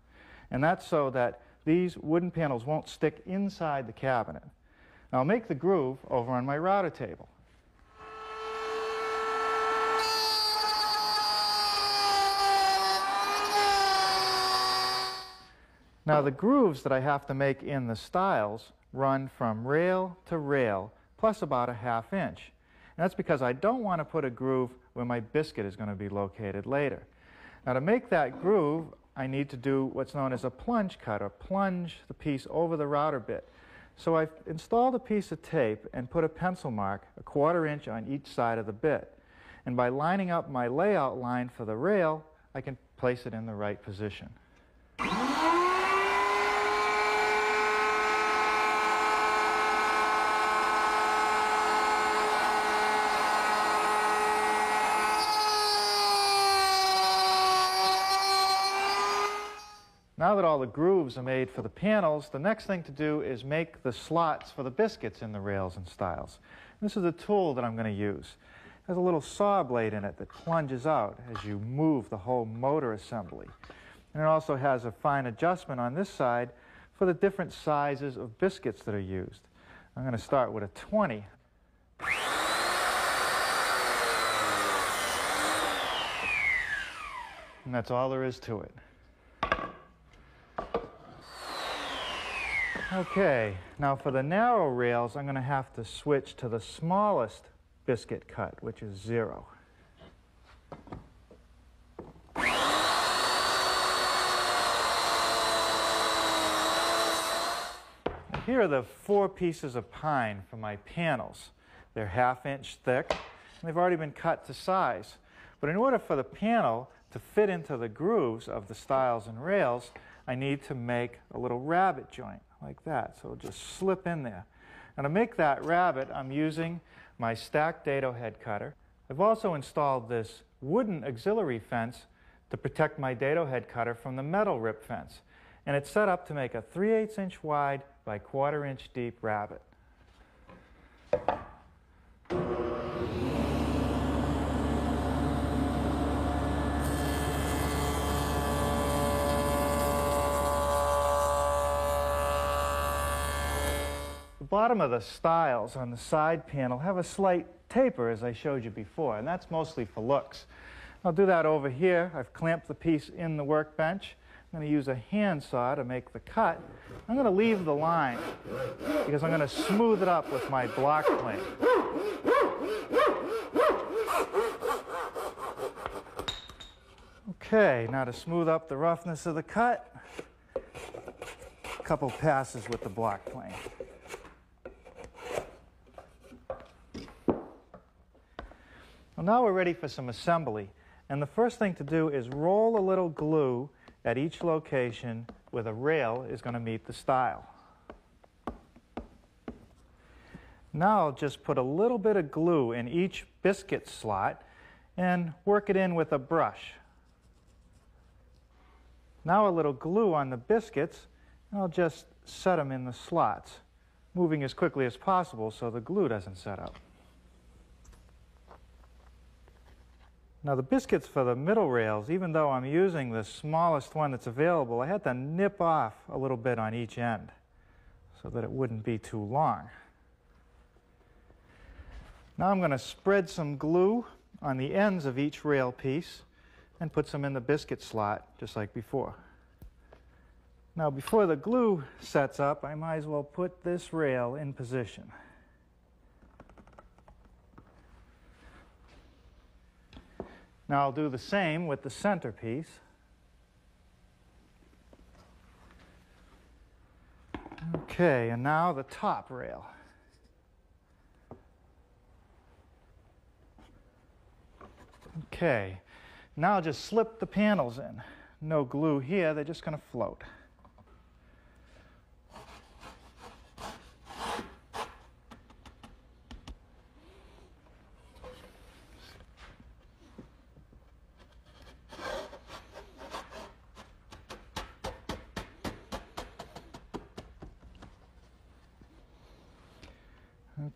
and that's so that these wooden panels won't stick inside the cabinet. Now, I'll make the groove over on my router table. Now, the grooves that I have to make in the stiles run from rail to rail, plus about a ½ inch. And that's because I don't want to put a groove where my biscuit is going to be located later. Now, to make that groove, I need to do what's known as a plunge cut, or plunge the piece over the router bit. So I've installed a piece of tape and put a pencil mark a ½ inch on each side of the bit. And by lining up my layout line for the rail, I can place it in the right position. Now that all the grooves are made for the panels, the next thing to do is make the slots for the biscuits in the rails and stiles. This is a tool that I'm going to use. It has a little saw blade in it that plunges out as you move the whole motor assembly. And it also has a fine adjustment on this side for the different sizes of biscuits that are used. I'm going to start with a 20. And that's all there is to it. Okay, now for the narrow rails, I'm going to have to switch to the smallest biscuit cut, which is 0. Here are the 4 pieces of pine for my panels. They're ½ inch thick, and they've already been cut to size. But in order for the panel to fit into the grooves of the stiles and rails, I need to make a little rabbet joint, like that. So it'll just slip in there. And to make that rabbet, I'm using my stacked dado head cutter. I've also installed this wooden auxiliary fence to protect my dado head cutter from the metal rip fence. And it's set up to make a 3/8 inch wide by ½ inch deep rabbet. The bottom of the stiles on the side panel have a slight taper, as I showed you before, and that's mostly for looks. I'll do that over here. I've clamped the piece in the workbench. I'm going to use a handsaw to make the cut. I'm going to leave the line because I'm going to smooth it up with my block plane. Okay, now to smooth up the roughness of the cut, a couple passes with the block plane. Well, now we're ready for some assembly. And the first thing to do is roll a little glue at each location where the rail is going to meet the stile. Now I'll just put a little bit of glue in each biscuit slot and work it in with a brush. Now a little glue on the biscuits, and I'll just set them in the slots, moving as quickly as possible so the glue doesn't set up. Now the biscuits for the middle rails, even though I'm using the smallest one that's available, I had to nip off a little bit on each end so that it wouldn't be too long. Now I'm going to spread some glue on the ends of each rail piece and put some in the biscuit slot, just like before. Now before the glue sets up, I might as well put this rail in position. Now I'll do the same with the center piece. Okay, and now the top rail. Okay, now I'll just slip the panels in. No glue here, they're just going to float.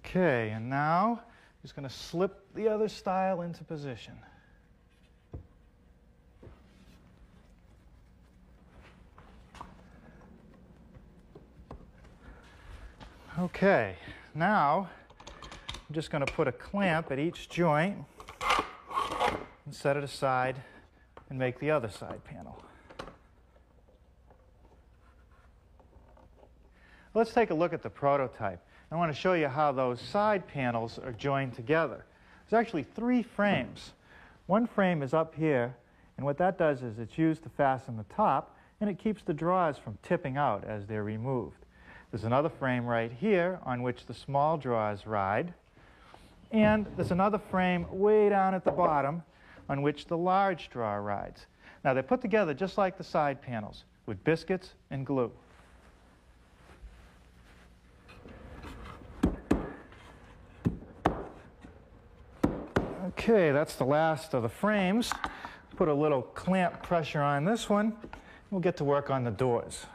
Okay, and now I'm just going to slip the other stile into position. Okay, now I'm just going to put a clamp at each joint and set it aside and make the other side panel. Let's take a look at the prototype. I want to show you how those side panels are joined together. There's actually 3 frames. One frame is up here, and what that does is it's used to fasten the top, and it keeps the drawers from tipping out as they're removed. There's another frame right here on which the small drawers ride, and there's another frame way down at the bottom on which the large drawer rides. Now, they're put together just like the side panels, with biscuits and glue. Okay, that's the last of the frames. Put a little clamp pressure on this one. We'll get to work on the doors.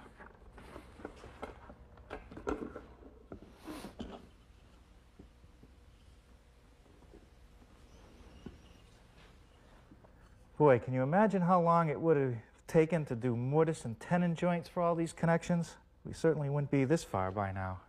Boy, can you imagine how long it would have taken to do mortise and tenon joints for all these connections? We certainly wouldn't be this far by now.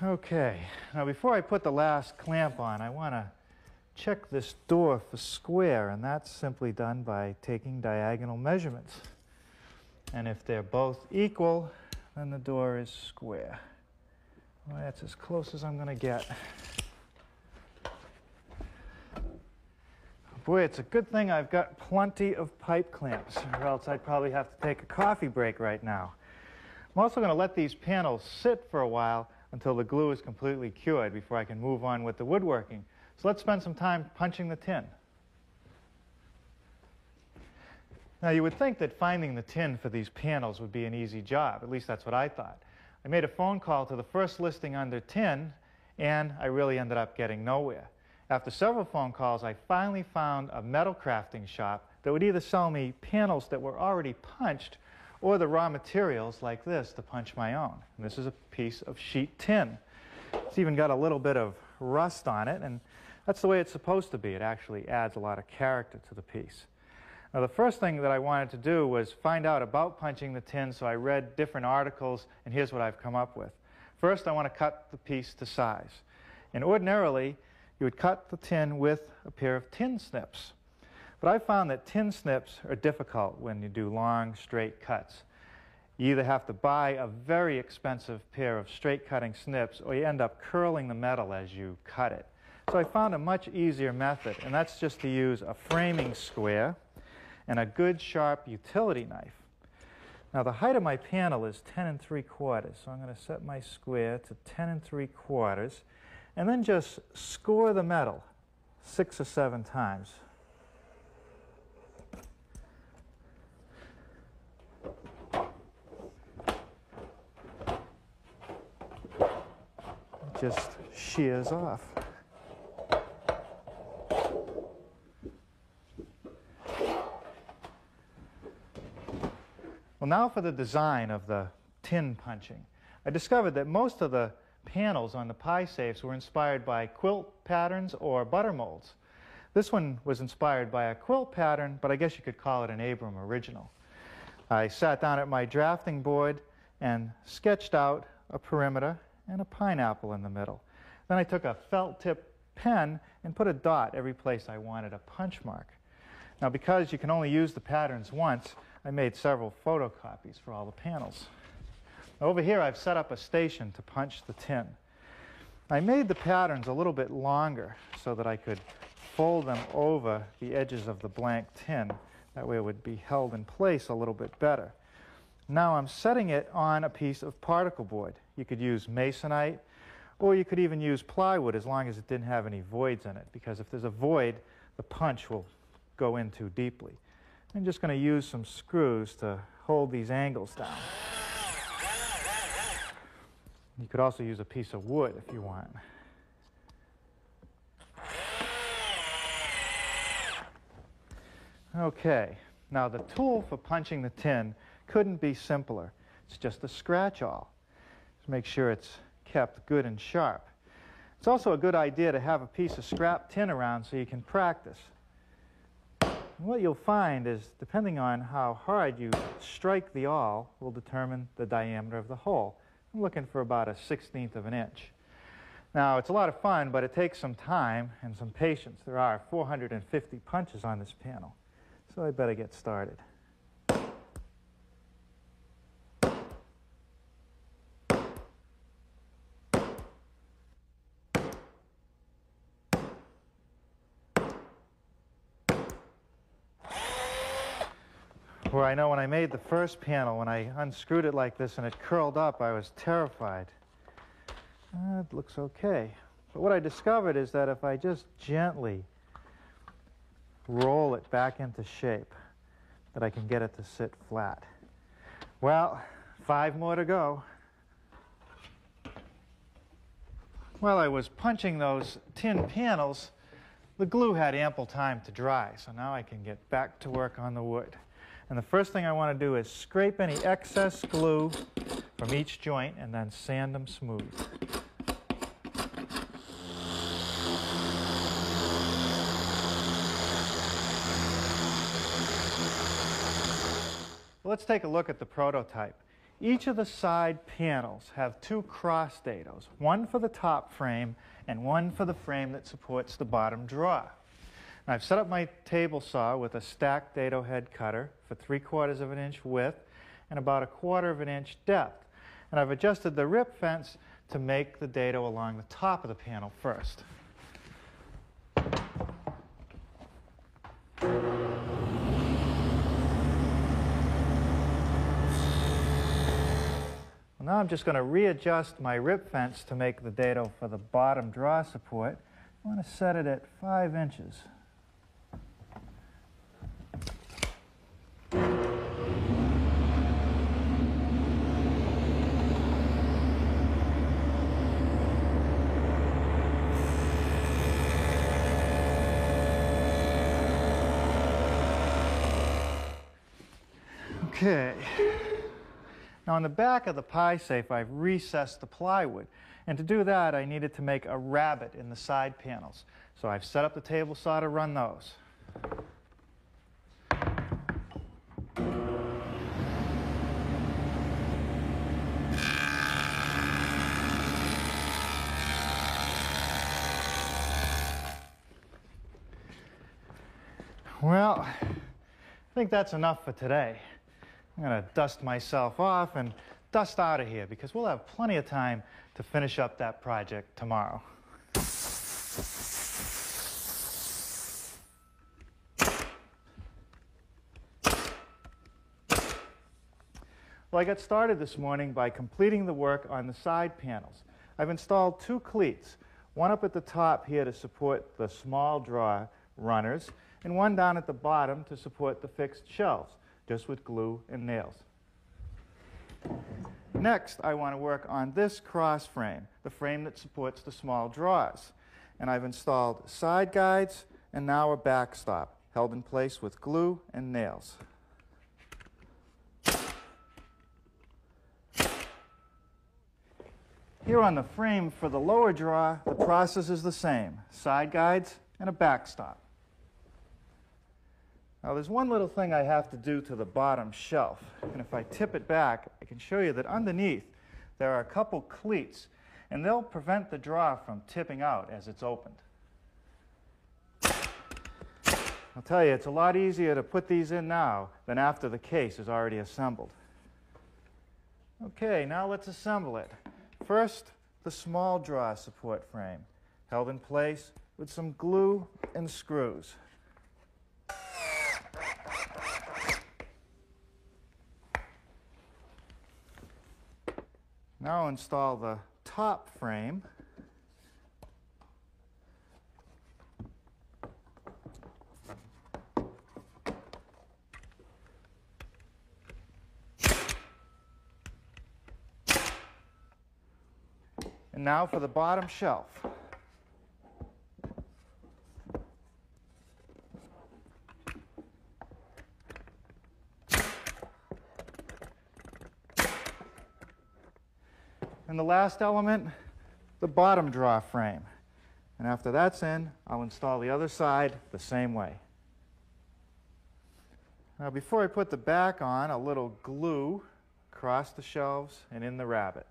Okay, now before I put the last clamp on, I want to check this door for square, and that's simply done by taking diagonal measurements. And if they're both equal, then the door is square. Well, that's as close as I'm going to get. Boy, it's a good thing I've got plenty of pipe clamps, or else I'd probably have to take a coffee break right now. I'm also going to let these panels sit for a while until the glue is completely cured before I can move on with the woodworking. So let's spend some time punching the tin. Now, you would think that finding the tin for these panels would be an easy job. At least that's what I thought. I made a phone call to the first listing under tin, and I really ended up getting nowhere. After several phone calls, I finally found a metal crafting shop that would either sell me panels that were already punched or the raw materials like this to punch my own. And this is a piece of sheet tin. It's even got a little bit of rust on it, and that's the way it's supposed to be. It actually adds a lot of character to the piece. Now, the first thing that I wanted to do was find out about punching the tin, so I read different articles, and here's what I've come up with. First, I want to cut the piece to size. And ordinarily, you would cut the tin with a pair of tin snips. But I found that tin snips are difficult when you do long, straight cuts. You either have to buy a very expensive pair of straight cutting snips, or you end up curling the metal as you cut it. So I found a much easier method, and that's just to use a framing square and a good sharp utility knife. Now, the height of my panel is 10 3/4, so I'm going to set my square to 10 3/4, and then just score the metal 6 or 7 times. It just shears off. Well, now for the design of the tin punching. I discovered that most of the panels on the pie safes were inspired by quilt patterns or butter molds. This one was inspired by a quilt pattern, but I guess you could call it an Abram original. I sat down at my drafting board and sketched out a perimeter and a pineapple in the middle. Then I took a felt tip pen and put a dot every place I wanted a punch mark. Now, because you can only use the patterns once, I made several photocopies for all the panels. Over here, I've set up a station to punch the tin. I made the patterns a little bit longer so that I could fold them over the edges of the blank tin. That way it would be held in place a little bit better. Now I'm setting it on a piece of particle board. You could use masonite, or you could even use plywood as long as it didn't have any voids in it, because if there's a void, the punch will go in too deeply. I'm just going to use some screws to hold these angles down. You could also use a piece of wood if you want. Okay, now the tool for punching the tin couldn't be simpler. It's just a scratch-awl. Just make sure it's kept good and sharp. It's also a good idea to have a piece of scrap tin around so you can practice. And what you'll find is, depending on how hard you strike the awl, will determine the diameter of the hole. I'm looking for about a 1/16 of an inch. Now, it's a lot of fun, but it takes some time and some patience. There are 450 punches on this panel, so I better get started. Where I know when I made the first panel, when I unscrewed it like this and it curled up, I was terrified. It looks okay. But what I discovered is that if I just gently roll it back into shape, that I can get it to sit flat. Well, 5 more to go. While I was punching those tin panels, the glue had ample time to dry, so now I can get back to work on the wood. And the first thing I want to do is scrape any excess glue from each joint and then sand them smooth. Let's take a look at the prototype. Each of the side panels have 2 cross dados, one for the top frame and one for the frame that supports the bottom drawer. Now, I've set up my table saw with a stacked dado head cutter for 3/4 of an inch width and about 1/4 of an inch depth. And I've adjusted the rip fence to make the dado along the top of the panel first. Well, now I'm just going to readjust my rip fence to make the dado for the bottom draw support. I want to set it at 5 inches. Okay. Now on the back of the pie safe, I've recessed the plywood. And to do that, I needed to make a rabbet in the side panels. So I've set up the table saw to run those. Well, I think that's enough for today. I'm going to dust myself off and dust out of here because we'll have plenty of time to finish up that project tomorrow. Well, I got started this morning by completing the work on the side panels. I've installed 2 cleats, one up at the top here to support the small drawer runners, and one down at the bottom to support the fixed shelves, just with glue and nails. Next, I want to work on this cross frame, the frame that supports the small drawers. And I've installed side guides and now a backstop, held in place with glue and nails. Here on the frame for the lower drawer, the process is the same, side guides and a backstop. Now there's one little thing I have to do to the bottom shelf, and if I tip it back, I can show you that underneath there are a couple cleats, and they'll prevent the drawer from tipping out as it's opened. I'll tell you, it's a lot easier to put these in now than after the case is already assembled. Okay, now let's assemble it. First, the small drawer support frame, held in place with some glue and screws. Now I'll install the top frame. And now for the bottom shelf. And the last element, the bottom drawer frame. And after that's in, I'll install the other side the same way. Now before I put the back on, a little glue across the shelves and in the rabbet.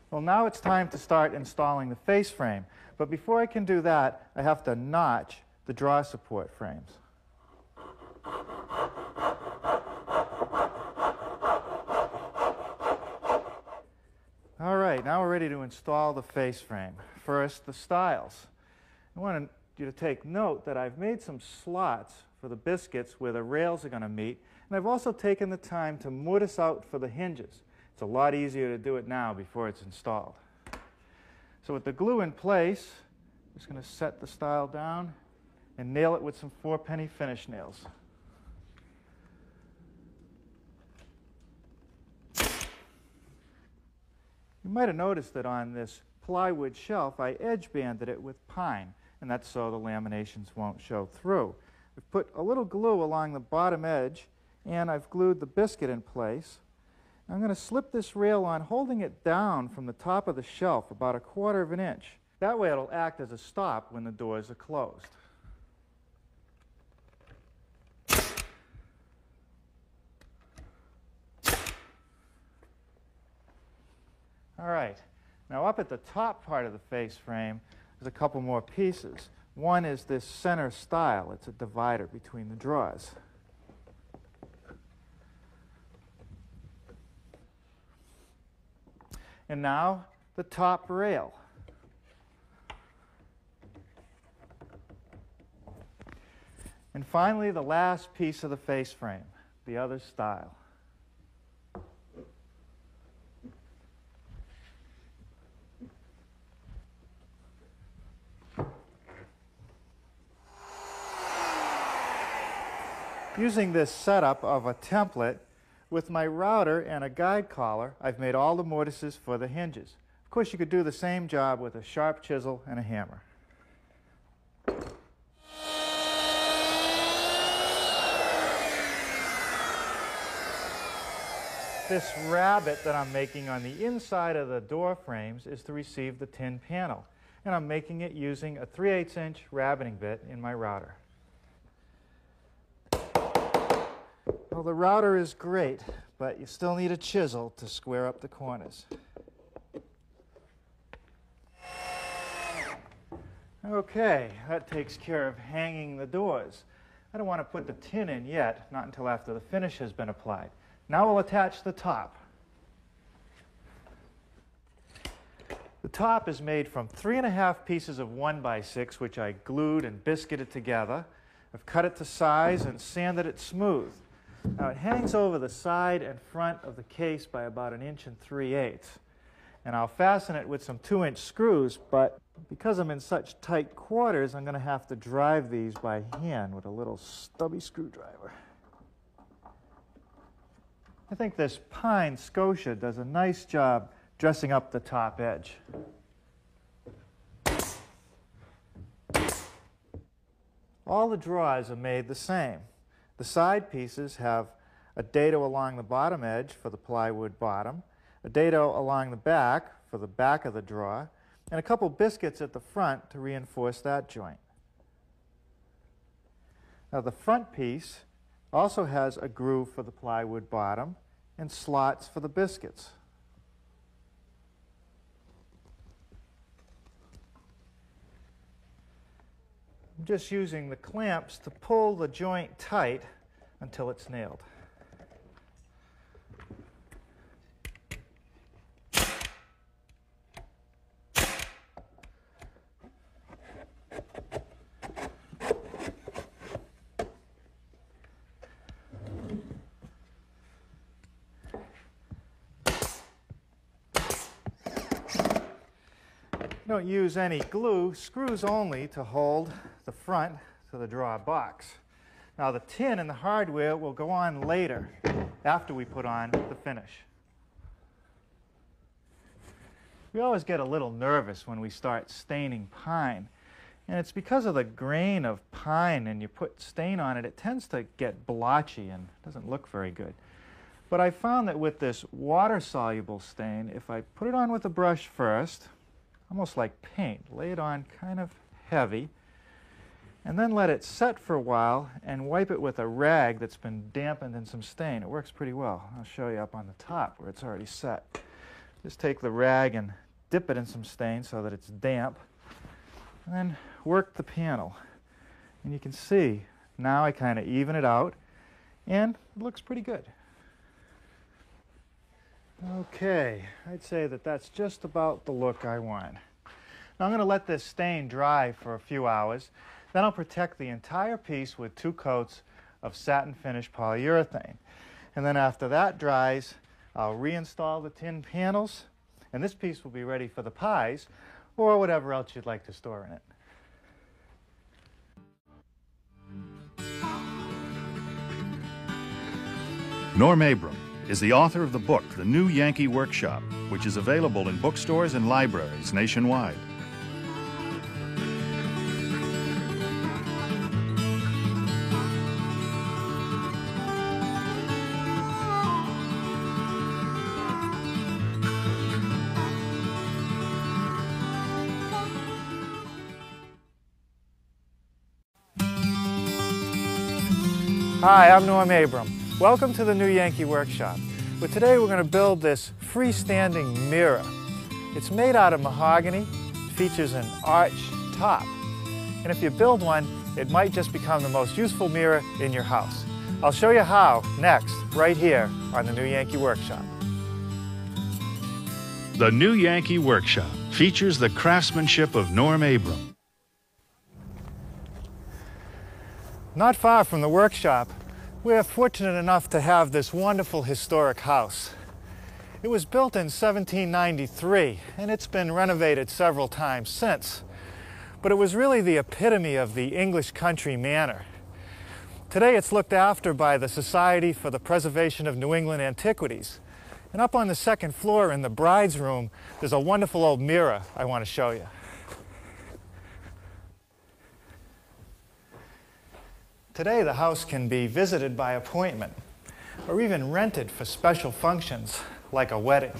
Well, now it's time to start installing the face frame. But before I can do that, I have to notch the drawer support frames. All right, now we're ready to install the face frame. First, the stiles. I want you to take note that I've made some slots for the biscuits where the rails are going to meet, and I've also taken the time to mortise out for the hinges. It's a lot easier to do it now before it's installed. So with the glue in place, I'm just going to set the stile down and nail it with some 4-penny finish nails. You might have noticed that on this plywood shelf, I edge banded it with pine, and that's so the laminations won't show through. I've put a little glue along the bottom edge, and I've glued the biscuit in place. I'm going to slip this rail on, holding it down from the top of the shelf about 1/4 of an inch. That way it'll act as a stop when the doors are closed. All right, now up at the top part of the face frame, there's a couple more pieces. One is this center stile. It's a divider between the drawers. And now the top rail. And finally, the last piece of the face frame, the other stile. Using this setup of a template, with my router and a guide collar, I've made all the mortises for the hinges. Of course, you could do the same job with a sharp chisel and a hammer. This rabbet that I'm making on the inside of the door frames is to receive the tin panel. And I'm making it using a 3/8 inch rabbeting bit in my router. Well, the router is great, but you still need a chisel to square up the corners. Okay, that takes care of hanging the doors. I don't want to put the tin in yet, not until after the finish has been applied. Now we'll attach the top. The top is made from 3½ pieces of 1x6, which I glued and biscuited together. I've cut it to size and sanded it smooth. Now it hangs over the side and front of the case by about 1 3/8 inches. And I'll fasten it with some 2-inch screws, but because I'm in such tight quarters, I'm going to have to drive these by hand with a little stubby screwdriver. I think this pine scotia does a nice job dressing up the top edge. All the drawers are made the same. The side pieces have a dado along the bottom edge for the plywood bottom, a dado along the back for the back of the drawer, and a couple biscuits at the front to reinforce that joint. Now the front piece also has a groove for the plywood bottom and slots for the biscuits. I'm just using the clamps to pull the joint tight until it's nailed. Don't use any glue, screws only to hold the front to the drawer box. Now the tin and the hardware will go on later, after we put on the finish. We always get a little nervous when we start staining pine, and it's because of the grain of pine, and you put stain on it, it tends to get blotchy and doesn't look very good. But I found that with this water-soluble stain, if I put it on with a brush first, almost like paint, lay it on kind of heavy, and then let it set for a while and wipe it with a rag that's been dampened in some stain. It works pretty well. I'll show you up on the top where it's already set. Just take the rag and dip it in some stain so that it's damp, and then work the panel. And you can see now I kind of even it out, and it looks pretty good. Okay, I'd say that that's just about the look I want. Now I'm going to let this stain dry for a few hours. Then I'll protect the entire piece with 2 coats of satin finish polyurethane. And then after that dries, I'll reinstall the tin panels, and this piece will be ready for the pies or whatever else you'd like to store in it. Norm Abram is the author of the book, The New Yankee Workshop, which is available in bookstores and libraries nationwide. Hi, I'm Norm Abram. Welcome to the New Yankee Workshop. But today we're going to build this freestanding mirror. It's made out of mahogany, features an arch top. And if you build one, it might just become the most useful mirror in your house. I'll show you how next, right here on the New Yankee Workshop. The New Yankee Workshop features the craftsmanship of Norm Abram. Not far from the workshop, we're fortunate enough to have this wonderful historic house. It was built in 1793, and it's been renovated several times since. But it was really the epitome of the English country manor. Today it's looked after by the Society for the Preservation of New England Antiquities. And up on the second floor in the bride's room, there's a wonderful old mirror I want to show you. Today, the house can be visited by appointment or even rented for special functions like a wedding.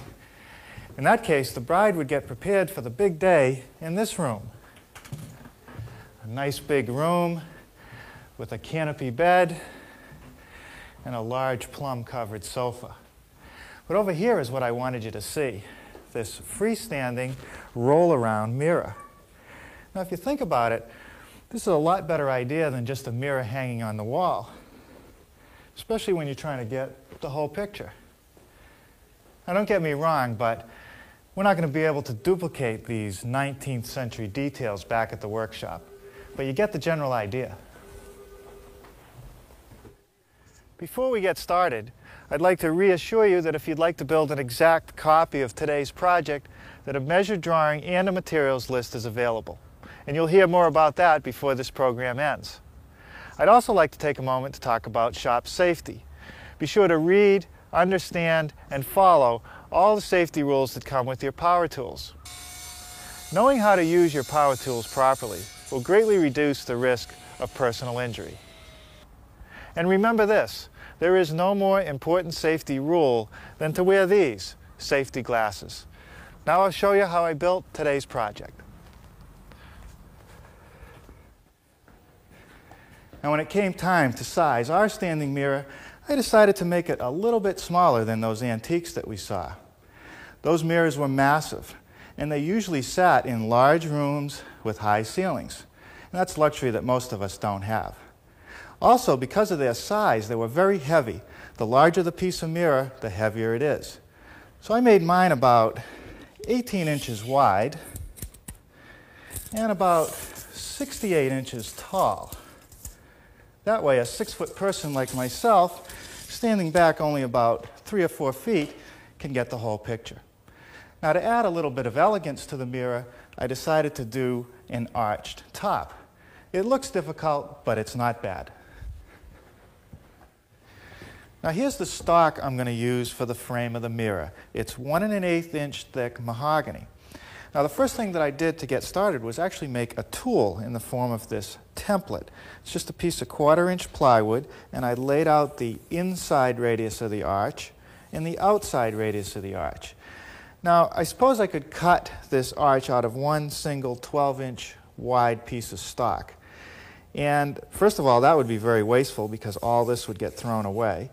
In that case, the bride would get prepared for the big day in this room. A nice big room with a canopy bed and a large plum-covered sofa. But over here is what I wanted you to see, this freestanding roll-around mirror. Now, if you think about it, this is a lot better idea than just a mirror hanging on the wall, especially when you're trying to get the whole picture. Now, don't get me wrong, but we're not going to be able to duplicate these 19th century details back at the workshop, but you get the general idea. Before we get started, I'd like to reassure you that if you'd like to build an exact copy of today's project, that a measured drawing and a materials list is available. And you'll hear more about that before this program ends. I'd also like to take a moment to talk about shop safety. Be sure to read, understand, and follow all the safety rules that come with your power tools. Knowing how to use your power tools properly will greatly reduce the risk of personal injury. And remember this, there is no more important safety rule than to wear these safety glasses. Now I'll show you how I built today's project. Now, when it came time to size our standing mirror, I decided to make it a little bit smaller than those antiques that we saw. Those mirrors were massive, and they usually sat in large rooms with high ceilings. And that's luxury that most of us don't have. Also, because of their size, they were very heavy. The larger the piece of mirror, the heavier it is. So I made mine about 18 inches wide and about 68 inches tall. That way, a 6-foot person like myself, standing back only about 3 or 4 feet, can get the whole picture. Now, to add a little bit of elegance to the mirror, I decided to do an arched top. It looks difficult, but it's not bad. Now, here's the stock I'm going to use for the frame of the mirror. It's 1 1/8 inch thick mahogany. Now, the first thing that I did to get started was actually make a tool in the form of this template. It's just a piece of 1/4 inch plywood, and I laid out the inside radius of the arch and the outside radius of the arch. Now, I suppose I could cut this arch out of one single 12-inch wide piece of stock. And first of all, that would be very wasteful because all this would get thrown away.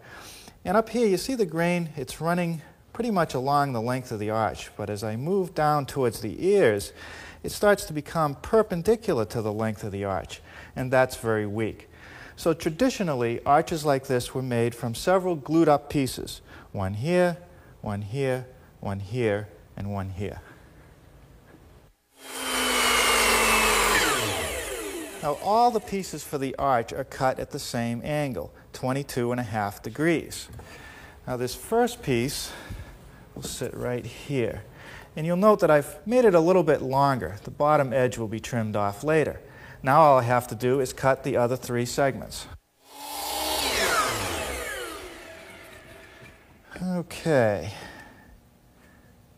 And up here, you see the grain, it's running pretty much along the length of the arch. But as I move down towards the ears, it starts to become perpendicular to the length of the arch. And that's very weak. So traditionally, arches like this were made from several glued up pieces. One here, one here, one here, and one here. Now, all the pieces for the arch are cut at the same angle, 22.5 degrees. Now, this first piece will sit right here. And you'll note that I've made it a little bit longer. The bottom edge will be trimmed off later. Now, all I have to do is cut the other 3 segments. Okay.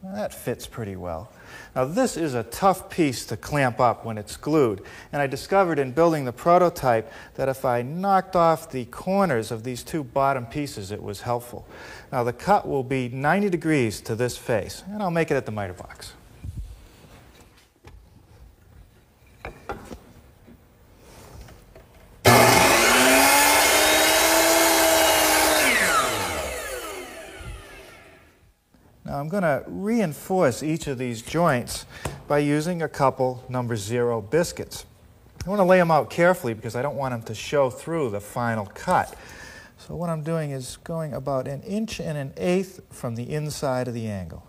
Well, that fits pretty well. Now, this is a tough piece to clamp up when it's glued, and I discovered in building the prototype that if I knocked off the corners of these 2 bottom pieces, it was helpful. Now, the cut will be 90 degrees to this face, and I'll make it at the miter box. Now, I'm going to reinforce each of these joints by using a couple number 0 biscuits. I want to lay them out carefully because I don't want them to show through the final cut. So what I'm doing is going about 1 1/8 inches from the inside of the angle.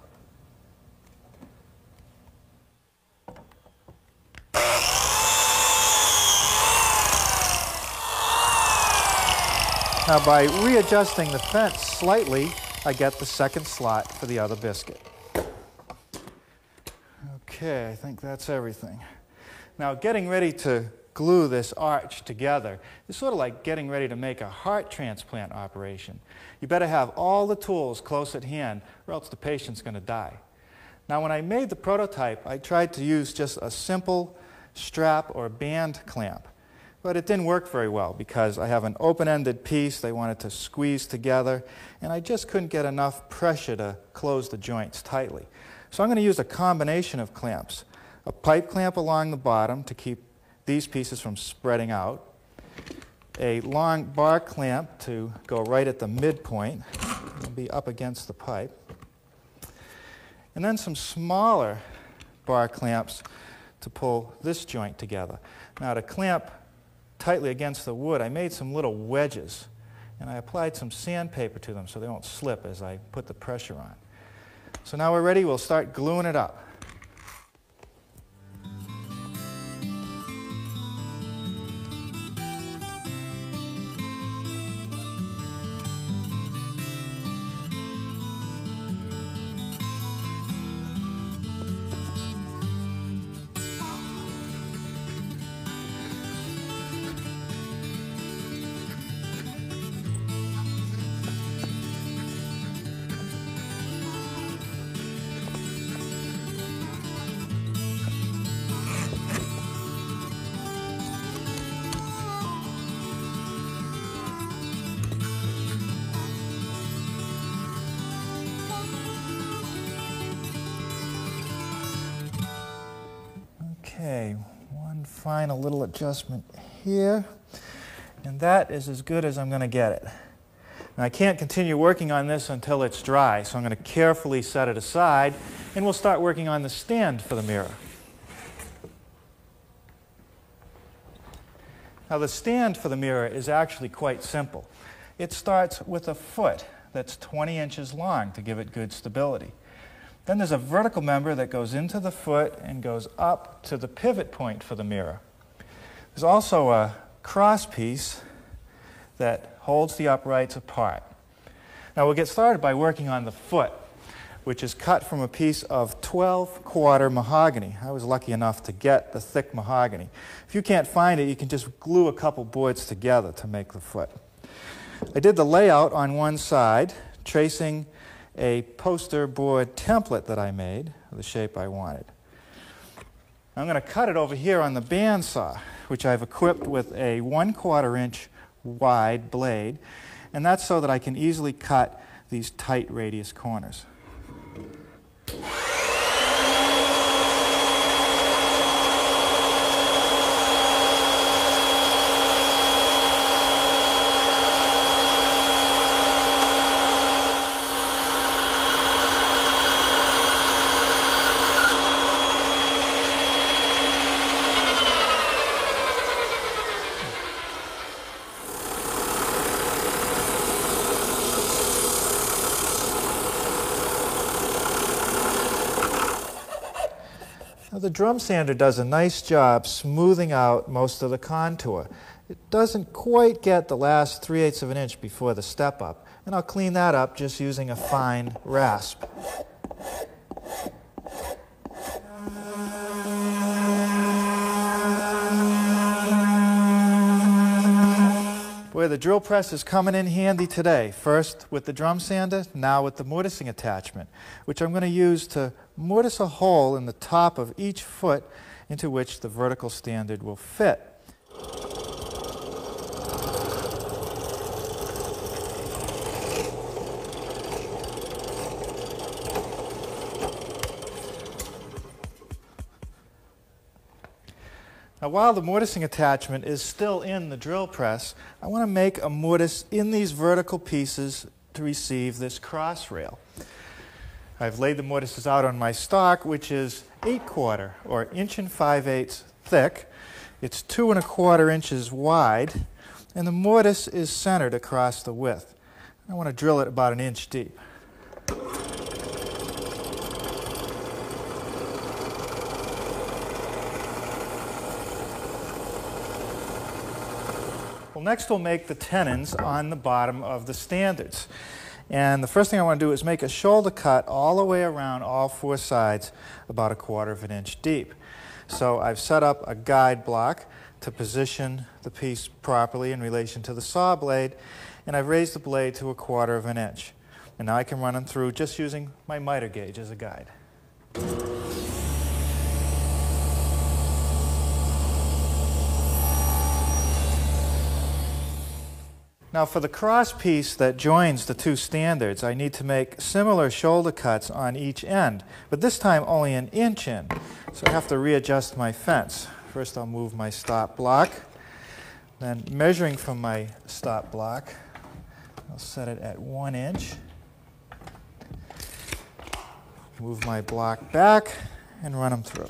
Now, by readjusting the fence slightly, I get the second slot for the other biscuit. Okay, I think that's everything. Now, getting ready to glue this arch together is sort of like getting ready to make a heart transplant operation. You better have all the tools close at hand, or else the patient's going to die. Now, when I made the prototype, I tried to use just a simple strap or band clamp. But it didn't work very well because I have an open-ended piece they wanted to squeeze together, and I just couldn't get enough pressure to close the joints tightly. So I'm going to use a combination of clamps. A pipe clamp along the bottom to keep these pieces from spreading out. A long bar clamp to go right at the midpoint. It'll be up against the pipe. And then some smaller bar clamps to pull this joint together. Now, to clamp tightly against the wood, I made some little wedges, and I applied some sandpaper to them so they won't slip as I put the pressure on. So now we're ready, we'll start gluing it up. Okay, one final little adjustment here, and that is as good as I'm going to get it. Now, I can't continue working on this until it's dry, so I'm going to carefully set it aside, and we'll start working on the stand for the mirror. Now the stand for the mirror is actually quite simple. It starts with a foot that's 20 inches long to give it good stability. Then there's a vertical member that goes into the foot and goes up to the pivot point for the mirror. There's also a cross piece that holds the uprights apart. Now we'll get started by working on the foot, which is cut from a piece of 12-quarter mahogany. I was lucky enough to get the thick mahogany. If you can't find it, you can just glue a couple boards together to make the foot. I did the layout on one side, tracing a poster board template that I made, the shape I wanted. I'm going to cut it over here on the bandsaw, which I've equipped with a 1/4 inch wide blade, and that's so that I can easily cut these tight radius corners. Now, the drum sander does a nice job smoothing out most of the contour. It doesn't quite get the last 3/8 of an inch before the step up, and I'll clean that up just using a fine rasp. Boy, the drill press is coming in handy today. First with the drum sander, now with the mortising attachment, which I'm going to use to mortise a hole in the top of each foot into which the vertical standard will fit. Now, while the mortising attachment is still in the drill press, I want to make a mortise in these vertical pieces to receive this cross rail. I've laid the mortises out on my stock, which is 8/4 or 1 5/8 thick. It's 2 1/4 inches wide, and the mortise is centered across the width. I want to drill it about 1 inch deep. Well, next we'll make the tenons on the bottom of the standards. And the first thing I want to do is make a shoulder cut all the way around all 4 sides, about 1/4 inch deep. So I've set up a guide block to position the piece properly in relation to the saw blade, and I've raised the blade to 1/4 inch. And now I can run them through just using my miter gauge as a guide. Now for the cross piece that joins the 2 standards, I need to make similar shoulder cuts on each end, but this time only 1 inch in. So I have to readjust my fence. First I'll move my stop block, then measuring from my stop block, I'll set it at 1 inch. Move my block back and run them through.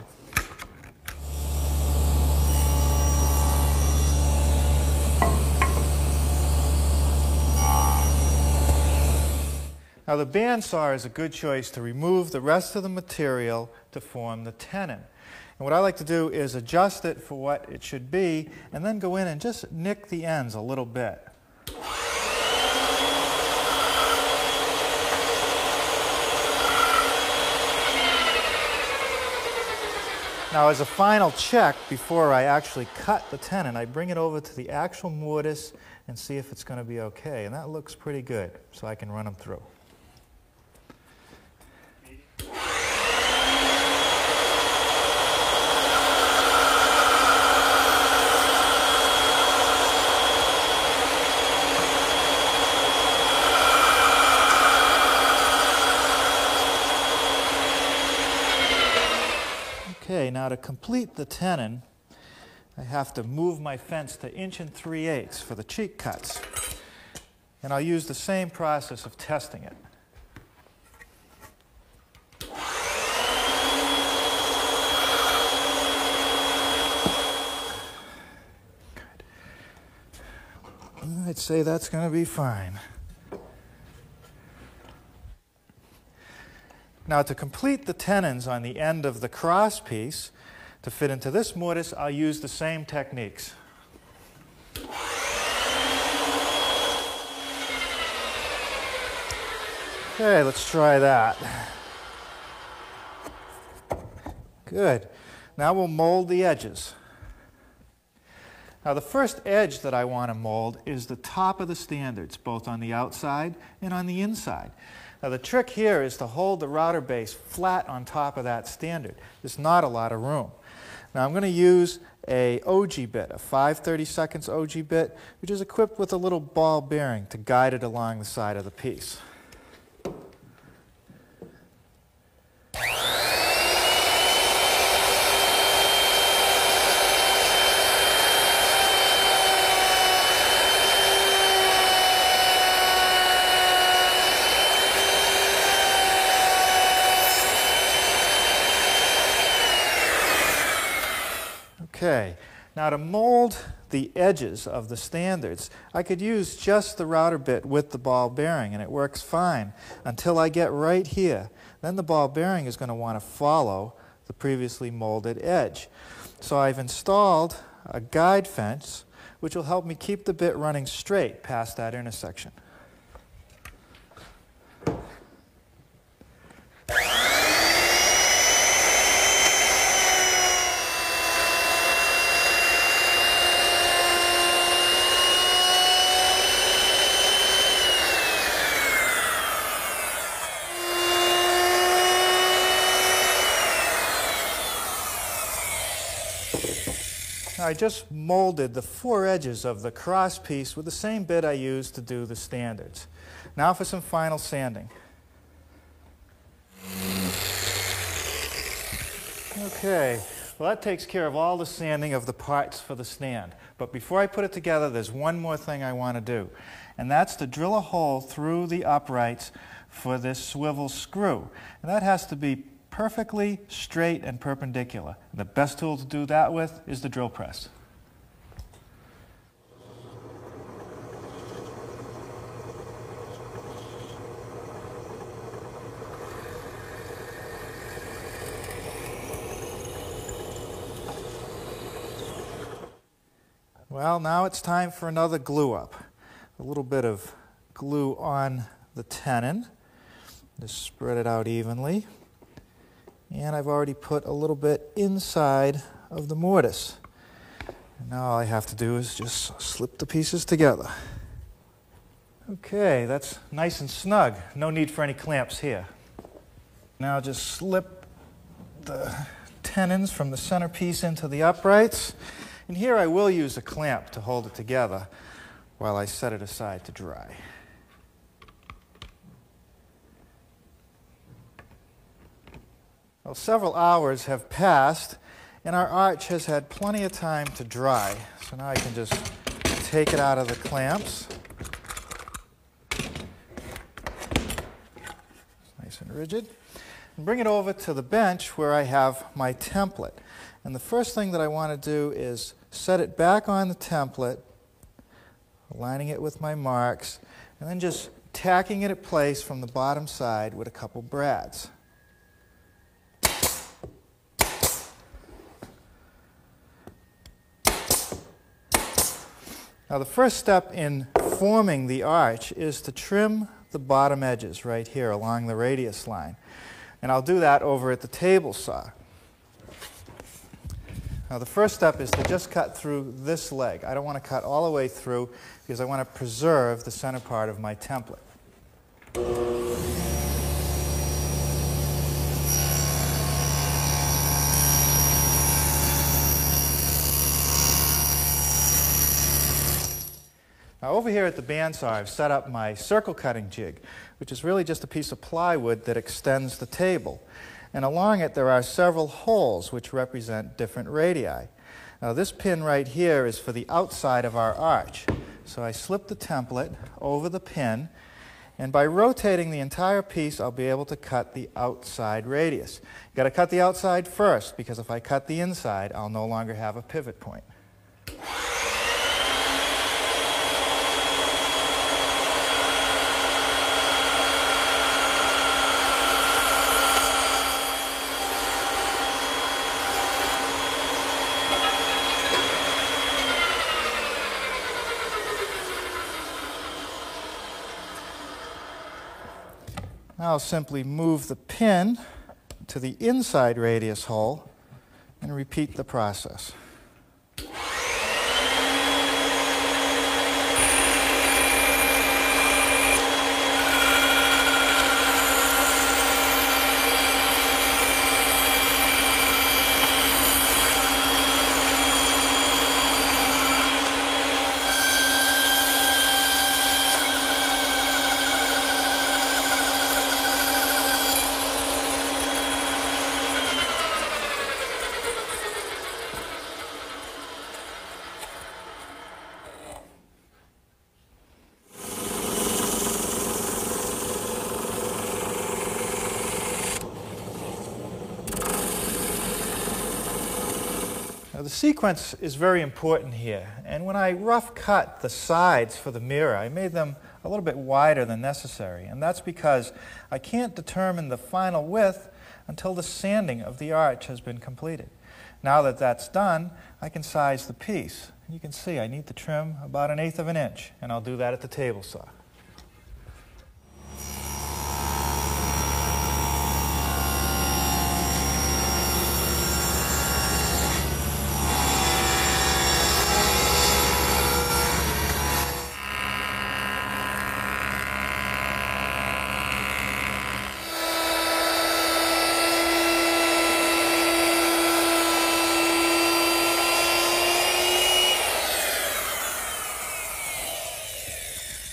Now the bandsaw is a good choice to remove the rest of the material to form the tenon. And what I like to do is adjust it for what it should be and then go in and just nick the ends a little bit. Now as a final check before I actually cut the tenon, I bring it over to the actual mortise and see if it's going to be okay. And that looks pretty good, so I can run them through. Okay, now to complete the tenon, I have to move my fence to 1 3/8 for the cheek cuts. And I'll use the same process of testing it. Good. say that's going to be fine. Now, to complete the tenons on the end of the cross piece, to fit into this mortise, I'll use the same techniques. Okay, let's try that. Good. Now we'll mold the edges. Now the first edge that I want to mold is the top of the standards, both on the outside and on the inside. Now the trick here is to hold the router base flat on top of that standard. There's not a lot of room. Now I'm going to use a OG bit, a 5/32 OG bit, which is equipped with a little ball bearing to guide it along the side of the piece. Okay, now to mold the edges of the standards, I could use just the router bit with the ball bearing, and it works fine until I get right here. Then the ball bearing is going to want to follow the previously molded edge. So I've installed a guide fence, which will help me keep the bit running straight past that intersection. I just molded the four edges of the cross piece with the same bit I used to do the standards. Now for some final sanding. Okay, well that takes care of all the sanding of the parts for the stand. But before I put it together, there's one more thing I want to do, and that's to drill a hole through the uprights for this swivel screw. And that has to be perfectly straight and perpendicular. And the best tool to do that with is the drill press. Well, now it's time for another glue up. A little bit of glue on the tenon. Just spread it out evenly. And I've already put a little bit inside of the mortise. And now all I have to do is just slip the pieces together. Okay, that's nice and snug. No need for any clamps here. Now just slip the tenons from the centerpiece into the uprights. And here I will use a clamp to hold it together while I set it aside to dry. Well, several hours have passed, and our arch has had plenty of time to dry. So now I can just take it out of the clamps. It's nice and rigid. And bring it over to the bench where I have my template. And the first thing that I want to do is set it back on the template, aligning it with my marks, and then just tacking it in place from the bottom side with a couple brads. Now the first step in forming the arch is to trim the bottom edges right here along the radius line. And I'll do that over at the table saw. Now the first step is to just cut through this leg. I don't want to cut all the way through because I want to preserve the center part of my template. Now over here at the bandsaw, I've set up my circle cutting jig, which is really just a piece of plywood that extends the table. And along it there are several holes which represent different radii. Now this pin right here is for the outside of our arch. So I slip the template over the pin, and by rotating the entire piece I'll be able to cut the outside radius. You've got to cut the outside first, because if I cut the inside I'll no longer have a pivot point. Now I'll simply move the pin to the inside radius hole and repeat the process. Now, the sequence is very important here, and when I rough cut the sides for the mirror, I made them a little bit wider than necessary, and that's because I can't determine the final width until the sanding of the arch has been completed. Now that that's done, I can size the piece. You can see I need to trim about 1/8 of an inch, and I'll do that at the table saw.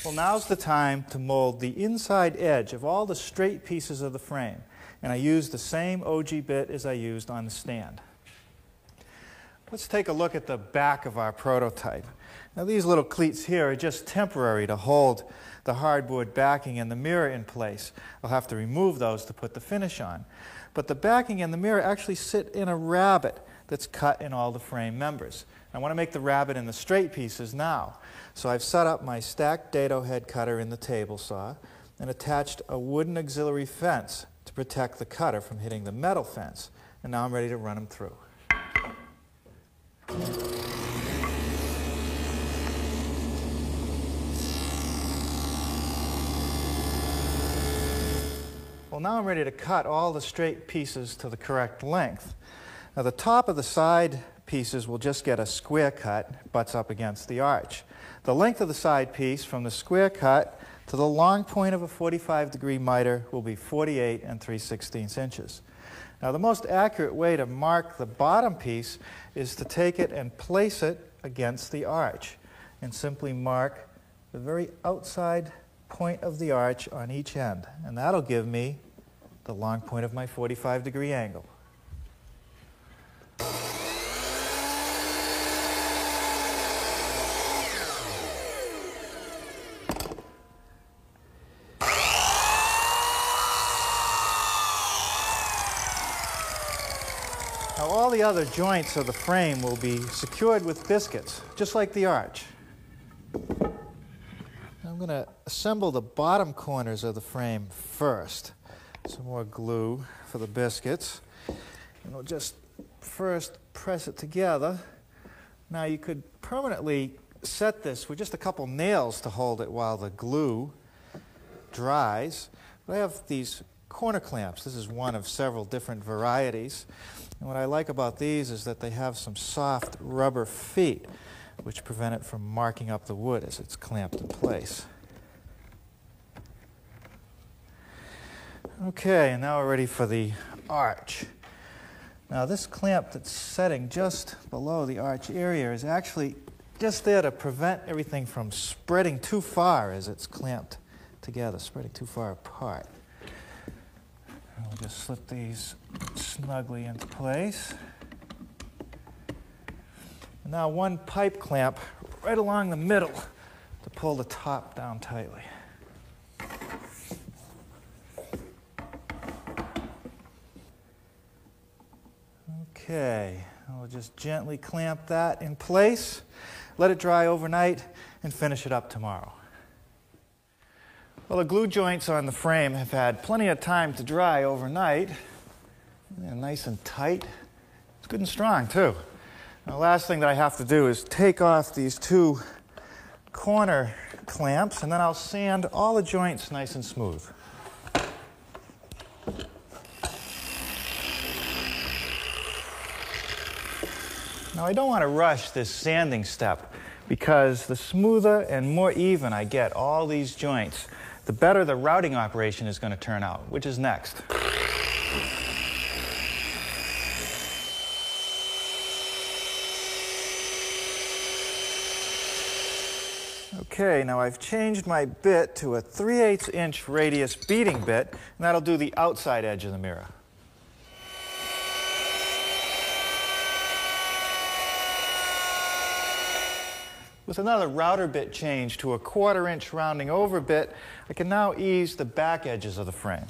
Well, now's the time to mold the inside edge of all the straight pieces of the frame, and I used the same OG bit as I used on the stand. Let's take a look at the back of our prototype. Now, these little cleats here are just temporary to hold the hardboard backing and the mirror in place. I'll have to remove those to put the finish on. But the backing and the mirror actually sit in a rabbet that's cut in all the frame members. I want to make the rabbet in the straight pieces now. So I've set up my stacked dado head cutter in the table saw and attached a wooden auxiliary fence to protect the cutter from hitting the metal fence. And now I'm ready to run them through. Well, now I'm ready to cut all the straight pieces to the correct length. Now, the top of the side pieces will just get a square cut, butts up against the arch. The length of the side piece from the square cut to the long point of a 45-degree miter will be 48 3/16 inches. Now, the most accurate way to mark the bottom piece is to take it and place it against the arch and simply mark the very outside point of the arch on each end, and that'll give me the long point of my 45-degree angle. Now, all the other joints of the frame will be secured with biscuits, just like the arch. I'm going to assemble the bottom corners of the frame first. Some more glue for the biscuits. And we'll just first press it together. Now, you could permanently set this with just a couple nails to hold it while the glue dries. But I have these corner clamps. This is one of several different varieties. And what I like about these is that they have some soft rubber feet, which prevent it from marking up the wood as it's clamped in place. Okay, and now we're ready for the arch. Now, this clamp that's setting just below the arch area is actually just there to prevent everything from spreading too far as it's clamped together, spreading too far apart. And we'll just slip these snugly into place. And now one pipe clamp right along the middle to pull the top down tightly. Okay, we'll just gently clamp that in place, let it dry overnight, and finish it up tomorrow. Well, the glue joints on the frame have had plenty of time to dry overnight. They're nice and tight. It's good and strong, too. Now, the last thing that I have to do is take off these two corner clamps, and then I'll sand all the joints nice and smooth. Now I don't want to rush this sanding step because the smoother and more even I get all these joints, the better the routing operation is going to turn out, which is next. Okay, now I've changed my bit to a 3/8 inch radius beading bit, and that'll do the outside edge of the mirror. With another router bit change to a 1/4 inch rounding over bit, I can now ease the back edges of the frame.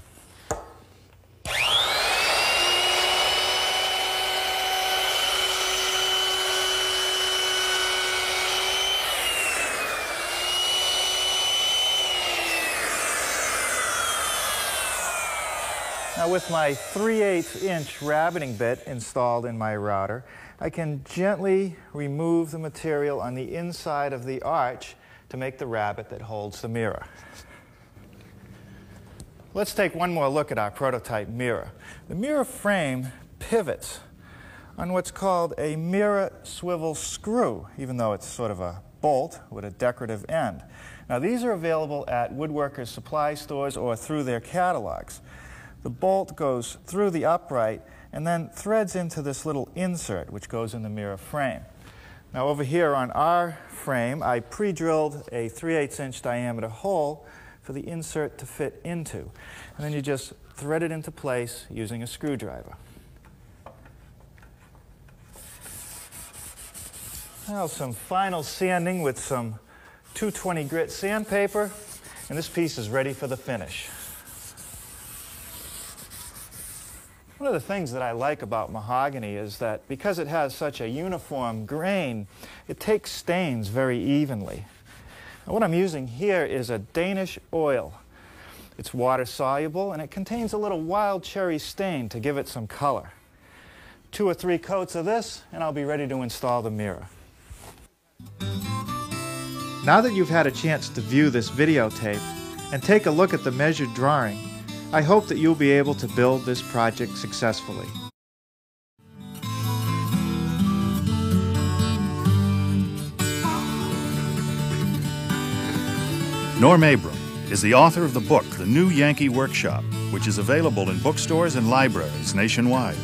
Now with my 3/8 inch rabbiting bit installed in my router, I can gently remove the material on the inside of the arch to make the rabbet that holds the mirror. Let's take one more look at our prototype mirror. The mirror frame pivots on what's called a mirror swivel screw, even though it's sort of a bolt with a decorative end. Now these are available at woodworkers' supply stores or through their catalogs. The bolt goes through the upright and then threads into this little insert which goes in the mirror frame. Now over here on our frame, I pre-drilled a 3/8 inch diameter hole for the insert to fit into. And then you just thread it into place using a screwdriver. Now some final sanding with some 220 grit sandpaper, and this piece is ready for the finish. One of the things that I like about mahogany is that because it has such a uniform grain, it takes stains very evenly. Now, what I'm using here is a Danish oil. It's water soluble and it contains a little wild cherry stain to give it some color. 2 or 3 coats of this and I'll be ready to install the mirror. Now that you've had a chance to view this videotape and take a look at the measured drawing, I hope that you'll be able to build this project successfully. Norm Abram is the author of the book, The New Yankee Workshop, which is available in bookstores and libraries nationwide.